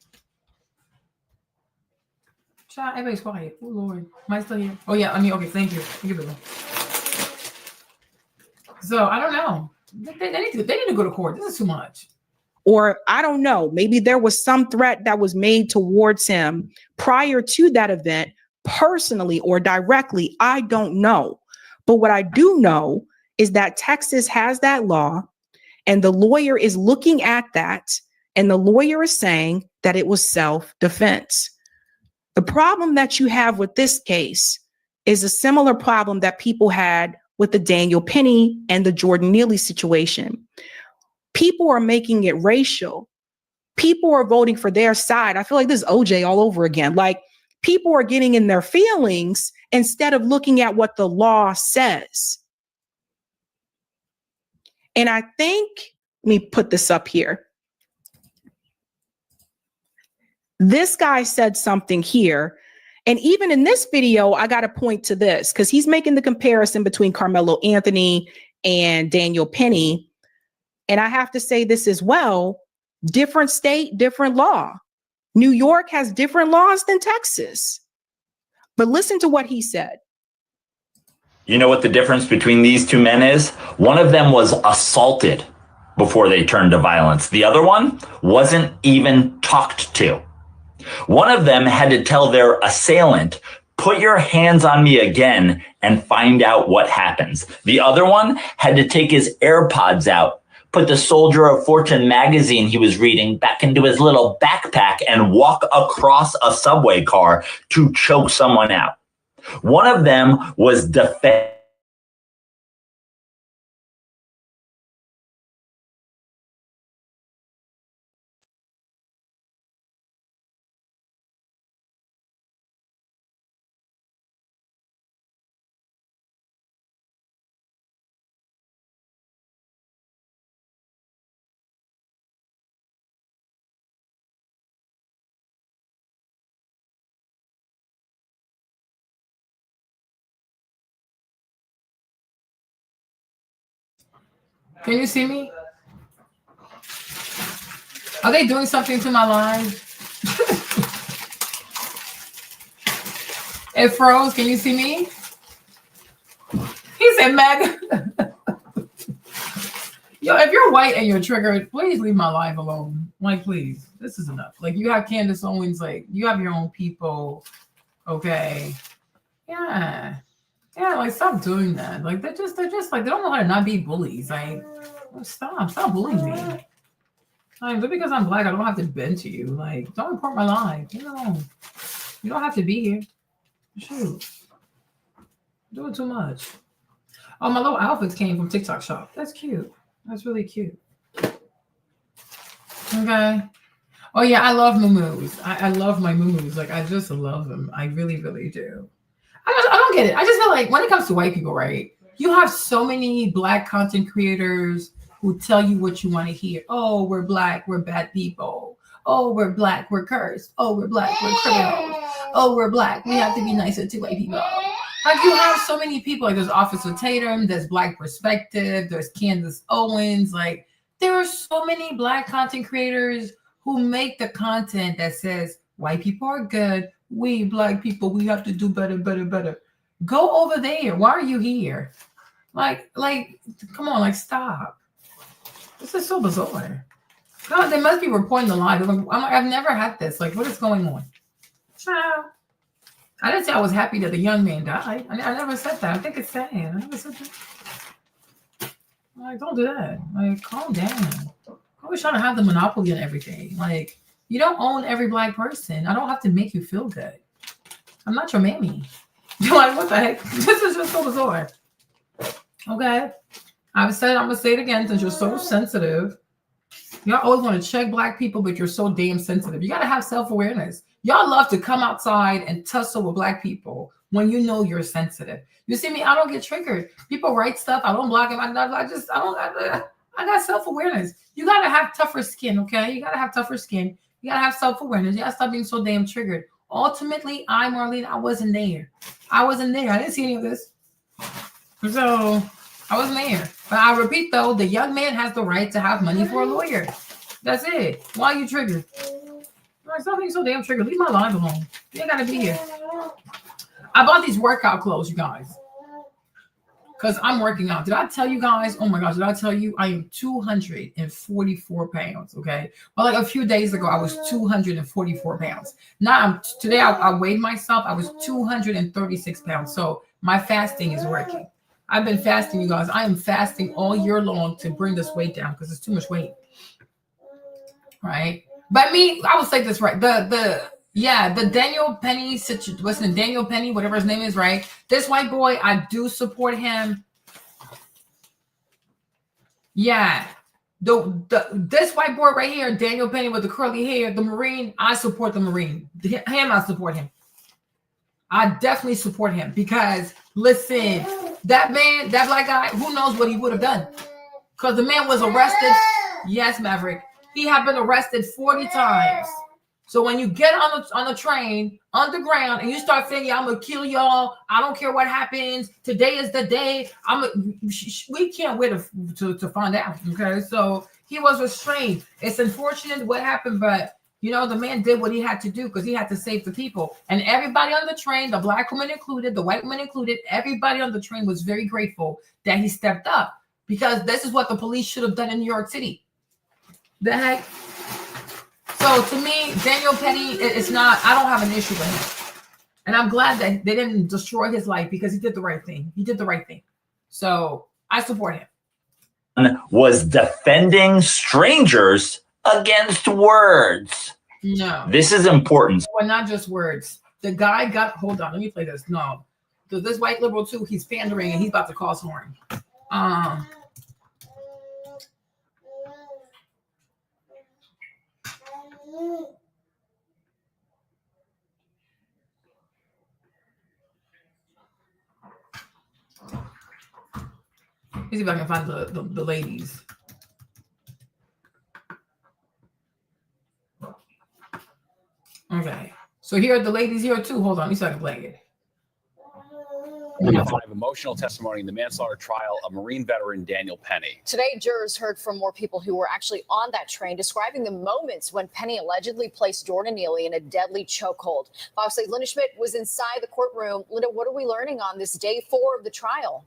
Child, everybody's quiet. Oh, Lord. Am I still here? Oh, yeah. I mean, okay. Thank you. Thank you. So, I don't know. They need to go to court. This is too much. Or I don't know, maybe there was some threat that was made towards him prior to that event, personally or directly. I don't know. But what I do know is that Texas has that law and the lawyer is looking at that And the lawyer is saying that it was self-defense. The problem that you have with this case is a similar problem that people had with the Daniel Penny and the Jordan Neely situation. People are making it racial. People are voting for their side. I feel like this is OJ all over again. Like, people are getting in their feelings instead of looking at what the law says. And I think, let me put this up here. This guy said something here. And even in this video, I got to point to this because he's making the comparison between Karmelo Anthony and Daniel Penny. And I have to say this as well. Different state, different law. New York has different laws than Texas. But listen to what he said. You know what the difference between these two men is? One of them was assaulted before they turned to violence. The other one wasn't even talked to. One of them had to tell their assailant, put your hands on me again and find out what happens. The other one had to take his AirPods out, put the Soldier of Fortune magazine he was reading back into his little backpack and walk across a subway car to choke someone out. One of them was Can you see me? Are they doing something to my live? It froze. Can you see me? He said, Meg. Yo, if you're white and you're triggered, please leave my life alone. Like, please. This is enough. Like, you have Candace Owens. Like, you have your own people. Okay. Yeah. Yeah, like, stop doing that. Like, they're just like, they don't know how to not be bullies. Like, stop bullying me. Like, but because I'm black, I don't have to bend to you. Like, don't report my life. You don't have to be here. Shoot. Doing too much. Oh, my little outfits came from TikTok shop. That's cute. That's really cute. Okay. Oh, yeah, I love muumuus. I love my muumuus. Like, I just love them. I really, really do. I don't get it. I just feel like when it comes to white people, right? You have so many black content creators who tell you what you want to hear. Oh, we're black, we're bad people. Oh, we're black, we're cursed. Oh, we're black, we're criminals. Oh, we're black, we have to be nicer to white people. Like, you have so many people. Like, there's Officer Tatum, there's Black Perspective, there's Candace Owens. Like, there are so many black content creators who make the content that says white people are good. We black people, we have to do better, better, better. Go over there. Why are you here? Like, come on, like, stop. This is so bizarre. God, they must be reporting the live. I've never had this. Like, what is going on? Child. I didn't say I was happy that the young man died. I never said that. I think it's sad. I never said that. Like, don't do that. Like, calm down. Always trying to have the monopoly on everything. Like, you don't own every black person. I don't have to make you feel good. I'm not your mammy. You're like, what the heck? This is just so bizarre. Okay. I'm going to say it again since you're so sensitive. Y'all always want to check black people, but you're so damn sensitive. You got to have self-awareness. Y'all love to come outside and tussle with black people when you know you're sensitive. You see me? I don't get triggered. People write stuff. I don't block them. I got self-awareness. You got to have tougher skin, okay? You got to have tougher skin. You got to have self-awareness. You got to stop being so damn triggered. Ultimately, Marlene, I wasn't there. I didn't see any of this. So I wasn't there. But I repeat, though, the young man has the right to have money for a lawyer. That's it. Why are you triggered? Stop being so damn triggered. Leave my life alone. You ain't got to be here. I bought these workout clothes, you guys. Because I'm working out. Did I tell you guys? Oh my gosh, did I tell you? I am 244 pounds, okay? Well, like a few days ago, I was 244 pounds. Now, today I weighed myself. I was 236 pounds. So my fasting is working. I've been fasting, you guys. I am fasting all year long to bring this weight down because it's too much weight. right? But I would say this, right? The Daniel Penny situation, listen, Daniel Penny, whatever his name is, right? This white boy, I do support him. Yeah. This white boy right here, Daniel Penny with the curly hair, the Marine, I support the Marine. I support him. I definitely support him because, listen, that man, that black guy, who knows what he would have done? Because the man was arrested. Yes, Maverick. He had been arrested 40 times. So when you get on the train, underground, and you start saying, yeah, I'm going to kill y'all. I don't care what happens. Today is the day. We can't wait to find out. Okay, so he was restrained. It's unfortunate what happened, but the man did what he had to do because he had to save the people. And everybody on the train, the black woman included, the white woman included, everybody on the train was very grateful that he stepped up because this is what the police should have done in New York City. The heck? So to me, Daniel Penny, it's not, I don't have an issue with him. And I'm glad that they didn't destroy his life because he did the right thing. He did the right thing. So I support him. Was defending strangers against words. No. This is important. Well, not just words. The guy hold on, let me play this. No. This white liberal too, he's pandering and he's about to cause horn. Let's see if I can find the ladies. Okay. So here are the ladies here too. Hold on, let me see if I can play it. 5 emotional testimony in the manslaughter trial of Marine veteran Daniel Penny. Today, jurors heard from more people who were actually on that train, describing the moments when Penny allegedly placed Jordan Neely in a deadly chokehold. Fox 8's Linda Schmidt was inside the courtroom. Linda, what are we learning on this day 4 of the trial?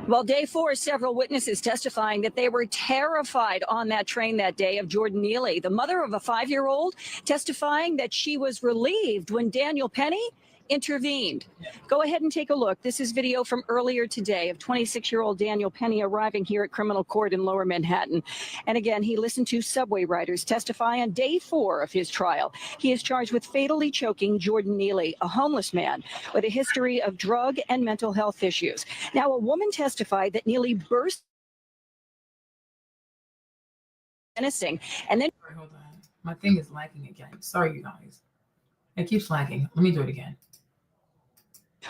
Well, day 4, several witnesses testifying that they were terrified on that train that day of Jordan Neely. The mother of a 5-year-old testifying that she was relieved when Daniel Penny intervened. Go ahead and take a look. This is video from earlier today of 26-year-old Daniel Penny arriving here at criminal court in Lower Manhattan. And again, he listened to subway riders testify on day 4 of his trial. He is charged with fatally choking Jordan Neely, a homeless man with a history of drug and mental health issues. Now, a woman testified that Neely burst menacing and then... Hold on. My thing is lagging again. Sorry, you guys. It keeps lagging. Let me do it again.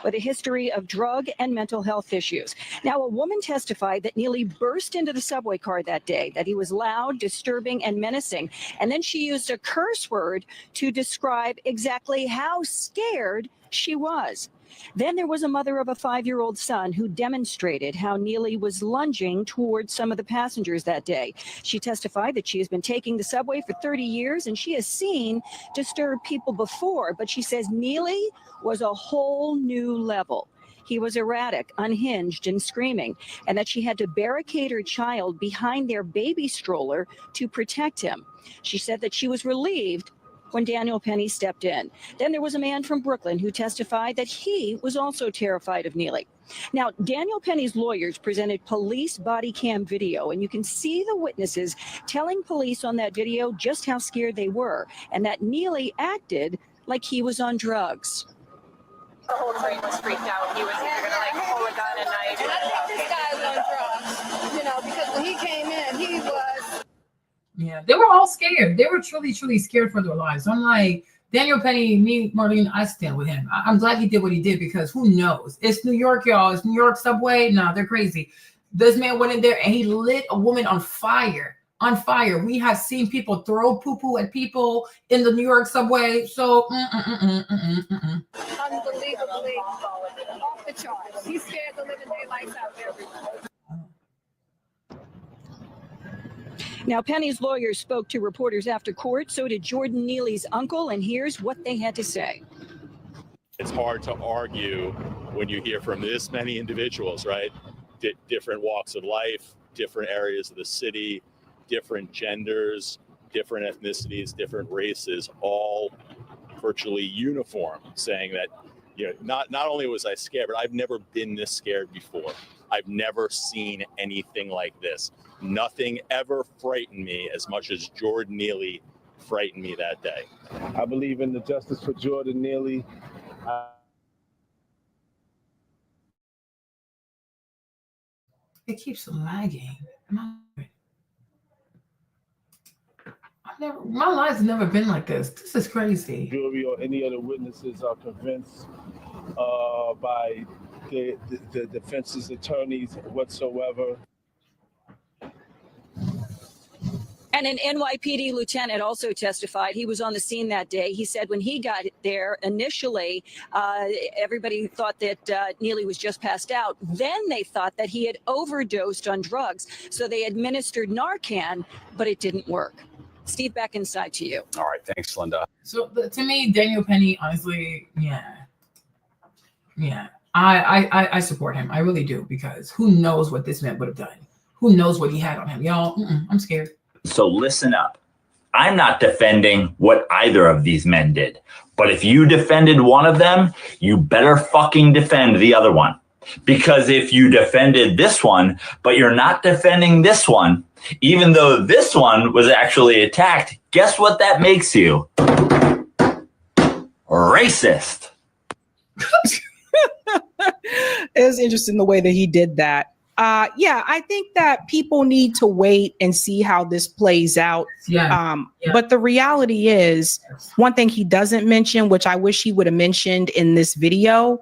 With a history of drug and mental health issues. Now, a woman testified that Neely burst into the subway car that day, that he was loud, disturbing, and menacing. And then she used a curse word to describe exactly how scared she was. Then there was a mother of a 5-year-old son who demonstrated how Neely was lunging towards some of the passengers that day. She testified that she has been taking the subway for 30 years and she has seen disturbed people before, but she says Neely was a whole new level. He was erratic, unhinged, and screaming, and that she had to barricade her child behind their baby stroller to protect him. She said that she was relieved when Daniel Penny stepped in. Then there was a man from Brooklyn who testified that he was also terrified of Neely. Now, Daniel Penny's lawyers presented police body cam video, and you can see the witnesses telling police on that video just how scared they were, and that Neely acted like he was on drugs. The whole train was freaked out. He was either going to pull a gun at night. And I think this guy was on drugs, because when he came in, he was... Yeah, they were all scared. They were truly, truly scared for their lives. I'm like, Daniel Penny, me, Marlene, I stand with him. I'm glad he did what he did because who knows? It's New York, y'all. It's New York subway. No, they're crazy. This man went in there and he lit a woman on fire. On fire. We have seen people throw poo-poo at people in the New York subway. So, Unbelievably off the charts. He scared the living daylights out of everyone. Now, Penny's lawyers spoke to reporters after court. So did Jordan Neely's uncle. And here's what they had to say. It's hard to argue when you hear from this many individuals, right? Different walks of life, different areas of the city, different genders, different ethnicities, different races, all virtually uniform, saying that, not only was I scared, but I've never been this scared before. I've never seen anything like this. Nothing ever frightened me as much as Jordan Neely frightened me that day. I believe in the justice for Jordan Neely. It keeps lagging. My life's never been like this. This is crazy. Jury or any other witnesses are convinced by the defense's attorneys whatsoever. And an NYPD lieutenant also testified. He was on the scene that day. He said when he got there, initially, everybody thought that Neely was just passed out. Then they thought that he had overdosed on drugs. So they administered Narcan, but it didn't work. Steve, back inside to you. All right. Thanks, Linda. So to me, Daniel Penny, honestly, I support him. I really do, because who knows what this man would have done? Who knows what he had on him? Y'all, I'm scared. So listen up. I'm not defending what either of these men did. But if you defended one of them, you better fucking defend the other one. Because if you defended this one, but you're not defending this one, even though this one was actually attacked, guess what that makes you? Racist. It was interesting the way that he did that. I think that people need to wait and see how this plays out. But the reality is, one thing he doesn't mention, which I wish he would have mentioned in this video,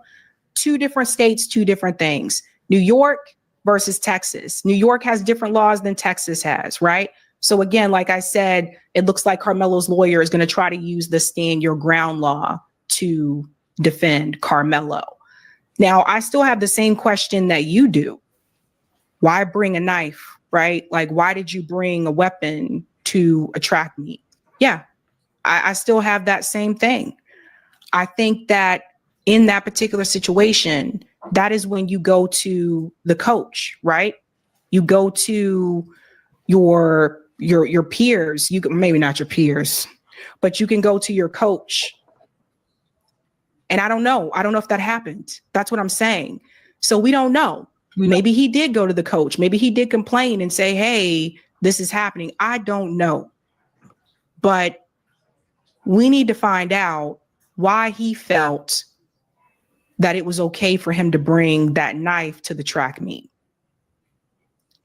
2 different states, 2 different things. New York versus Texas. New York has different laws than Texas has, right? So again, like I said, it looks like Karmelo's lawyer is going to try to use the stand your ground law to defend Karmelo. Now, I still have the same question that you do. Why bring a knife, right? Like, why did you bring a weapon to a track meet? Yeah, I still have that same thing. I think that in that particular situation, that is when you go to the coach, right? You go to your peers. You maybe not your peers, but you can go to your coach. And I don't know if that happened. That's what I'm saying. So we don't know. Maybe he did go to the coach. Maybe he did complain and say, hey, this is happening. I don't know. But we need to find out why he felt that it was okay for him to bring that knife to the track meet.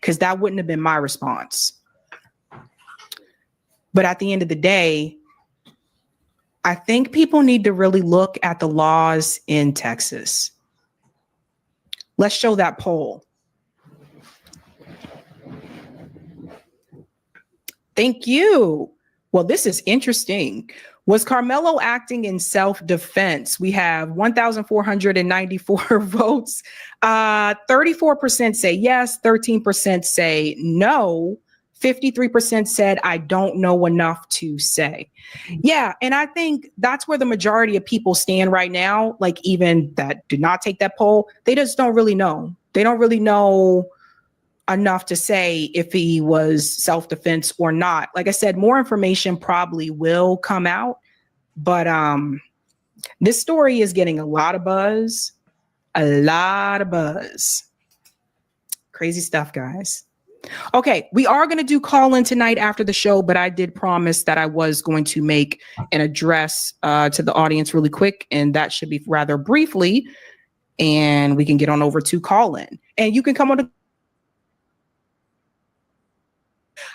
Because that wouldn't have been my response. But at the end of the day, I think people need to really look at the laws in Texas. Let's show that poll. Thank you. Well, this is interesting. Was Karmelo acting in self-defense? We have 1,494 votes. 34% say yes, 13% say no. 53% said, I don't know enough to say. Yeah, and I think that's where the majority of people stand right now, like even that did not take that poll. They just don't really know. They don't really know enough to say if he was self-defense or not. Like I said, more information probably will come out, but this story is getting a lot of buzz. Crazy stuff, guys. Okay, we are going to do call-in tonight after the show, but I did promise that I was going to make an address to the audience really quick, and that should be rather briefly, and we can get on over to call-in. And you can come on to...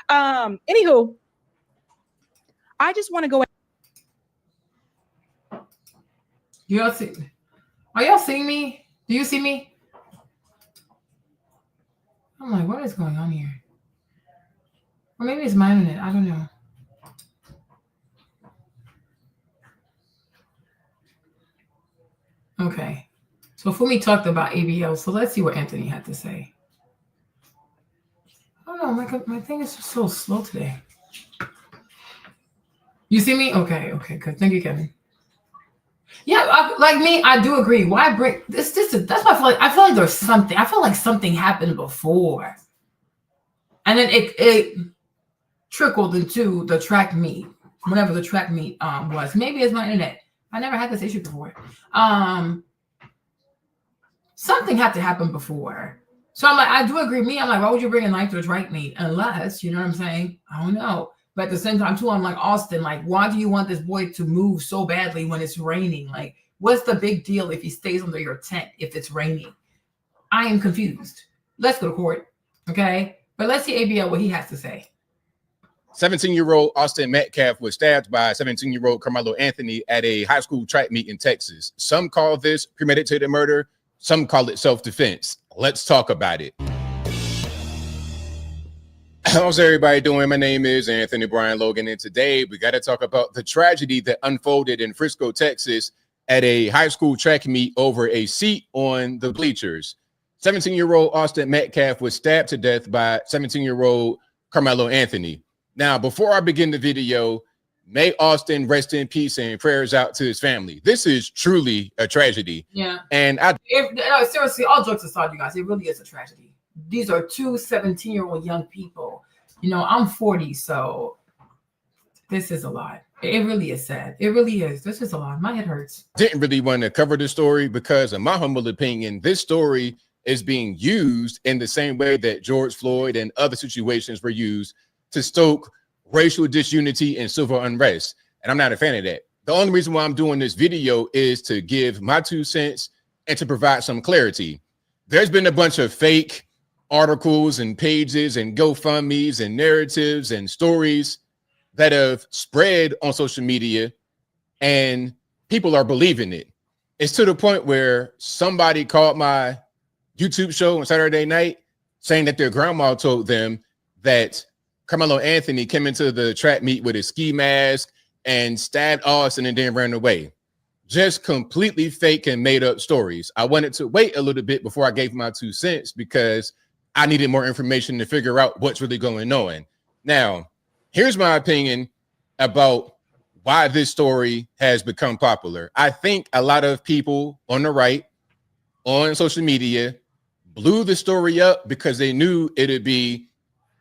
Anywho, I just want to go... Are y'all seeing me? Do you see me? I'm like, what is going on here? Or maybe it's my internet. I don't know. Okay. So Fumi talked about ABL. So let's see what Anthony had to say. Oh no, my thing is just so slow today. You see me? Okay, good. Thank you, Kevin. Yeah, like me, I do agree. Why bring this? That's why I feel like there's something. I feel like something happened before, and then it trickled into the track meet, whatever the track meet was. Maybe it's my internet. I never had this issue before. Something had to happen before So I'm like, I do agree with me. I'm like, why would you bring a knife to a track meet? Unless, you know what I'm saying? I don't know. But at the same time, too, I'm like, Austin, like, why do you want this boy to move so badly when it's raining? Like, what's the big deal if he stays under your tent if it's raining? I am confused. Let's go to court, okay? But let's see ABL what he has to say. 17-year-old Austin Metcalf was stabbed by 17-year-old Karmelo Anthony at a high school track meet in Texas. Some call this premeditated murder. Some call it self-defense. Let's talk about it. How's everybody doing? My name is Anthony Brian Logan, and today we got to talk about the tragedy that unfolded in Frisco, Texas at a high school track meet over a seat on the bleachers. 17-year-old Austin Metcalf was stabbed to death by 17-year-old Karmelo Anthony. Now, before I begin the video, may Austin rest in peace and prayers out to his family. This is truly a tragedy. Yeah. And no, seriously, all jokes aside, you guys, it really is a tragedy. These are two 17-year-old young people. You know, I'm 40, so this is a lot. It really is sad. It really is. This is a lot. My head hurts. Didn't really want to cover the story because, in my humble opinion, this story is being used in the same way that George Floyd and other situations were used to stoke racial disunity and civil unrest. And I'm not a fan of that. The only reason why I'm doing this video is to give my 2 cents and to provide some clarity. There's been a bunch of fake articles and pages and GoFundMes and narratives and stories that have spread on social media, and people are believing it. It's to the point where somebody called my YouTube show on Saturday night saying that their grandma told them that Karmelo Anthony came into the track meet with a ski mask and stabbed Austin and then ran away. Just completely fake and made up stories. I wanted to wait a little bit before I gave my 2 cents because I needed more information to figure out what's really going on. Now, here's my opinion about why this story has become popular. I think a lot of people on the right, on social media, blew the story up because they knew it'd be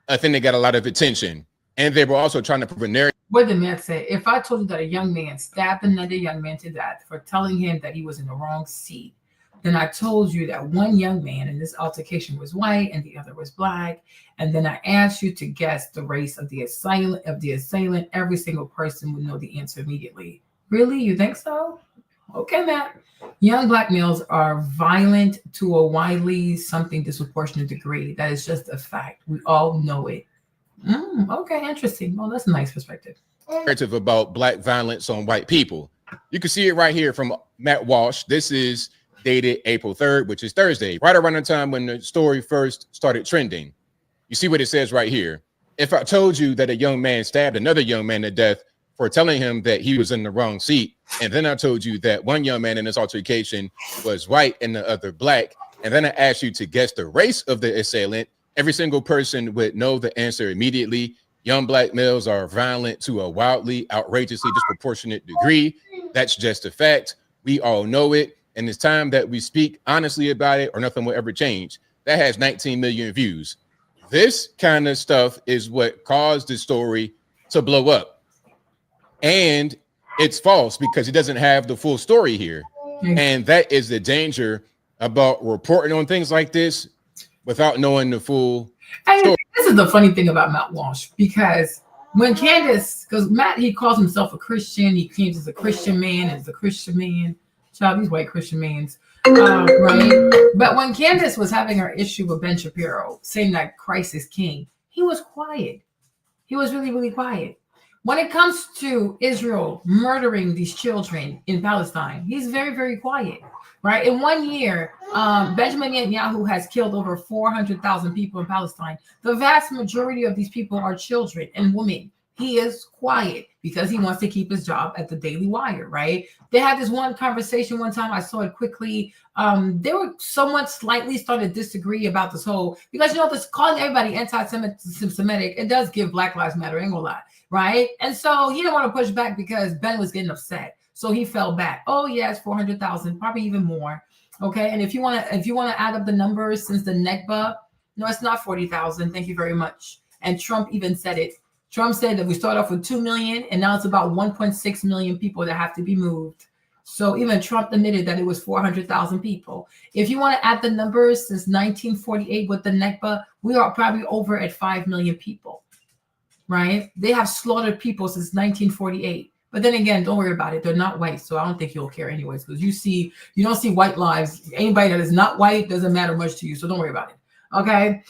a thing that got a lot of attention. And they were also trying to prove a narrative. What did Matt say? If I told you that a young man stabbed another young man to death for telling him that he was in the wrong seat, then I told you that one young man in this altercation was white and the other was black. And then I asked you to guess the race of the assailant. Every single person would know the answer immediately. Really? You think so? Okay, Matt. Young black males are violent to a widely something disproportionate degree. That is just a fact. We all know it. Okay, interesting. Well, that's a nice perspective. Narrative about black violence on white people. You can see it right here from Matt Walsh. This is dated April 3rd, which is Thursday, right around the time when the story first started trending. You see what it says right here. If I told you that a young man stabbed another young man to death for telling him that he was in the wrong seat, and then I told you that one young man in this altercation was white and the other black, and then I asked you to guess the race of the assailant, every single person would know the answer immediately. Young black males are violent to a wildly, outrageously disproportionate degree. That's just a fact. We all know it. And it's time that we speak honestly about it or nothing will ever change. That has 19 million views. This kind of stuff is what caused the story to blow up. And it's false because it doesn't have the full story here. And that is the danger about reporting on things like this without knowing the full story. This is the funny thing about Matt Walsh, because when Candace, because Matt, he calls himself a Christian. He claims he's a Christian man and is a Christian man. Child, these white Christian mans, right? But when Candace was having her issue with Ben Shapiro, saying that Christ is king, he was quiet. He was really, really quiet. When it comes to Israel murdering these children in Palestine, he's very, very quiet, right? In 1 year, Benjamin Netanyahu has killed over 400,000 people in Palestine. The vast majority of these people are children and women. He is quiet because he wants to keep his job at the Daily Wire, right? They had this one conversation one time. I saw it quickly. They were somewhat slightly starting to disagree about this whole, because, you know, this calling everybody anti-Semitic, it does give Black Lives Matter, ain't gonna lie, right? And so he didn't want to push back because Ben was getting upset. So he fell back. Oh, yes, 400,000, probably even more. Okay. And if you want to add up the numbers since the Nakba, no, it's not 40,000. Thank you very much. And Trump even said it. Trump said that we start off with 2 million and now it's about 1.6 million people that have to be moved. So even Trump admitted that it was 400,000 people. If you want to add the numbers since 1948 with the Nakba, we are probably over at 5 million people, right? They have slaughtered people since 1948. But then again, don't worry about it. They're not white, so I don't think you'll care anyways, because you don't see white lives. Anybody that is not white doesn't matter much to you, so don't worry about it. Okay.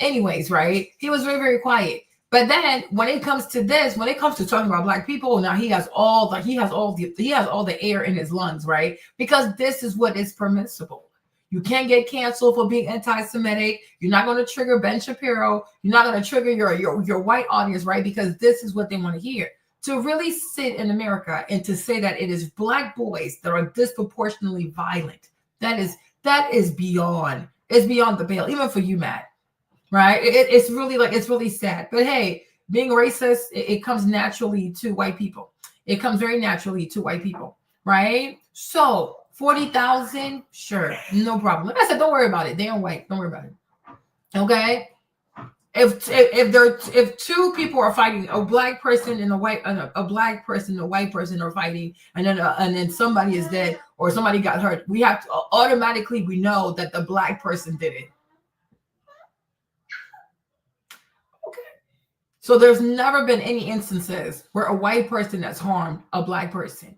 Anyways, right? He was very, very quiet. But then when it comes to this, when it comes to talking about black people, now he has all the air in his lungs, right? Because this is what is permissible. You can't get canceled for being anti-Semitic. You're not going to trigger Ben Shapiro. You're not going to trigger your white audience, right? Because this is what they want to hear. To really sit in America and to say that it is black boys that are disproportionately violent, that is beyond. It's beyond the pale, even for you, Matt. Right? It's really sad. But hey, being racist, it comes naturally to white people. It comes very naturally to white people, right? So 40,000, sure, no problem. Like I said, don't worry about it. They are white. Don't worry about it. Okay. If two people are fighting, a black person and a black person, a white person are fighting, and then somebody is dead or somebody got hurt, we have to automatically we know that the black person did it. Okay. So there's never been any instances where a white person has harmed a black person.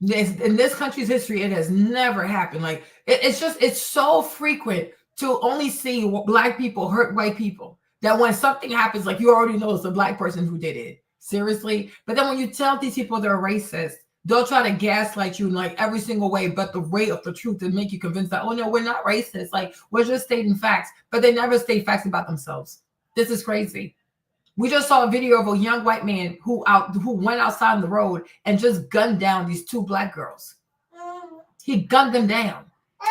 In this country's history, it has never happened. Like it's so frequent to only see black people hurt white people that when something happens, like you already know it's the black person who did it. Seriously. But then when you tell these people they're racist, they'll try to gaslight you in like every single way, but the way of the truth to make you convinced that, oh no, we're not racist. Like we're just stating facts, but they never state facts about themselves. This is crazy. We just saw a video of a young white man who went outside on the road and just gunned down these two black girls. He gunned them down.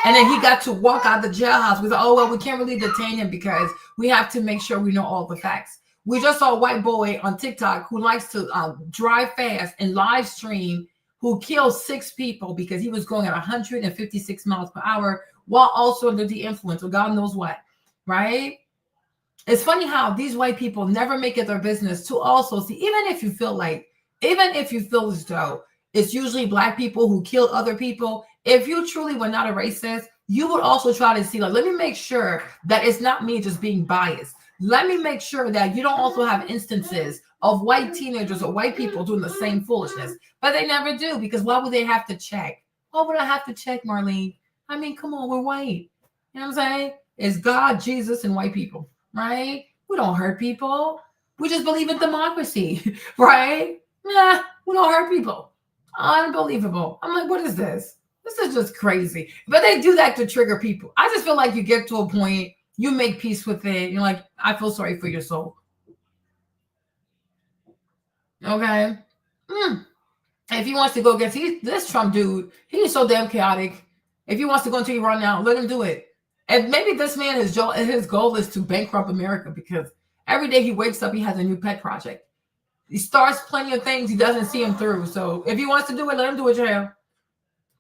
And then he got to walk out the jailhouse. We thought, oh, well, we can't really detain him because we have to make sure we know all the facts. We just saw a white boy on TikTok who likes to drive fast and live stream who killed 6 people because he was going at 156 miles per hour while also under the influence of God knows what, right? It's funny how these white people never make it their business to also see, even if you feel as though it's usually black people who kill other people, if you truly were not a racist, you would also try to see, like, let me make sure that it's not me just being biased. Let me make sure that you don't also have instances of white teenagers or white people doing the same foolishness. But they never do, because why would they have to check? Why would I have to check, Marlene? I mean, come on, we're white. You know what I'm saying? It's God, Jesus, and white people, right? We don't hurt people. We just believe in democracy, right? Nah, we don't hurt people. Unbelievable. I'm like, what is this? This is just crazy. But they do that to trigger people. I just feel like you get to a point, you make peace with it. You're like, I feel sorry for your soul. Okay. If he wants to go against this Trump dude, he's so damn chaotic. If he wants to go into Iran now, let him do it. And maybe this man, his goal is to bankrupt America, because every day he wakes up, he has a new pet project. He starts plenty of things, he doesn't see him through. So if he wants to do it, let him do it, Jail.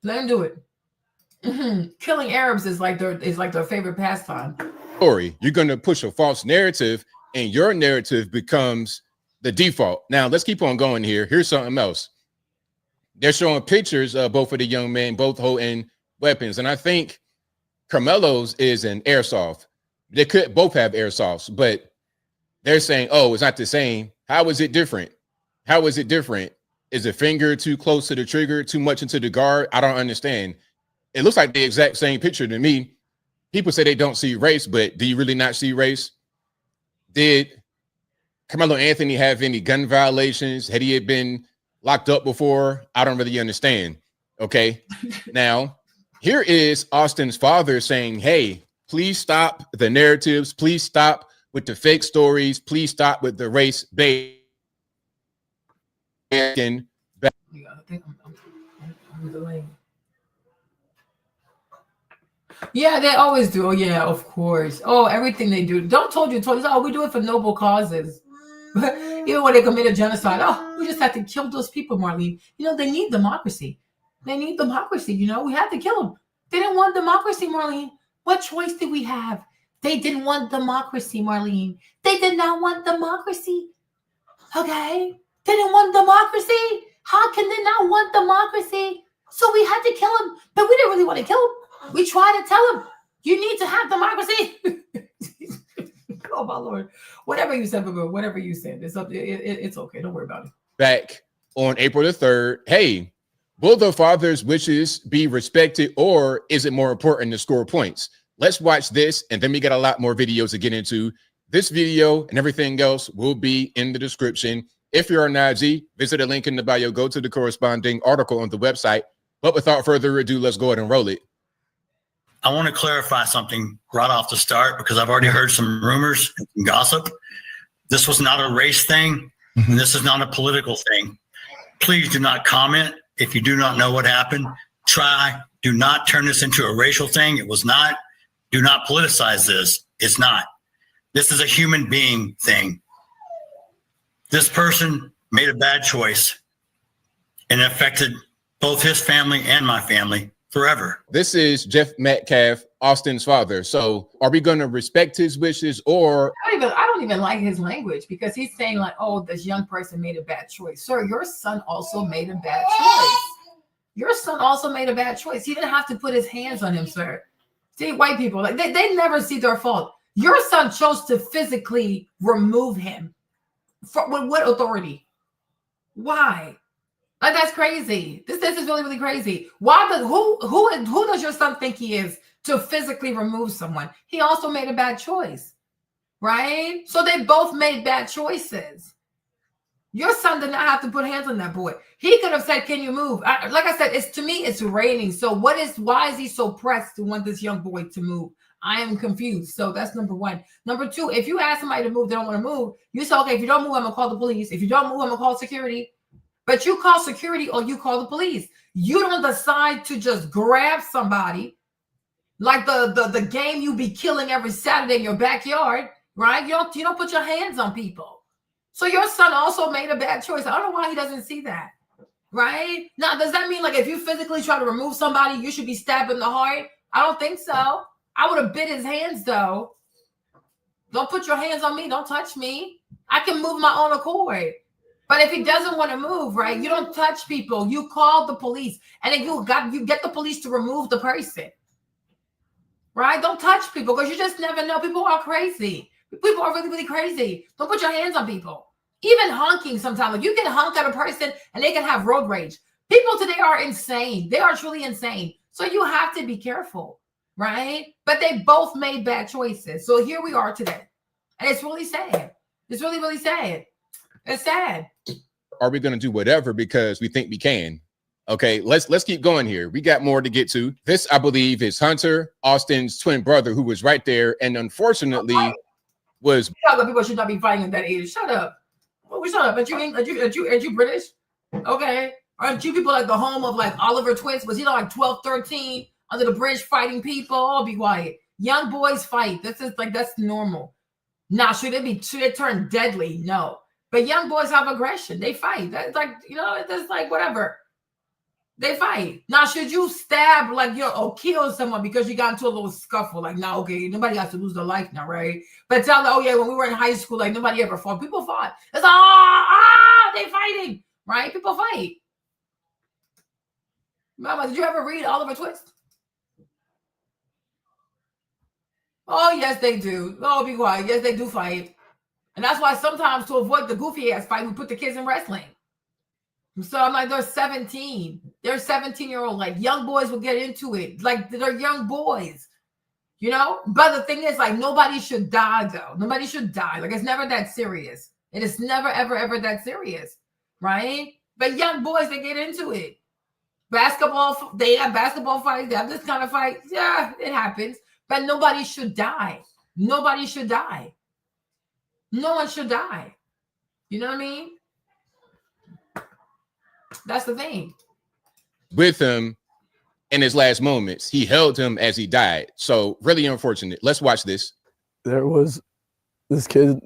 Let him do it. Killing Arabs is like their favorite pastime. Story, you're going to push a false narrative, and your narrative becomes the default. Now let's keep on going here. Here's something else. They're showing pictures of both of the young men, both holding weapons, and I think Karmelo's is an airsoft. They could both have airsofts, but they're saying, oh, it's not the same. How is it different? How is it different? Is the finger too close to the trigger, too much into the guard? I don't understand. It looks like the exact same picture to me. People say they don't see race, but do you really not see race? Did Karmelo Anthony have any gun violations? Had he been locked up before? I don't really understand. Okay. Now, here is Austin's father saying, hey, please stop the narratives. Please stop with the fake stories. Please stop with the race bait. I think I'm delaying. Yeah, they always do. Oh, yeah, of course. Oh, everything they do. Told you. Oh, we do it for noble causes. Even when they commit a genocide, oh, we just have to kill those people, Marlene. You know, they need democracy. They need democracy. You know, we had to kill them. They didn't want democracy, Marlene. What choice did we have? They didn't want democracy, Marlene. They did not want democracy. Okay? They didn't want democracy. How can they not want democracy? So we had to kill him, but we didn't really want to kill him. We tried to tell him, you need to have democracy. Oh my Lord. Whatever you said, whatever you said, it's okay. Don't worry about it. Back on April the 3rd, hey, will the father's wishes be respected, or is it more important to score points? Let's watch this, and then we got a lot more videos to get into. This video and everything else will be in the description. If you're on IG, visit a link in the bio, go to the corresponding article on the website. But without further ado, let's go ahead and roll it. I want to clarify something right off the start, because I've already heard some rumors and some gossip. This was not a race thing, and this is not a political thing. Please do not comment if you do not know what happened. Do not turn this into a racial thing. It was not. Do not politicize this. It's not. This is a human being thing. This person made a bad choice, and it affected both his family and my family forever. This is Jeff Metcalf, Austin's father. So are we going to respect his wishes, or? I don't even like his language, because he's saying like, oh, this young person made a bad choice. Sir, your son also made a bad choice. Your son also made a bad choice. He didn't have to put his hands on him, sir. See, white people, like they never see their fault. Your son chose to physically remove him. With what authority? Why? Like, that's crazy. This is really, really crazy. Why? Who does your son think he is to physically remove someone? He also made a bad choice, right? So they both made bad choices. Your son did not have to put hands on that boy. He could have said, "Can you move?" Like I said, to me, it's raining. So why is he so pressed to want this young boy to move? I am confused. So that's number one. Number two, if you ask somebody to move, they don't want to move. You say, okay, if you don't move, I'm gonna call the police. If you don't move, I'm gonna call security. But you call security or you call the police. You don't decide to just grab somebody like the game you be killing every Saturday in your backyard, right? You don't put your hands on people. So your son also made a bad choice. I don't know why he doesn't see that, right? Now, does that mean like if you physically try to remove somebody, you should be stabbed in the heart? I don't think so. I would have bit his hands though. Don't put your hands on me. Don't touch me. I can move my own accord. But if he doesn't want to move, right, you don't touch people. You call the police, and then you get the police to remove the person, right? Don't touch people, because you just never know. People are crazy. People are really, really crazy. Don't put your hands on people. Even honking sometimes. Like, you can honk at a person, and they can have road rage. People today are insane. They are truly insane. So you have to be careful, right? But they both made bad choices. So here we are today, and it's really sad. It's really, really sad. It's sad. Are we going to do whatever because we think we can? Okay, let's keep going here. We got more to get to. This, I believe, is Hunter, Austin's twin brother, who was right there, and unfortunately was. People should not be fighting at that age. Shut up. Well, shut up. Aren't you British? Okay. Aren't you people like the home of like Oliver Twist? Was he like 12, 13 under the bridge fighting people? Oh, be quiet. Young boys fight. That's normal. Now, should it turn deadly? No. But young boys have aggression. They fight. That's like, it's like whatever. They fight. Now, should you stab or kill someone because you got into a little scuffle? Like, now, okay, nobody has to lose their life now, right? But tell them, oh yeah, when we were in high school, like nobody ever fought. People fought. It's they fighting, right? People fight. Mama, did you ever read Oliver Twist? Oh yes, they do. Oh, be quiet. Yes, they do fight. And that's why sometimes to avoid the goofy ass fight, we put the kids in wrestling. So I'm like, they're 17. They're 17-year-old. Like, young boys will get into it. Like, they're young boys, But the thing is, like, nobody should die, though. Nobody should die. Like, it's never that serious. It is never, ever, ever that serious, right? But young boys, they get into it. Basketball, they have basketball fights. They have this kind of fight. Yeah, it happens. But nobody should die. Nobody should die. No one should die. You know what I mean? That's the thing. With him in his last moments, he held him as he died. So really unfortunate. Let's watch this. There was this kid,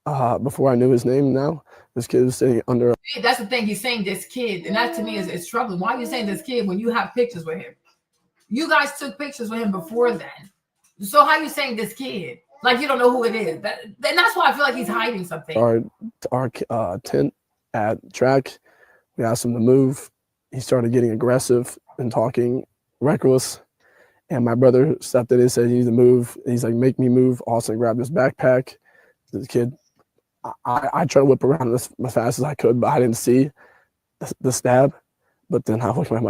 before I knew his name now, this kid was sitting under. That's the thing. He's saying this kid. And that to me is troubling. Why are you saying this kid when you have pictures with him? You guys took pictures with him before then. So how are you saying this kid? Like, you don't know who it is. That's why I feel like he's hiding something. Our tent at track, We asked him to move. He started getting aggressive and talking reckless. And my brother stepped in and said, "You need to move." And he's like, "Make me move." Austin grabbed his backpack. The kid, I tried to whip around as fast as I could, but I didn't see the stab. But then I look at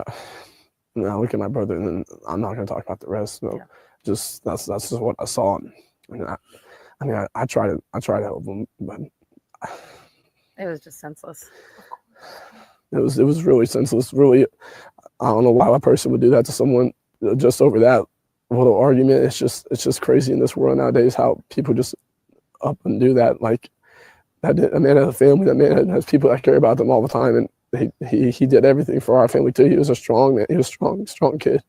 my brother, and then I'm not going to talk about the rest. So just that's just what I saw. And I try to help him, but it was just senseless. It was really senseless. Really, I don't know why a person would do that to someone just over that little argument. It's just crazy in this world nowadays how people just up and do that. Like a man has a family. That man has people that care about them all the time, and he did everything for our family too. He was a strong man. He was a strong kid.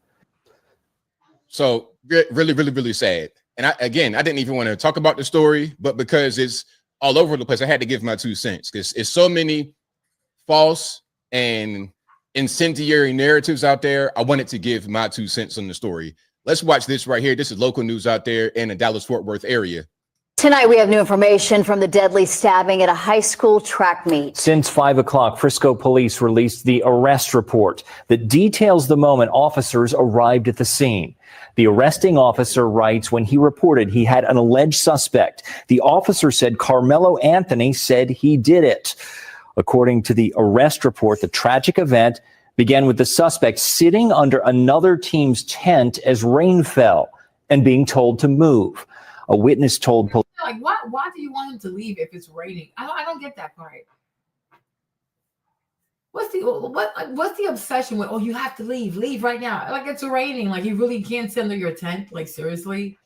So really sad. And I didn't even want to talk about the story, but because it's all over the place, I had to give my 2 cents because it's so many false and incendiary narratives out there. I wanted to give my 2 cents on the story. Let's watch this right here. This is local news out there in the Dallas-Fort Worth area. Tonight, we have new information from the deadly stabbing at a high school track meet. Since 5 o'clock, Frisco police released the arrest report that details the moment officers arrived at the scene. The arresting officer writes when he reported he had an alleged suspect. The officer said Karmelo Anthony said he did it. According to the arrest report, the tragic event began with the suspect sitting under another team's tent as rain fell and being told to move. A witness told police. Like, why do you want him to leave if it's raining? I don't get that part. What's the obsession with? Oh, you have to leave right now. Like it's raining. Like you really can't sit under your tent. Like seriously,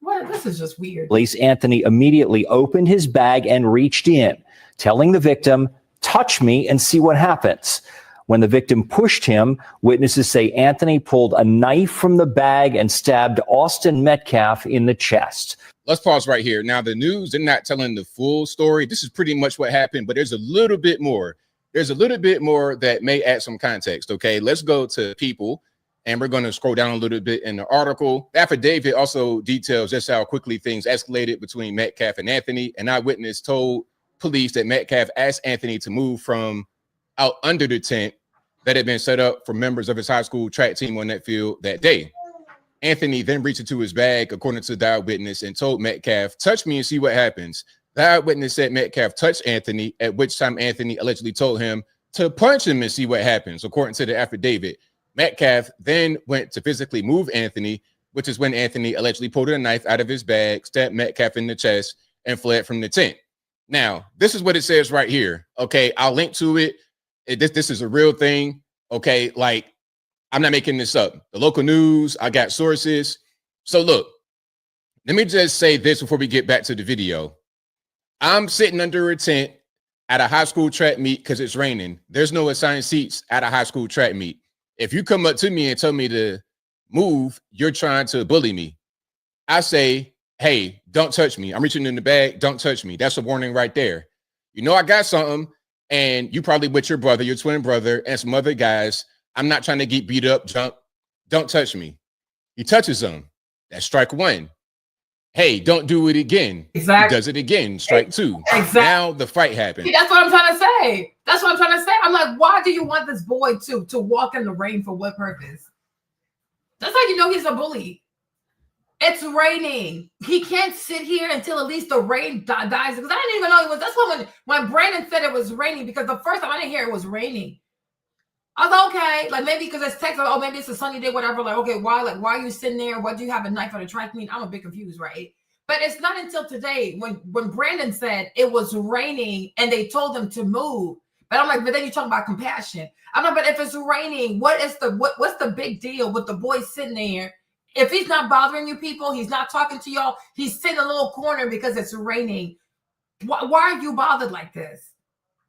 what? This is just weird. Police Anthony immediately opened his bag and reached in, telling the victim, "Touch me and see what happens." When the victim pushed him, witnesses say Anthony pulled a knife from the bag and stabbed Austin Metcalf in the chest. Let's pause right here. Now, the news, they're not telling the full story. This is pretty much what happened, but there's a little bit more. There's a little bit more that may add some context, okay? Let's go to People, and we're going to scroll down a little bit in the article. The affidavit also details just how quickly things escalated between Metcalf and Anthony. An eyewitness told police that Metcalf asked Anthony to move from out under the tent that had been set up for members of his high school track team on that field that day. Anthony then reached into his bag, according to the eyewitness, and told Metcalf, "Touch me and see what happens." The eyewitness said Metcalf touched Anthony, at which time Anthony allegedly told him to punch him and see what happens. According to the affidavit, Metcalf then went to physically move Anthony, which is when Anthony allegedly pulled a knife out of his bag, stabbed Metcalf in the chest, and fled from the tent. Now, this is what it says right here. Okay, I'll link to it. This is a real thing. Okay, like I'm not making this up. The local news, I got sources. So look, let me just say this before we get back to the video. I'm sitting under a tent at a high school track meet because it's raining. There's no assigned seats at a high school track meet. If you come up to me and tell me to move, you're trying to bully me. I say, "Hey, don't touch me. I'm reaching in the bag. Don't touch me." That's a warning right there. You know I got something, and you probably with your brother, your twin brother, and some other guys. I'm not trying to get beat up, jump. Don't touch me. He touches them. That's strike one. Hey, don't do it again. Exactly. He does it again. Strike two. Exactly. Now the fight happened. See, that's what I'm trying to say. That's what I'm trying to say. I'm like, why do you want this boy to walk in the rain for what purpose? That's how you know he's a bully. It's raining. He can't sit here until at least the rain dies. Because I didn't even know it was. That's when Brandon said it was raining, because the first time I didn't hear it was raining. I was like, okay, like maybe because it's text, like, oh, maybe it's a sunny day, whatever. Like, okay, why are you sitting there? Why do you have a knife on a track meet? I'm a bit confused, right? But it's not until today when Brandon said it was raining and they told him to move. But I'm like, but then you talk about compassion. I'm like, but if it's raining, what's the big deal with the boy sitting there? If he's not bothering you people, he's not talking to y'all, he's sitting in a little corner because it's raining. Why are you bothered like this?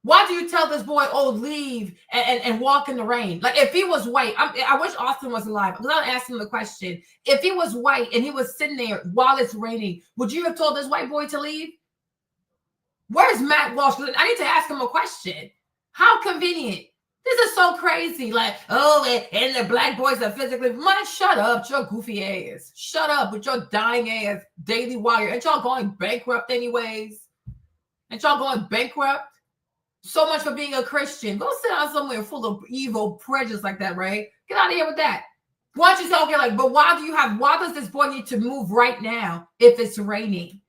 Why do you tell this boy, oh, leave and walk in the rain? Like, if he was white, I wish Austin was alive. I'm not asking him the question. If he was white and he was sitting there while it's raining, would you have told this white boy to leave? Where's Matt Walsh? I need to ask him a question. How convenient. This is so crazy. Like, oh, and the black boys are physically. Man, shut up, your goofy ass. Shut up with your dying ass Daily Wire. Ain't y'all going bankrupt anyways? Ain't y'all going bankrupt? So much for being a Christian. Go sit down somewhere full of evil prejudice like that, right? Get out of here with that. Why don't you say, okay, like, but why does this boy need to move right now if it's raining?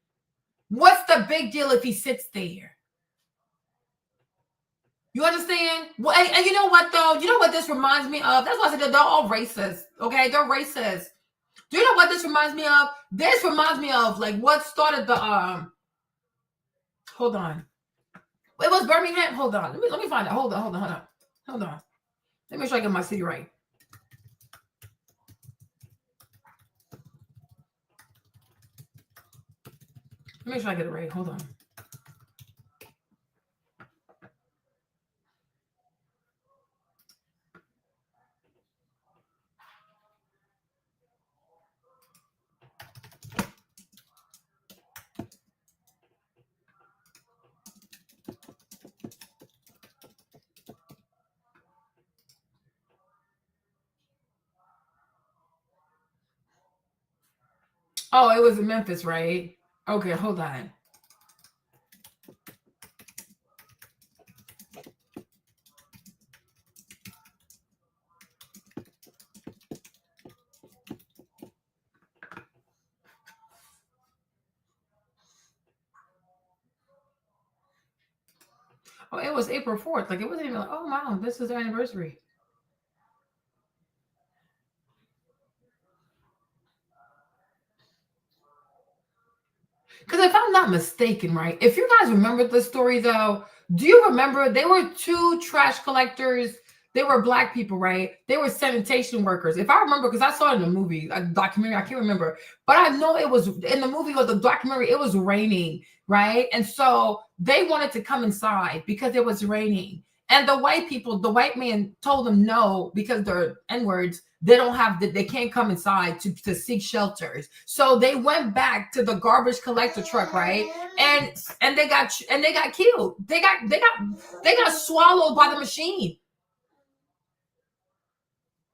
What's the big deal if he sits there? You understand? Well, and you know what, though? You know what this reminds me of? That's why I said they're all racist, okay? They're racist. Do you know what this reminds me of? This reminds me of, like, what started the, hold on. It was Birmingham. Hold on. Let me find out. Hold on. Let me make sure I get my city right. Let me make sure I get it right. Hold on. Oh, it was in Memphis, right? Okay, hold on. Oh, it was April 4th. Like, it wasn't even like, oh, wow, this is their anniversary. Because if I'm not mistaken, right, if you guys remember the story, though, do you remember they were two trash collectors? They were black people, right? They were sanitation workers. If I remember, because I saw it in the movie, a documentary, I can't remember. But I know it was in the movie or the documentary, it was raining, right? And so they wanted to come inside because it was raining. And the white people, the white man told them no because they're N-words. They can't come inside to seek shelters. So they went back to the garbage collector truck, right? And they got killed. They got swallowed by the machine.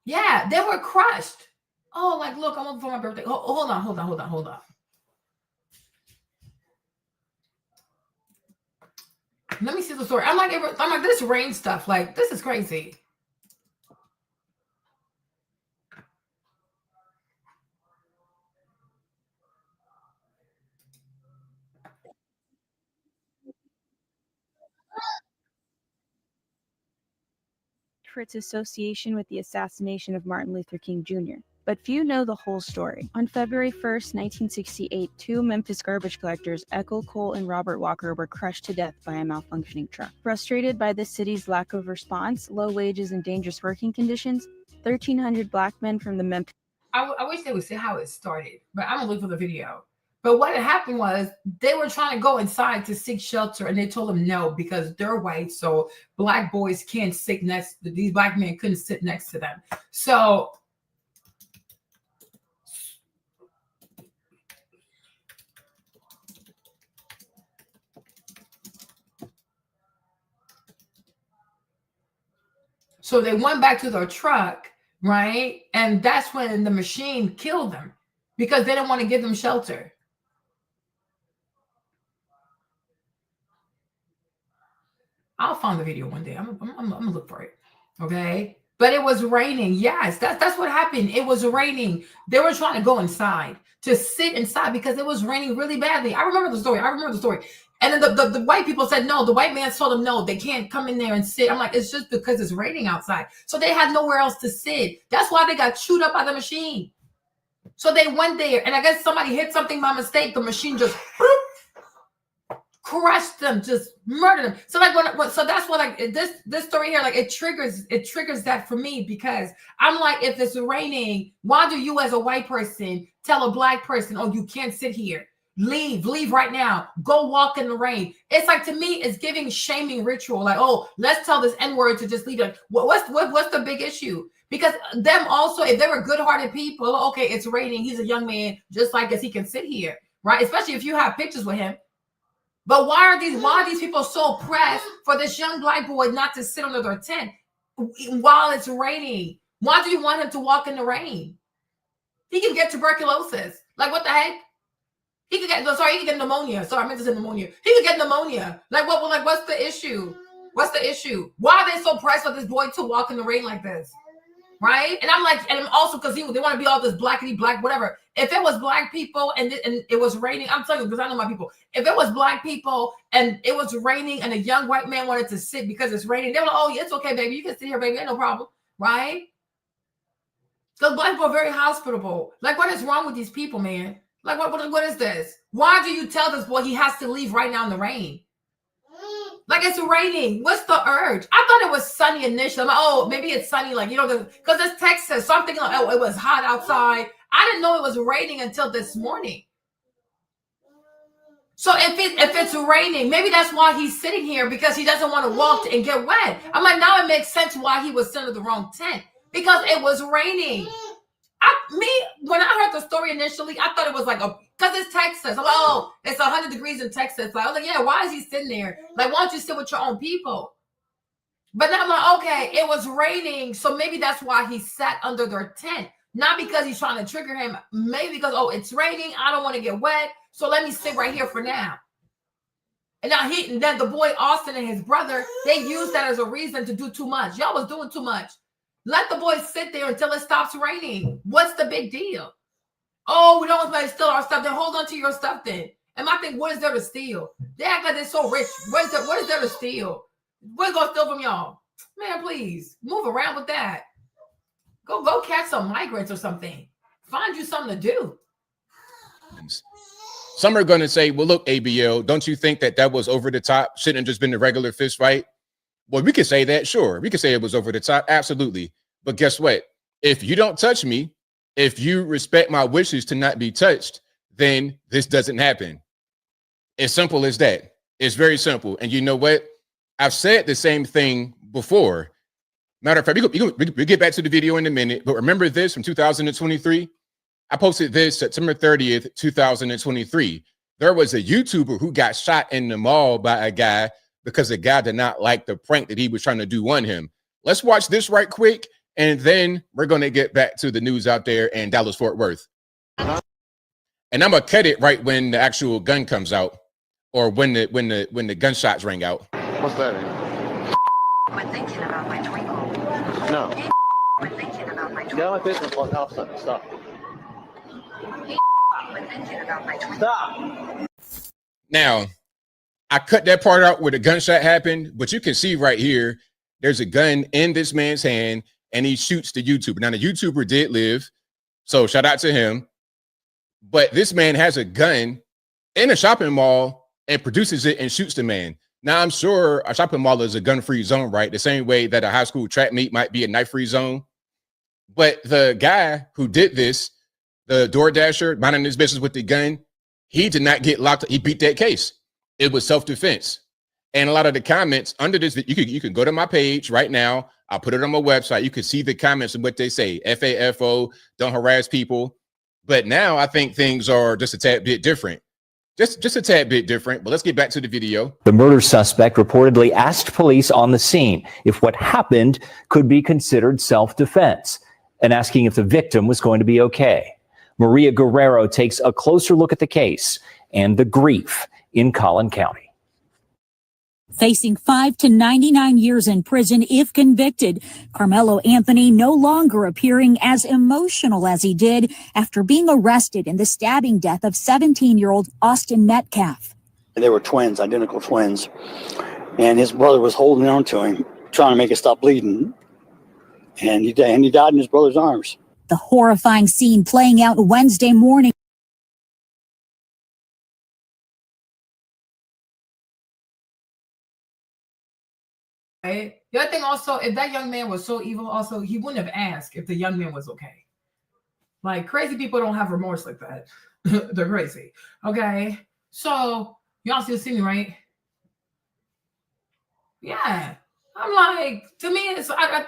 Yeah, they were crushed. Oh, like, look, I'm looking for my birthday. Hold on. Let me see the story. I'm like, this rain stuff. Like, this is crazy. For its association with the assassination of Martin Luther King Jr., but few know the whole story. On February 1st, 1968, two Memphis garbage collectors, Echo Cole and Robert Walker, were crushed to death by a malfunctioning truck. Frustrated by the city's lack of response, low wages, and dangerous working conditions, 1,300 black men from the Memphis... I wish they would say how it started, but I'm going to look for the video. But what had happened was they were trying to go inside to seek shelter, and they told them no because they're white, so black boys can't sit next. These black men couldn't sit next to them. So they went back to their truck, right? And that's when the machine killed them because they didn't want to give them shelter. I'll find the video one day. I'm gonna look for it. Okay. But it was raining. Yes, that's what happened. It was raining. They were trying to go inside, to sit inside because it was raining really badly. I remember the story. And then the white people said no. The white man told them no, they can't come in there and sit. I'm like, it's just because it's raining outside. So they had nowhere else to sit. That's why they got chewed up by the machine. So they went there, and I guess somebody hit something by mistake. The machine just crushed them, just murdered them. So like so that's what like this story here, like it triggers that for me because I'm like, if it's raining, why do you as a white person tell a black person, oh, you can't sit here? Leave right now. Go walk in the rain. It's like, to me, it's giving shaming ritual. Like, oh, let's tell this N-word to just leave it. What's the big issue? Because them also, if they were good-hearted people, okay, it's raining. He's a young man, just like us. He can sit here, right? Especially if you have pictures with him. But why are these people so pressed for this young black boy not to sit under their tent while it's raining? Why do you want him to walk in the rain? He can get tuberculosis. Like, what the heck? He could get pneumonia. Sorry, I meant to say pneumonia. He could get pneumonia. Like, what's the issue? What's the issue? Why are they so pressed for this boy to walk in the rain like this? Right? And I'm like, and I'm also because they want to be all this blackity black, whatever. If it was black people and it was raining, I'm telling you, because I know my people. If it was black people and it was raining and a young white man wanted to sit because it's raining, they were like, oh, it's okay, baby. You can sit here, baby. Ain't no problem. Right? Because black people are very hospitable. Like, what is wrong with these people, man? Like, what is this? Why do you tell this boy he has to leave right now in the rain? Like, it's raining. What's the urge? I thought it was sunny initially. I'm like, oh, maybe it's sunny, like, because it's Texas. So I'm thinking, like, oh, it was hot outside. I didn't know it was raining until this morning. So if it's raining, maybe that's why he's sitting here, because he doesn't want to walk and get wet. I'm like, now it makes sense why he was sitting in the wrong tent, because it was raining. When I heard the story initially, I thought it was like because it's Texas. I'm like, oh, it's 100 degrees in Texas. Like, I was like, yeah, why is he sitting there? Like, why don't you sit with your own people? But now I'm like, okay, it was raining, so maybe that's why he sat under their tent. Not because he's trying to trigger him. Maybe because, oh, it's raining. I don't want to get wet, so let me sit right here for now. And then the boy Austin and his brother, they used that as a reason to do too much. Y'all was doing too much. Let the boys sit there until it stops raining. What's the big deal? Oh, we don't want to steal our stuff. Then hold on to your stuff then. And I think, what is there to steal? They act like they're so rich. What is there to steal? What's going to steal from y'all? Man, please, move around with that. Go catch some migrants or something. Find you something to do. Some are going to say, well, look, ABL, don't you think that was over the top? Shouldn't have just been a regular fist fight? Well, we could say that, sure. We could say it was over the top, absolutely. But guess what? If you don't touch me, if you respect my wishes to not be touched, then this doesn't happen. As simple as that. It's very simple. And you know what? I've said the same thing before. Matter of fact, we get back to the video in a minute, but remember this from 2023? I posted this September 30th, 2023. There was a YouTuber who got shot in the mall by a guy because the guy did not like the prank that he was trying to do on him. Let's watch this right quick, and then we're going to get back to the news out there in Dallas-Fort Worth. And I'm going to cut it right when the actual gun comes out, or when the gunshots ring out. What's that? We're thinking about my twinkle. No. We're thinking about my twinkle. Get out of my business, like outside. Stop. We're thinking about my twinkle. Stop. Now, I cut that part out where the gunshot happened, but you can see right here, there's a gun in this man's hand, and he shoots the YouTuber. Now, the YouTuber did live, so shout out to him. But this man has a gun in a shopping mall and produces it and shoots the man. Now, I'm sure a shopping mall is a gun-free zone, right? The same way that a high school track meet might be a knife-free zone. But the guy who did this, the DoorDasher, minding his business with the gun, he did not get locked up. He beat that case. It was self-defense. And a lot of the comments under this, you can go to my page right now. I'll put it on my website. You can see the comments and what they say. FAFO, don't harass people. But now I think things are just a tad bit different. Just a tad bit different. But let's get back to the video. The murder suspect reportedly asked police on the scene if what happened could be considered self-defense and asking if the victim was going to be okay. Maria Guerrero takes a closer look at the case and the grief in Collin County. Facing 5 to 99 years in prison if convicted, Karmelo Anthony no longer appearing as emotional as he did after being arrested in the stabbing death of 17-year-old Austin Metcalf. They were twins, identical twins, and his brother was holding on to him, trying to make it stop bleeding, and he died in his brother's arms. The horrifying scene playing out Wednesday morning. Right? The other thing also, if that young man was so evil, also, he wouldn't have asked if the young man was okay. Like, crazy people don't have remorse like that. They're crazy. Okay? So, y'all still see me, right? Yeah. I'm like, to me, I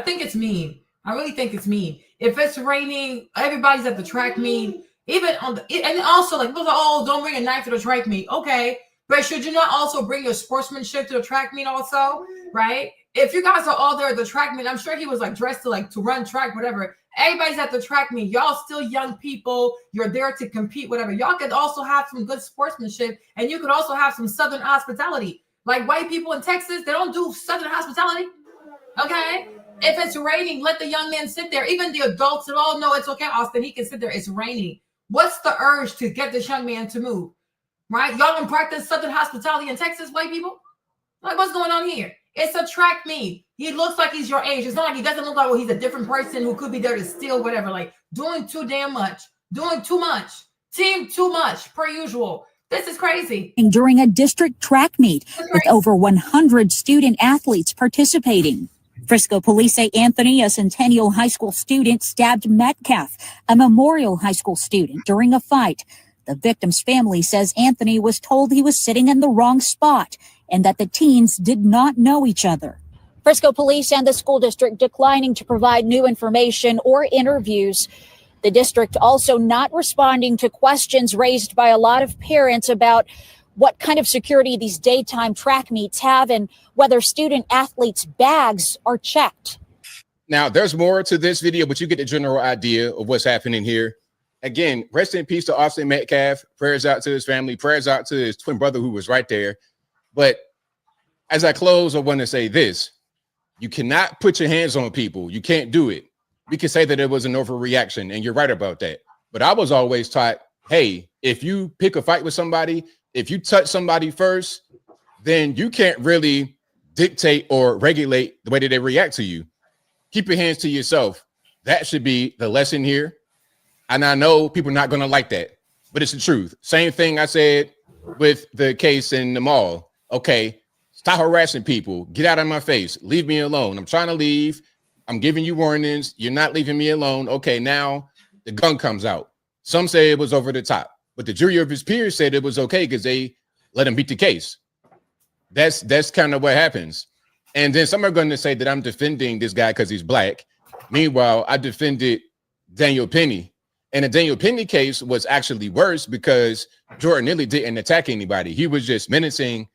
think it's mean. I really think it's mean. If it's raining, everybody's at the track meet, even on the, and also like, oh, don't bring a knife to the track meet. Okay. But should you not also bring your sportsmanship to the track meet also, right? If you guys are all there at the track meet, I'm sure he was like dressed to run track, whatever. Everybody's at the track meet. Y'all still young people. You're there to compete, whatever. Y'all could also have some good sportsmanship, and you could also have some Southern hospitality. Like white people in Texas, they don't do Southern hospitality. Okay? If it's raining, let the young man sit there. Even the adults that all know it's okay, Austin, he can sit there. It's raining. What's the urge to get this young man to move? Right? Y'all don't practice Southern hospitality in Texas, white people? Like, what's going on here? It's a track meet. He looks like he's your age. It's not like he doesn't look like, well, he's a different person who could be there to steal whatever. Like, doing too damn much. Doing too much. Team too much, per usual. This is crazy. During a district track meet with over 100 student athletes participating. Frisco police say Anthony, a Centennial High School student, stabbed Metcalf, a Memorial High School student, during a fight. The victim's family says Anthony was told he was sitting in the wrong spot and that the teens did not know each other. Frisco police and the school district declining to provide new information or interviews. The district also not responding to questions raised by a lot of parents about what kind of security these daytime track meets have and whether student athletes' bags are checked. Now, there's more to this video, but you get the general idea of what's happening here. Again, rest in peace to Austin Metcalf. Prayers out to his family. Prayers out to his twin brother who was right there. But as I close, I want to say this. You cannot put your hands on people. You can't do it. We can say that it was an overreaction, and you're right about that. But I was always taught, hey, if you pick a fight with somebody, if you touch somebody first, then you can't really dictate or regulate the way that they react to you. Keep your hands to yourself. That should be the lesson here. And I know people are not going to like that, but it's the truth. Same thing I said with the case in the mall. Okay, stop harassing people. Get out of my face. Leave me alone. I'm trying to leave. I'm giving you warnings. You're not leaving me alone. Okay, now the gun comes out. Some say it was over the top, but the jury of his peers said it was okay because they let him beat the case. That's kind of what happens. And then some are going to say that I'm defending this guy because he's black. Meanwhile, I defended Daniel Penny. And the Daniel Penny case was actually worse because Jordan Neely didn't attack anybody. He was just menacing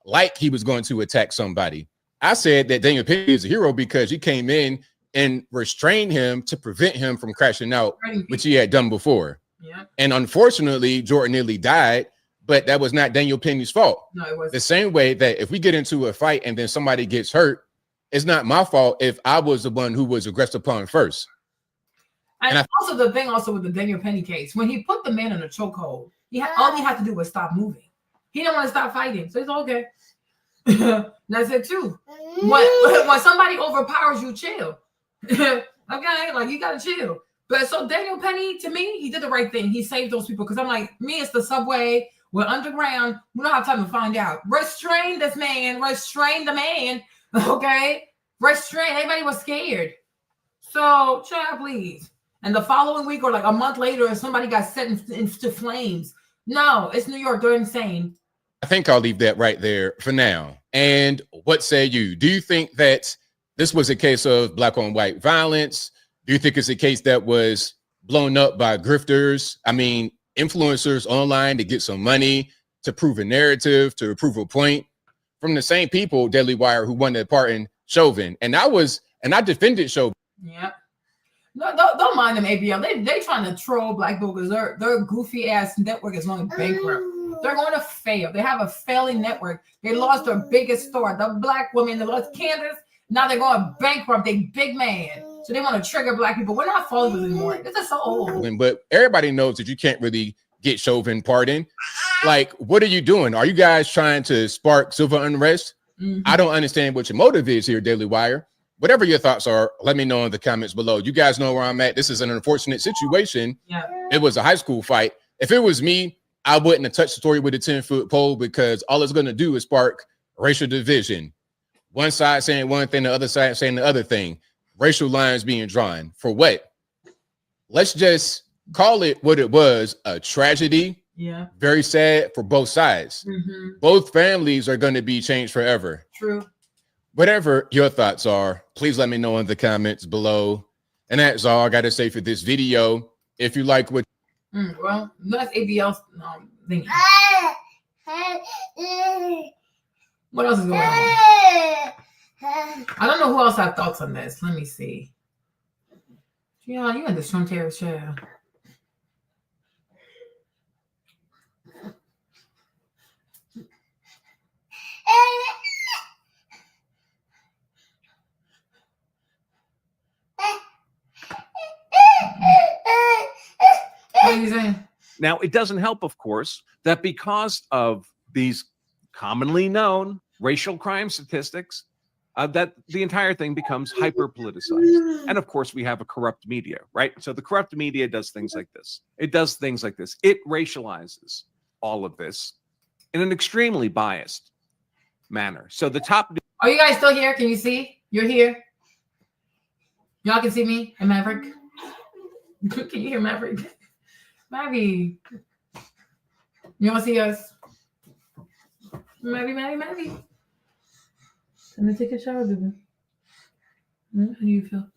like he was going to attack somebody. I said that Daniel Penny is a hero because he came in and restrained him to prevent him from crashing out, which he had done before. Yeah. And unfortunately, Jordan Neely died, but that was not Daniel Penny's fault. No, it wasn't. The same way that if we get into a fight and then somebody gets hurt, it's not my fault if I was the one who was aggressed upon first. And also the thing also with the Daniel Penny case, when he put the man in a chokehold, all he had to do was stop moving. He didn't want to stop fighting, so he's okay. That's it too. When somebody overpowers you, chill. Okay, like you gotta chill. But so Daniel Penny, to me, he did the right thing. He saved those people because I'm like, me, it's the subway. We're underground. We don't have time to find out. Restrain this man. Restrain the man. Okay, restrain. Everybody was scared. So, child, please. And the following week or like a month later, somebody got set into flames. No, it's New York. They're insane. I think I'll leave that right there for now. And what say you? Do you think that this was a case of black on white violence? Do you think it's a case that was blown up by grifters? I mean, influencers online to get some money, to prove a narrative, to prove a point from the same people, Daily Wire, who won their part in Chauvin. And I defended Chauvin. Yeah. No, don't mind them, ABL. They trying to troll black people because their goofy ass network is going bankrupt. They're going to fail. They have a failing network. They lost their biggest star, the black woman. They lost Candace. Now they're going bankrupt. They big man. So they want to trigger black people. We're not followers anymore. This is so old. But everybody knows that you can't really get Chauvin pardoned. Like, what are you doing? Are you guys trying to spark civil unrest? Mm-hmm. I don't understand what your motive is here, Daily Wire. Whatever your thoughts are, let me know in the comments below. You guys know where I'm at. This is an unfortunate situation. Yeah. It was a high school fight. If it was me, I wouldn't have touched the story with a 10-foot pole because all it's going to do is spark racial division. One side saying one thing, the other side saying the other thing. Racial lines being drawn. For what? Let's just call it what it was, a tragedy. Yeah. Very sad for both sides. Mm-hmm. Both families are going to be changed forever. True. Whatever your thoughts are, please let me know in the comments below. And that's all I got to say for this video. If you like what... well, that's ABL's thingy. What else is going on? I don't know who else have thoughts on this. Let me see. Yeah, you had the Frontier chair. What are you saying? Now, it doesn't help, of course, that because of these commonly known racial crime statistics, that the entire thing becomes hyper politicized. And of course, we have a corrupt media, right? So the corrupt media does things like this. It does things like this. It racializes all of this in an extremely biased manner. So the top. Are you guys still here? Can you see? You're here. Y'all can see me and Maverick. Can you hear Maverick? Maverick. You want to see us? Maverick. Let me take a shower, baby. How do you feel?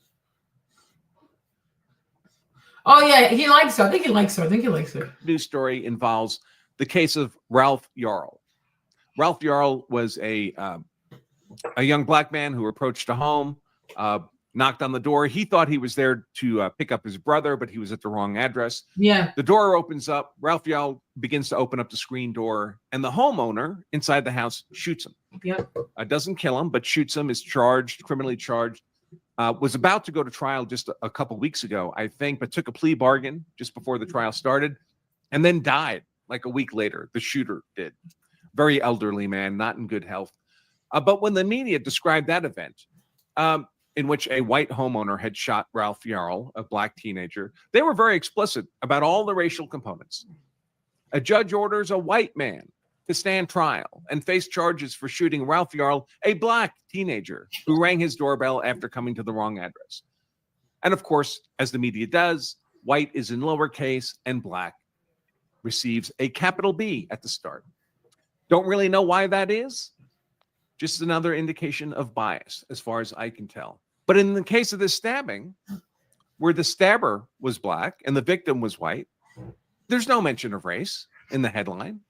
Oh, yeah, he likes her. I think he likes her. News story involves the case of Ralph Yarl. Ralph Yarl was a young black man who approached a home, knocked on the door. He thought he was there to pick up his brother, but he was at the wrong address. Yeah. The door opens up. Ralph Yarl begins to open up the screen door, and the homeowner inside the house shoots him. Yep. Doesn't kill him, but shoots him, is charged, criminally charged. Was about to go to trial just a couple weeks ago, I think, but took a plea bargain just before the trial started, and then died like a week later. The shooter did. Very elderly man, not in good health. But when the media described that event, in which a white homeowner had shot Ralph Yarl, a black teenager, they were very explicit about all the racial components. A judge orders a white man to stand trial and face charges for shooting Ralph Yarl, a black teenager who rang his doorbell after coming to the wrong address. And of course, as the media does, white is in lowercase and black receives a capital B at the start. Don't really know why that is. Just another indication of bias, as far as I can tell. But in the case of this stabbing, where the stabber was black and the victim was white, there's no mention of race in the headline.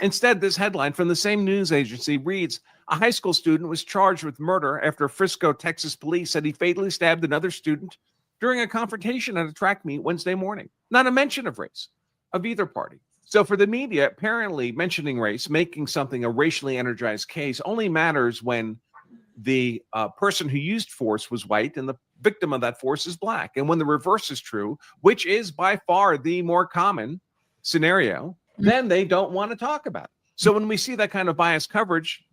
Instead, this headline from the same news agency reads, a high school student was charged with murder after Frisco, Texas police said he fatally stabbed another student during a confrontation at a track meet Wednesday morning. Not a mention of race of either party. So for the media, apparently mentioning race, making something a racially energized case only matters when the person who used force was white and the victim of that force is black. And when the reverse is true, which is by far the more common scenario, then they don't want to talk about it. So when we see that kind of biased coverage,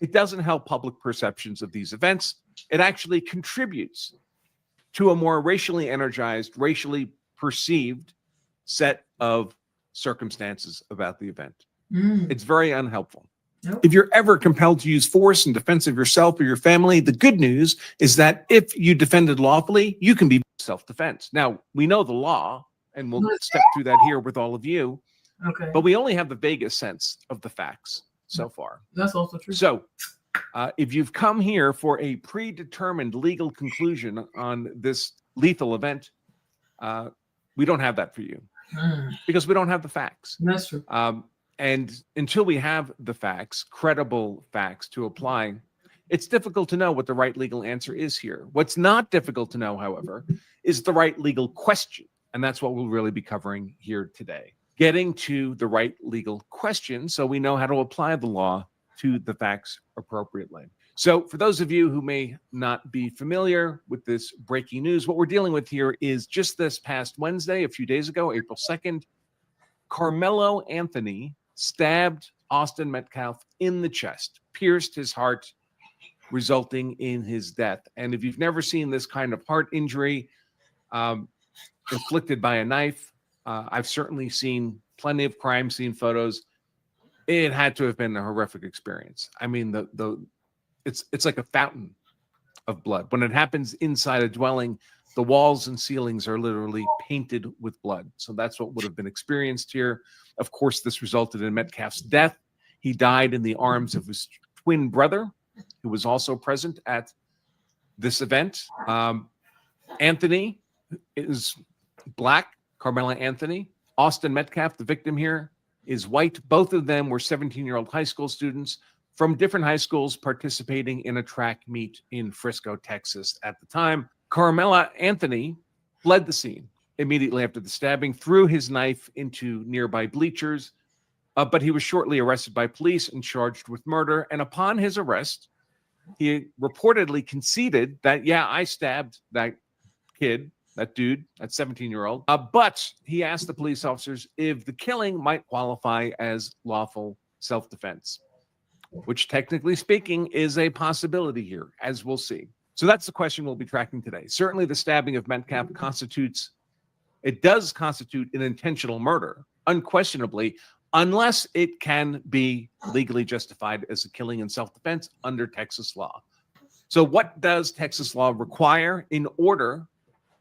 it doesn't help public perceptions of these events. It actually contributes to a more racially energized, racially perceived set of circumstances about the event. It's very unhelpful. If you're ever compelled to use force in defense of yourself or your family, the good news is that if you defended lawfully, you can be self-defense. Now, we know the law, and we'll step through that here with all of you. Okay. But we only have the vaguest sense of the facts so far. That's also true. So if you've come here for a predetermined legal conclusion on this lethal event, we don't have that for you because we don't have the facts. That's true. And until we have the facts, credible facts to apply, it's difficult to know what the right legal answer is here. What's not difficult to know, however, is the right legal question. And that's what we'll really be covering here today. Getting to the right legal question so we know how to apply the law to the facts appropriately. So for those of you who may not be familiar with this breaking news, what we're dealing with here is just this past Wednesday, a few days ago, April 2nd, Karmelo Anthony stabbed Austin Metcalf in the chest, pierced his heart, resulting in his death. And if you've never seen this kind of heart injury inflicted by a knife, I've certainly seen plenty of crime scene photos. It had to have been a horrific experience. I mean, it's like a fountain of blood. When it happens inside a dwelling, the walls and ceilings are literally painted with blood. So that's what would have been experienced here. Of course, this resulted in Metcalf's death. He died in the arms of his twin brother, who was also present at this event. Anthony is black. Karmelo Anthony. Austin Metcalf, the victim here, is white. Both of them were 17-year-old high school students from different high schools participating in a track meet in Frisco, Texas at the time. Karmelo Anthony fled the scene immediately after the stabbing, threw his knife into nearby bleachers, but he was shortly arrested by police and charged with murder. And upon his arrest, he reportedly conceded that, yeah, I stabbed that kid, that dude, that 17-year-old. But he asked the police officers if the killing might qualify as lawful self-defense, which technically speaking is a possibility here, as we'll see. So that's the question we'll be tracking today. Certainly the stabbing of Metcalf does constitute an intentional murder, unquestionably, unless it can be legally justified as a killing in self-defense under Texas law. So what does Texas law require in order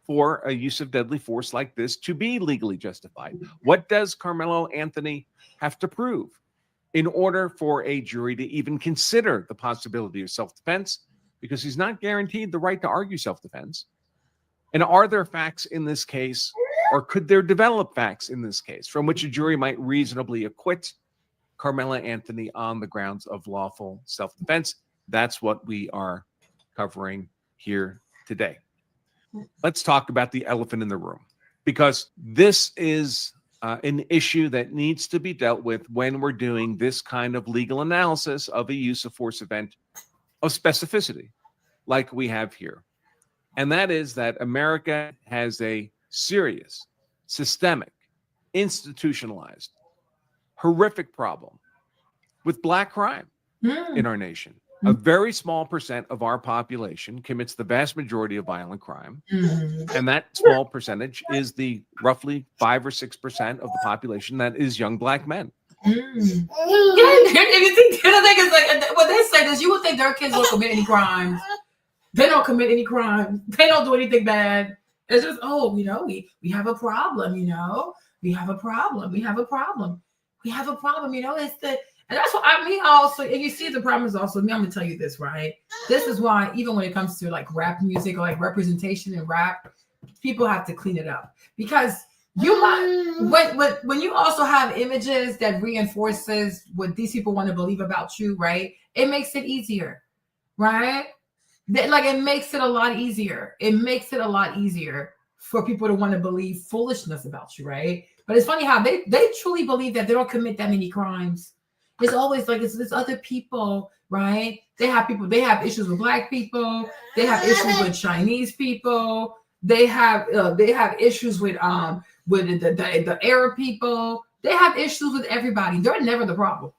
for a use of deadly force like this to be legally justified? What does Karmelo Anthony have to prove in order for a jury to even consider the possibility of self-defense? Because he's not guaranteed the right to argue self-defense. And are there facts in this case, or could there develop facts in this case from which a jury might reasonably acquit Karmelo Anthony on the grounds of lawful self-defense? That's what we are covering here today. Let's talk about the elephant in the room, because this is an issue that needs to be dealt with when we're doing this kind of legal analysis of a use of force event of specificity like we have here. And that is that America has a serious, systemic, institutionalized, horrific problem with black crime in our nation. A very small percent of our population commits the vast majority of violent crime. And that small percentage is the roughly 5 or 6% of the population that is young black men. You think the thing is, like, what they say is, you would think their kids don't commit any crimes. They don't commit any crimes. They don't do anything bad. It's just, oh, you know, we have a problem, you know. We have a problem. We have a problem. We have a problem, you know. It's the, and that's what I mean also, and you see the problem is also, me, I'm gonna tell you this, right? This is why even when it comes to like rap music or like representation in rap, people have to clean it up. Because you might, when you also have images that reinforces what these people want to believe about you, right? It makes it easier, right? Like, it makes it a lot easier. It makes it a lot easier for people to want to believe foolishness about you, right? But it's funny how they truly believe that they don't commit that many crimes. It's always like it's other people, right? They have issues with black people. They have issues with Chinese people. They have issues with the Arab people. They have issues with everybody. They're never the problem.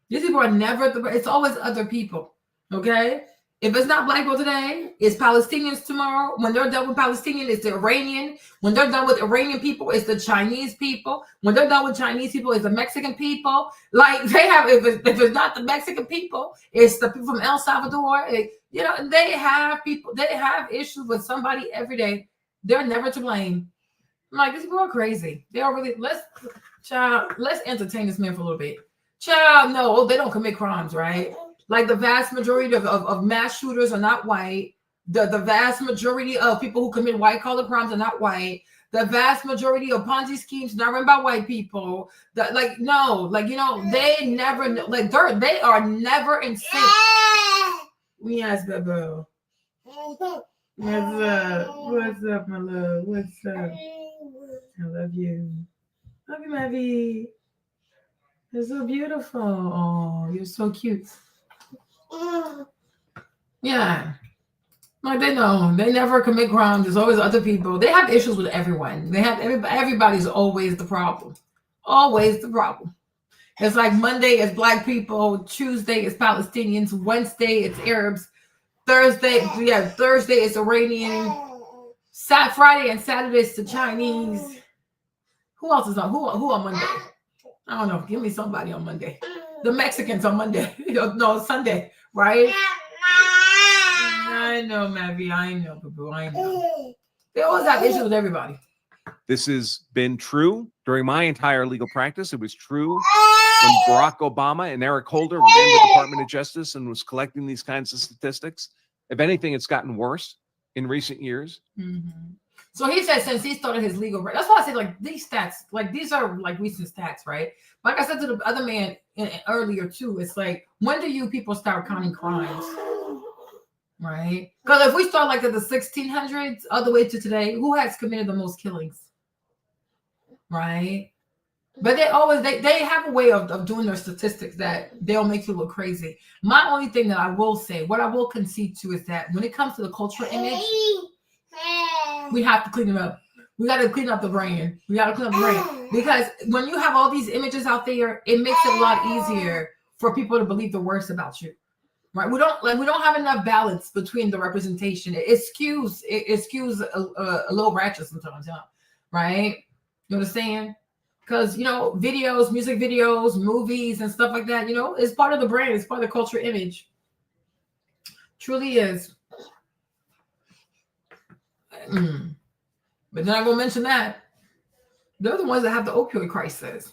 These people are never it's always other people. Okay? If it's not black people today, it's Palestinians tomorrow. When they're done with Palestinian, it's the Iranian. When they're done with Iranian people, it's the Chinese people. When they're done with Chinese people, it's the Mexican people. Like, they have, if it's not the Mexican people, it's the people from El Salvador. You know, they have issues with somebody every day. They're never to blame. I'm like, these people are crazy. They are really, let's entertain this man for a little bit. Child, no, they don't commit crimes, right? Like, the vast majority of mass shooters are not white. The vast majority of people who commit white-collar crimes are not white. The vast majority of Ponzi schemes not run by white people. They never, like, they are never in sync. Yes, baby. What's up, my love? What's up? I love you. Love you, my baby. You're so beautiful. Oh, you're so cute. Yeah. Like, they know. They never commit crimes. There's always other people. They have issues with everyone. They have everybody's always the problem. Always the problem. It's like Monday is black people, Tuesday is Palestinians, Wednesday it's Arabs, Thursday it's Iranian, Friday and Saturday it's the Chinese. Who else is on? Who on Monday? I don't know. Give me somebody on Monday. The Mexicans on Monday. No, Sunday, right? I know, Mavi. I know, boo. I know. They always have issues with everybody. This has been true during my entire legal practice. It was true when Barack Obama and Eric Holder ran the Department of Justice and was collecting these kinds of statistics. If anything, it's gotten worse in recent years. Mm-hmm. So he said since he started his legal, that's why I say, like, these stats, like, these are like recent stats, right? Like I said to the other man earlier too, it's like, when do you people start counting crimes, right? Because if we start like at the 1600s all the way to today, who has committed the most killings, right? But they have a way of doing their statistics that they'll make you look crazy. My only thing that I will say, what I will concede to, is that when it comes to the cultural image, we have to clean it up. We got to clean up the brand. Because when you have all these images out there, it makes it a lot easier for people to believe the worst about you. Right? We don't have enough balance between the representation. It skews a little ratchet sometimes, right? You understand? Because, videos, music videos, movies, and stuff like that, it's part of the brand. It's part of the cultural image. Truly is. But then I'm going to mention that they're the ones that have the opioid crisis.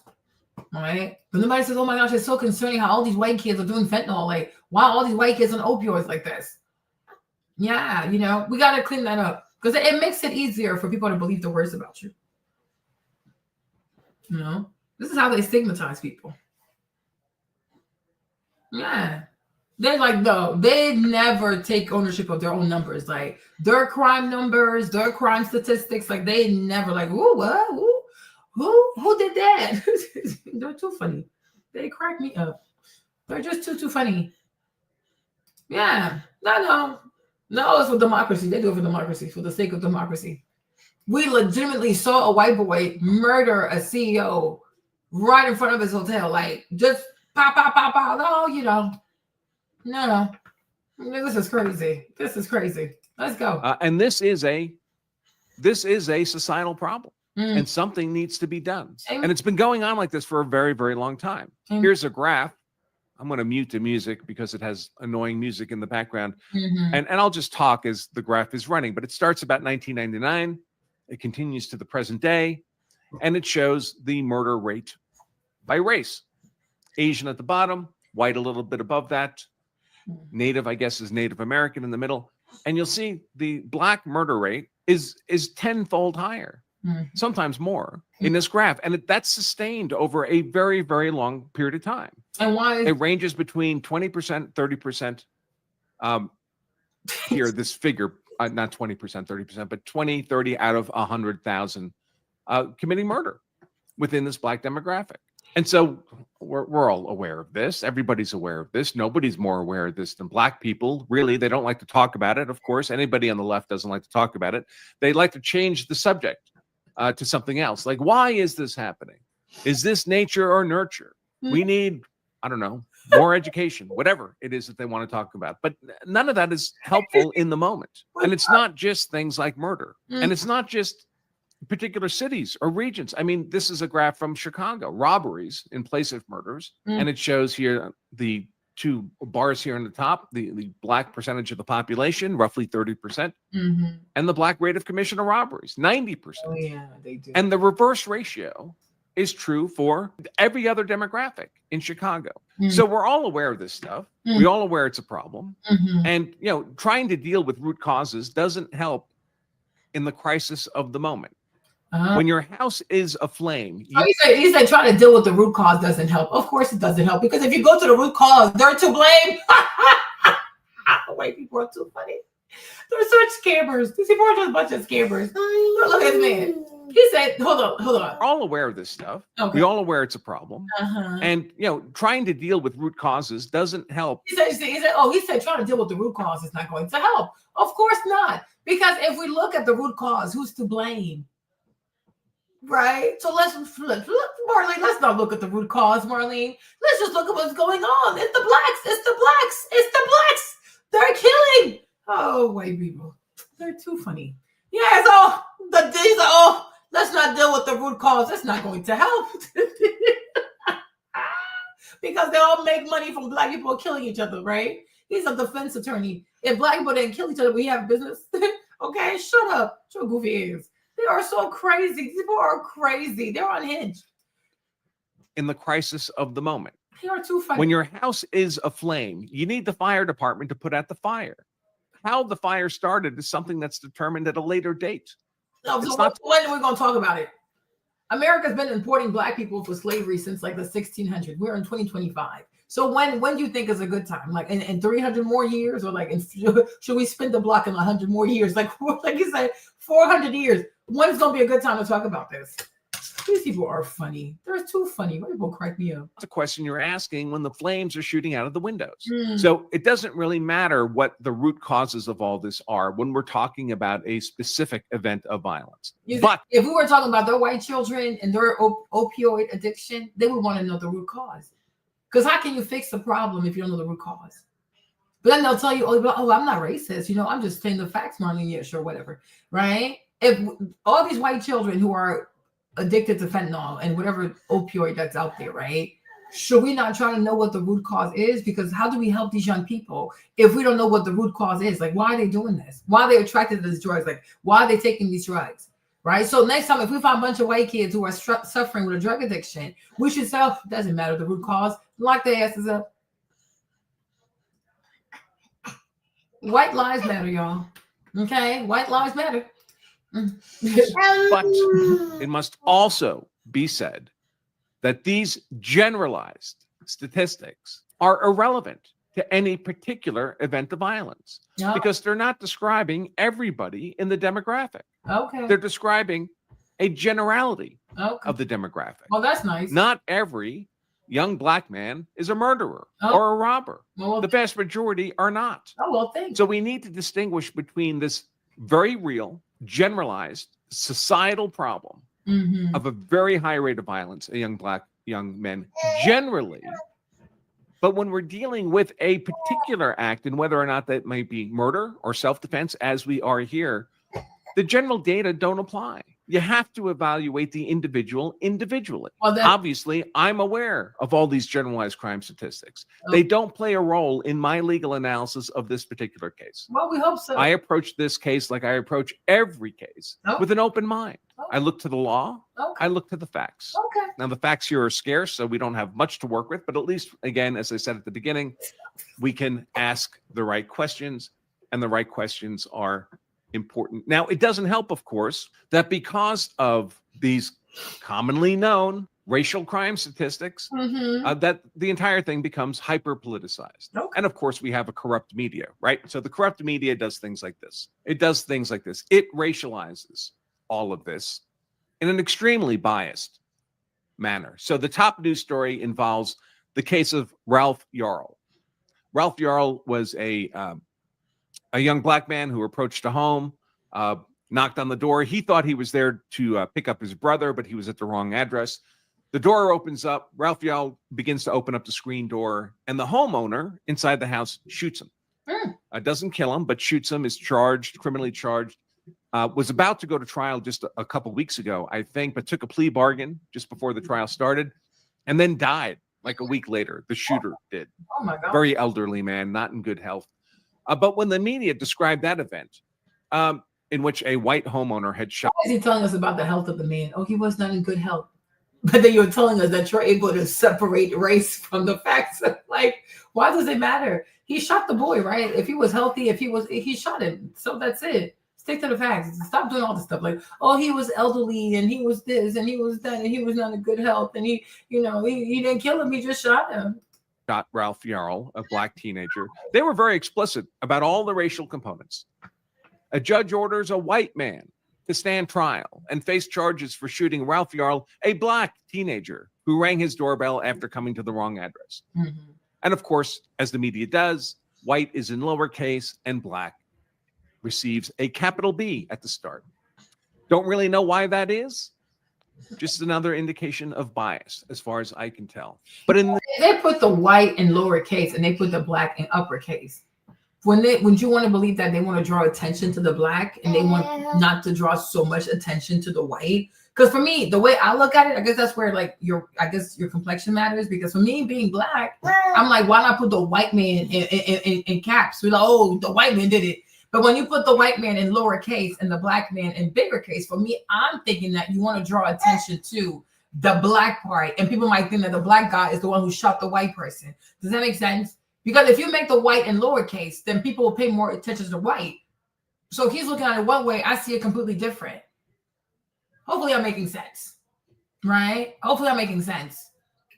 All right. But nobody says, oh my gosh, it's so concerning how all these white kids are doing fentanyl. Like, why all these white kids on opioids like this? Yeah, we got to clean that up. Because it makes it easier for people to believe the worst about you. This is how they stigmatize people. Yeah. They're like, no, they never take ownership of their own numbers. Like their crime numbers, their crime statistics, like they never like, ooh, what? Who did that? They're too funny. They crack me up. They're just too funny. Yeah. No, it's for democracy. They do it for democracy, for the sake of democracy. We legitimately saw a white boy murder a CEO right in front of his hotel. Like, just pop. Oh, no. This is crazy. Let's go. And this is a societal problem, and something needs to be done. And it's been going on like this for a very, very long time. Here's a graph. I'm going to mute the music because it has annoying music in the background. And I'll just talk as the graph is running. But it starts about 1999. It continues to the present day, and it shows the murder rate by race. Asian at the bottom, white a little bit above that. Native, I guess, is Native American in the middle. And you'll see the Black murder rate is tenfold higher, sometimes more, in this graph. And that's sustained over a very, very long period of time. And why? It ranges between 20%, 30%. Here, this figure, not 20%, 30%, but 20, 30 out of 100,000 committing murder within this Black demographic. And so we're all aware of this. Everybody's aware of this. Nobody's more aware of this than Black people. Really, they don't like to talk about it. Of course, anybody on the left doesn't like to talk about it. They like to change the subject to something else. Like, why is this happening? Is this nature or nurture? We need, I don't know, more education, whatever it is that they want to talk about. But none of that is helpful in the moment. And it's not just things like murder. And it's not just particular cities or regions. I mean, this is a graph from Chicago, robberies in place of murders. And it shows here the two bars here on the top, the Black percentage of the population, roughly 30%, and the Black rate of commission of robberies, 90%. Oh, yeah, they do. And the reverse ratio is true for every other demographic in Chicago. So we're all aware of this stuff. We're all aware it's a problem. And, trying to deal with root causes doesn't help in the crisis of the moment. When your house is aflame. He said trying to deal with the root cause doesn't help. Of course it doesn't help, because if you go to the root cause, they're to blame. White people are too funny. They're such scammers. These people are just a bunch of scammers. Look at this man. He said, hold on. We're all aware of this stuff. Okay. We're all aware it's a problem. And, trying to deal with root causes doesn't help. He said trying to deal with the root cause is not going to help. Of course not. Because if we look at the root cause, who's to blame? Right? So let's look, Marlene, let's not look at the root cause, Marlene. Let's just look at what's going on. It's the blacks. They're killing. Oh, white people. They're too funny. Yeah, so let's not deal with the root cause. That's not going to help. Because they all make money from Black people killing each other, right? He's a defense attorney. If Black people didn't kill each other, we have business. Okay, shut up. Shut your goofy ears. They are so crazy. These people are crazy. They're unhinged. In the crisis of the moment. They are too funny. When your house is aflame, you need the fire department to put out the fire. How the fire started is something that's determined at a later date. No, so when are we going to talk about it? America's been importing Black people for slavery since like the 1600s. We're in 2025. So when do you think is a good time? Like in 300 more years, or like should we spin the block in 100 more years? Like you said, 400 years. When's going to be a good time to talk about this? These people are funny. They're too funny. Why people crack me up? That's a question you're asking when the flames are shooting out of the windows. Mm. So it doesn't really matter what the root causes of all this are when we're talking about a specific event of violence. But if we were talking about their white children and their opioid addiction, they would want to know the root cause. Because how can you fix the problem if you don't know the root cause? But then they'll tell you, oh, I'm not racist. I'm just saying the facts, Marlene. Yeah, sure, whatever. Right? If all these white children who are addicted to fentanyl and whatever opioid that's out there, right? Should we not try to know what the root cause is? Because how do we help these young people if we don't know what the root cause is? Like, why are they doing this? Why are they attracted to these drugs? Like, why are they taking these drugs? Right? So next time, if we find a bunch of white kids who are suffering with a drug addiction, we should say, doesn't matter the root cause, lock their asses up. White lives matter, y'all. Okay? White lives matter. But it must also be said that these generalized statistics are irrelevant to any particular event of violence because they're not describing everybody in the demographic. Okay. They're describing a generality of the demographic. Well, that's nice. Not every young black man is a murderer or a robber. Well, the vast majority are not. Oh, well, thanks. So we need to distinguish between this very real, generalized societal problem of a very high rate of violence in young men generally. But when we're dealing with a particular act and whether or not that might be murder or self-defense, as we are here, the general data don't apply. You have to evaluate the individual individually. Well, obviously, I'm aware of all these generalized crime statistics. They don't play a role in my legal analysis of this particular case. Well, we hope so. I approach this case like I approach every case with an open mind. I look to the law. I look to the facts. Okay. Now, the facts here are scarce, so we don't have much to work with. But at least, again, as I said at the beginning, we can ask the right questions, and the right questions are important. Now, it doesn't help, of course, that because of these commonly known racial crime statistics, that the entire thing becomes hyper politicized. And of course, we have a corrupt media, right? So the corrupt media does things like this. It does things like this. It racializes all of this in an extremely biased manner. So the top news story involves the case of Ralph Yarl. Ralph Yarl was a young black man who approached a home, knocked on the door. He thought he was there to pick up his brother, but he was at the wrong address. The door opens up. Ralph Yarl begins to open up the screen door, and the homeowner inside the house shoots him. Doesn't kill him, but shoots him, is charged, criminally charged. Was about to go to trial just a couple weeks ago, I think, but took a plea bargain just before the trial started and then died like a week later. The shooter did. Oh, my God. Very elderly man, not in good health. But when the media described that event in which a white homeowner had shot. Why is he telling us about the health of the man? Oh, he was not in good health. But then you're telling us that you're able to separate race from the facts. Like, why does it matter? He shot the boy, right? If he was healthy, he shot him. So that's it. Stick to the facts. Stop doing all this stuff like, oh, he was elderly and he was this and he was that and he was not in good health and he didn't kill him. He just shot him. Shot Ralph Yarl, a black teenager. They were very explicit about all the racial components. A judge orders a white man to stand trial and face charges for shooting Ralph Yarl, a black teenager who rang his doorbell after coming to the wrong address. And of course, as the media does, white is in lowercase and black receives a capital B at the start. Don't really know why that is. Just another indication of bias, as far as I can tell. But they put the white in lowercase and they put the black in uppercase. When you want to believe that they want to draw attention to the black and they want not to draw so much attention to the white. Because for me, the way I look at it, I guess that's where like your complexion matters. Because for me being black, I'm like, why not put the white man in caps? We're like, oh, the white man did it. But when you put the white man in lowercase and the black man in bigger case, for me, I'm thinking that you want to draw attention to the black part. And people might think that the black guy is the one who shot the white person. Does that make sense? Because if you make the white in lowercase, then people will pay more attention to the white. So if he's looking at it one way, I see it completely different. Hopefully I'm making sense, right? Hopefully I'm making sense.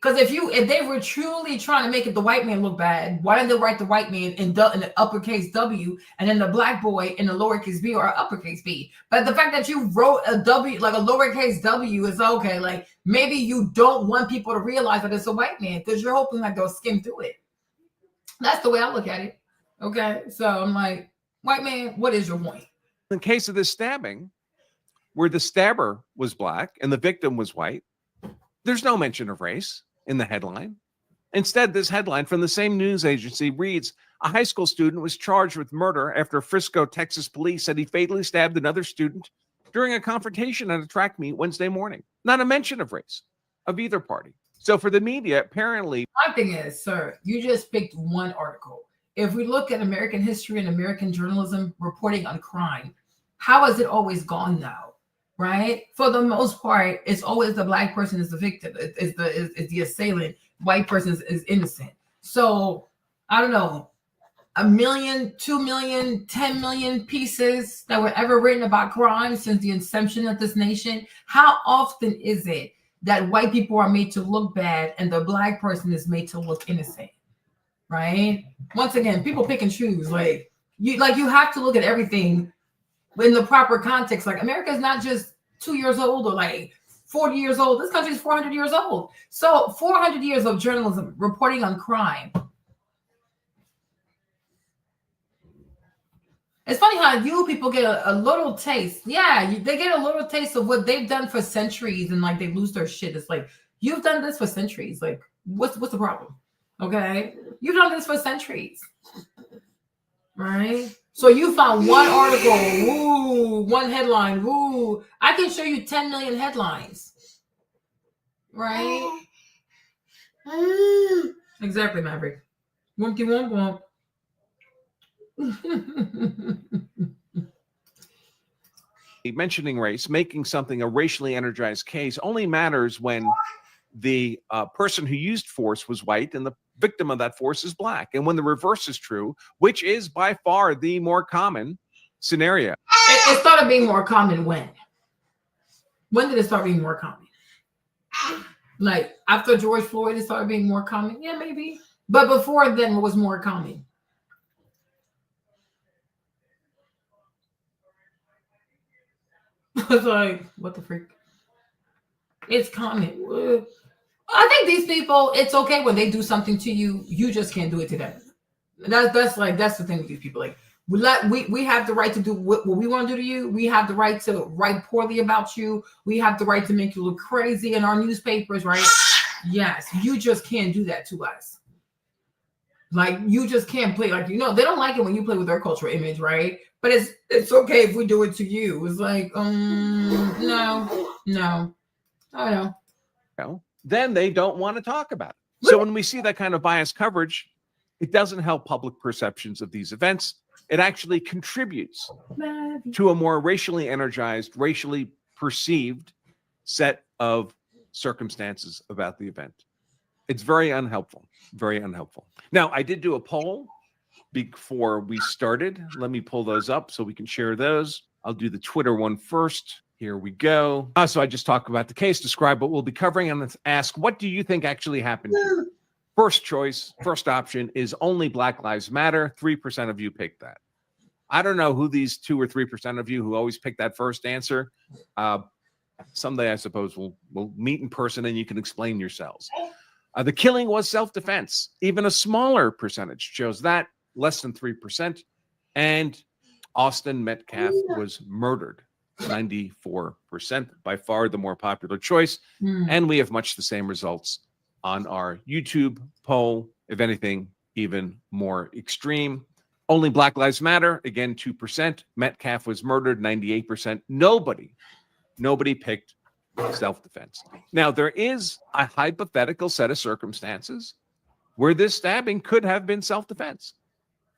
Because if they were truly trying to make it the white man look bad, why didn't they write the white man in the uppercase W and then the black boy in the lowercase b or uppercase b? But the fact that you wrote a W, like a lowercase W, is okay. Like maybe you don't want people to realize that it's a white man because you're hoping that they'll skim through it. That's the way I look at it. Okay, so I'm like, white man, what is your point? In the case of this stabbing, where the stabber was black and the victim was white, there's no mention of race in the headline. Instead, this headline from the same news agency reads, a high school student was charged with murder after Frisco, Texas police said he fatally stabbed another student during a confrontation at a track meet Wednesday morning. Not a mention of race of either party. So for the media, apparently... My thing is, sir, you just picked one article. If we look at American history and American journalism reporting on crime, how has it always gone now? Right? For the most part, it's always the black person is the victim, is the assailant. White person is innocent. So I don't know, 1 million, 2 million, 10 million pieces that were ever written about crime since the inception of this nation. How often is it that white people are made to look bad and the black person is made to look innocent? Right? Once again, people pick and choose. Like you have to look at everything in the proper context. Like America is not just 2 years old or like 40 years old. This country is 400 years old. So 400 years of journalism reporting on crime. It's funny how you people get a little taste. Yeah, they get a little taste of what they've done for centuries and like they lose their shit. It's like, you've done this for centuries. Like, what's the problem? Okay? You've done this for centuries. Right? So you found one article, woo, one headline, woo. I can show you 10 million headlines. Right? Exactly, Maverick. Wumpty wump wump. Mentioning race, making something a racially energized case only matters when the person who used force was white and the victim of that force is black. And when the reverse is true, which is by far the more common scenario. It started being more common when? When did it start being more common? Like after George Floyd, it started being more common? Yeah, maybe. But before then, what was more common? It's like, what the freak? It's common. I think these people, it's okay when they do something to you, you just can't do it to them. That's the thing with these people. Like we have the right to do what we want to do to you. We have the right to write poorly about you. We have the right to make you look crazy in our newspapers, right? Yes, you just can't do that to us. Like you just can't play, like, they don't like it when you play with their cultural image, right? But it's okay if we do it to you. It's like, no. I know. Then they don't want to talk about it. So when we see that kind of biased coverage, it doesn't help public perceptions of these events. It actually contributes to a more racially energized, racially perceived set of circumstances about the event. It's very unhelpful, very unhelpful. Now, I did do a poll before we started. Let me pull those up so we can share those. I'll do the Twitter one first. Here we go. So I just talked about the case, describe what we'll be covering, and let's ask, what do you think actually happened here? First choice, first option is only Black Lives Matter. 3% of you picked that. I don't know who these 2 or 3% of you who always pick that first answer. Someday, I suppose, we'll meet in person and you can explain yourselves. The killing was self-defense. Even a smaller percentage chose that, less than 3%. And Austin Metcalf was murdered. 94%, by far the more popular choice. And we have much the same results on our YouTube poll, if anything, even more extreme. Only Black Lives Matter, again, 2%. Metcalf was murdered, 98%. Nobody picked self-defense. Now, there is a hypothetical set of circumstances where this stabbing could have been self-defense.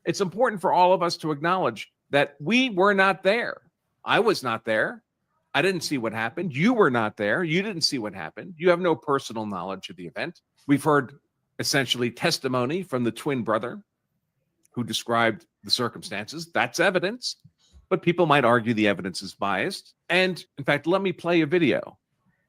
It's important for all of us to acknowledge that we were not there. I was not there. I didn't see what happened. You were not there. You didn't see what happened. You have no personal knowledge of the event. We've heard essentially testimony from the twin brother who described the circumstances. That's evidence, but people might argue the evidence is biased. And in fact, let me play a video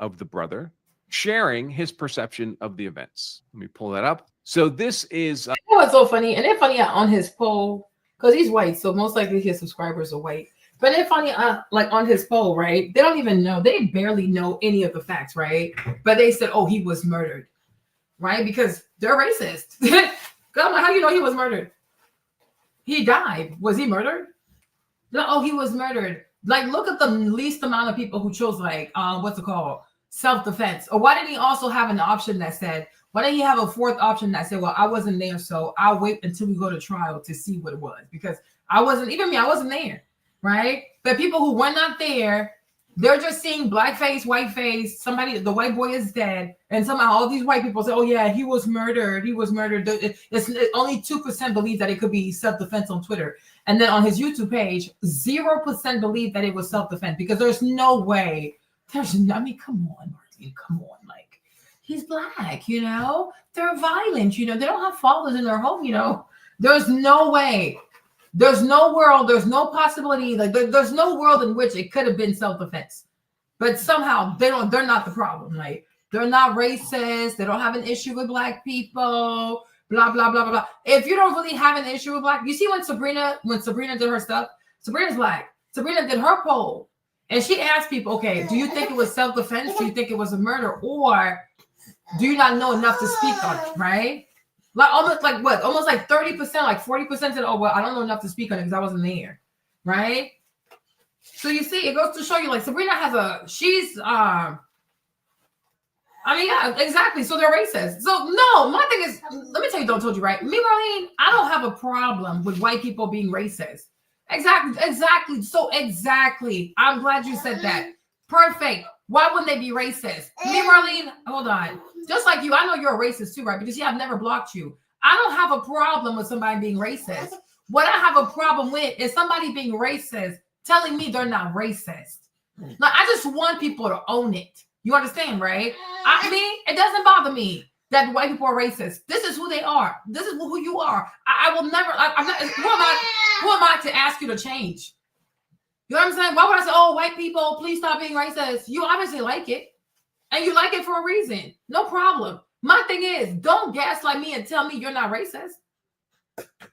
of the brother sharing his perception of the events. Let me pull that up. So this is You know what's so funny? And they're funny on his poll because he's white, so most likely his subscribers are white. But they're funny, like on his poll, right? They don't even know. They barely know any of the facts, right? But they said, "Oh, he was murdered," right? Because they're racist. I'm like, how do you know he was murdered? He died. Was he murdered? No, oh, he was murdered. Like, look at the least amount of people who chose, like, what's it called? Self-defense. Or why didn't he also have an option that said, why didn't he have a fourth option that said, well, I wasn't there, so I'll wait until we go to trial to see what it was. Because I wasn't there, right? But people who were not there, they're just seeing black face, white face, somebody, the white boy is dead, and somehow all these white people say, oh yeah, he was murdered. It's only 2% believe that it could be self-defense on Twitter. And then on his YouTube page, 0% believe that it was self-defense because there's no way. Come on, Martin, come on. Like, he's black, they're violent, they don't have fathers in their home, there's no way. There's no world, there's no possibility, like there's no world in which it could have been self-defense. But somehow they're not the problem. Like, they're not racist, they don't have an issue with black people, blah, blah, blah, blah, blah. If you don't really have an issue with black, you see when Sabrina did her stuff, Sabrina's black. Sabrina did her poll and she asked people, okay, do you think it was self-defense? Do you think it was a murder? Or do you not know enough to speak on it, right? Like almost like 30%, like 40% said, oh, well, I don't know enough to speak on it because I wasn't there, right? So you see, it goes to show you, like, Sabrina yeah, exactly. So they're racist. So no, my thing is, let me tell you, don't told you, right? Me, Marlene, I don't have a problem with white people being racist. Exactly. So exactly. I'm glad you said that. Perfect. Why wouldn't they be racist? Me, Marlene, hold on. Just like you, I know you're a racist too, right? Because I've never blocked you. I don't have a problem with somebody being racist. What I have a problem with is somebody being racist telling me they're not racist. Like, I just want people to own it. You understand, right? It doesn't bother me that white people are racist. This is who they are. This is who you are. I will never. I'm not. Who am I to ask you to change? You know what I'm saying? Why would I say, oh, white people, please stop being racist? You obviously like it. And you like it for a reason. No problem. My thing is, don't gaslight me and tell me you're not racist.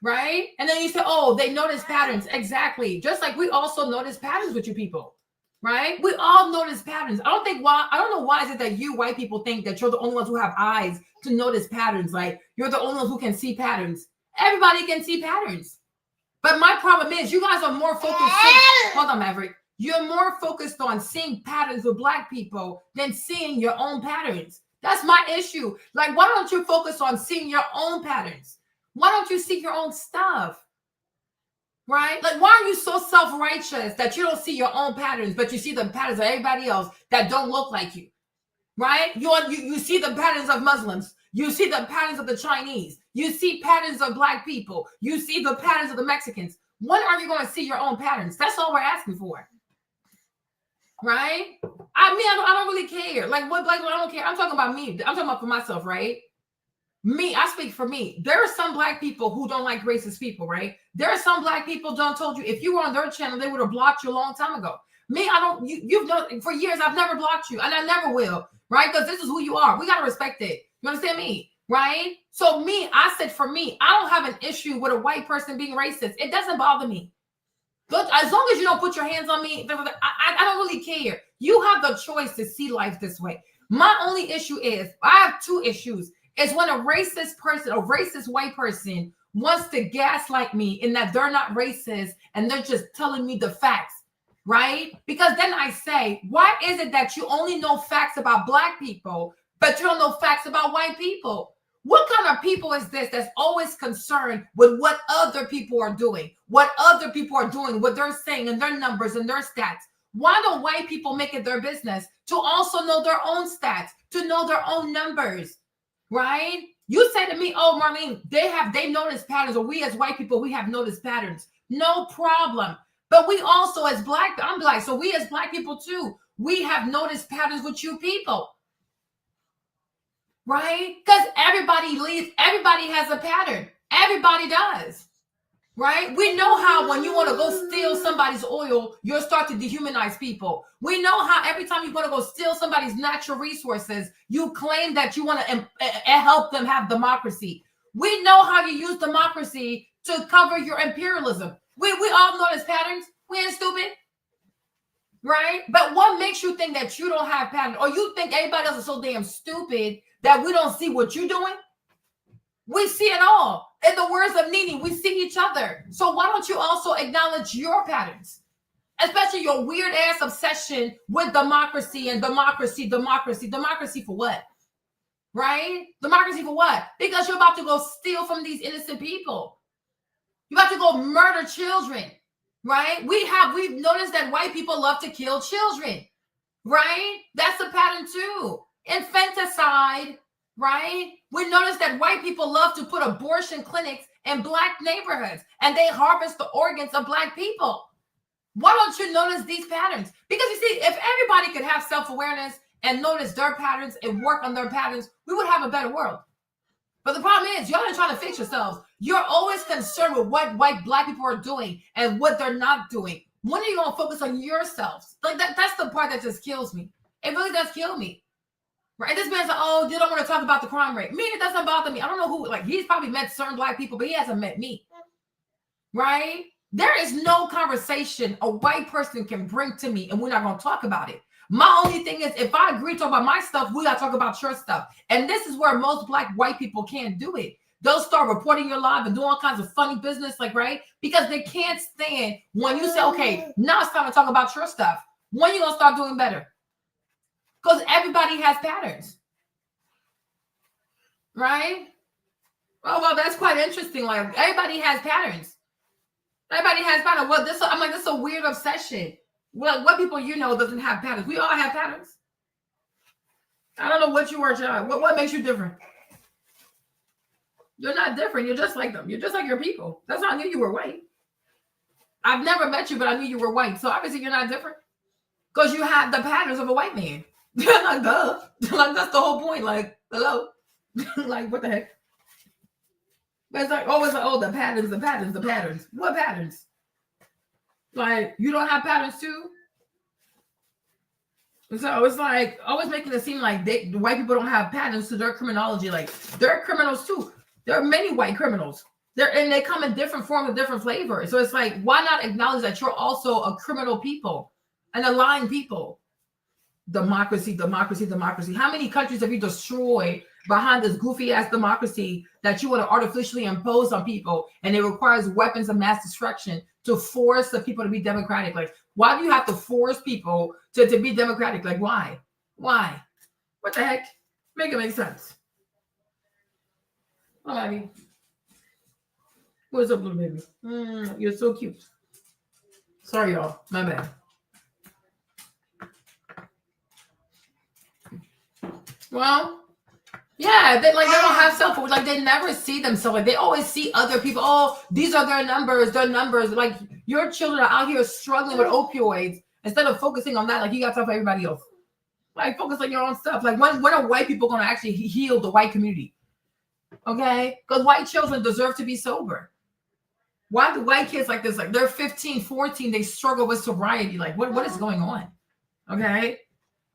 Right? And then you say, oh, they notice patterns. Exactly. Just like we also notice patterns with you people. Right? We all notice patterns. I don't know why is it that you white people think that you're the only ones who have eyes to notice patterns. Like, you're the only ones who can see patterns. Everybody can see patterns. But my problem is you guys are more focused. Hold on, Maverick. You're more focused on seeing patterns with black people than seeing your own patterns. That's my issue. Like, why don't you focus on seeing your own patterns? Why don't you see your own stuff? Right? Like, why are you so self-righteous that you don't see your own patterns, but you see the patterns of everybody else that don't look like you? Right? You see the patterns of Muslims. You see the patterns of the Chinese. You see patterns of black people. You see the patterns of the Mexicans. When are you going to see your own patterns? That's all we're asking for. Right? I don't really care. Like, what? Like, I don't care. I'm talking about me. I'm talking about for myself, right? Me, I speak for me. There are some black people who don't like racist people, right? There are some black people, John told you, if you were on their channel, they would have blocked you a long time ago. Me, you've known for years, I've never blocked you, and I never will, right? Because this is who you are. We got to respect it. You understand me? Right? So me, I said for me, I don't have an issue with a white person being racist. It doesn't bother me. But as long as you don't put your hands on me, I don't really care. You have the choice to see life this way. My only issue is, I have two issues. It's when a racist person, a racist white person wants to gaslight me in that they're not racist and they're just telling me the facts, right? Because then I say, why is it that you only know facts about black people, but you don't know facts about white people? What kind of people is this that's always concerned with what other people are doing, what they're saying and their numbers and their stats? Why don't white people make it their business to also know their own stats, to know their own numbers, right? You say to me, oh, Marlene, they noticed patterns, or we as white people, we have noticed patterns. No problem. But we also as black, I'm black, so we as black people too, we have noticed patterns with you people. Right? Because everybody has a pattern. Everybody does. right? We know how when you want to go steal somebody's oil, you'll start to dehumanize people. We know how every time you want to go steal somebody's natural resources, you claim that you want to help them have democracy. We know how you use democracy to cover your imperialism. We all know this patterns. We ain't stupid, right? But what makes you think that you don't have patterns, or you think everybody else is so damn stupid that we don't see what you're doing? We see it all. In the words of Nini, we see each other. So why don't you also acknowledge your patterns? Especially your weird ass obsession with democracy and democracy for what? Right? Democracy for what? Because you're about to go steal from these innocent people. You're about to go murder children, right? We've noticed that white people love to kill children, right? That's a pattern too. Infanticide, right? We notice that white people love to put abortion clinics in black neighborhoods and they harvest the organs of black people. Why don't you notice these patterns? Because you see, if everybody could have self-awareness and notice their patterns and work on their patterns, we would have a better world. But the problem is, y'all are trying to fix yourselves. You're always concerned with what white black people are doing and what they're not doing. When are you going to focus on yourselves? Like that's the part that just kills me. It really does kill me. Right? This man's like, oh, you don't want to talk about the crime rate. Me, it doesn't bother me. I don't know who, like, he's probably met certain black people, but he hasn't met me. Right? There is no conversation a white person can bring to me, and we're not going to talk about it. My only thing is, if I agree to talk about my stuff, we got to talk about your stuff. And this is where most black white people can't do it. They'll start reporting your life and doing all kinds of funny business, like, right? Because they can't stand when you say, okay, now it's time to talk about your stuff. When are you going to start doing better? Because everybody has patterns. Right? Oh, well, that's quite interesting. Like, everybody has patterns. Everybody has patterns. Well, I'm like, this is a weird obsession. Well, what people you know doesn't have patterns? We all have patterns. I don't know what you are, John. What makes you different? You're not different. You're just like them. You're just like your people. That's how I knew you were white. I've never met you, but I knew you were white. So obviously you're not different. Because you have the patterns of a white man. Like, duh. Like, that's the whole point. Like, hello? Like, what the heck? But it's like, always like, oh, the patterns. What patterns? Like, you don't have patterns too? So it's like, always making it seem like the white people don't have patterns to their criminology. Like, they're criminals too. There are many white criminals. And they come in different forms with different flavors. So it's like, why not acknowledge that you're also a criminal people and a lying people? Democracy. How many countries have you destroyed behind this goofy ass democracy that you want to artificially impose on people? And it requires weapons of mass destruction to force the people to be democratic. Like, why do you have to force people to be democratic? Like, why? What the heck? Make it make sense. Oh, I mean, what's up, little baby? You're so cute. Sorry, y'all. My bad. Well, yeah, they don't have self, like they never see themselves. Like they always see other people. Oh, these are their numbers. Like your children are out here struggling with opioids instead of focusing on that. Like you got stuff for everybody else. Like focus on your own stuff. Like when are white people going to actually heal the white community? Okay, because white children deserve to be sober. Why do white kids like this? Like they're 15, 14, they struggle with sobriety. Like what is going on? Okay,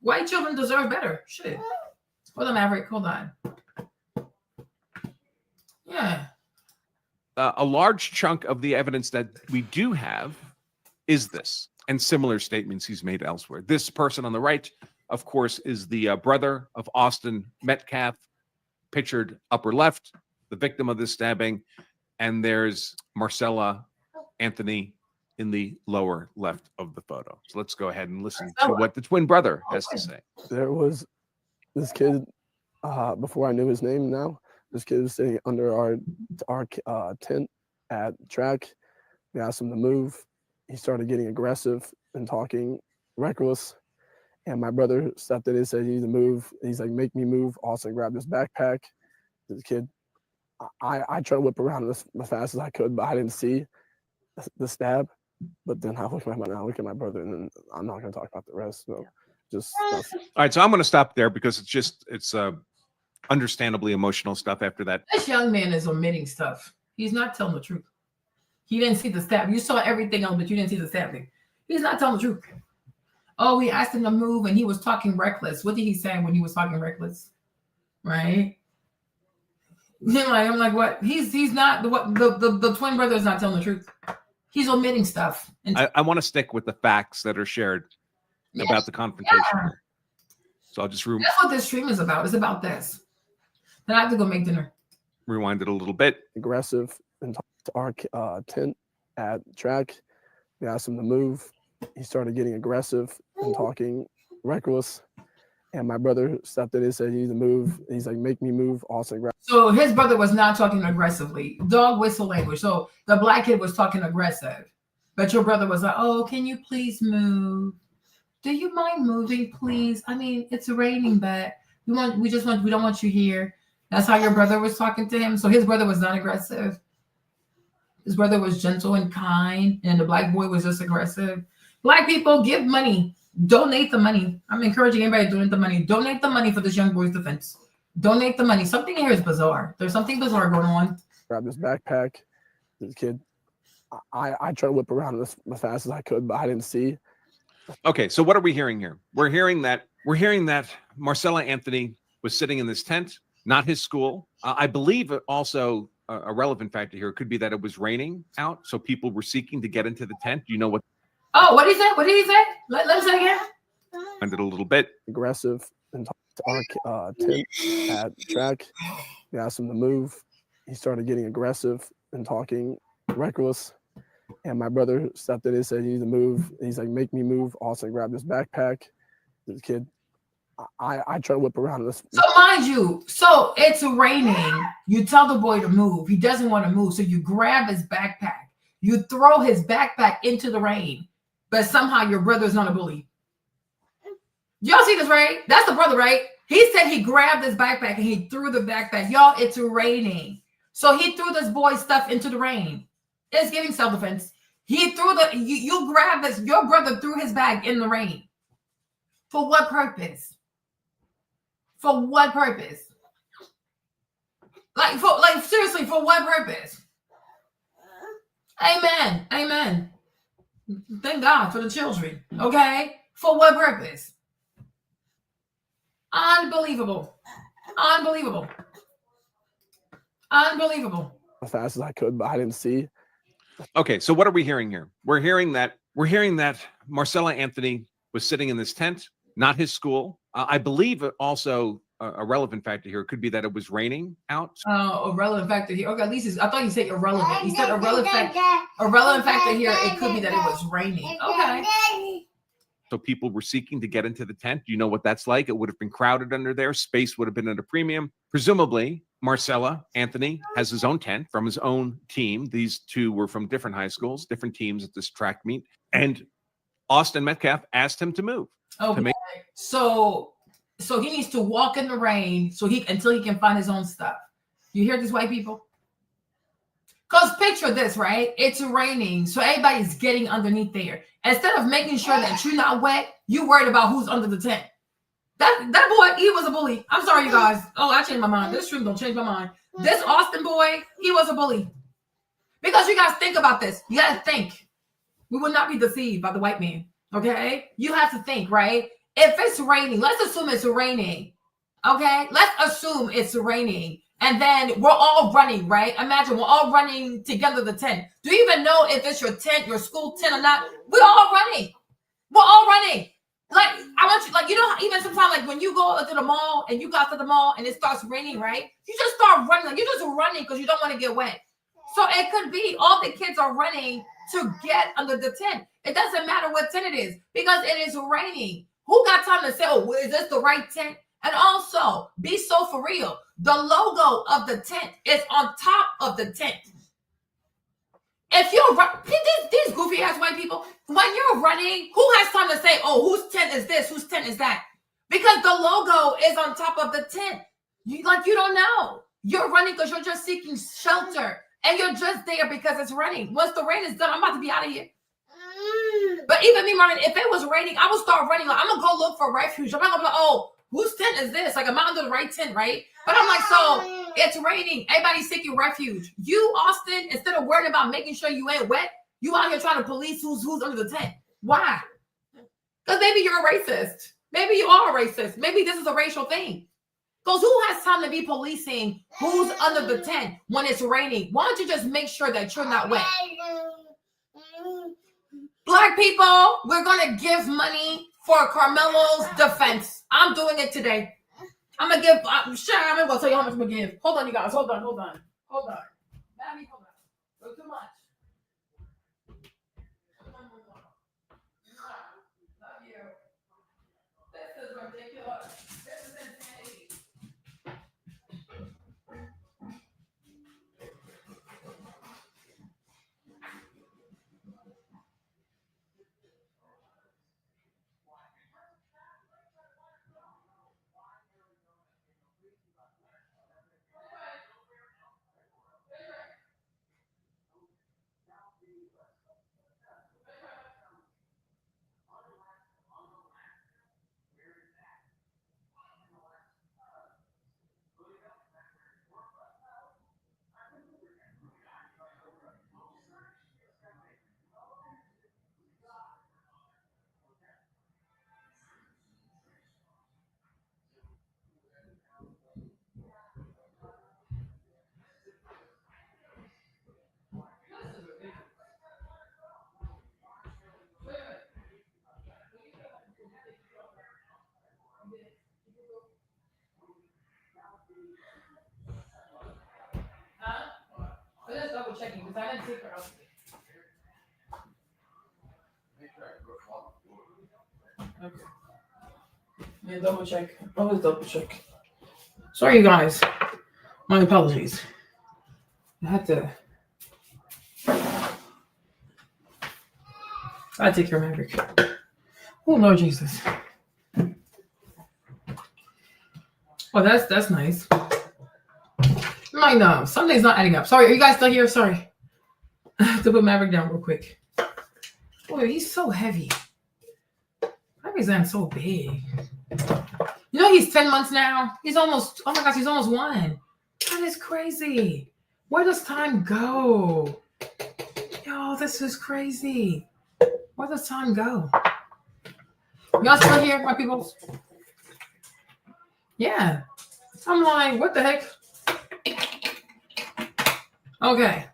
white children deserve better. Shit. Hold on, Maverick. Hold on. Yeah. A large chunk of the evidence that we do have is this and similar statements he's made elsewhere. This person on the right, of course, is the brother of Austin Metcalf, pictured upper left, the victim of this stabbing. And there's Marcella Anthony in the lower left of the photo. So let's go ahead and listen to what the twin brother has to say. There was this kid, before I knew his name now, this kid was sitting under our tent at track. We asked him to move. He started getting aggressive and talking reckless. And my brother stepped in and said, you need to move. He's like, make me move. Also grabbed his backpack. This kid, I tried to whip around as fast as I could, but I didn't see the stab. But then I look at my brother, and then I'm not going to talk about the rest. So just all right. So I'm going to stop there because it's understandably emotional stuff after that. This young man is omitting stuff. He's not telling the truth. He didn't see the stab. You saw everything else, but you didn't see the stabbing. He's not telling the truth. Oh, we asked him to move, and he was talking reckless. What did he say when he was talking reckless? Right? I'm like, what? He's not the twin brother is not telling the truth. He's omitting stuff. And I want to stick with the facts that are shared about the confrontation. Yeah. So I'll just That's what this stream is about. It's about this. Then I have to go make dinner. rewind it a little bit. Aggressive and to our tent at track. We asked him to move. He started getting aggressive and talking reckless. And my brother stepped in and said, "You need to move." He's like, "Make me move." Austin grabbed. So his brother was not talking aggressively. Dog whistle language. So the black kid was talking aggressive. But your brother was like, "Oh, can you please move? Do you mind moving, please? I mean, it's raining, but we don't want you here." That's how your brother was talking to him. So his brother was not aggressive. His brother was gentle and kind, and the black boy was just aggressive. Black people, give money. Donate the money. I'm encouraging everybody to donate the money. Donate the money for this young boy's defense. Donate the money. Something here is bizarre. There's something bizarre going on. Grabbed his backpack. This kid, I tried to whip around as fast as I could, but I didn't see. Okay, so what are we hearing here? We're hearing that Marcella Anthony was sitting in this tent, not his school. I believe also a relevant factor here could be that it was raining out, so people were seeking to get into the tent. Do you know what? Oh, what did he say? What did he say? Let him say again. Find it a little bit. Aggressive and to our tent at track. We asked him to move. He started getting aggressive and talking reckless. And my brother stepped in and said, "You need to move." He's like, "Make me move." Austin grabbed his backpack. This kid, I tried to whip around this. So mind you, so it's raining. You tell the boy to move. He doesn't want to move. So you grab his backpack. You throw his backpack into the rain. But somehow your brother is not a bully. Y'all see this, right? That's the brother, right? He said he grabbed his backpack and he threw the backpack. Y'all, it's raining. So he threw this boy's stuff into the rain. It's giving self-defense. He threw you grabbed this, your brother threw his bag in the rain. For what purpose? For what purpose? Like seriously, for what purpose? Amen. Amen. Thank God for the children. Okay? For what purpose? Unbelievable. Unbelievable. Unbelievable. As fast as I could, but I didn't see. Okay, so what are we hearing here? We're hearing that Marcella Anthony was sitting in this tent, not his school. I believe also a relevant factor here could be that it was raining out. A relevant factor here. Okay, at least I thought you said irrelevant. You said irrelevant factor here. It could be that it was raining. Okay. So people were seeking to get into the tent. You know what that's like. It would have been crowded under there. Space would have been at a premium. Presumably, Marcella Anthony has his own tent from his own team. These two were from different high schools, different teams at this track meet. And Austin Metcalf asked him to move. Okay. So he needs to walk in the rain until he can find his own stuff. You hear these white people? Because picture this, right? It's raining, so everybody's getting underneath there. Instead of making sure that you're not wet, you worried about who's under the tent. That boy, he was a bully. I'm sorry, you guys. Oh, I changed my mind. This stream don't change my mind. This Austin boy, he was a bully. Because you guys think about this. You got to think. We will not be deceived by the white man, okay? You have to think, right? If it's raining, let's assume it's raining, okay? Let's assume it's raining. And then we're all running, right? Imagine we're all running together the tent. Do you even know if it's your tent, your school tent or not? We're all running. We're all running. Like, I want you, like, you know, even sometimes, like, when you go to the mall and you got to the mall and it starts raining, right? You just start running. Like, you're just running because you don't want to get wet. So it could be all the kids are running to get under the tent. It doesn't matter what tent it is because it is raining. Who got time to say, "Oh, is this the right tent?" And also, be so for real. The logo of the tent is on top of the tent. If you're these goofy ass white people, when you're running, who has time to say, "Oh, whose tent is this? Whose tent is that?" Because the logo is on top of the tent. You don't know. You're running because you're just seeking shelter, and you're just there because it's raining. Once the rain is done, I'm about to be out of here. But even me, Martin, if it was raining, I would start running. Like, I'm gonna go look for refuge. I'm not gonna be like, "Oh, whose tent is this?" Like, am I under the right tent, right? But I'm like, so it's raining. Everybody's seeking refuge. You, Austin, instead of worrying about making sure you ain't wet, you out here trying to police who's under the tent. Why? Because maybe you're a racist. Maybe you are a racist. Maybe this is a racial thing. Because who has time to be policing who's under the tent when it's raining? Why don't you just make sure that you're not wet? Black people, we're going to give money for Karmelo's defense. I'm doing it today. I'm going to give, I'm going to tell you how much I'm going to give. Hold on, you guys. Hold on. Hold on. Maddie, hold on. Look too much. Love you. This is ridiculous. This is insanity. I'm just double checking because I didn't take her out. Okay. Yeah, double check. Always double check. Sorry, you guys. My apologies. I had to take care of Maverick. Oh, Lord Jesus. Oh, that's nice. No, Sunday's not adding up. Sorry, are you guys still here? Sorry. I have to put Maverick down real quick. Boy, he's so heavy. Maverick's so big. You know he's 10 months now? He's almost, oh my gosh, he's almost 1. That is crazy. Where does time go? Yo, this is crazy. Where does time go? Y'all still here, my people? Yeah. I'm like, what the heck? Okay.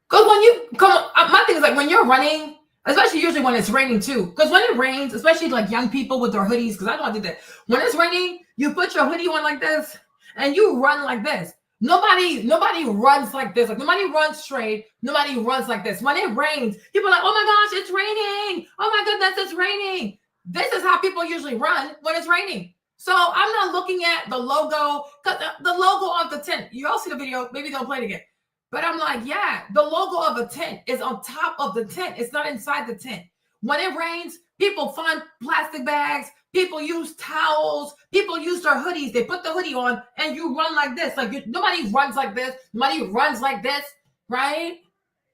Because when you come, my thing is like when you're running, especially usually when it's raining too. Because when it rains, especially like young people with their hoodies, because I know I did that. When it's raining, you put your hoodie on like this and you run like this. Nobody runs like this. Like nobody runs straight. Nobody runs like this. When it rains, people are like, oh my gosh, it's raining. Oh my goodness, it's raining. This is how people usually run when it's raining. So I'm not looking at the logo, because the logo of the tent, you all see the video, maybe they'll play it again. But I'm like, yeah, the logo of a tent is on top of the tent. It's not inside the tent. When it rains, people find plastic bags, people use towels, people use their hoodies. They put the hoodie on and you run like this. Like nobody runs like this. Nobody runs like this, right?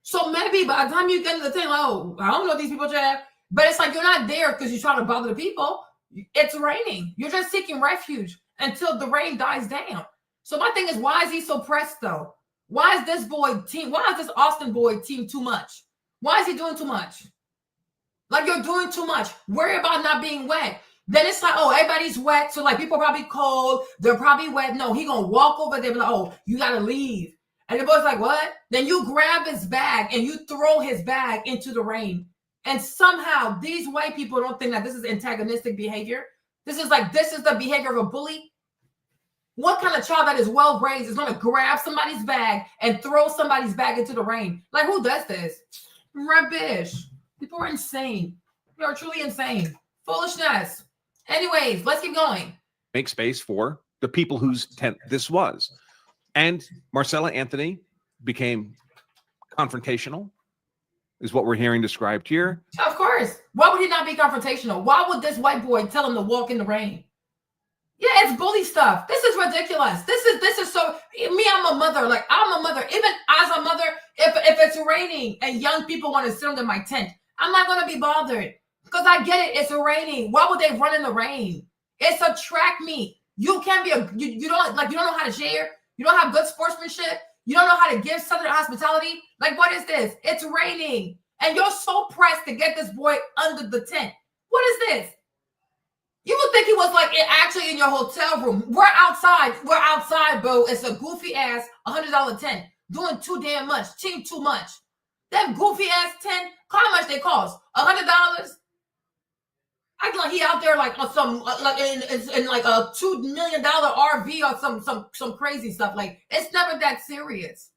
So maybe by the time you get into the tent, like, oh, I don't know these people, Chad. But it's like you're not there because you're trying to bother the people. It's raining. You're just seeking refuge until the rain dies down. So my thing is, why is he so pressed though? Why is this Austin boy team too much? Why is he doing too much? Like you're doing too much. Worry about not being wet. Then it's like, oh, everybody's wet. So like people are probably cold. They're probably wet. No, he gonna walk over there and be like, oh, you gotta leave. And the boy's like, what? Then you grab his bag and you throw his bag into the rain. And somehow these white people don't think that this is antagonistic behavior. This is the behavior of a bully. What kind of child that is well raised is going to grab somebody's bag and throw somebody's bag into the rain? Like, who does this? Rubbish. People are insane. They are truly insane. Foolishness. Anyways, let's keep going. Make space for the people whose tent this was. And Marcella Anthony became confrontational, is what we're hearing described here. Of course. Why would he not be confrontational? Why would this white boy tell him to walk in the rain? Yeah, it's bully stuff. This is ridiculous. This is so, me, I'm a mother. Like, I'm a mother. Even as a mother, if it's raining and young people want to sit under my tent, I'm not going to be bothered because I get it. It's raining. Why would they run in the rain? It's a track meet. You can't be you don't know how to share. You don't have good sportsmanship. You don't know how to give Southern hospitality. Like, what is this? It's raining. And you're so pressed to get this boy under the tent. What is this? You would think he was like actually in your hotel room. We're outside. We're outside, bro. It's a goofy ass $100 tent. Doing too damn much. Team too much. That goofy ass tent, how much they cost? $100? Acting like he out there like on some like in like a $2 million RV or some crazy stuff. Like, it's never that serious.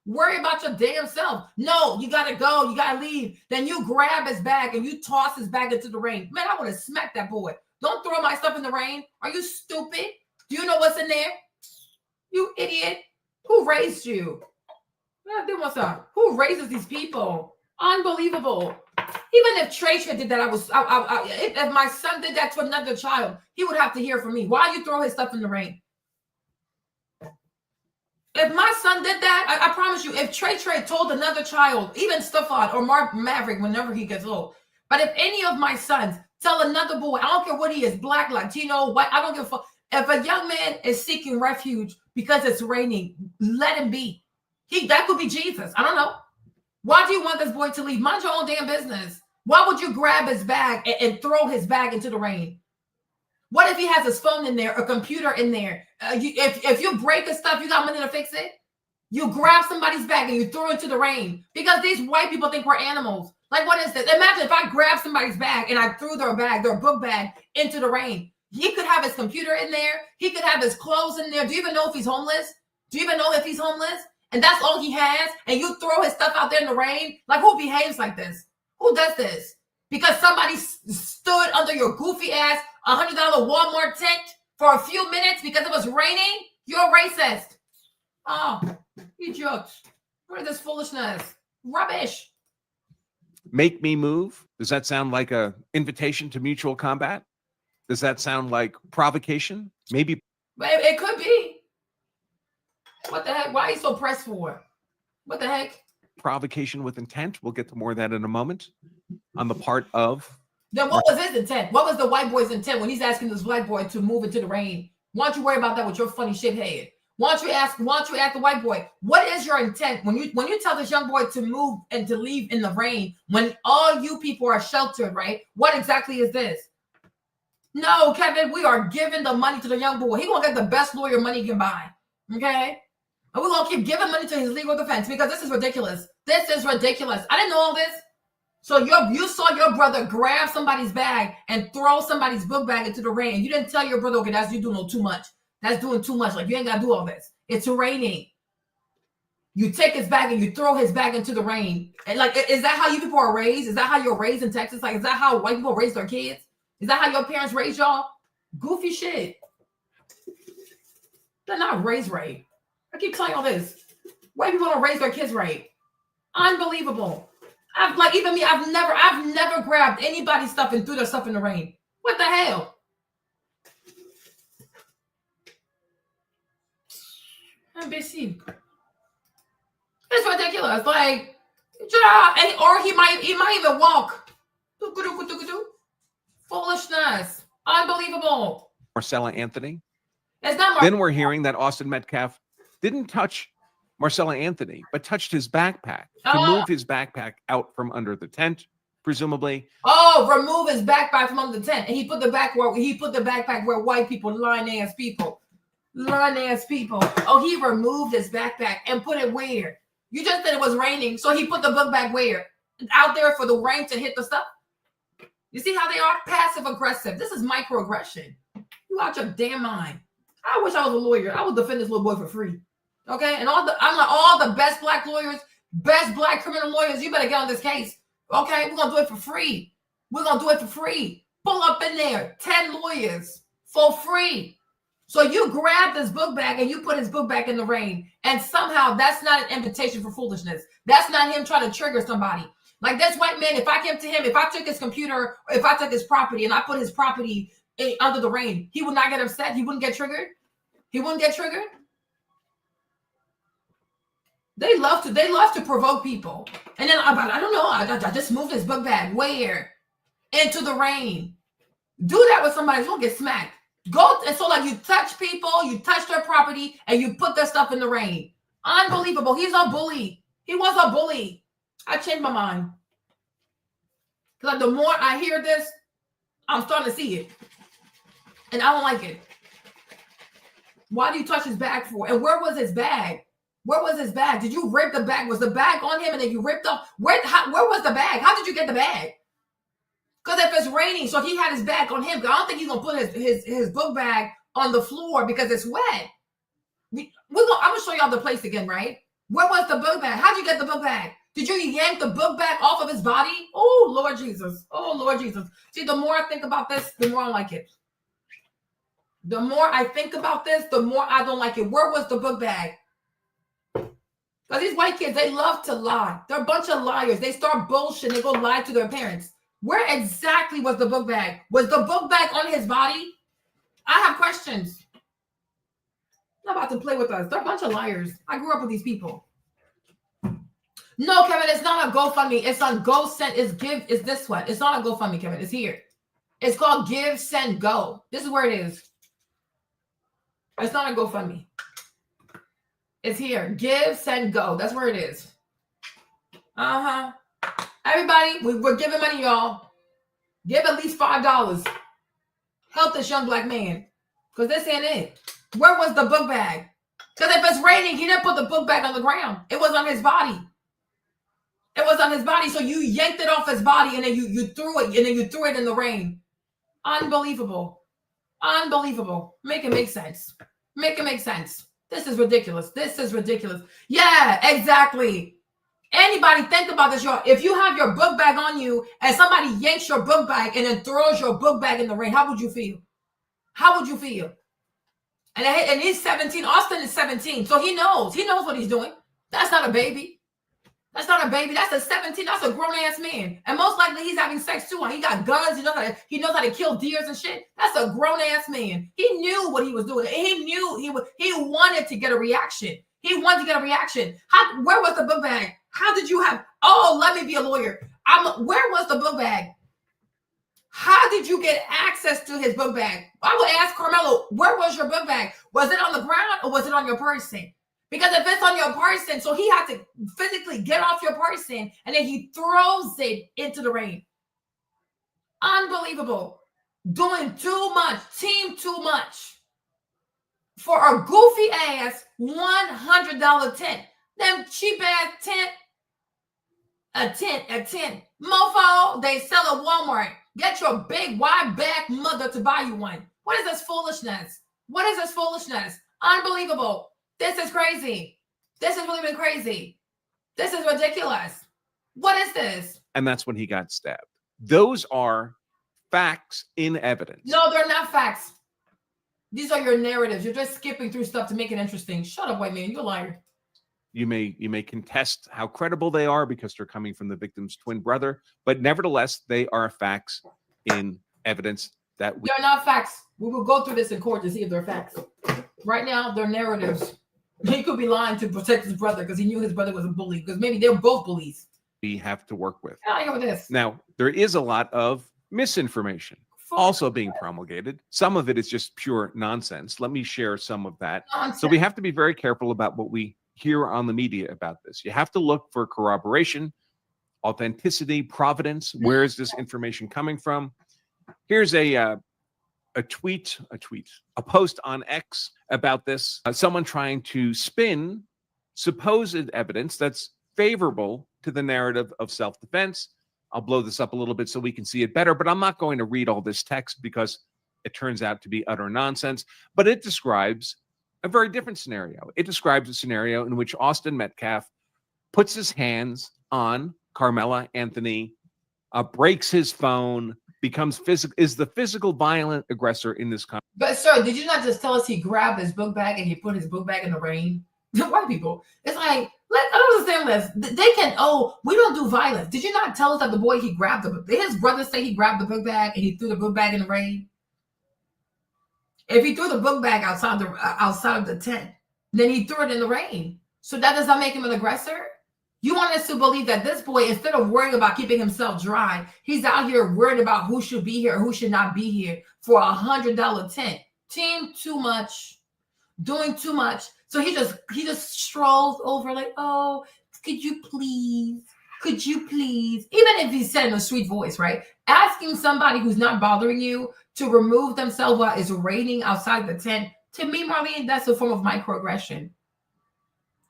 Worry about your damn self. No, you gotta go. You gotta leave. Then you grab his bag and you toss his bag into the rain. Man, I would have smacked that boy. Don't throw my stuff in the rain. Are you stupid? Do you know what's in there? You idiot. Who raised you? Who raises these people? Unbelievable. Even if Trey did that, if my son did that to another child, he would have to hear from me. Why you throw his stuff in the rain? If my son did that, I promise you, if Trey told another child, even Stephon or Maverick, whenever he gets old, but if any of my sons tell another boy, I don't care what he is, black, Latino, white, I don't give a fuck. If a young man is seeking refuge because it's raining, let him be. That could be Jesus. I don't know. Why do you want this boy to leave? Mind your own damn business. Why would you grab his bag and throw his bag into the rain? What if he has his phone in there, a computer in there? If you break his stuff, you got money to fix it? You grab somebody's bag and you throw it into the rain because these white people think we're animals. Like, what is this? Imagine if I grabbed somebody's bag and I threw their book bag into the rain. He could have his computer in there. He could have his clothes in there. Do you even know if he's homeless? Do you even know if he's homeless? And that's all he has? And you throw his stuff out there in the rain? Like, who behaves like this? Who does this? Because somebody stood under your goofy ass $100 Walmart tent for a few minutes because it was raining? You're racist. Oh, you jokes. What is this foolishness? Rubbish. Make me move. Does that sound like a invitation to mutual combat? Does that sound like provocation? Maybe. It could be. What the heck? Why are you so pressed for it? What the heck? Provocation with intent. We'll get to more of that in a moment. On the part of. Then what was his intent? What was the white boy's intent when he's asking this black boy to move into the rain? Why don't you worry about that with your funny shit head? Why don't you ask the white boy, what is your intent when you tell this young boy to move and to leave in the rain when all you people are sheltered, right? What exactly is this? No, Kevin, we are giving the money to the young boy. He gonna get the best lawyer money he can buy. Okay? And we're gonna keep giving money to his legal defense because this is ridiculous. This is ridiculous. I didn't know all this. So you saw your brother grab somebody's bag and throw somebody's book bag into the rain. You didn't tell your brother, okay, that's you doing too much. That's doing too much. Like, you ain't got to do all this. It's raining. You take his bag and you throw his bag into the rain. And like, is that how you people are raised? Is that how you're raised in Texas? Like, is that how white people raise their kids? Is that how your parents raised y'all? Goofy shit. They're not raised right. I keep telling y'all this. White people don't raise their kids right. Unbelievable. I've never grabbed anybody's stuff and threw their stuff in the rain. What the hell? NBC. It's ridiculous. Like, or he might even walk. Foolishness. Unbelievable. Marcella Anthony. It's not Then we're hearing that Austin Metcalf didn't touch Marcella Anthony, but touched his backpack to move his backpack out from under the tent, presumably. Oh, remove his backpack from under the tent. And he put the backpack where white people, lying ass people. Oh, he removed his backpack and put it where? You just said it was raining, so he put the book bag where? Out there for the rain to hit the stuff? You see how they are? Passive aggressive. This is microaggression. You out your damn mind. I wish I was a lawyer. I would defend this little boy for free. Okay? And all the best black lawyers, best black criminal lawyers, you better get on this case. Okay? We're gonna do it for free. Pull up in there. 10 lawyers for free. So you grab this book bag and you put his book bag in the rain. And somehow that's not an invitation for foolishness. That's not him trying to trigger somebody. Like, this white man, if I came to him, if I took his computer, if I took his property and I put his property under the rain, he would not get upset. He wouldn't get triggered. They love to provoke people. And then I don't know. I just moved his book bag. Where? Into the rain. Do that with somebody. You'll get smacked. Go and so like you touch people, you touch their property, and you put their stuff in the rain. Unbelievable. He's a bully. He was a bully. I changed my mind. Because the more I hear this, I'm starting to see it. And I don't like it. Why do you touch his bag for? And where was his bag? Where was his bag? Did you rip the bag? Was the bag on him and then you ripped off? Where was the bag? How did you get the bag? Because if it's raining, so he had his bag on him. I don't think he's gonna put his book bag on the floor because it's wet. I'm gonna show y'all the place again, right? Where was the book bag? How'd you get the book bag? Did you yank the book bag off of his body? Oh Lord Jesus! Oh Lord Jesus! See, the more I think about this, the more I like it. The more I think about this, the more I don't like it. Where was the book bag? Because these white kids, they love to lie. They're a bunch of liars. They start bullshit. They go lie to their parents. Where exactly was the book bag? Was the book bag on his body? I have questions. Not about to play with us. They're a bunch of liars. I grew up with these people. No, Kevin, it's not a GoFundMe. It's on Go Send. It's this one. It's not a GoFundMe, Kevin. It's here. It's called Give, Send, Go. This is where it is. It's not a GoFundMe. It's here. Give, Send, Go. That's where it is. Uh-huh. Everybody, we're giving money, y'all. Give at least $5. Help this young black man. Because this ain't it. Where was the book bag? Because if it's raining, he didn't put the book bag on the ground. It was on his body. It was on his body. So you yanked it off his body and then you threw it, and then you threw it in the rain. Unbelievable. Unbelievable. Make it make sense. Make it make sense. This is ridiculous. This is ridiculous. Yeah, exactly. Anybody think about this, y'all. If you have your book bag on you and somebody yanks your book bag and then throws your book bag in the rain, how would you feel? How would you feel? And he's 17. Austin is 17. So he knows. He knows what he's doing. That's not a baby. That's not a baby. That's a 17. That's a grown-ass man. And most likely he's having sex too. He got guns. He knows how to kill deers and shit. That's a grown-ass man. He knew what he was doing. He knew he wanted to get a reaction. He wanted to get a reaction. Where was the book bag? How did you have? Oh, let me be a lawyer. Where was the book bag? How did you get access to his book bag? I would ask Karmelo, where was your book bag? Was it on the ground or was it on your person? Because if it's on your person, so he had to physically get off your person and then he throws it into the rain. Unbelievable. Doing too much. Team too much. For a goofy ass $100 tent. Them cheap ass tent. A tent. Mofo, they sell at Walmart. Get your big wide back mother to buy you one. What is this foolishness? What is this foolishness? Unbelievable. This is crazy. This is really crazy. This is ridiculous. What is this? And that's when he got stabbed. Those are facts in evidence. No, they're not facts. These are your narratives. You're just skipping through stuff to make it interesting. Shut up, white man. You're a liar. You may contest how credible they are because they're coming from the victim's twin brother, but nevertheless, they are facts in evidence that they're not facts. We will go through this in court to see if they're facts. Right now, they're narratives. He could be lying to protect his brother because he knew his brother was a bully, because maybe they're both bullies. We have to work with. I hear with this. Now, there is a lot of misinformation also being promulgated. Some of it is just pure nonsense. Let me share some of that. Nonsense. So we have to be very careful about what we hear on the media about this. You have to look for corroboration, authenticity, provenance. Where is this information coming from? Here's a post on X about this. Someone trying to spin supposed evidence that's favorable to the narrative of self-defense. I'll blow this up a little bit so we can see it better, but I'm not going to read all this text because it turns out to be utter nonsense. But it describes a very different scenario. It describes a scenario in which Austin Metcalf puts his hands on Karmelo Anthony, breaks his phone, becomes physical, is the physical violent aggressor in this country. But sir, did you not just tell us he grabbed his book bag and he put his book bag in the rain? White people, it's like, I don't understand this. They can, we don't do violence. Did you not tell us that the boy, he grabbed the book? Did his brother say he grabbed the book bag and he threw the book bag in the rain? If he threw the book bag outside of the tent, then he threw it in the rain. So that does not make him an aggressor? You want us to believe that this boy, instead of worrying about keeping himself dry, he's out here worried about who should be here, who should not be here for $100 tent. Team too much, doing too much. So he just strolls over like, oh, could you please? Could you please? Even if he said in a sweet voice, right? Asking somebody who's not bothering you to remove themselves while it's raining outside the tent. To me, Marlene, that's a form of microaggression.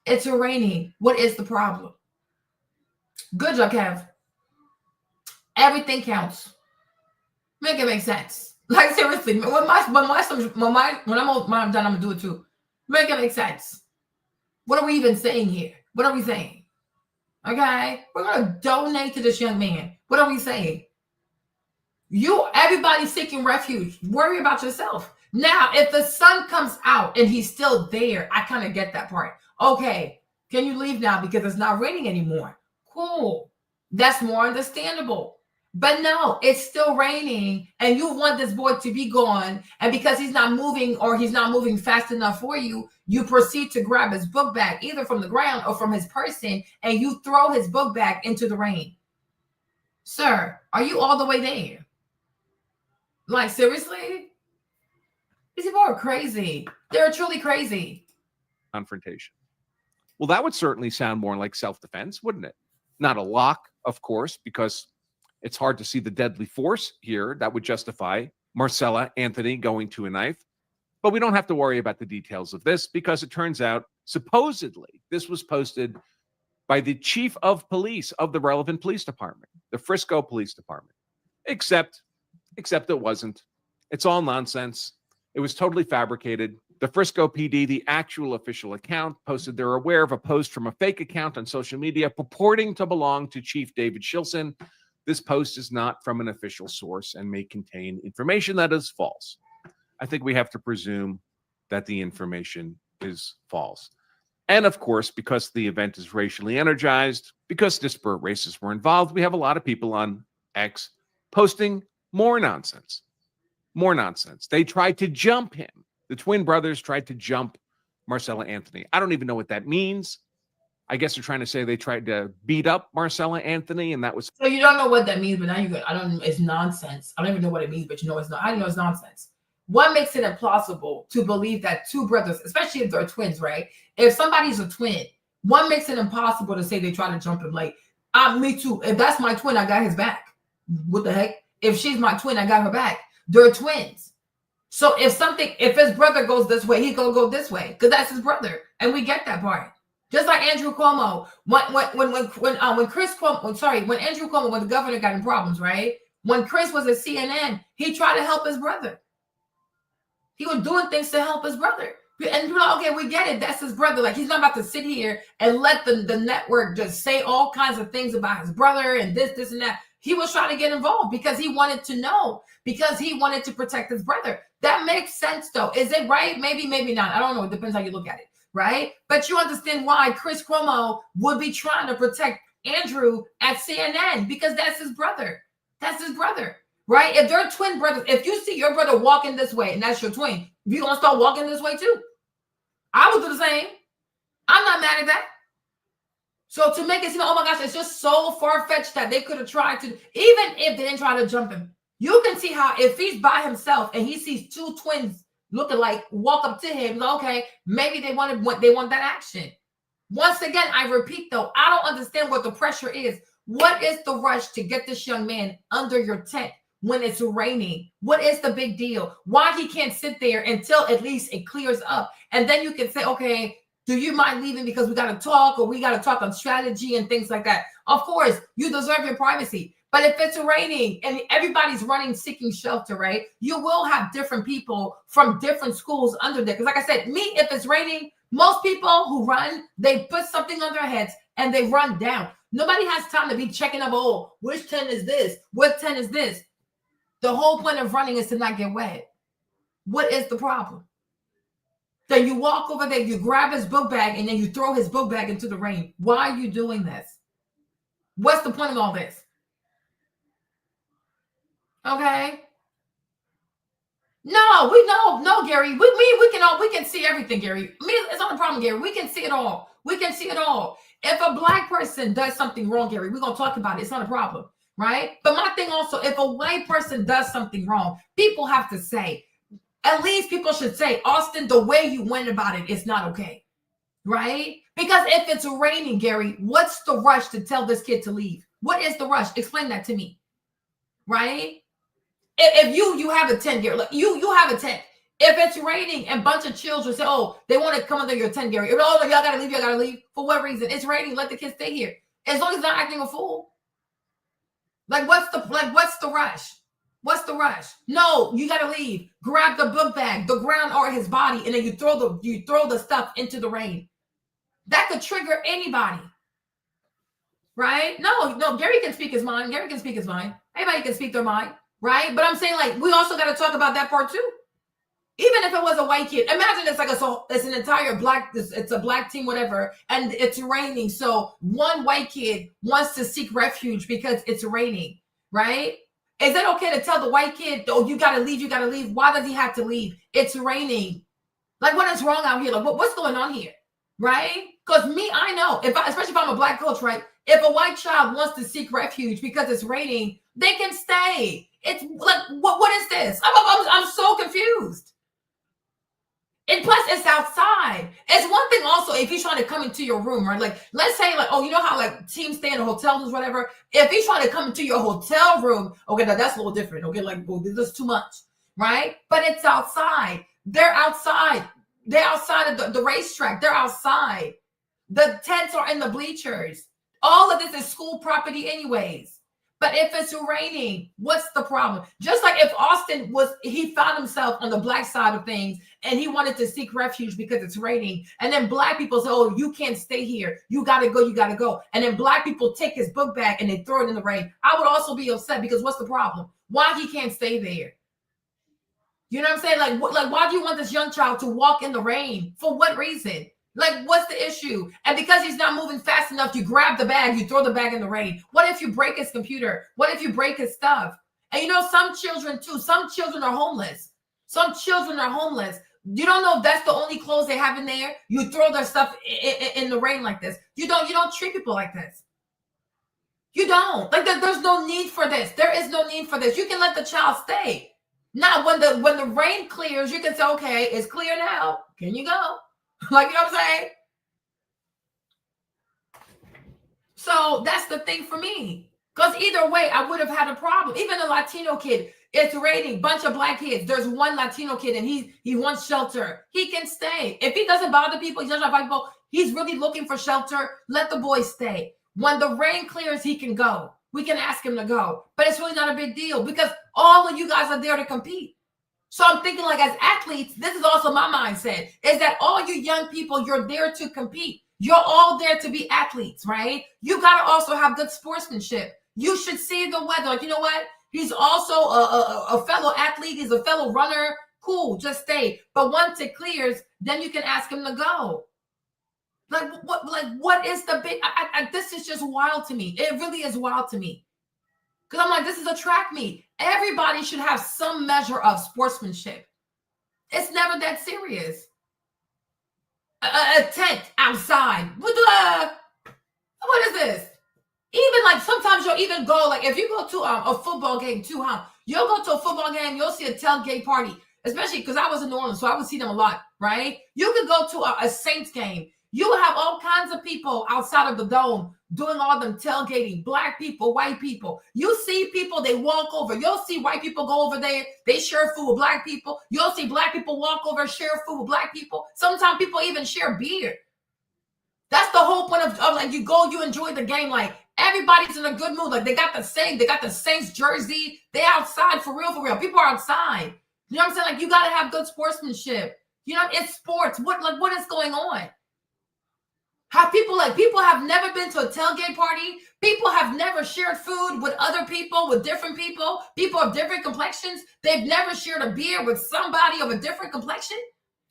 It's raining. What is the problem? Good job, Kev. Everything counts. Make it make sense. Like seriously, when I'm done, I'm gonna do it too. Make it make sense. What are we even saying here? What are we saying? Okay, we're gonna donate to this young man. What are we saying? Everybody seeking refuge. Worry about yourself. Now, if the sun comes out and he's still there, I kind of get that part. Okay, can you leave now because it's not raining anymore? Cool. That's more understandable. But no, it's still raining and you want this boy to be gone. And because he's not moving or he's not moving fast enough for you, you proceed to grab his book bag, either from the ground or from his person, and you throw his book bag into the rain. Sir, are you all the way there? Like, seriously? These people are crazy. They're truly crazy. Confrontation. Well, that would certainly sound more like self-defense, wouldn't it? Not a lock, of course, because it's hard to see the deadly force here that would justify Marcella Anthony going to a knife. But we don't have to worry about the details of this because it turns out, supposedly, this was posted by the chief of police of the relevant police department, the Frisco Police Department. Except it wasn't. It's all nonsense. It was totally fabricated. The Frisco PD, the actual official account, posted they're aware of a post from a fake account on social media purporting to belong to Chief David Shilson. This post is not from an official source and may contain information that is false. I think we have to presume that the information is false. And of course, because the event is racially energized, because disparate races were involved, we have a lot of people on X posting more nonsense. More nonsense. They tried to jump him. The twin brothers tried to jump Marcella Anthony. I don't even know what that means. I guess they're trying to say they tried to beat up Marcella Anthony, and that was. So you don't know what that means, but now you go. I don't. It's nonsense. I don't even know what it means, but you know it's not. I know it's nonsense. What makes it implausible to believe that two brothers, especially if they're twins, right? If somebody's a twin, what makes it impossible to say they try to jump him? Like, me too. If that's my twin, I got his back. What the heck? If she's my twin, I got her back. They're twins. So if his brother goes this way, he's gonna go this way because that's his brother, and we get that part. Just like Andrew Cuomo, when Andrew Cuomo, when the governor got in problems, right? When Chris was at CNN, he tried to help his brother. He was doing things to help his brother. And you're like, okay, we get it. That's his brother. Like, he's not about to sit here and let the network just say all kinds of things about his brother and this, and that. He was trying to get involved because he wanted to know, because he wanted to protect his brother. That makes sense, though. Is it right? Maybe, maybe not. I don't know. It depends how you look at it, right? But you understand why Chris Cuomo would be trying to protect Andrew at CNN, because that's his brother. That's his brother, right? If they're twin brothers, if you see your brother walking this way and that's your twin, you're going to start walking this way too. I would do the same. I'm not mad at that. So to make it seem, oh my gosh, it's just so far-fetched that they could have tried to, even if they didn't try to jump him, you can see how if he's by himself and he sees two twins looking like walk up to him, okay, maybe they want that action. Once again, I repeat though, I don't understand what the pressure is. What is the rush to get this young man under your tent when it's raining? What is the big deal? Why he can't sit there until at least it clears up? And then you can say, okay, do you mind leaving because we got to talk, or we got to talk on strategy and things like that? Of course, you deserve your privacy. But if it's raining and everybody's running, seeking shelter, right? You will have different people from different schools under there. Because like I said, if it's raining, most people who run, they put something on their heads and they run down. Nobody has time to be checking up, oh, which tent is this? What tent is this? The whole point of running is to not get wet. What is the problem? Then you walk over there, you grab his book bag, and then you throw his book bag into the rain. Why are you doing this? What's the point of all this? Okay. No, Gary. We can see everything, Gary. It's not a problem, Gary. We can see it all. We can see it all. If a black person does something wrong, Gary, we're gonna talk about it. It's not a problem, right? But my thing also, if a white person does something wrong, people have to say, at least people should say, Austin, the way you went about it is not okay, right? Because if it's raining, Gary, what's the rush to tell this kid to leave? What is the rush? Explain that to me, right? If you have a tent, Gary, like you have a tent. If it's raining and a bunch of children say, oh, they want to come under your tent, Gary. Oh, y'all got to leave, y'all got to leave. For what reason? It's raining. Let the kids stay here. As long as they're not acting a fool. Like, what's the rush? What's the rush? No, you got to leave. Grab the book bag, the ground or his body, and then you throw the stuff into the rain. That could trigger anybody. Right? No, Gary can speak his mind. Gary can speak his mind. Anybody can speak their mind. Right? But I'm saying, like, we also got to talk about that part too. Even if it was a white kid, imagine it's like it's an entire it's a black team, whatever, and it's raining. So one white kid wants to seek refuge because it's raining, right? Is it okay to tell the white kid, oh, you got to leave, you got to leave? Why does he have to leave? It's raining. Like, what is wrong out here? Like, what's going on here, right? Because I know, especially if I'm a black coach, right? If a white child wants to seek refuge because it's raining, they can stay. It's like, what is this? I'm so confused. And plus, it's outside. It's one thing also if he's trying to come into your room, right? Like, let's say, like, oh, you know how like teams stay in hotels or whatever. If he's trying to come into your hotel room, okay, now that's a little different. Okay, like, well, this is too much, right? But it's outside. They're outside. They're outside of the racetrack. They're outside. The tents are in the bleachers. All of this is school property, anyways. But if it's raining, what's the problem? Just like if Austin he found himself on the black side of things and he wanted to seek refuge because it's raining. And then black people say, oh, you can't stay here. You got to go. You got to go. And then black people take his book bag and they throw it in the rain. I would also be upset because what's the problem? Why he can't stay there? You know what I'm saying? Like, why do you want this young child to walk in the rain? For what reason? Like, what's the issue? And because he's not moving fast enough, you grab the bag, you throw the bag in the rain. What if you break his computer? What if you break his stuff? And you know, some children are homeless. Some children are homeless. You don't know if that's the only clothes they have in there. You throw their stuff in the rain like this. You don't treat people like this. You don't. Like, there's no need for this. There is no need for this. You can let the child stay. Now, when the rain clears, you can say, okay, it's clear now. Can you go? Like, you know what I'm saying? So that's the thing for me. Because either way, I would have had a problem. Even a Latino kid, it's raining, bunch of black kids. There's one Latino kid and he wants shelter. He can stay. If he doesn't bother people, he doesn't bother people, he's really looking for shelter, let the boy stay. When the rain clears, he can go. We can ask him to go. But it's really not a big deal because all of you guys are there to compete. So I'm thinking, like, as athletes, this is also my mindset, is that all you young people, you're there to compete. You're all there to be athletes, right? You got to also have good sportsmanship. You should see the weather. Like, you know what? He's also a fellow athlete. He's a fellow runner. Cool, just stay. But once it clears, then you can ask him to go. Like, what is the big? This is just wild to me. It really is wild to me. Because I'm like, this is a track meet. Everybody should have some measure of sportsmanship. It's never that serious. A tent outside. What is this? Even like sometimes you'll even go, like if you go to a football game too, you'll go to a football game, you'll see a tailgate party, especially because I was in New Orleans, so I would see them a lot, right? You could go to a Saints game. You will have all kinds of people outside of the dome doing all them tailgating, black people, white people. You see people, they walk over. You'll see white people go over there. They share food with black people. You'll see black people walk over, share food with black people. Sometimes people even share beer. That's the whole point of like, you go, you enjoy the game. Like, everybody's in a good mood. Like, they got the Saints jersey. They outside for real, for real. People are outside. You know what I'm saying? Like, you got to have good sportsmanship. You know, it's sports. What is going on? People have never been to a tailgate party. People have never shared food with other people, with different people of different complexions. They've never shared a beer with somebody of a different complexion.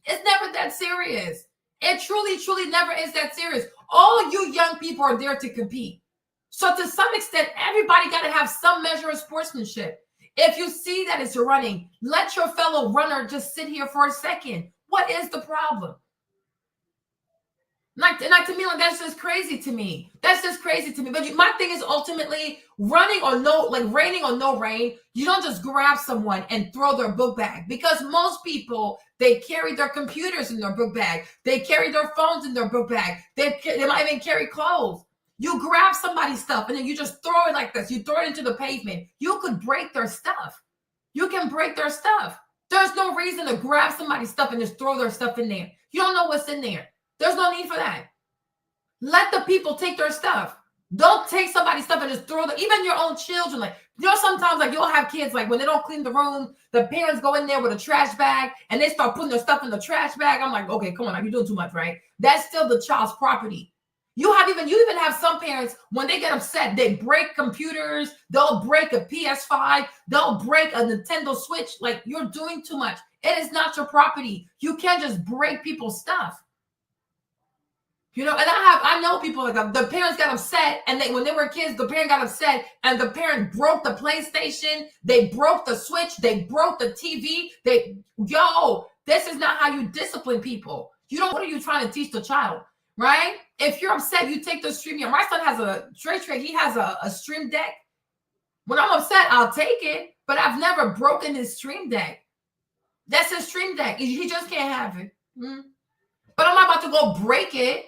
It's never that serious. It truly, truly never is that serious. All you young people are there to compete. So to some extent, everybody got to have some measure of sportsmanship. If you see that it's running, let your fellow runner just sit here for a second. What is the problem? Like to me, like that's just crazy to me. That's just crazy to me. But my thing is ultimately running or no, like raining or no rain, you don't just grab someone and throw their book bag, because most people, they carry their computers in their book bag, they carry their phones in their book bag, they might even carry clothes. You grab somebody's stuff and then you just throw it like this. You throw it into the pavement. You could break their stuff. You can break their stuff. There's no reason to grab somebody's stuff and just throw their stuff in there. You don't know what's in there. There's no need for that. Let the people take their stuff. Don't take somebody's stuff and just throw them. Even your own children. Like, you know, sometimes like you'll have kids, like when they don't clean the room, the parents go in there with a trash bag and they start putting their stuff in the trash bag. I'm like, okay, come on, you're doing too much, right? That's still the child's property. You even have some parents, when they get upset, they break computers, they'll break a PS5, they'll break a Nintendo Switch. Like, you're doing too much. It is not your property. You can't just break people's stuff. You know, and I know people like the parents got upset, and when they were kids, the parent got upset, and the parent broke the PlayStation, they broke the Switch, they broke the TV. This is not how you discipline people. What are you trying to teach the child, right? If you're upset, you take the stream. My son has he has a stream deck. When I'm upset, I'll take it, but I've never broken his stream deck. That's his stream deck. He just can't have it. But I'm not about to go break it.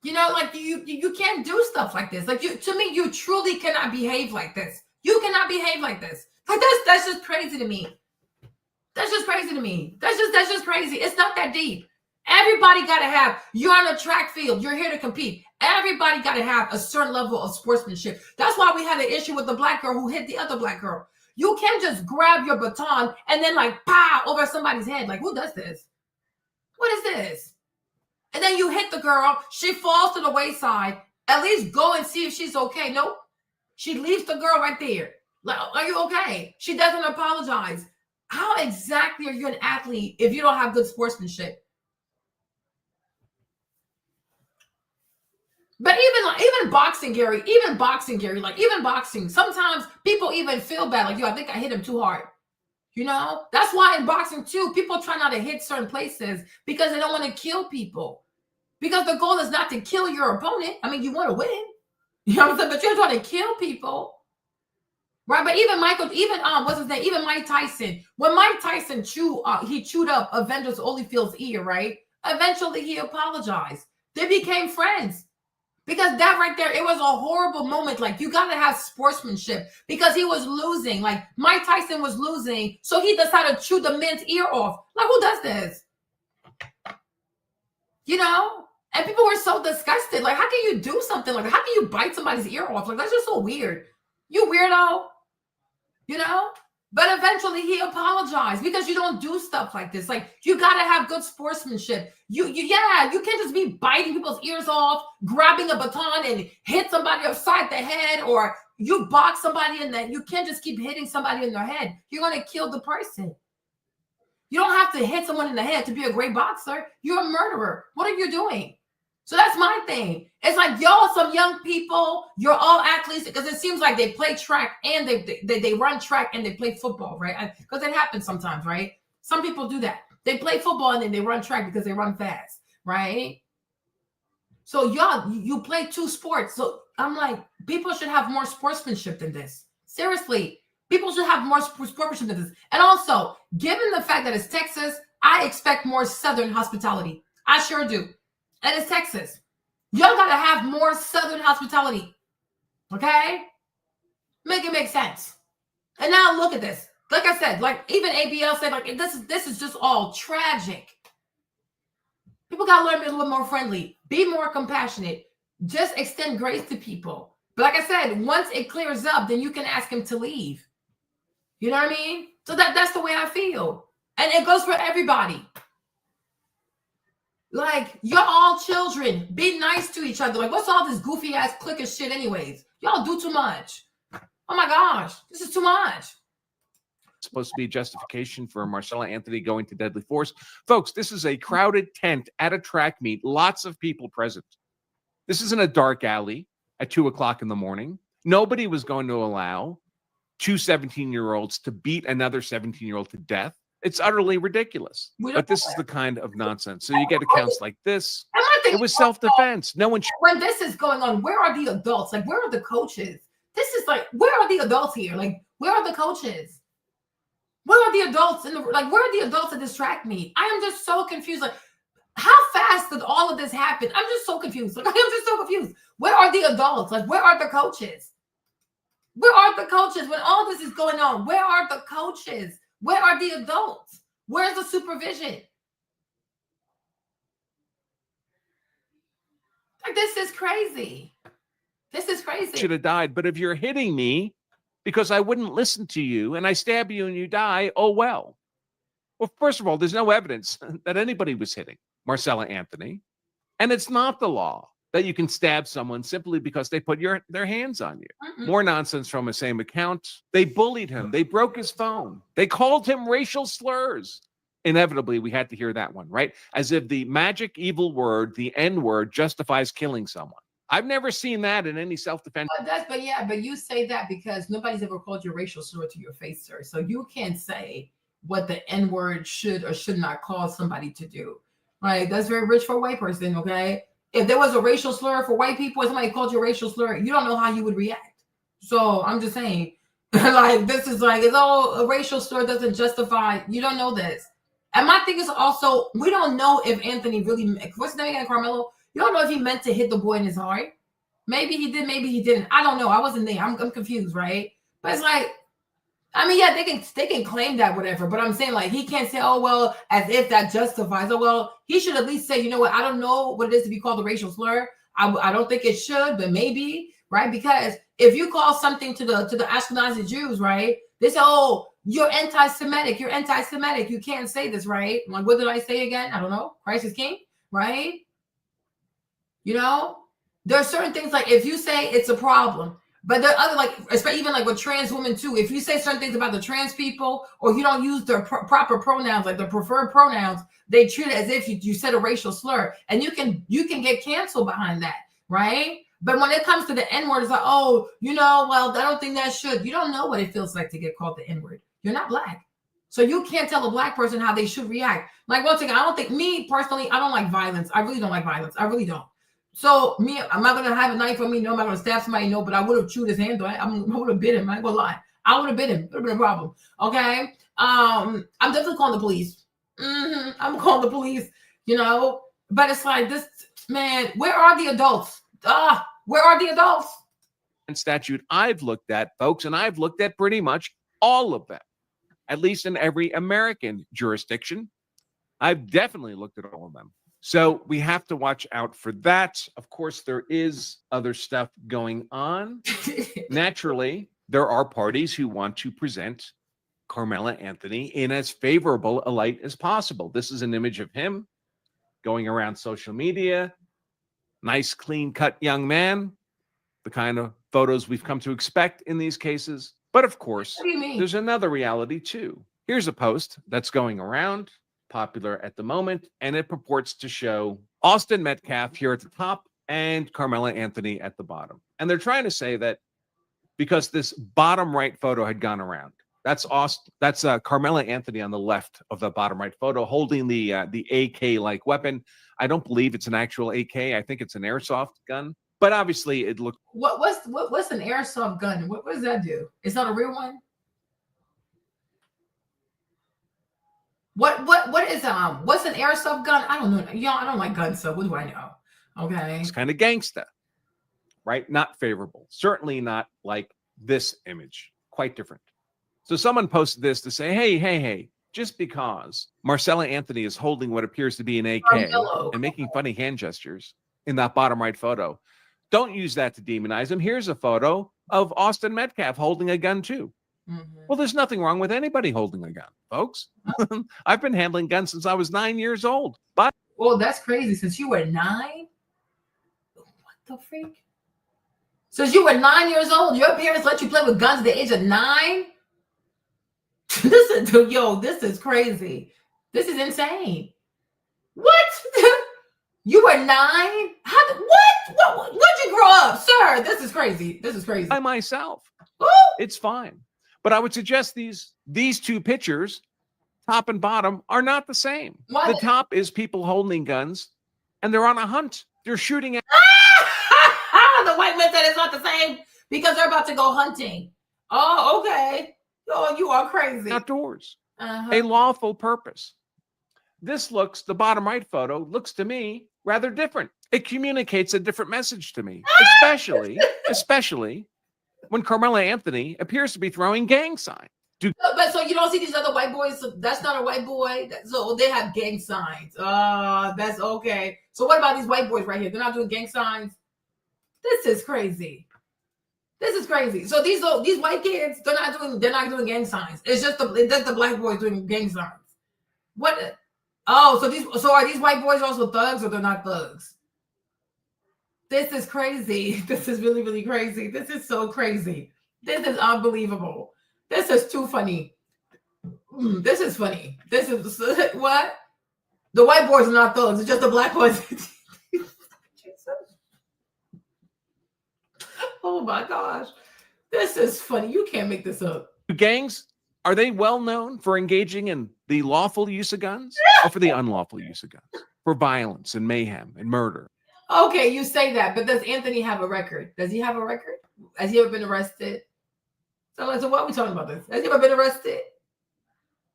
You know, like you can't do stuff like this. Like to me, you truly cannot behave like this. You cannot behave like this. Like that's just crazy to me. That's just crazy to me. That's just crazy. It's not that deep. Everybody got to have, you're on a track field. You're here to compete. Everybody got to have a certain level of sportsmanship. That's why we had an issue with the black girl who hit the other black girl. You can't just grab your baton and then like pow over somebody's head. Like, who does this? What is this? And then you hit the girl. She falls to the wayside. At least go and see if she's okay. Nope. She leaves the girl right there. Like, are you okay? She doesn't apologize. How exactly are you an athlete if you don't have good sportsmanship? But even boxing, Gary, like even boxing, sometimes people even feel bad. Like, I think I hit him too hard. You know, that's why in boxing too, people try not to hit certain places because they don't want to kill people. Because the goal is not to kill your opponent. I mean, you want to win. You know what I'm saying? But you're trying to kill people. Right? But even what's his name? Even Mike Tyson. When Mike Tyson chewed up Evander Holyfield's ear, right? Eventually he apologized. They became friends. Because that right there, it was a horrible moment. Like, you got to have sportsmanship because he was losing. Like, Mike Tyson was losing. So he decided to chew the man's ear off. Like, who does this? You know? And people were so disgusted. Like, how can you do something like that? How can you bite somebody's ear off? Like, that's just so weird. You weirdo. You know? But eventually he apologized because you don't do stuff like this. Like, you got to have good sportsmanship. You can't just be biting people's ears off, grabbing a baton and hit somebody upside the head, or you box somebody in the, you can't just keep hitting somebody in their head. You're going to kill the person. You don't have to hit someone in the head to be a great boxer. You're a murderer. What are you doing? So that's my thing. It's like, y'all, some young people, you're all athletes, because it seems like they play track and they run track and they play football, right? Because it happens sometimes, right? Some people do that. They play football and then they run track because they run fast, right? So y'all, you play two sports. So I'm like, people should have more sportsmanship than this. Seriously, people should have more sportsmanship than this. And also, given the fact that it's Texas, I expect more Southern hospitality. I sure do. And it's Texas. Y'all got to have more Southern hospitality. Okay? Make it make sense. And now look at this. Like I said, like even ABL said, like this is just all tragic. People got to learn to be a little more friendly. Be more compassionate. Just extend grace to people. But like I said, once it clears up, then you can ask him to leave. You know what I mean? So that's the way I feel. And it goes for everybody. Like, you're all children. Be nice to each other. Like, what's all this goofy ass clicker shit anyways? Y'all do too much. Oh my gosh, this is too much. It's supposed to be justification for Marcella Anthony going to deadly force. Folks, this is a crowded tent at a track meet. Lots of people present. This is in a dark alley at 2 o'clock in the morning. Nobody was going to allow two 17-year-olds to beat another 17-year-old to death It's utterly ridiculous. But this is the kind of nonsense. So you get accounts like this. It was self-defense. No one. When this is going on, where are the adults? Like, where are the coaches? This is like, where are the adults here? Like, where are the coaches? Where are the adults in the like? Where are the adults that distract me? I am just so confused. Like, how fast did all of this happen? I'm just so confused. Like, I am just so confused. Where are the adults? Like, where are the coaches? Where are the coaches when all this is going on? Where are the coaches? Where are the adults? Where's the supervision? Like, this is crazy. This is crazy. Should have died. But if you're hitting me because I wouldn't listen to you and I stab you and you die, oh well. Well, first of all, there's no evidence that anybody was hitting Marcella Anthony. And it's not the law that you can stab someone simply because they put their hands on you. More nonsense from the same account. They bullied him. They broke his phone. They called him racial slurs. Inevitably, we had to hear that one, right? As if the magic evil word, the N word, justifies killing someone. I've never seen that in any self-defense. But you say that because nobody's ever called you a racial slur to your face, sir. So you can't say what the N word should or should not cause somebody to do. Right? That's very rich for a white person, okay? If there was a racial slur for white people and somebody called you a racial slur, you don't know how you would react. So I'm just saying, like, this is like, it's all a racial slur doesn't justify, you don't know this. And my thing is also, we don't know if Anthony really, what's his name again, Karmelo? You don't know if he meant to hit the boy in his heart. Maybe he did, maybe he didn't. I don't know. I wasn't there. I'm confused, right? But it's like, I mean, yeah, they can claim that, whatever. But I'm saying, like, he can't say, oh, well, as if that justifies. Oh, well, he should at least say, you know what? I don't know what it is to be called a racial slur. I don't think it should, but maybe, right? Because if you call something to the Ashkenazi Jews, right? They say, oh, you're anti-Semitic. You're anti-Semitic. You can't say this, right? Like, what did I say again? I don't know. Christ is king, right? You know, there are certain things like if you say it's a problem. But there are other, like, especially even like with trans women too, if you say certain things about the trans people or you don't use their proper pronouns, like the preferred pronouns, they treat it as if you said a racial slur, and you can get canceled behind that, right? But when it comes to the N-word, it's like, oh, you know, well, I don't think that should. You don't know what it feels like to get called the N-word. You're not black. So you can't tell a black person how they should react. Like, once again, I don't think, me personally, I don't like violence. I really don't like violence. I really don't. So me, I'm not gonna have a knife on me. No, I'm not gonna stab somebody. No, but I would have chewed his hand. I would have bit him. I ain't gonna lie. I would have bit him. It would have been a problem. Okay. I'm definitely calling the police. I'm calling the police. You know. But it's like this, man. Where are the adults? Where are the adults? Statute I've looked at, folks, and I've looked at pretty much all of them, at least in every American jurisdiction. I've definitely looked at all of them. So we have to watch out for that. Of course, there is other stuff going on. Naturally, there are parties who want to present Karmelo Anthony in as favorable a light as possible. This is an image of him going around social media. Nice, clean-cut young man. The kind of photos we've come to expect in these cases. But of course, there's another reality too. Here's a post that's going around, popular at the moment, and it purports to show Austin Metcalf here at the top and Karmelo Anthony at the bottom. And they're trying to say that because this bottom right photo had gone around, that's Karmelo Anthony on the left of the bottom right photo holding the AK-like weapon. I don't believe it's an actual AK. I think it's an airsoft gun. But obviously, it looked. What's an airsoft gun? What does that do? It's not a real one. What is what's an airsoft gun? I don't know. Y'all, I don't like guns, so what do I know? Okay. It's kind of gangsta, right? Not favorable. Certainly not like this image. Quite different. So someone posted this to say, hey, just because Marcella Anthony is holding what appears to be an AK and making funny hand gestures in that bottom right photo, don't use that to demonize him. Here's a photo of Austin Metcalf holding a gun too. Well, there's nothing wrong with anybody holding a gun, folks. I've been handling guns since I was 9 years old. But well, that's crazy. Since you were 9? What the freak? Since you were 9 years old, your parents let you play with guns at the age of 9? This is crazy. This is insane. What? You were 9? What'd you grow up, sir? This is crazy. This is crazy. By myself. It's fine. But I would suggest these two pictures top and bottom are not the same. What? The top is people holding guns, and they're on a hunt. They're shooting at. The white man said it's not the same because they're about to go hunting. Oh, okay. Oh, you are crazy. Outdoors. A lawful purpose. The bottom right photo looks to me rather different. It communicates a different message to me, especially when Karmelo Anthony appears to be throwing gang signs. But so you don't see these other white boys? So that's not a white boy. So they have gang signs. That's okay. So what about these white boys right here? They're not doing gang signs. This is crazy. This is crazy. So these white kids, they're not doing gang signs. It's just the black boys doing gang signs. What? Oh, so are these white boys also thugs or they're not thugs? This is crazy. This is really, really crazy. This is so crazy. This is unbelievable. This is too funny. This is funny. This is what? The white boys are not thugs. It's just the black boys. Oh my gosh. This is funny. You can't make this up. Gangs, are they well known for engaging in the lawful use of guns or for the unlawful use of guns? For violence and mayhem and murder. Okay, you say that, but does Anthony have a record? Does he have a record? Has he ever been arrested? So why are we talking about this? Has he ever been arrested?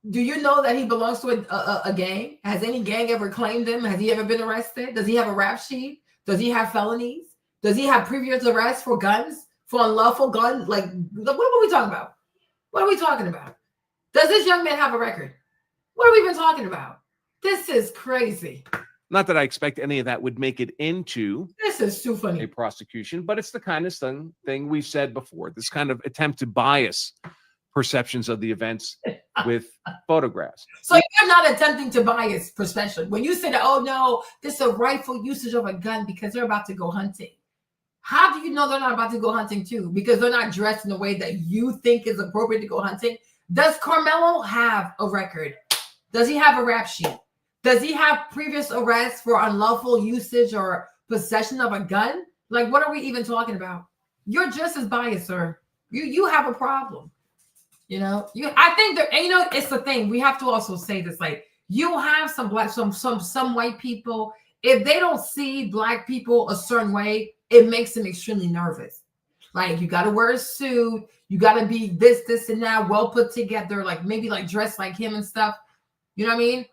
Do you know that he belongs to a gang? Has any gang ever claimed him? Has he ever been arrested? Does he have a rap sheet? Does he have felonies? Does he have previous arrests for guns? For unlawful guns? Like, what are we talking about? What are we talking about? Does this young man have a record? What are we even talking about? This is crazy. Not that I expect any of that would make it into this is too funny. A prosecution, but it's the kind of thing we've said before. This kind of attempt to bias perceptions of the events with photographs. So you're not attempting to bias perception. When you say that, oh no, this is a rightful usage of a gun because they're about to go hunting. How do you know they're not about to go hunting too? Because they're not dressed in a way that you think is appropriate to go hunting. Does Karmelo have a record? Does he have a rap sheet? Does he have previous arrests for unlawful usage or possession of a gun? Like, what are we even talking about? You're just as biased, sir. You have a problem. I think that, and it's the thing. We have to also say this, like, you have some white people, if they don't see black people a certain way, it makes them extremely nervous. Like, you got to wear a suit, you got to be this and that, well put together, like maybe like dressed like him and stuff. You know what I mean?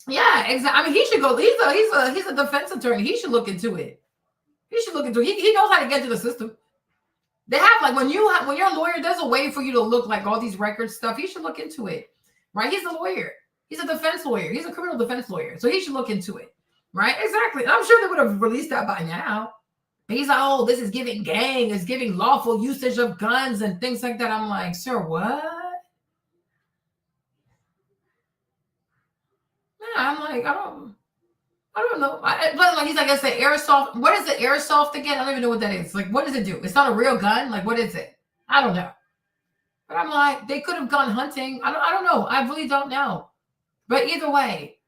Yeah, exactly. I mean, he should go. He's a defense attorney. He should look into it. He knows how to get to the system. They have, like, when you're a lawyer, there's a way for you to look like all these record stuff. He should look into it, right? He's a lawyer. He's a defense lawyer. He's a criminal defense lawyer. So he should look into it, right? Exactly. And I'm sure they would have released that by now. He's like, oh, this is giving gang, it's giving lawful usage of guns and things like that. I'm like, sir, what? Yeah, I'm like, I don't know. But like, he's like, I said, airsoft. What is the airsoft again? I don't even know what that is. Like, what does it do? It's not a real gun. Like, what is it? I don't know. But I'm like, they could have gone hunting. I don't know. I really don't know. But either way,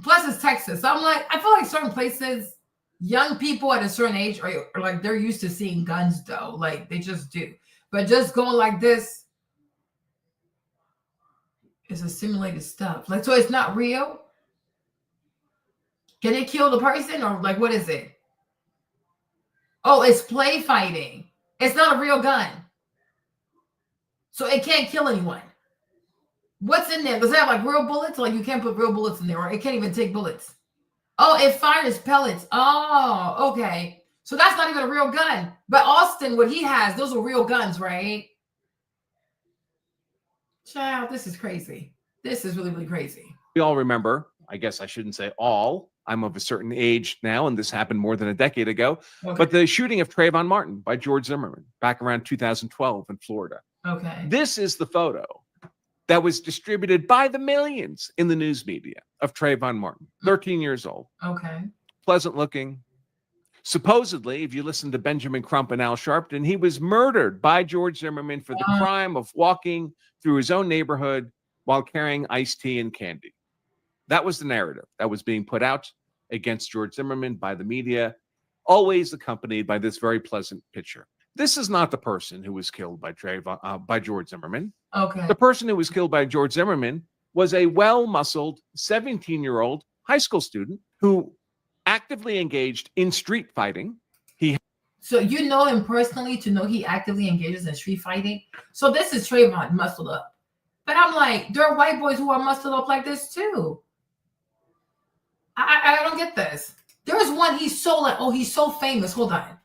plus it's Texas. So I'm like, I feel like certain places, young people at a certain age are like, they're used to seeing guns though. Like, they just do. But just going like this is a simulated stuff. Like, so it's not real. Can it kill the person or like, what is it? Oh, it's play fighting. It's not a real gun. So it can't kill anyone. What's in there? Does it have like real bullets? Like, you can't put real bullets in there, or it can't even take bullets. Oh, it fires pellets. Oh, okay. So that's not even a real gun. But Austin, what he has, those are real guns, right? Child, this is crazy. This is really, really crazy. We all remember, I guess I shouldn't say all, I'm of a certain age now, and this happened more than a decade ago, but the shooting of Trayvon Martin by George Zimmerman back around 2012 in Florida. Okay. This is the photo that was distributed by the millions in the news media of Trayvon Martin, 13 years old. Okay. Pleasant looking. Supposedly, if you listen to Benjamin Crump and Al Sharpton, he was murdered by George Zimmerman for the crime of walking through his own neighborhood while carrying iced tea and candy. That was the narrative that was being put out against George Zimmerman by the media, always accompanied by this very pleasant picture. This is not the person who was killed by by George Zimmerman. Okay. The person who was killed by George Zimmerman was a well-muscled 17-year-old high school student who actively engaged in street fighting. So you know him personally to know he actively engages in street fighting. So this is Trayvon muscled up. But I'm like, there are white boys who are muscled up like this too. I don't get this. There's one, he's so like, oh, he's so famous. Hold on.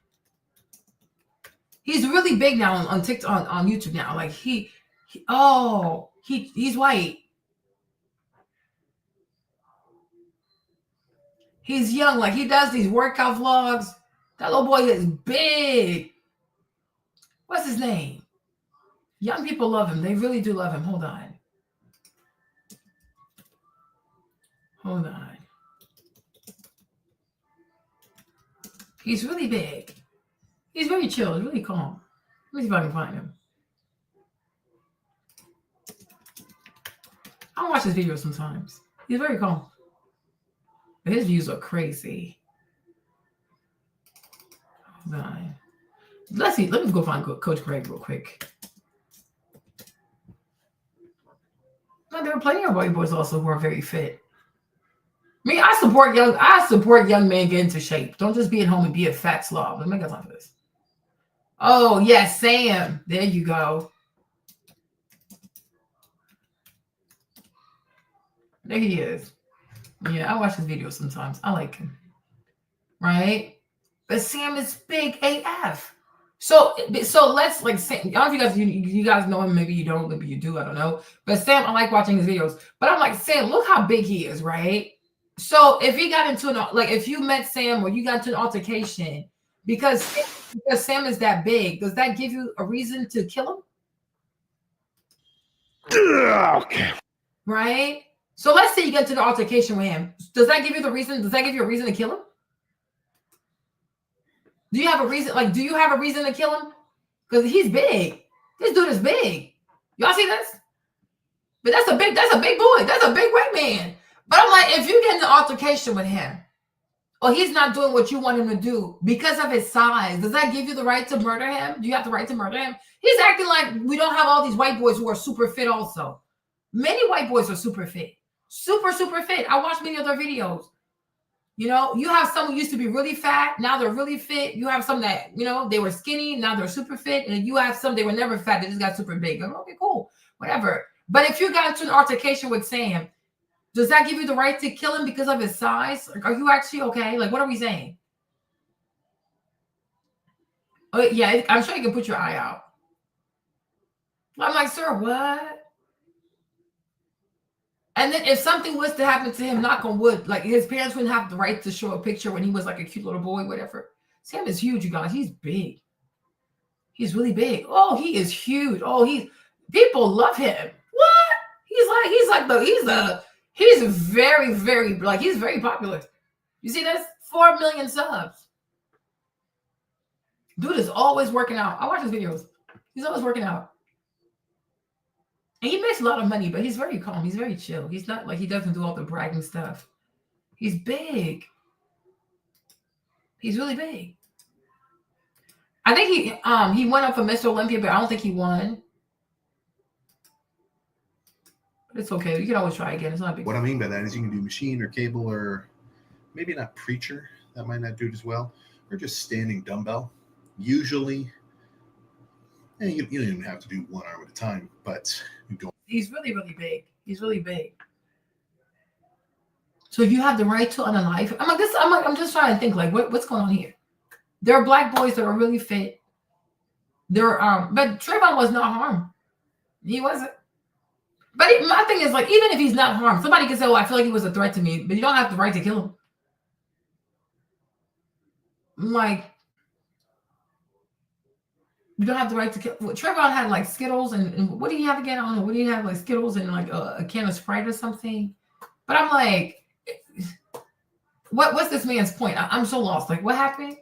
He's really big now on TikTok, on YouTube now. Like he's white. He's young. Like he does these workout vlogs. That little boy is big. What's his name? Young people love him. They really do love him. Hold on. Hold on. He's really big. He's very chill. He's really calm. Let me see if I can find him. I watch his videos sometimes. He's very calm. But his views are crazy. Hold on. Let's see. Let me go find Coach Greg real quick. No, there are plenty of white boys also who are very fit. Me, I support young men getting into shape. Don't just be at home and be a fat slob. Let me get time for this. Oh, yes, Sam. There you go. There he is. Yeah, I watch his videos sometimes. I like him. Right? But Sam is big AF. So let's like say, I don't know if you guys know him, maybe you don't, maybe you do, I don't know. But Sam, I like watching his videos. But I'm like, Sam, look how big he is, right? So if he got into if you met Sam or you got into an altercation because Sam is that big, does that give you a reason to kill him? Okay. Right? So let's say you get into an altercation with him. Does that give you the reason? Does that give you a reason to kill him? Do you have a reason? Like, do you have a reason to kill him? Because he's big. This dude is big. Y'all see this? But that's a big boy. That's a big white man. But I'm like, if you get in an altercation with him, or he's not doing what you want him to do because of his size, does that give you the right to murder him? Do you have the right to murder him? He's acting like we don't have all these white boys who are super fit also. Many white boys are super fit. Super, super fit. I watched many of their videos. You know, you have some who used to be really fat. Now they're really fit. You have some that, they were skinny. Now they're super fit. And you have some, they were never fat. They just got super big. I'm like, okay, cool. Whatever. But if you got into an altercation with Sam, does that give you the right to kill him because of his size? Like, are you actually okay? Like, what are we saying? Oh, yeah, I'm sure you can put your eye out. I'm like, sir, what? And then if something was to happen to him, knock on wood, like his parents wouldn't have the right to show a picture when he was like a cute little boy, whatever. Sam is huge, you guys. He's big. He's really big. Oh, he is huge. Oh, people love him. What? He's very, very, like, he's very popular. You see this? 4 million subs. Dude is always working out. I watch his videos. He's always working out. And he makes a lot of money, but he's very calm. He's very chill. He's not like, he doesn't do all the bragging stuff. He's big. He's really big. I think he went up for Mr. Olympia, but I don't think he won. But it's okay. You can always try again. It's not a big What I mean by that is you can do machine or cable or maybe not preacher. That might not do it as well. Or just standing dumbbell. Usually, you don't even have to do one arm at a time, but you go. He's really, really big. He's really big. So you have the right to unalive. I'm just trying to think, like, what's going on here? There are black boys that are really fit. But Trayvon was not harmed. He wasn't. But my thing is, like, even if he's not harmed, somebody can say, "Oh, I feel like he was a threat to me," but you don't have the right to kill him. Like, you don't have the right to kill. Well, Trayvon had like Skittles and what do you have again? I don't know. What do you have, like Skittles and like a can of Sprite or something? But I'm like, what's this man's point? I'm so lost. Like, what happened?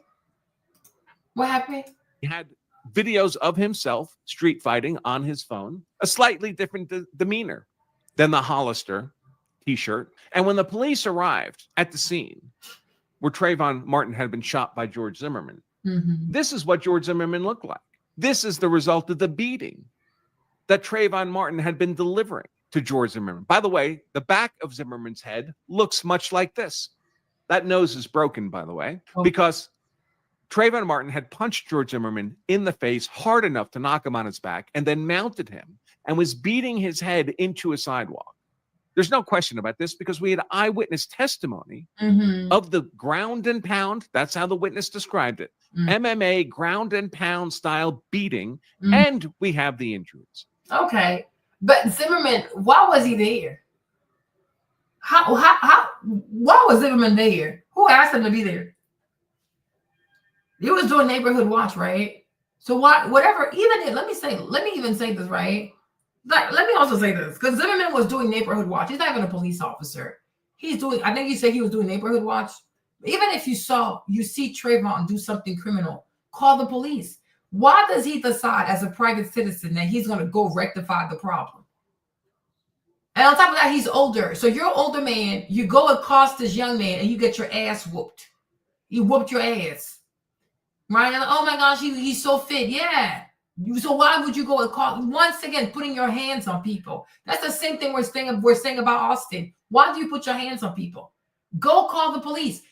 What happened? He had videos of himself street fighting on his phone, a slightly different demeanor than the Hollister t-shirt. And when the police arrived at the scene where Trayvon Martin had been shot by George Zimmerman, This is what George Zimmerman looked like. This is the result of the beating that Trayvon Martin had been delivering to George Zimmerman. By the way, the back of Zimmerman's head looks much like this. That nose is broken, by the way, because Trayvon Martin had punched George Zimmerman in the face hard enough to knock him on his back and then mounted him and was beating his head into a sidewalk. There's no question about this because we had eyewitness testimony of the ground and pound. That's how the witness described it. MMA ground and pound style beating. And we have the injuries. Okay. But Zimmerman, why was he there? Why was Zimmerman there? Who asked him to be there? He was doing neighborhood watch, right? So why, whatever, let me even say this, right? Like, let me also say this, because Zimmerman was doing neighborhood watch. He's not even a police officer. He's doing, I think you said he was doing neighborhood watch. Even if you see Trayvon do something criminal, call the police. Why does he decide as a private citizen that he's going to go rectify the problem? And on top of that, he's older. So you're an older man. You go accost this young man and you get your ass whooped. He whooped your ass. Right? And, oh my gosh, he's so fit. Yeah. So why would you go and call? Once again, putting your hands on people. That's the same thing we're saying about Austin. Why do you put your hands on people? Go call the police.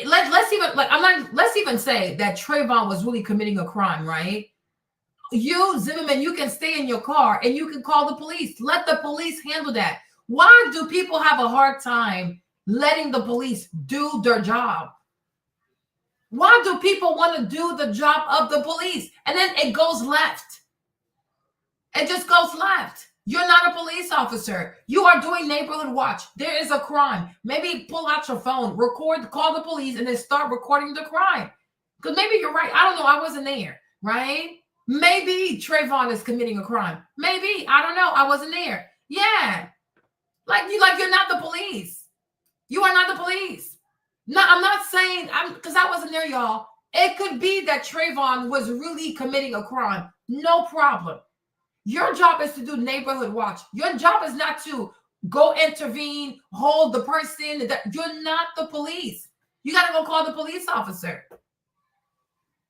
Let's even say that Trayvon was really committing a crime, right? You, Zimmerman, you can stay in your car and you can call the police. Let the police handle that. Why do people have a hard time letting the police do their job? Why do people want to do the job of the police? And then it goes left. It just goes left. You're not a police officer. You are doing neighborhood watch. There is a crime. Maybe pull out your phone, record, call the police, and then start recording the crime. Because maybe you're right. I don't know. I wasn't there, right? Maybe Trayvon is committing a crime. Maybe. I don't know. I wasn't there. Yeah. You're not the police. You are not the police. No, I'm not saying, because I wasn't there, y'all. It could be that Trayvon was really committing a crime. No problem. Your job is to do neighborhood watch. Your job is not to go intervene, hold the person. You're not the police. You got to go call the police officer.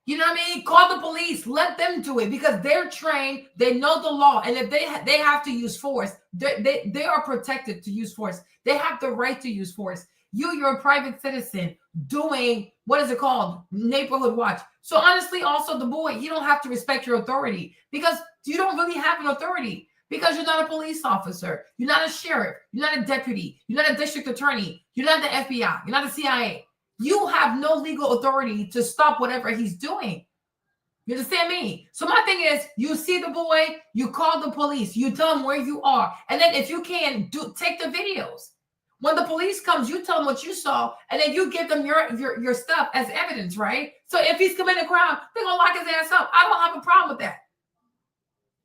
You know what I mean? Call the police. Let them do it because they're trained. They know the law. And if they have to use force, they are protected to use force. They have the right to use force. You're a private citizen doing, what is it called? Neighborhood watch. So honestly, also the boy, you don't have to respect your authority because you don't really have an authority because you're not a police officer. You're not a sheriff. You're not a deputy. You're not a district attorney. You're not the FBI. You're not the CIA. You have no legal authority to stop whatever he's doing. You understand me? So my thing is, you see the boy, you call the police, you tell them where you are. And then if you can, take the videos. When the police comes, you tell them what you saw, and then you give them your stuff as evidence, right? So if he's committing a crime, they're gonna lock his ass up. I don't have a problem with that.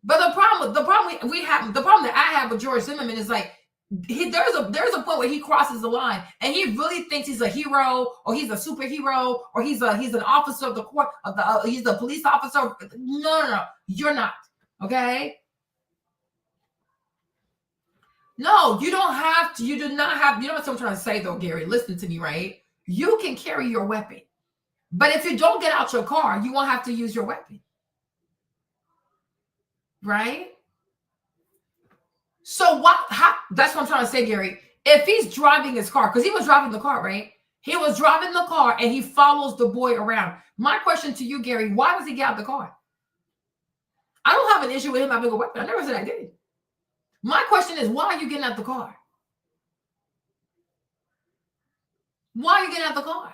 But the problem that I have with George Zimmerman is like there's a point where he crosses the line, and he really thinks he's a hero, or he's a superhero, or he's an officer of the court he's a police officer. No, you're not. Okay. No, you don't have to. You do not have. You know what I'm trying to say, though, Gary? Listen to me, right? You can carry your weapon. But if you don't get out your car, you won't have to use your weapon. Right? So that's what I'm trying to say, Gary. If he's driving his car, because he was driving the car, right? He was driving the car and he follows the boy around. My question to you, Gary, why does he get out the car? I don't have an issue with him having a weapon. I never said I did. My question is, why are you getting out the car? Why are you getting out the car?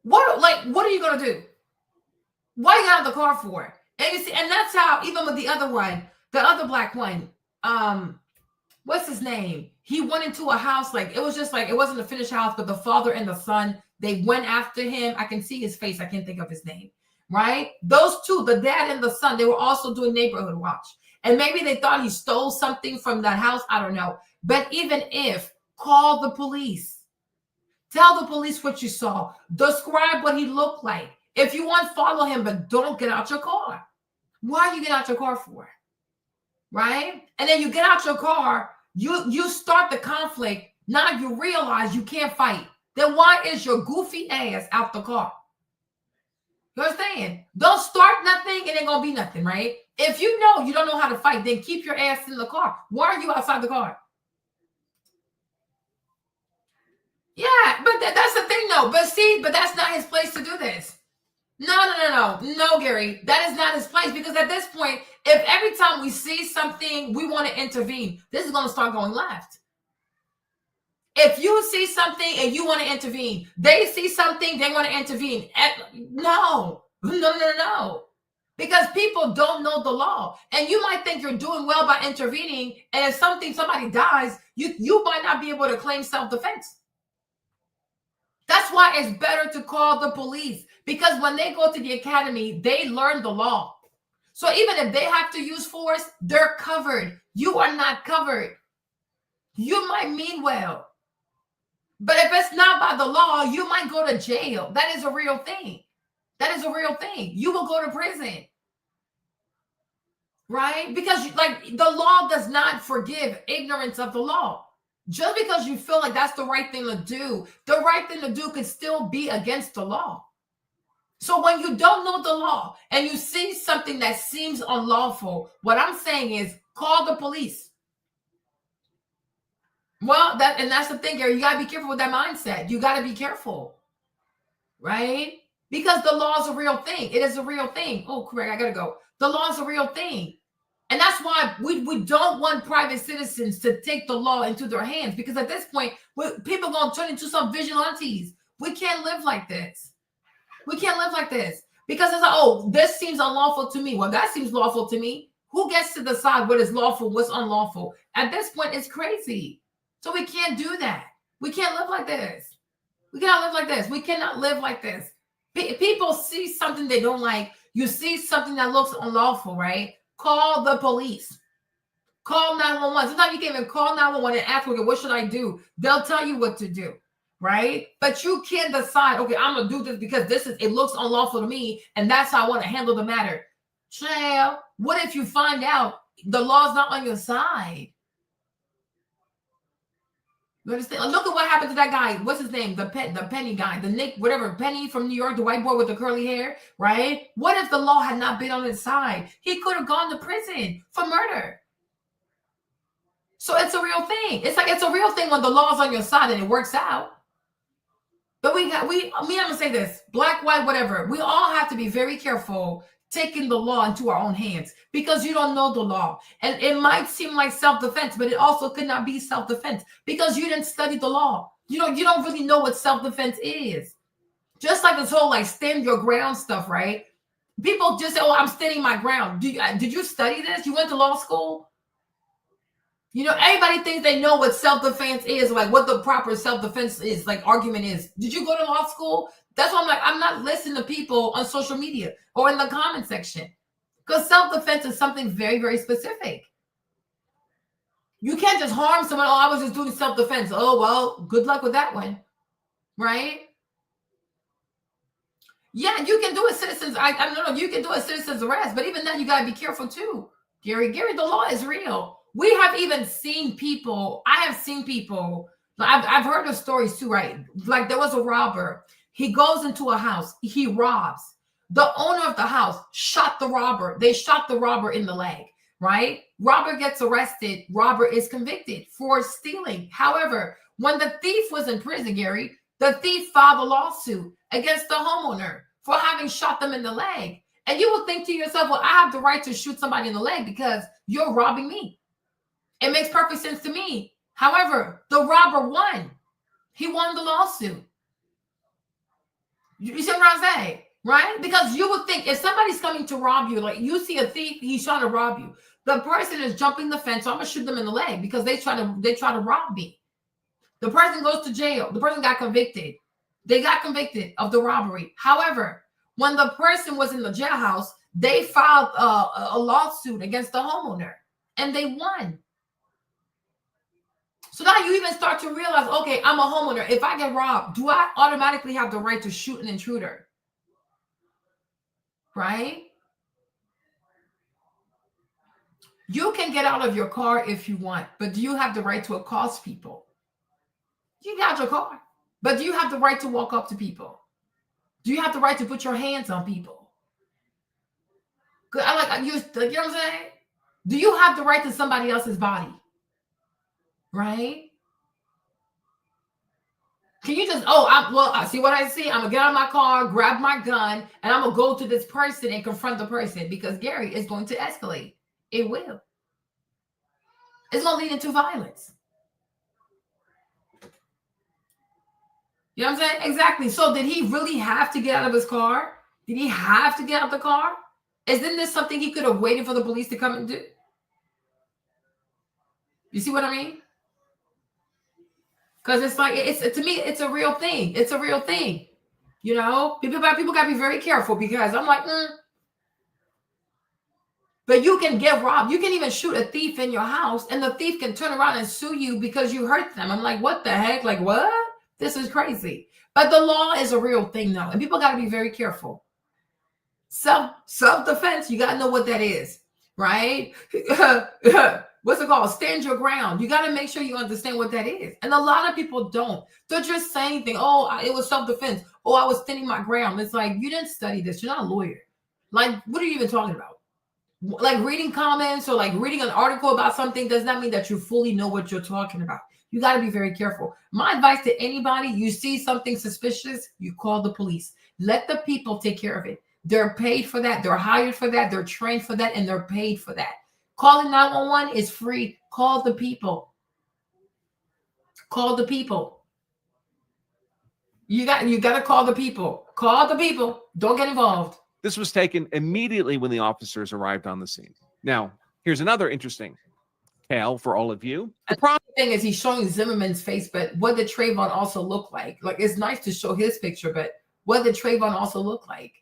What are you gonna do? Why you got out the car for? And you see, and that's how even with the other one, the other black one, what's his name? He went into a house, it was just it wasn't a finished house, but the father and the son, they went after him. I can see his face, I can't think of his name, right? Those two, the dad and the son, they were also doing neighborhood watch. And maybe they thought he stole something from that house. I don't know. But even if, call the police. Tell the police what you saw. Describe what he looked like. If you want, follow him, but don't get out your car. Why you get out your car for? Right? And then you get out your car, you start the conflict. Now you realize you can't fight. Then why is your goofy ass out the car? You understand? Don't start nothing, it ain't gonna be nothing, right? If you know you don't know how to fight, then keep your ass in the car. Why are you outside the car? Yeah, but that's the thing, though. But that's not his place to do this. No, Gary, that is not his place, because at this point, if every time we see something, we want to intervene, this is going to start going left. If you see something and you want to intervene, they see something, they want to intervene. No. Because people don't know the law. And you might think you're doing well by intervening, and if somebody dies, you might not be able to claim self-defense. That's why it's better to call the police, because when they go to the academy, they learn the law. So even if they have to use force, they're covered. You are not covered. You might mean well, but if it's not by the law, you might go to jail. That is a real thing. That is a real thing. You will go to prison, right? Because like the law does not forgive ignorance of the law. Just because you feel like that's the right thing to do, the right thing to do could still be against the law. So when you don't know the law and you see something that seems unlawful, what I'm saying is call the police. Well, that's the thing, Gary. You got to be careful with that mindset. You got to be careful, right? Because the law is a real thing. It is a real thing. Oh, correct. I got to go. The law is a real thing. And that's why we don't want private citizens to take the law into their hands, because at this point, people are going to turn into some vigilantes. We can't live like this. We can't live like this, because it's like, oh, this seems unlawful to me. Well, that seems lawful to me. Who gets to decide what is lawful, what's unlawful? At this point, it's crazy. So we can't do that. We can't live like this. We cannot live like this. We cannot live like this. People see something they don't like. You see something that looks unlawful, right? Call the police. Call 911. Sometimes you can't even call 911 and ask, okay, what should I do? They'll tell you what to do, right? But you can't decide, okay, I'm going to do this because it looks unlawful to me, and that's how I want to handle the matter. Child, what if you find out the law's not on your side? You understand? Look at what happened to that guy. What's his name? The Penny guy, the Nick, whatever, Penny from New York, the white boy with the curly hair, right? What if the law had not been on his side? He could have gone to prison for murder. So it's a real thing. It's a real thing when the law's on your side and it works out. But I'm gonna say this, black, white, whatever. We all have to be very careful taking the law into our own hands, because you don't know the law. And it might seem like self-defense, but it also could not be self-defense because you didn't study the law. You don't really know what self-defense is. Just like this whole like stand your ground stuff, right? People just say, oh, I'm standing my ground. Did you study this? You went to law school? Everybody thinks they know what self-defense is, like what the proper self-defense is, like argument is. Did you go to law school? That's why I'm like, I'm not listening to people on social media or in the comment section, because self-defense is something very, very specific. You can't just harm someone. Oh, I was just doing self-defense. Oh, well, good luck with that one, right? Yeah, you can do a citizen's. You can do a citizen's arrest, but even then, you gotta be careful too, Gary. The law is real. We have even seen people. I have seen people. I've heard of stories too, right? Like there was a robber. He goes into a house. He robs. The owner of the house shot the robber. They shot the robber in the leg, right? Robber gets arrested. Robber is convicted for stealing. However, when the thief was in prison, Gary, the thief filed a lawsuit against the homeowner for having shot them in the leg. And you will think to yourself, well, I have the right to shoot somebody in the leg because you're robbing me. It makes perfect sense to me. However, the robber won. He won the lawsuit. You see what I'm saying? Right? Because you would think if somebody's coming to rob you, like you see a thief, he's trying to rob you. The person is jumping the fence, so I'm gonna shoot them in the leg because they try to rob me. The person goes to jail. The person got convicted. They got convicted of the robbery. However, when the person was in the jailhouse, they filed a lawsuit against the homeowner and they won. So now you even start to realize, okay, I'm a homeowner. If I get robbed, do I automatically have the right to shoot an intruder? Right? You can get out of your car if you want, but do you have the right to accost people? You got your car, but do you have the right to walk up to people? Do you have the right to put your hands on people? I like you know what I'm saying? Do you have the right to somebody else's body? Right? Can you just, I see what I see. I'm gonna get out of my car, grab my gun, and I'm gonna go to this person and confront the person, because Gary is going to escalate. It will. It's gonna lead into violence. You know what I'm saying? Exactly. So did he really have to get out of his car? Did he have to get out of the car? Isn't this something he could have waited for the police to come and do? You see what I mean? Because it's like, to me, it's a real thing. It's a real thing. You know, people got to be very careful, because I'm like, But you can get robbed. You can even shoot a thief in your house, and the thief can turn around and sue you because you hurt them. I'm like, what the heck? Like, what? This is crazy. But the law is a real thing, though, and people got to be very careful. Self-defense, you got to know what that is, right? What's it called? Stand your ground. You got to make sure you understand what that is. And a lot of people don't. They're just saying things. Oh, it was self-defense. Oh, I was standing my ground. It's like, you didn't study this. You're not a lawyer. Like, what are you even talking about? Like, reading comments or like reading an article about something does not mean that you fully know what you're talking about. You got to be very careful. My advice to anybody, you see something suspicious, you call the police. Let the people take care of it. They're paid for that. They're hired for that. They're trained for that, and they're paid for that. Calling 911 is free. Call the people. Call the people. You got to call the people. Call the people. Don't get involved. This was taken immediately when the officers arrived on the scene. Now, here's another interesting tale for all of you. The thing is, he's showing Zimmerman's face, but what did Trayvon also look like? Like, it's nice to show his picture, but what did Trayvon also look like?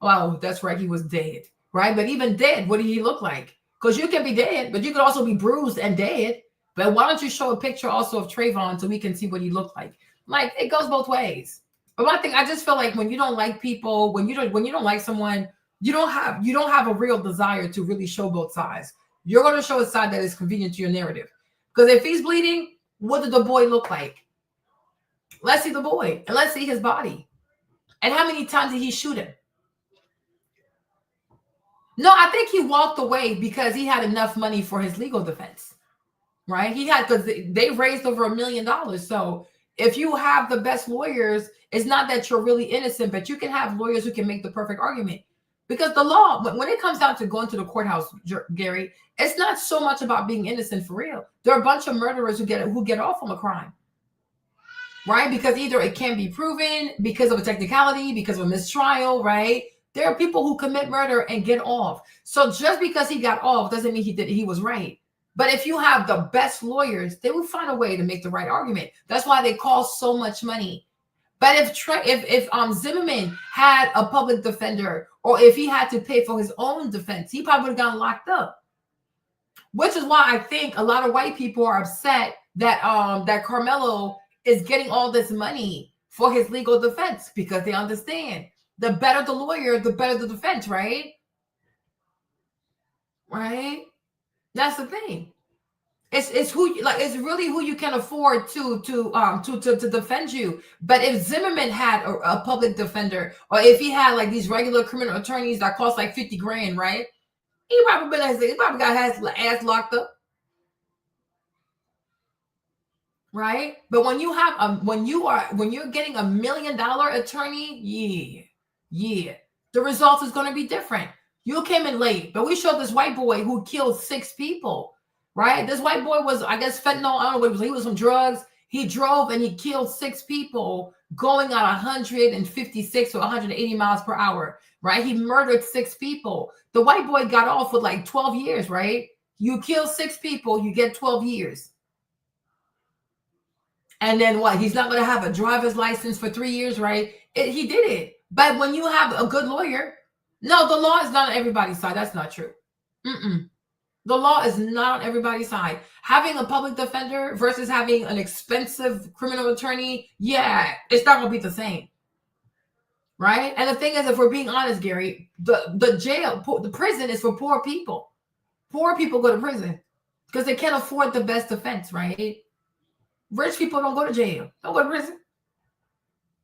Wow, that's right. He was dead, right? But even dead, what did he look like? Because you can be dead, but you could also be bruised and dead. But why don't you show a picture also of Trayvon so we can see what he looked like? Like, it goes both ways. But one thing, I just feel like when you don't like people, when you don't like someone, you don't have a real desire to really show both sides. You're going to show a side that is convenient to your narrative. Because if he's bleeding, what did the boy look like? Let's see the boy, and let's see his body. And how many times did he shoot him? No, I think he walked away because he had enough money for his legal defense, right? He had, because they raised over $1 million. So if you have the best lawyers, it's not that you're really innocent, but you can have lawyers who can make the perfect argument. Because the law, when it comes down to going to the courthouse, Gary, it's not so much about being innocent for real. There are a bunch of murderers who get off on a crime, right? Because either it can't be proven because of a technicality, because of a mistrial, right? There are people who commit murder and get off. So just because he got off doesn't mean he was right. But if you have the best lawyers, they will find a way to make the right argument. That's why they cost so much money. But if Zimmerman had a public defender, or if he had to pay for his own defense, he probably would have gotten locked up. Which is why I think a lot of white people are upset that that Karmelo is getting all this money for his legal defense, because they understand the better the lawyer, the better the defense, right? Right? That's the thing. It's who, like, it's really who you can afford to defend you. But if Zimmerman had a public defender, or if he had like these regular criminal attorneys that cost like 50 grand, right? He probably got his ass locked up. Right? But when you have when you're getting $1 million attorney, yeah, the result is going to be different. You came in late, but we showed this white boy who killed 6 people. Right? This white boy was, I guess, fentanyl. I don't know what it was. He was some drugs. He drove and he killed 6 people going at 156 or 180 miles per hour. Right? He murdered 6 people. The white boy got off with like 12 years, right? You kill 6 people, you get 12 years. And then what? He's not going to have a driver's license for 3 years, right? He did it. But when you have a good lawyer, no, the law is not on everybody's side. That's not true. The law is not on everybody's side. Having a public defender versus having an expensive criminal attorney, yeah, it's not going to be the same. Right? And the thing is, if we're being honest, Gary, the jail, the prison is for poor people. Poor people go to prison because they can't afford the best defense, right? Rich people don't go to jail. Don't go to prison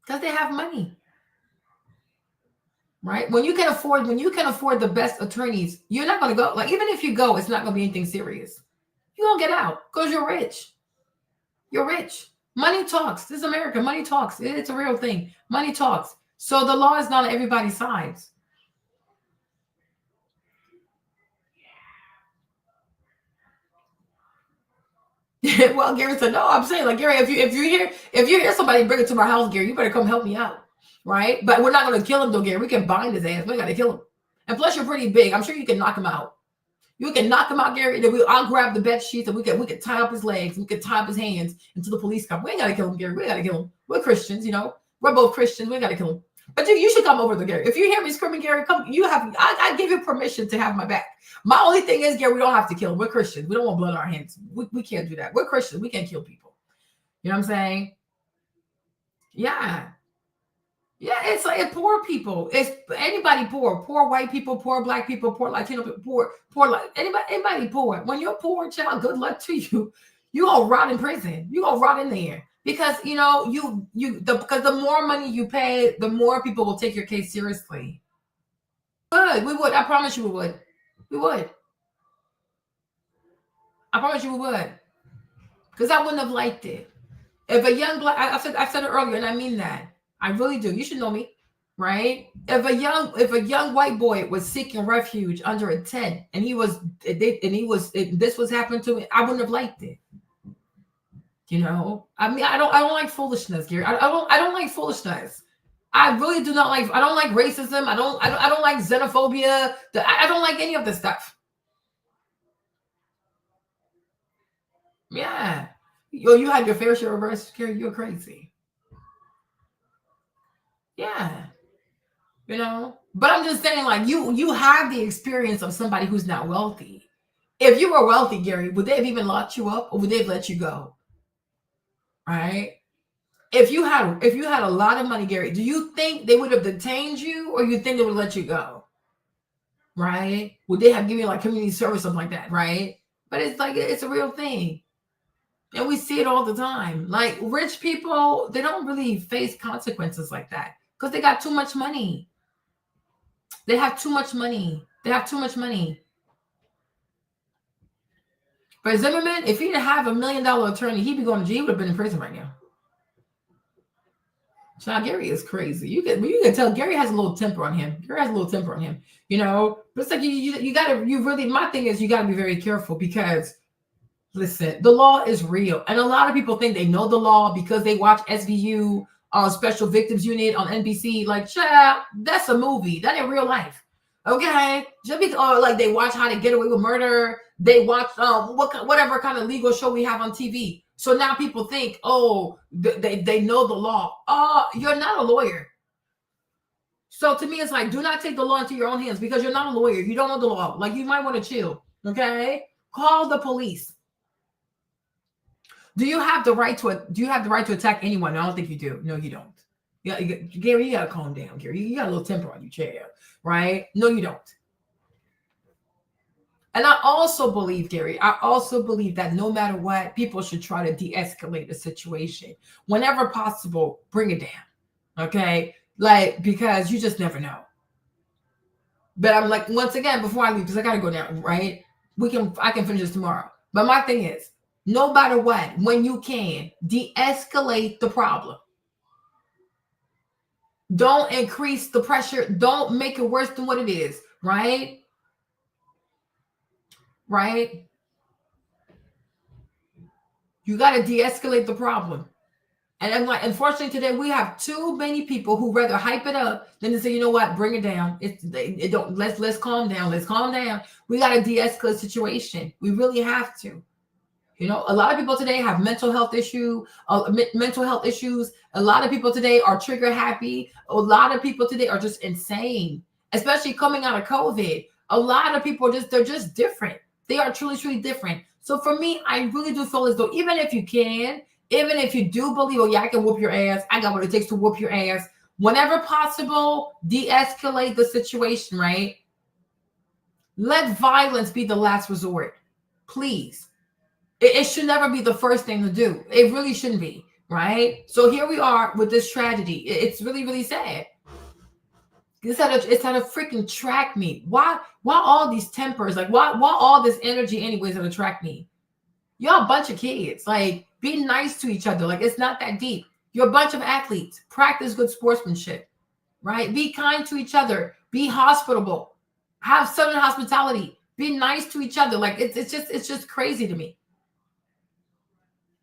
because they have money. right? When you can afford the best attorneys, you're not going to go. Like, even if you go, it's not going to be anything serious. You're going to get out because you're rich. You're rich. Money talks. This is America. Money talks. It's a real thing. Money talks. So the law is not on everybody's sides. Well, Gary said, no, I'm saying, like, Gary, if you hear somebody bring it to my house, Gary, you better come help me out. Right? But we're not going to kill him, though, Gary. We can bind his ass. We got to kill him. And plus, you're pretty big. I'm sure you can knock him out. You can knock him out, Gary. Then I'll grab the bed sheets and we can tie up his legs. We can tie up his hands until the police come. We ain't got to kill him, Gary. We got to kill him. We're Christians, you know. We're both Christians. We got to kill him. But you should come over to Gary. If you hear me screaming, Gary, come. I give you permission to have my back. My only thing is, Gary, we don't have to kill him. We're Christians. We don't want blood on our hands. We can't do that. We're Christians. We can't kill people. You know what I'm saying? Yeah. Yeah, it's like poor people. It's anybody poor white people, poor black people, poor Latino people, poor like anybody poor. When you're poor, child, good luck to you. You gonna rot in prison. You gonna rot in there because you know because the more money you pay, the more people will take your case seriously. We would. I promise you, we would. We would. I promise you, we would. Because I wouldn't have liked it if a young black. I said it earlier, and I mean that. I really do. You should know me, right? If a young white boy was seeking refuge under a tent and this was happening to me, I wouldn't have liked it. You know, I mean, I don't like foolishness, Gary. I don't like foolishness. I really do not like. I don't like racism. I don't like xenophobia. I don't like any of this stuff. Yeah, you had your fair share of arrests, Gary. You're crazy. Yeah, you know, but I'm just saying, like, you have the experience of somebody who's not wealthy. If you were wealthy, Gary, would they have even locked you up or would they have let you go? Right? If you had a lot of money, Gary, do you think they would have detained you or you think they would let you go? Right? Would they have given you like community service, something like that? Right? But it's like, it's a real thing. And we see it all the time. Like, rich people, they don't really face consequences like that. Because they got too much money. They have too much money. But Zimmerman, if he didn't have $1 million attorney, he'd be going to jail. He would have been in prison right now. Now, Gary is crazy. You can tell Gary has a little temper on him. You know, but it's like my thing is you gotta be very careful because listen, the law is real. And a lot of people think they know the law because they watch SVU on Special Victims Unit on NBC. Like, child, that's a movie. That ain't real life. Okay? Just because, like, they watch How to Get Away with Murder. They watch whatever kind of legal show we have on TV. So now people think, oh, they know the law. You're not a lawyer. So to me, it's like, do not take the law into your own hands because you're not a lawyer. You don't know the law. Like, you might want to chill. Okay? Call the police. Do you have the right to attack anyone? I don't think you do. No, you don't. Gary, you gotta calm down, Gary. You got a little temper on you, chair, right? No, you don't. And I also believe, Gary, that no matter what, people should try to de-escalate the situation. Whenever possible, bring it down. Okay? Like, because you just never know. But I'm like, once again, before I leave, because I gotta go now, right? I can finish this tomorrow. But my thing is, no matter what, when you can, de-escalate the problem. Don't increase the pressure. Don't make it worse than what it is, right? Right? You got to de-escalate the problem. And I'm like, unfortunately, today we have too many people who rather hype it up than to say, you know what, bring it down. Let's calm down. Let's calm down. We got to de-escalate the situation. We really have to. You know, a lot of people today have mental health issues. A lot of people today are trigger happy. A lot of people today are just insane, especially coming out of COVID. A lot of people they're just different. They are truly, truly different. So for me, I really do feel as though even if you do believe, oh yeah, I can whoop your ass. I got what it takes to whoop your ass. Whenever possible, de-escalate the situation, right? Let violence be the last resort, please. It should never be the first thing to do. It really shouldn't be, right? So here we are with this tragedy. It's really, really sad. It's at a freaking track meet. Why all these tempers? Like why all this energy anyways at a track meet? Y'all a bunch of kids. Like, be nice to each other. Like, it's not that deep. You're a bunch of athletes. Practice good sportsmanship, right? Be kind to each other. Be hospitable. Have southern hospitality. Be nice to each other. Like, it's just crazy to me.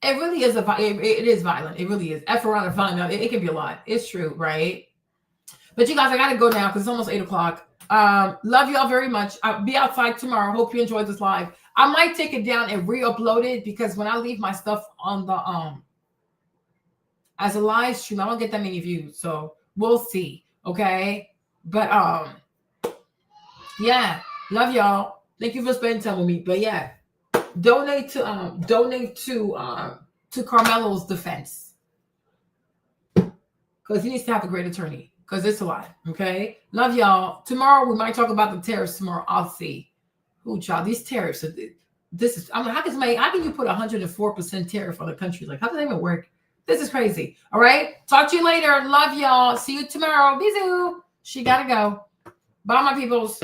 It really is it is violent. It really is. F around and find out. It can be a lot. It's true, right? But you guys, I gotta go now because it's almost 8 o'clock. Love y'all very much. I'll be outside tomorrow. Hope you enjoyed this live. I might take it down and re-upload it because when I leave my stuff on the as a live stream, I don't get that many views. So we'll see. Okay. But yeah, love y'all. Thank you for spending time with me. But yeah, donate to Karmelo's defense. Because he needs to have a great attorney. Because it's a lot. Okay. Love y'all. Tomorrow we might talk about the tariffs tomorrow. I'll see. Ooh, child, these tariffs are, this is, I mean, how can you put 104% tariff on a country? Like, how does that even work? This is crazy. All right. Talk to you later. Love y'all. See you tomorrow. Bisous. She gotta go. Bye, my peoples.